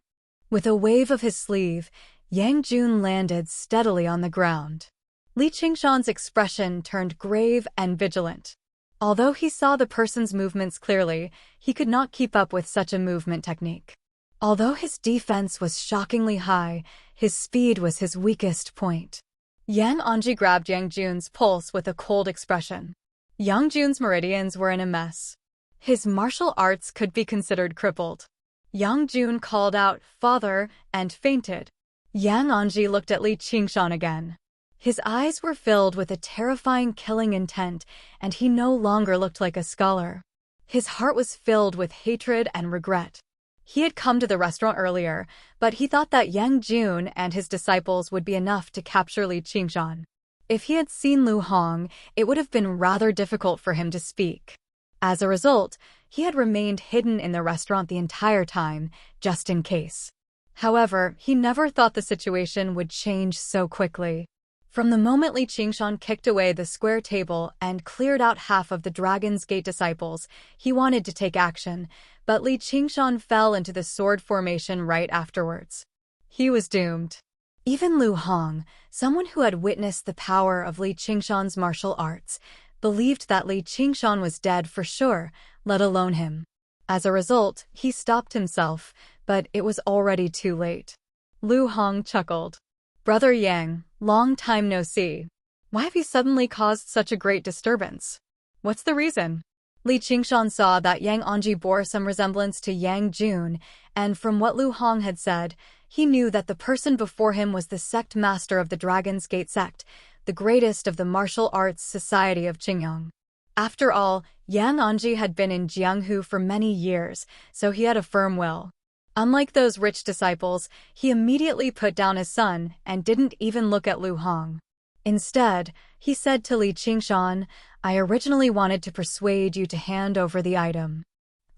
With a wave of his sleeve, Yang Jun landed steadily on the ground. Li Qingshan's expression turned grave and vigilant. Although he saw the person's movements clearly, he could not keep up with such a movement technique. Although his defense was shockingly high, his speed was his weakest point. Yang Anji grabbed Yang Jun's pulse with a cold expression. Yang Jun's meridians were in a mess. His martial arts could be considered crippled. Yang Jun called out, "Father," and fainted. Yang Anji looked at Li Qingshan again. His eyes were filled with a terrifying killing intent, and he no longer looked like a scholar. His heart was filled with hatred and regret. He had come to the restaurant earlier, but he thought that Yang Jun and his disciples would be enough to capture Li Qingshan. If he had seen Lu Hong, it would have been rather difficult for him to speak. As a result, he had remained hidden in the restaurant the entire time, just in case. However, he never thought the situation would change so quickly. From the moment Li Qingshan kicked away the square table and cleared out half of the Dragon's Gate disciples, he wanted to take action, but Li Qingshan fell into the sword formation right afterwards. He was doomed. Even Lu Hong, someone who had witnessed the power of Li Qingshan's martial arts, believed that Li Qingshan was dead for sure, let alone him. As a result, he stopped himself, but it was already too late. Lu Hong chuckled. "Brother Yang, long time no see. Why have you suddenly caused such a great disturbance? What's the reason?" Li Qingshan saw that Yang Anji bore some resemblance to Yang Jun, and from what Lu Hong had said, he knew that the person before him was the sect master of the Dragon's Gate sect, the greatest of the martial arts society of Qingyang. After all, Yang Anji had been in Jianghu for many years, so he had a firm will. Unlike those rich disciples, he immediately put down his son and didn't even look at Lu Hong. Instead, he said to Li Qingshan, "I originally wanted to persuade you to hand over the item.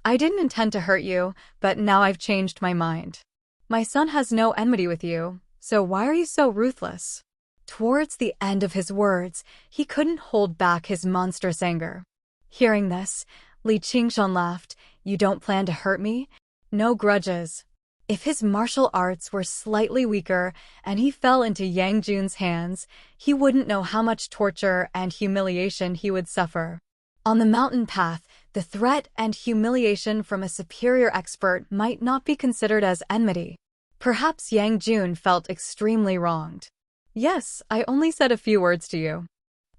I didn't intend to hurt you, but now I've changed my mind. My son has no enmity with you, so why are you so ruthless?" Towards the end of his words, he couldn't hold back his monstrous anger. Hearing this, Li Qingshan laughed. "You don't plan to hurt me? No grudges." If his martial arts were slightly weaker and he fell into Yang Jun's hands, he wouldn't know how much torture and humiliation he would suffer. On the mountain path, the threat and humiliation from a superior expert might not be considered as enmity. Perhaps Yang Jun felt extremely wronged. "Yes, I only said a few words to you.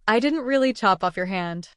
I didn't really chop off your hand."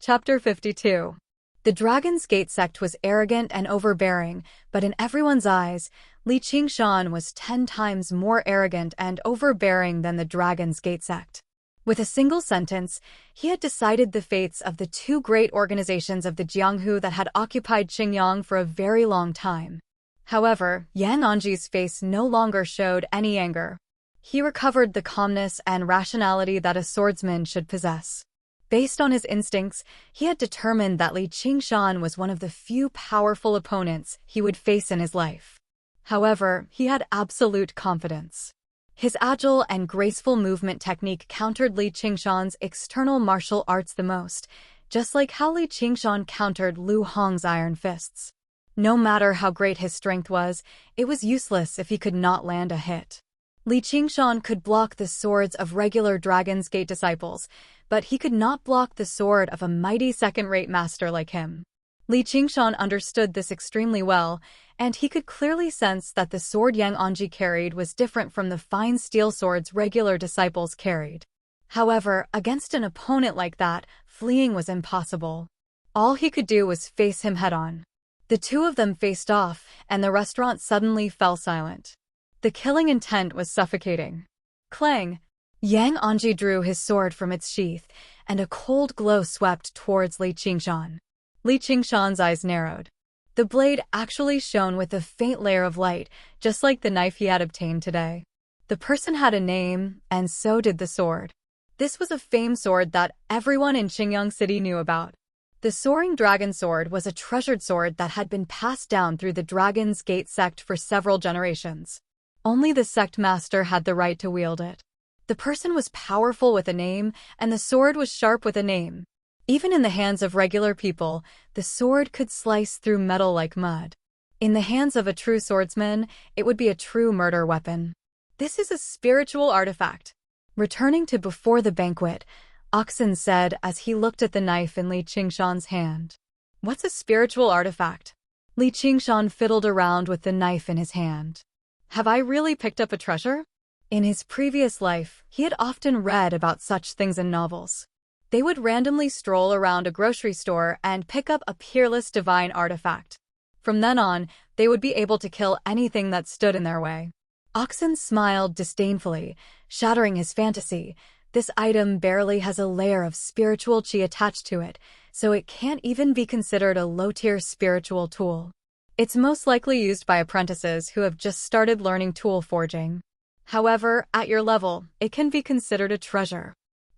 Chapter 52. The Dragon's Gate sect was arrogant and overbearing, but in everyone's eyes, Li Qingshan was 10 times more arrogant and overbearing than the Dragon's Gate sect. With a single sentence, he had decided the fates of the 2 great organizations of the Jianghu that had occupied Qingyang for a very long time. However, Yang Anji's face no longer showed any anger. He recovered the calmness and rationality that a swordsman should possess. Based on his instincts, he had determined that Li Qingshan was one of the few powerful opponents he would face in his life. However, he had absolute confidence. His agile and graceful movement technique countered Li Qingshan's external martial arts the most, just like how Li Qingshan countered Lu Hong's iron fists. No matter how great his strength was, it was useless if he could not land a hit. Li Qingshan could block the swords of regular Dragon's Gate disciples, but he could not block the sword of a mighty second-rate master like him. Li Qingshan understood this extremely well, and he could clearly sense that the sword Yang Anji carried was different from the fine steel swords regular disciples carried. However, against an opponent like that, fleeing was impossible. All he could do was face him head-on. The two of them faced off, and the restaurant suddenly fell silent. The killing intent was suffocating. Clang! Yang Anji drew his sword from its sheath, and a cold glow swept towards Li Qingshan. Li Qingshan's eyes narrowed. The blade actually shone with a faint layer of light, just like the knife he had obtained today. The person had a name, and so did the sword. This was a famed sword that everyone in Qingyang City knew about. The Soaring Dragon Sword was a treasured sword that had been passed down through the Dragon's Gate sect for several generations. Only the sect master had the right to wield it. The person was powerful with a name, and the sword was sharp with a name. Even in the hands of regular people, the sword could slice through metal like mud. In the hands of a true swordsman, it would be a true murder weapon. This is a spiritual artifact. Returning to before the banquet, Oxen said as he looked at the knife in Li Qingshan's hand. What's a spiritual artifact? Li Qingshan fiddled around with the knife in his hand. Have I really picked up a treasure? In his previous life, he had often read about such things in novels. They would randomly stroll around a grocery store and pick up a peerless divine artifact. From then on, they would be able to kill anything that stood in their way. Oxen smiled disdainfully, shattering his fantasy. This item barely has a layer of spiritual chi attached to it, so it can't even be considered a low-tier spiritual tool. It's most likely used by apprentices who have just started learning tool forging. However, at your level, it can be considered a treasure.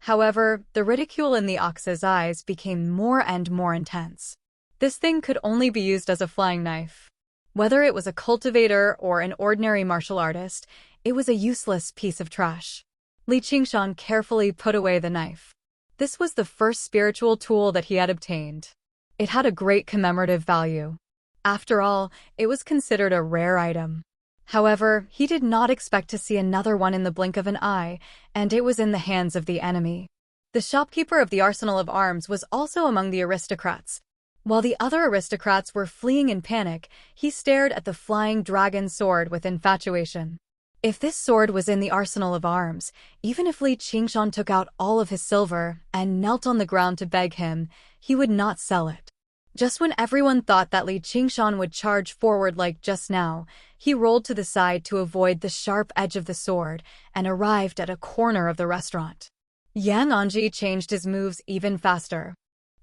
However, the ridicule in the Ox's eyes became more and more intense. This thing could only be used as a flying knife. Whether it was a cultivator or an ordinary martial artist, it was a useless piece of trash. Li Qingshan carefully put away the knife. This was the first spiritual tool that he had obtained. It had a great commemorative value. After all, it was considered a rare item. However, he did not expect to see another one in the blink of an eye, and it was in the hands of the enemy. The shopkeeper of the arsenal of arms was also among the aristocrats. While the other aristocrats were fleeing in panic, he stared at the flying dragon sword with infatuation. If this sword was in the arsenal of arms, even if Li Qingshan took out all of his silver and knelt on the ground to beg him, he would not sell it. Just when everyone thought that Li Qingshan would charge forward like just now, he rolled to the side to avoid the sharp edge of the sword and arrived at a corner of the restaurant. Yang Anji changed his moves even faster.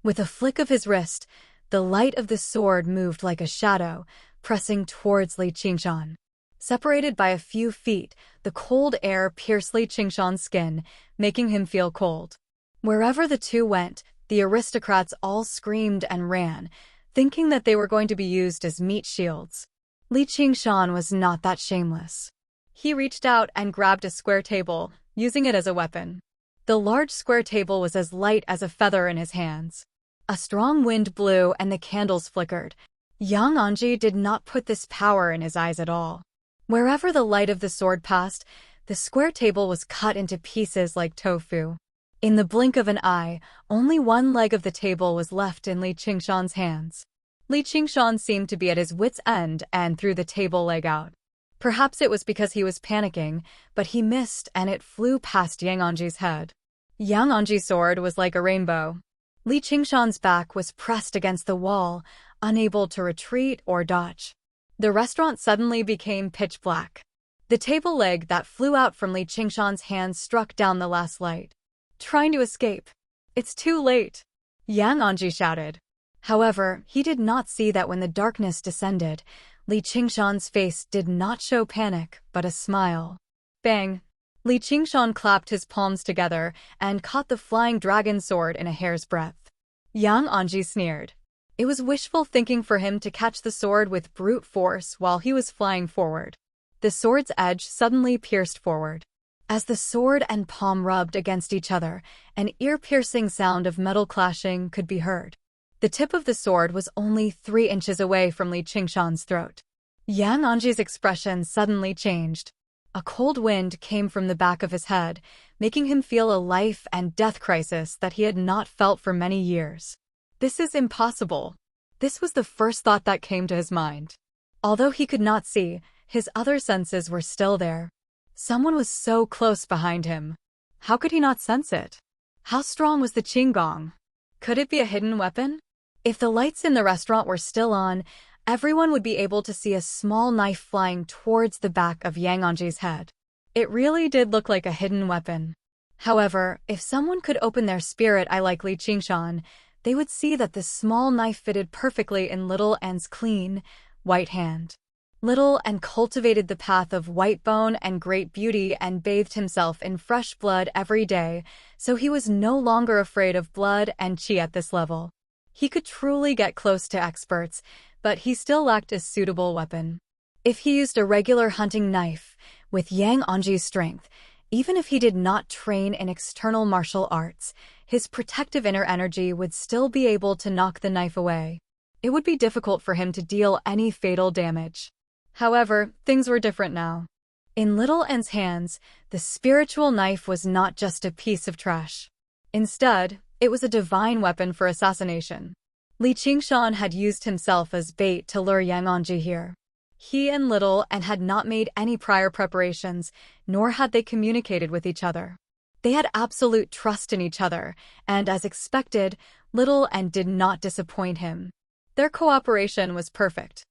With a flick of his wrist, the light of the sword moved like a shadow, pressing towards Li Qingshan. Separated by a few feet, the cold air pierced Li Qingshan's skin, making him feel cold. Wherever the two went, the aristocrats all screamed and ran, thinking that they were going to be used as meat shields. Li Qingshan was not that shameless. He reached out and grabbed a square table, using it as a weapon. The large square table was as light as a feather in his hands. A strong wind blew and the candles flickered. Yang Anji did not put this power in his eyes at all. Wherever the light of the sword passed, the square table was cut into pieces like tofu. In the blink of an eye, only one leg of the table was left in Li Qingshan's hands. Li Qingshan seemed to be at his wit's end and threw the table leg out. Perhaps it was because he was panicking, but he missed and it flew past Yang Anji's head. Yang Anji's sword was like a rainbow. Li Qingshan's back was pressed against the wall, unable to retreat or dodge. The restaurant suddenly became pitch black. The table leg that flew out from Li Qingshan's hands struck down the last light. Trying to escape. It's too late, Yang Anji shouted. However, he did not see that when the darkness descended, Li Qingshan's face did not show panic, but a smile. Bang! Li Qingshan clapped his palms together and caught the flying dragon sword in a hair's breadth. Yang Anji sneered. It was wishful thinking for him to catch the sword with brute force while he was flying forward. The sword's edge suddenly pierced forward. As the sword and palm rubbed against each other, an ear-piercing sound of metal clashing could be heard. The tip of the sword was only 3 inches away from Li Qingshan's throat. Yang Anji's expression suddenly changed. A cold wind came from the back of his head, making him feel a life and death crisis that he had not felt for many years. This is impossible. This was the first thought that came to his mind. Although he could not see, his other senses were still there. Someone was so close behind him. How could he not sense it? How strong was the qinggong? Could it be a hidden weapon? If the lights in the restaurant were still on, everyone would be able to see a small knife flying towards the back of Yang Anji's head. It really did look like a hidden weapon. However, if someone could open their spirit eye like Li Qingshan, they would see that the small knife fitted perfectly in Little N's clean, white hand. Little N cultivated the path of white bone and great beauty and bathed himself in fresh blood every day, so he was no longer afraid of blood and qi at this level. He could truly get close to experts, but he still lacked a suitable weapon. If he used a regular hunting knife, with Yang Anji's strength, even if he did not train in external martial arts, his protective inner energy would still be able to knock the knife away. It would be difficult for him to deal any fatal damage. However, things were different now. In Little N's hands, the spiritual knife was not just a piece of trash. Instead, it was a divine weapon for assassination. Li Qingshan had used himself as bait to lure Yang Anji here. He and Little N had not made any prior preparations, nor had they communicated with each other. They had absolute trust in each other, and as expected, Little N did not disappoint him. Their cooperation was perfect.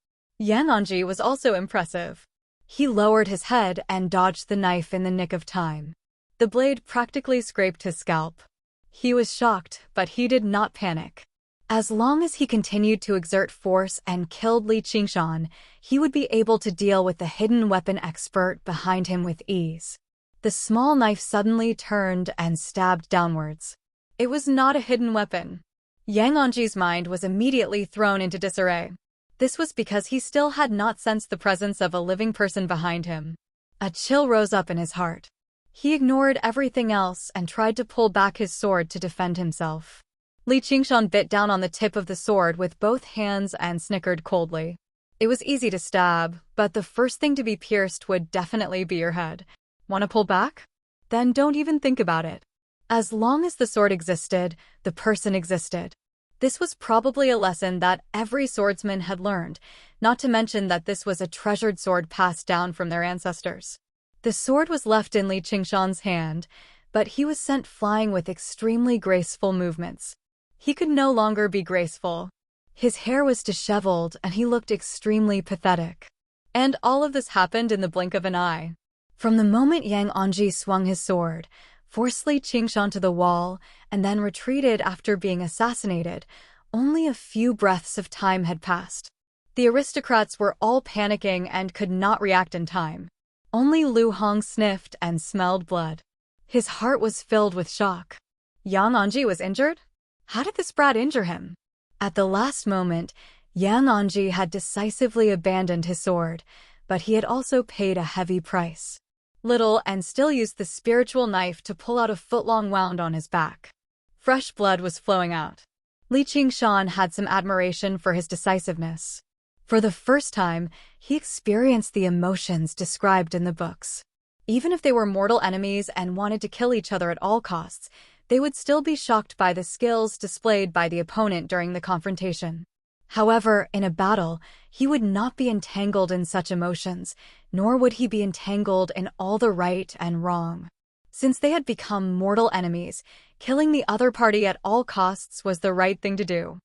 Yang Anji was also impressive. He lowered his head and dodged the knife in the nick of time. The blade practically scraped his scalp. He was shocked, but he did not panic. As long as he continued to exert force and killed Li Qingshan, he would be able to deal with the hidden weapon expert behind him with ease. The small knife suddenly turned and stabbed downwards. It was not a hidden weapon. Yang Anji's mind was immediately thrown into disarray. This was because he still had not sensed the presence of a living person behind him. A chill rose up in his heart. He ignored everything else and tried to pull back his sword to defend himself. Li Qingshan bit down on the tip of the sword with both hands and snickered coldly. It was easy to stab, but the first thing to be pierced would definitely be your head. Want to pull back? Then don't even think about it. As long as the sword existed, the person existed. This was probably a lesson that every swordsman had learned, not to mention that this was a treasured sword passed down from their ancestors. The sword was left in Li Qingshan's hand, but he was sent flying with extremely graceful movements. He could no longer be graceful. His hair was disheveled and he looked extremely pathetic. And all of this happened in the blink of an eye. From the moment Yang Anji swung his sword, forced Li Qingshan to the wall, and then retreated after being assassinated, only a few breaths of time had passed. The aristocrats were all panicking and could not react in time. Only Lu Hong sniffed and smelled blood. His heart was filled with shock. Yang Anji was injured? How did this brat injure him? At the last moment, Yang Anji had decisively abandoned his sword, but he had also paid a heavy price. Little N still used the spiritual knife to pull out a foot-long wound on his back. Fresh blood was flowing out. Li Qingshan had some admiration for his decisiveness. For the first time, he experienced the emotions described in the books. Even if they were mortal enemies and wanted to kill each other at all costs, they would still be shocked by the skills displayed by the opponent during the confrontation. However, in a battle, he would not be entangled in such emotions, nor would he be entangled in all the right and wrong. Since they had become mortal enemies, killing the other party at all costs was the right thing to do.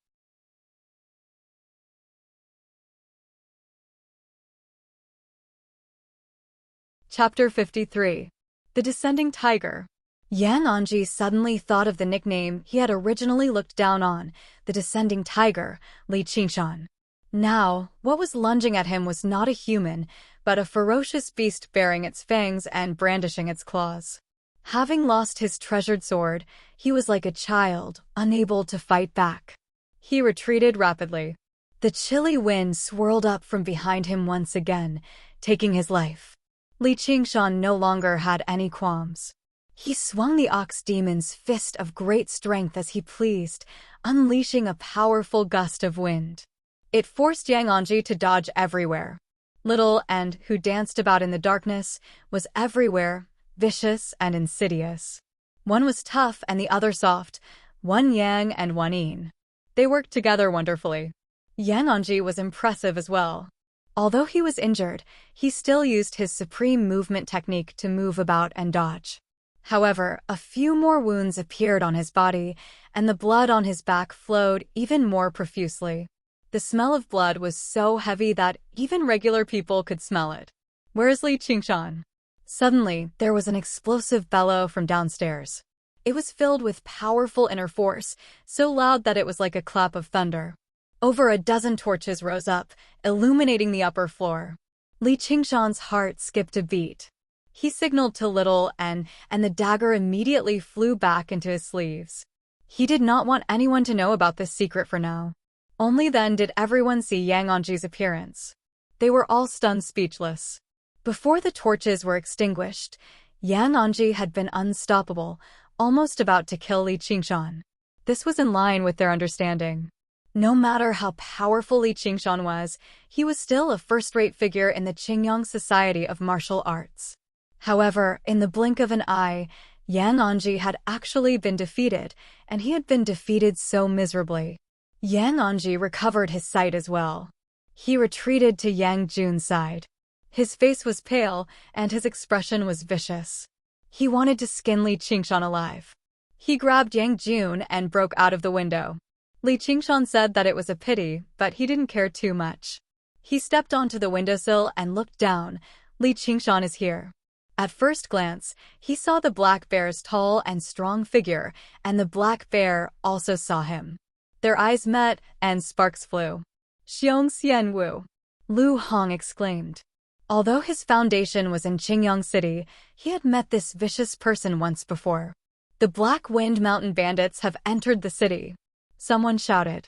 Chapter 53. The Descending Tiger. Yang Anji suddenly thought of the nickname he had originally looked down on, the Descending Tiger, Li Qingshan. Now, what was lunging at him was not a human, but a ferocious beast bearing its fangs and brandishing its claws. Having lost his treasured sword, he was like a child, unable to fight back. He retreated rapidly. The chilly wind swirled up from behind him once again, taking his life. Li Qingshan no longer had any qualms. He swung the ox demon's fist of great strength as he pleased, unleashing a powerful gust of wind. It forced Yang Anji to dodge everywhere. Little and, who danced about in the darkness, was everywhere, vicious and insidious. One was tough and the other soft, one yang and one yin. They worked together wonderfully. Yang Anji was impressive as well. Although he was injured, he still used his supreme movement technique to move about and dodge. However, a few more wounds appeared on his body, and the blood on his back flowed even more profusely. The smell of blood was so heavy that even regular people could smell it. "Where's Li Qingshan?" Suddenly, there was an explosive bellow from downstairs. It was filled with powerful inner force, so loud that it was like a clap of thunder. Over a dozen torches rose up, illuminating the upper floor. Li Qingshan's heart skipped a beat. He signaled to Little and the dagger immediately flew back into his sleeves. He did not want anyone to know about this secret for now. Only then did everyone see Yang Anji's appearance. They were all stunned speechless. Before the torches were extinguished, Yang Anji had been unstoppable, almost about to kill Li Qingshan. This was in line with their understanding. No matter how powerful Li Qingshan was, he was still a first-rate figure in the Qingyang Society of Martial Arts. However, in the blink of an eye, Yang Anji had actually been defeated, and he had been defeated so miserably. Yang Anji recovered his sight as well. He retreated to Yang Jun's side. His face was pale, and his expression was vicious. He wanted to skin Li Qingshan alive. He grabbed Yang Jun and broke out of the window. Li Qingshan said that it was a pity, but he didn't care too much. He stepped onto the windowsill and looked down. Li Qingshan is here. At first glance, he saw the black bear's tall and strong figure, and the black bear also saw him. Their eyes met, and sparks flew. "Xiong Xian Wu!" Lu Hong exclaimed. Although his foundation was in Qingyang City, he had met this vicious person once before. "The Black Wind Mountain bandits have entered the city," someone shouted.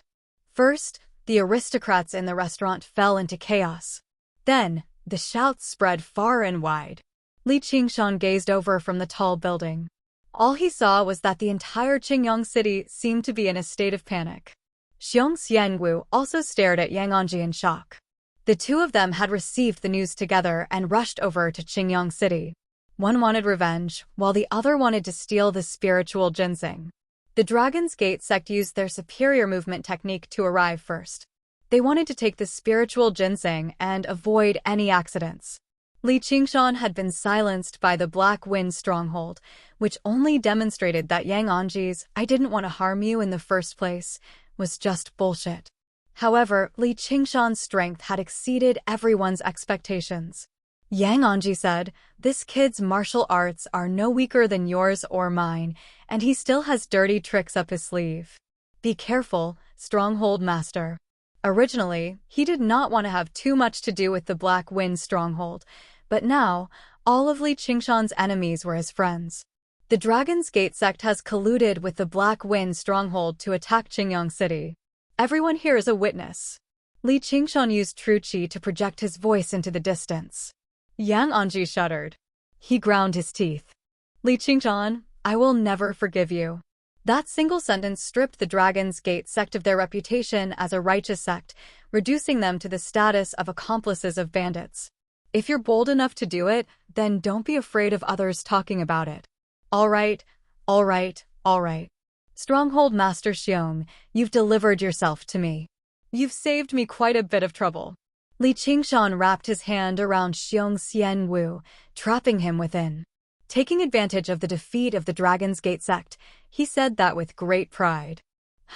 First, the aristocrats in the restaurant fell into chaos. Then, the shouts spread far and wide. Li Qingshan gazed over from the tall building. All he saw was that the entire Qingyang City seemed to be in a state of panic. Xiong Xiangu also stared at Yang Anji in shock. The two of them had received the news together and rushed over to Qingyang City. One wanted revenge, while the other wanted to steal the spiritual ginseng. The Dragon's Gate sect used their superior movement technique to arrive first. They wanted to take the spiritual ginseng and avoid any accidents. Li Qingshan had been silenced by the Black Wind stronghold, which only demonstrated that Yang Anji's "I didn't want to harm you in the first place" was just bullshit. However, Li Qingshan's strength had exceeded everyone's expectations. Yang Anji said, "This kid's martial arts are no weaker than yours or mine, and he still has dirty tricks up his sleeve. Be careful, Stronghold Master." Originally, he did not want to have too much to do with the Black Wind stronghold, but now, all of Li Qingshan's enemies were his friends. The Dragon's Gate sect has colluded with the Black Wind stronghold to attack Qingyang City. Everyone here is a witness. Li Qingshan used True Qi to project his voice into the distance. Yang Anji shuddered. He ground his teeth. "Li Qingshan, I will never forgive you." That single sentence stripped the Dragon's Gate sect of their reputation as a righteous sect, reducing them to the status of accomplices of bandits. If you're bold enough to do it, then don't be afraid of others talking about it. All right, all right, all right. Stronghold Master Xiong, you've delivered yourself to me. You've saved me quite a bit of trouble. Li Qingshan wrapped his hand around Xiong Xianwu, trapping him within. Taking advantage of the defeat of the Dragon's Gate sect, he said that with great pride.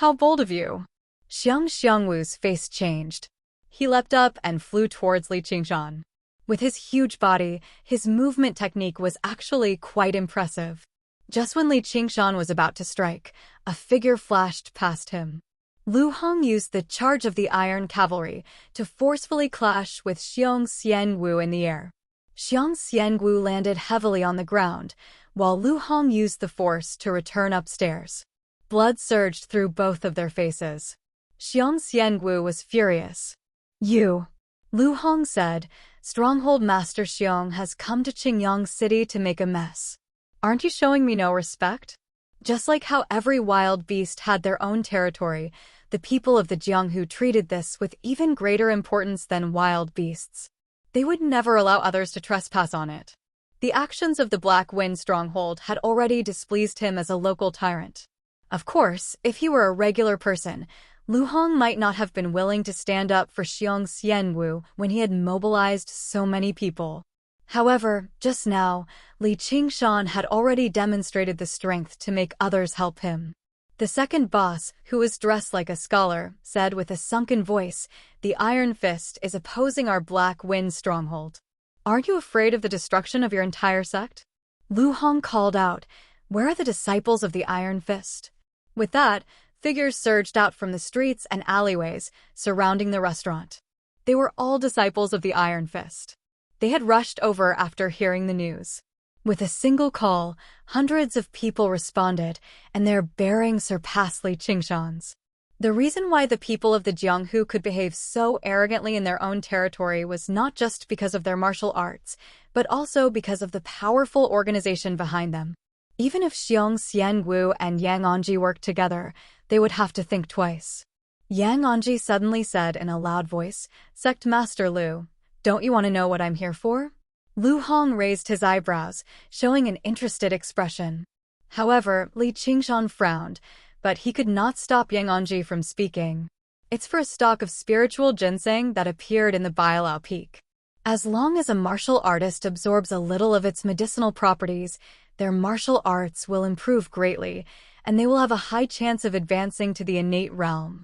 "How bold of you." Xiong Xiangwu's face changed. He leapt up and flew towards Li Qingshan. With his huge body, his movement technique was actually quite impressive. Just when Li Qingshan was about to strike, a figure flashed past him. Lu Hong used the charge of the Iron Cavalry to forcefully clash with Xiong Xianwu in the air. Xiong Xianwu landed heavily on the ground, while Lu Hong used the force to return upstairs. Blood surged through both of their faces. Xiong Xianwu was furious. "You," Lu Hong said, Stronghold Master Xiong has come to Qingyang City to make a mess. Aren't you showing me no respect? Just like how every wild beast had their own territory, the people of the Jianghu treated this with even greater importance than wild beasts. They would never allow others to trespass on it. The actions of the Black Wind stronghold had already displeased him as a local tyrant. Of course, if he were a regular person, Lu Hong might not have been willing to stand up for Xiong Xianwu when he had mobilized so many people. However, just now, Li Qingshan had already demonstrated the strength to make others help him. The second boss, who was dressed like a scholar, said with a sunken voice, "The Iron Fist is opposing our Black Wind stronghold. Aren't you afraid of the destruction of your entire sect?" Lu Hong called out, "Where are the disciples of the Iron Fist?" With that, figures surged out from the streets and alleyways surrounding the restaurant. They were all disciples of the Iron Fist. They had rushed over after hearing the news. With a single call, hundreds of people responded, and their bearing surpassed Li Qingshan's. The reason why the people of the Jianghu could behave so arrogantly in their own territory was not just because of their martial arts, but also because of the powerful organization behind them. Even if Xiong Xianwu and Yang Anji worked together, they would have to think twice. Yang Anji suddenly said in a loud voice, "Sect Master Lu, don't you want to know what I'm here for?" Lu Hong raised his eyebrows, showing an interested expression. However, Li Qingshan frowned, but he could not stop Yang Anji from speaking. "It's for a stock of spiritual ginseng that appeared in the Bailao Peak. As long as a martial artist absorbs a little of its medicinal properties, their martial arts will improve greatly, and they will have a high chance of advancing to the innate realm.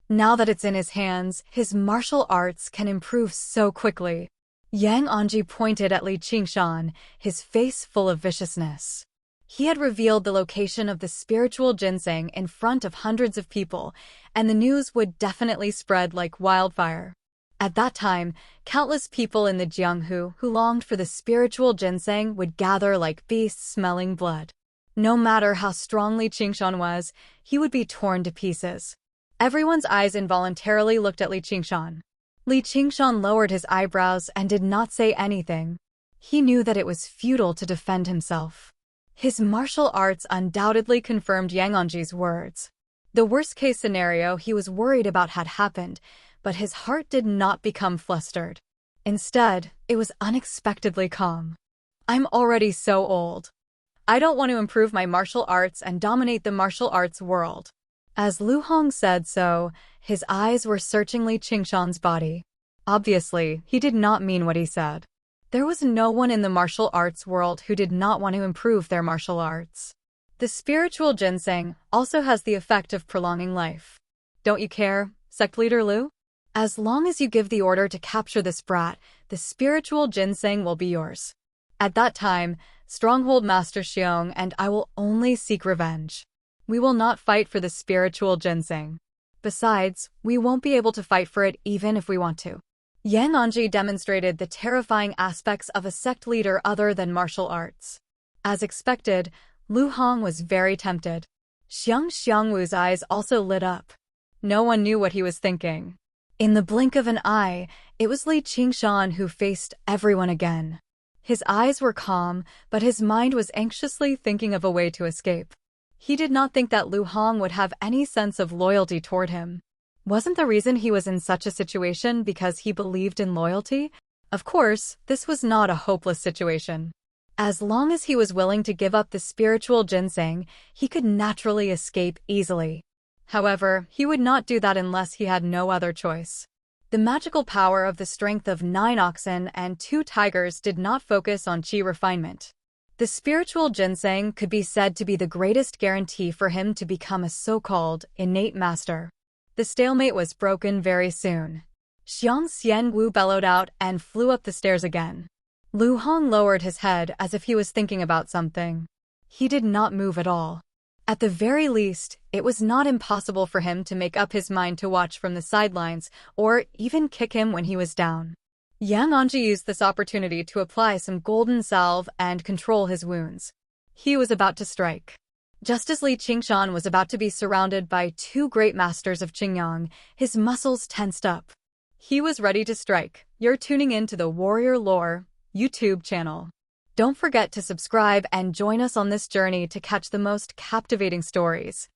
Now that it's in his hands, his martial arts can improve so quickly." Yang Anji pointed at Li Qingshan, his face full of viciousness. He had revealed the location of the spiritual ginseng in front of hundreds of people, and the news would definitely spread like wildfire. At that time, countless people in the Jianghu who longed for the spiritual ginseng would gather like beasts smelling blood. No matter how strong Li Qingshan was, he would be torn to pieces. Everyone's eyes involuntarily looked at Li Qingshan. Li Qingshan lowered his eyebrows and did not say anything. He knew that it was futile to defend himself. His martial arts undoubtedly confirmed Yang Anji's words. The worst-case scenario he was worried about had happened, but his heart did not become flustered. Instead, it was unexpectedly calm. "I'm already so old. I don't want to improve my martial arts and dominate the martial arts world." As Lu Hong said so, his eyes were searching Li Qingshan's body. Obviously, he did not mean what he said. There was no one in the martial arts world who did not want to improve their martial arts. The spiritual ginseng also has the effect of prolonging life. Don't you care, sect leader Lu? As long as you give the order to capture this brat, the spiritual ginseng will be yours. At that time, Stronghold Master Xiong and I will only seek revenge. We will not fight for the spiritual ginseng. Besides, we won't be able to fight for it even if we want to. Yang Anji demonstrated the terrifying aspects of a sect leader other than martial arts. As expected, Lu Hong was very tempted. Xiong Xiangwu's eyes also lit up. No one knew what he was thinking. In the blink of an eye, it was Li Qingshan who faced everyone again. His eyes were calm, but his mind was anxiously thinking of a way to escape. He did not think that Lu Hong would have any sense of loyalty toward him. Wasn't the reason he was in such a situation because he believed in loyalty? Of course, this was not a hopeless situation. As long as he was willing to give up the spiritual ginseng, he could naturally escape easily. However, he would not do that unless he had no other choice. The magical power of the strength of 9 oxen and 2 tigers did not focus on qi refinement. The spiritual ginseng could be said to be the greatest guarantee for him to become a so-called innate master. The stalemate was broken very soon. Xiong Xianwu bellowed out and flew up the stairs again. Lu Hong lowered his head as if he was thinking about something. He did not move at all. At the very least, it was not impossible for him to make up his mind to watch from the sidelines or even kick him when he was down. Yang Anji used this opportunity to apply some golden salve and control his wounds. He was about to strike. Just as Li Qingshan was about to be surrounded by 2 great masters of Qingyang, his muscles tensed up. He was ready to strike. You're tuning in to the Warrior Lore YouTube channel. Don't forget to subscribe and join us on this journey to catch the most captivating stories.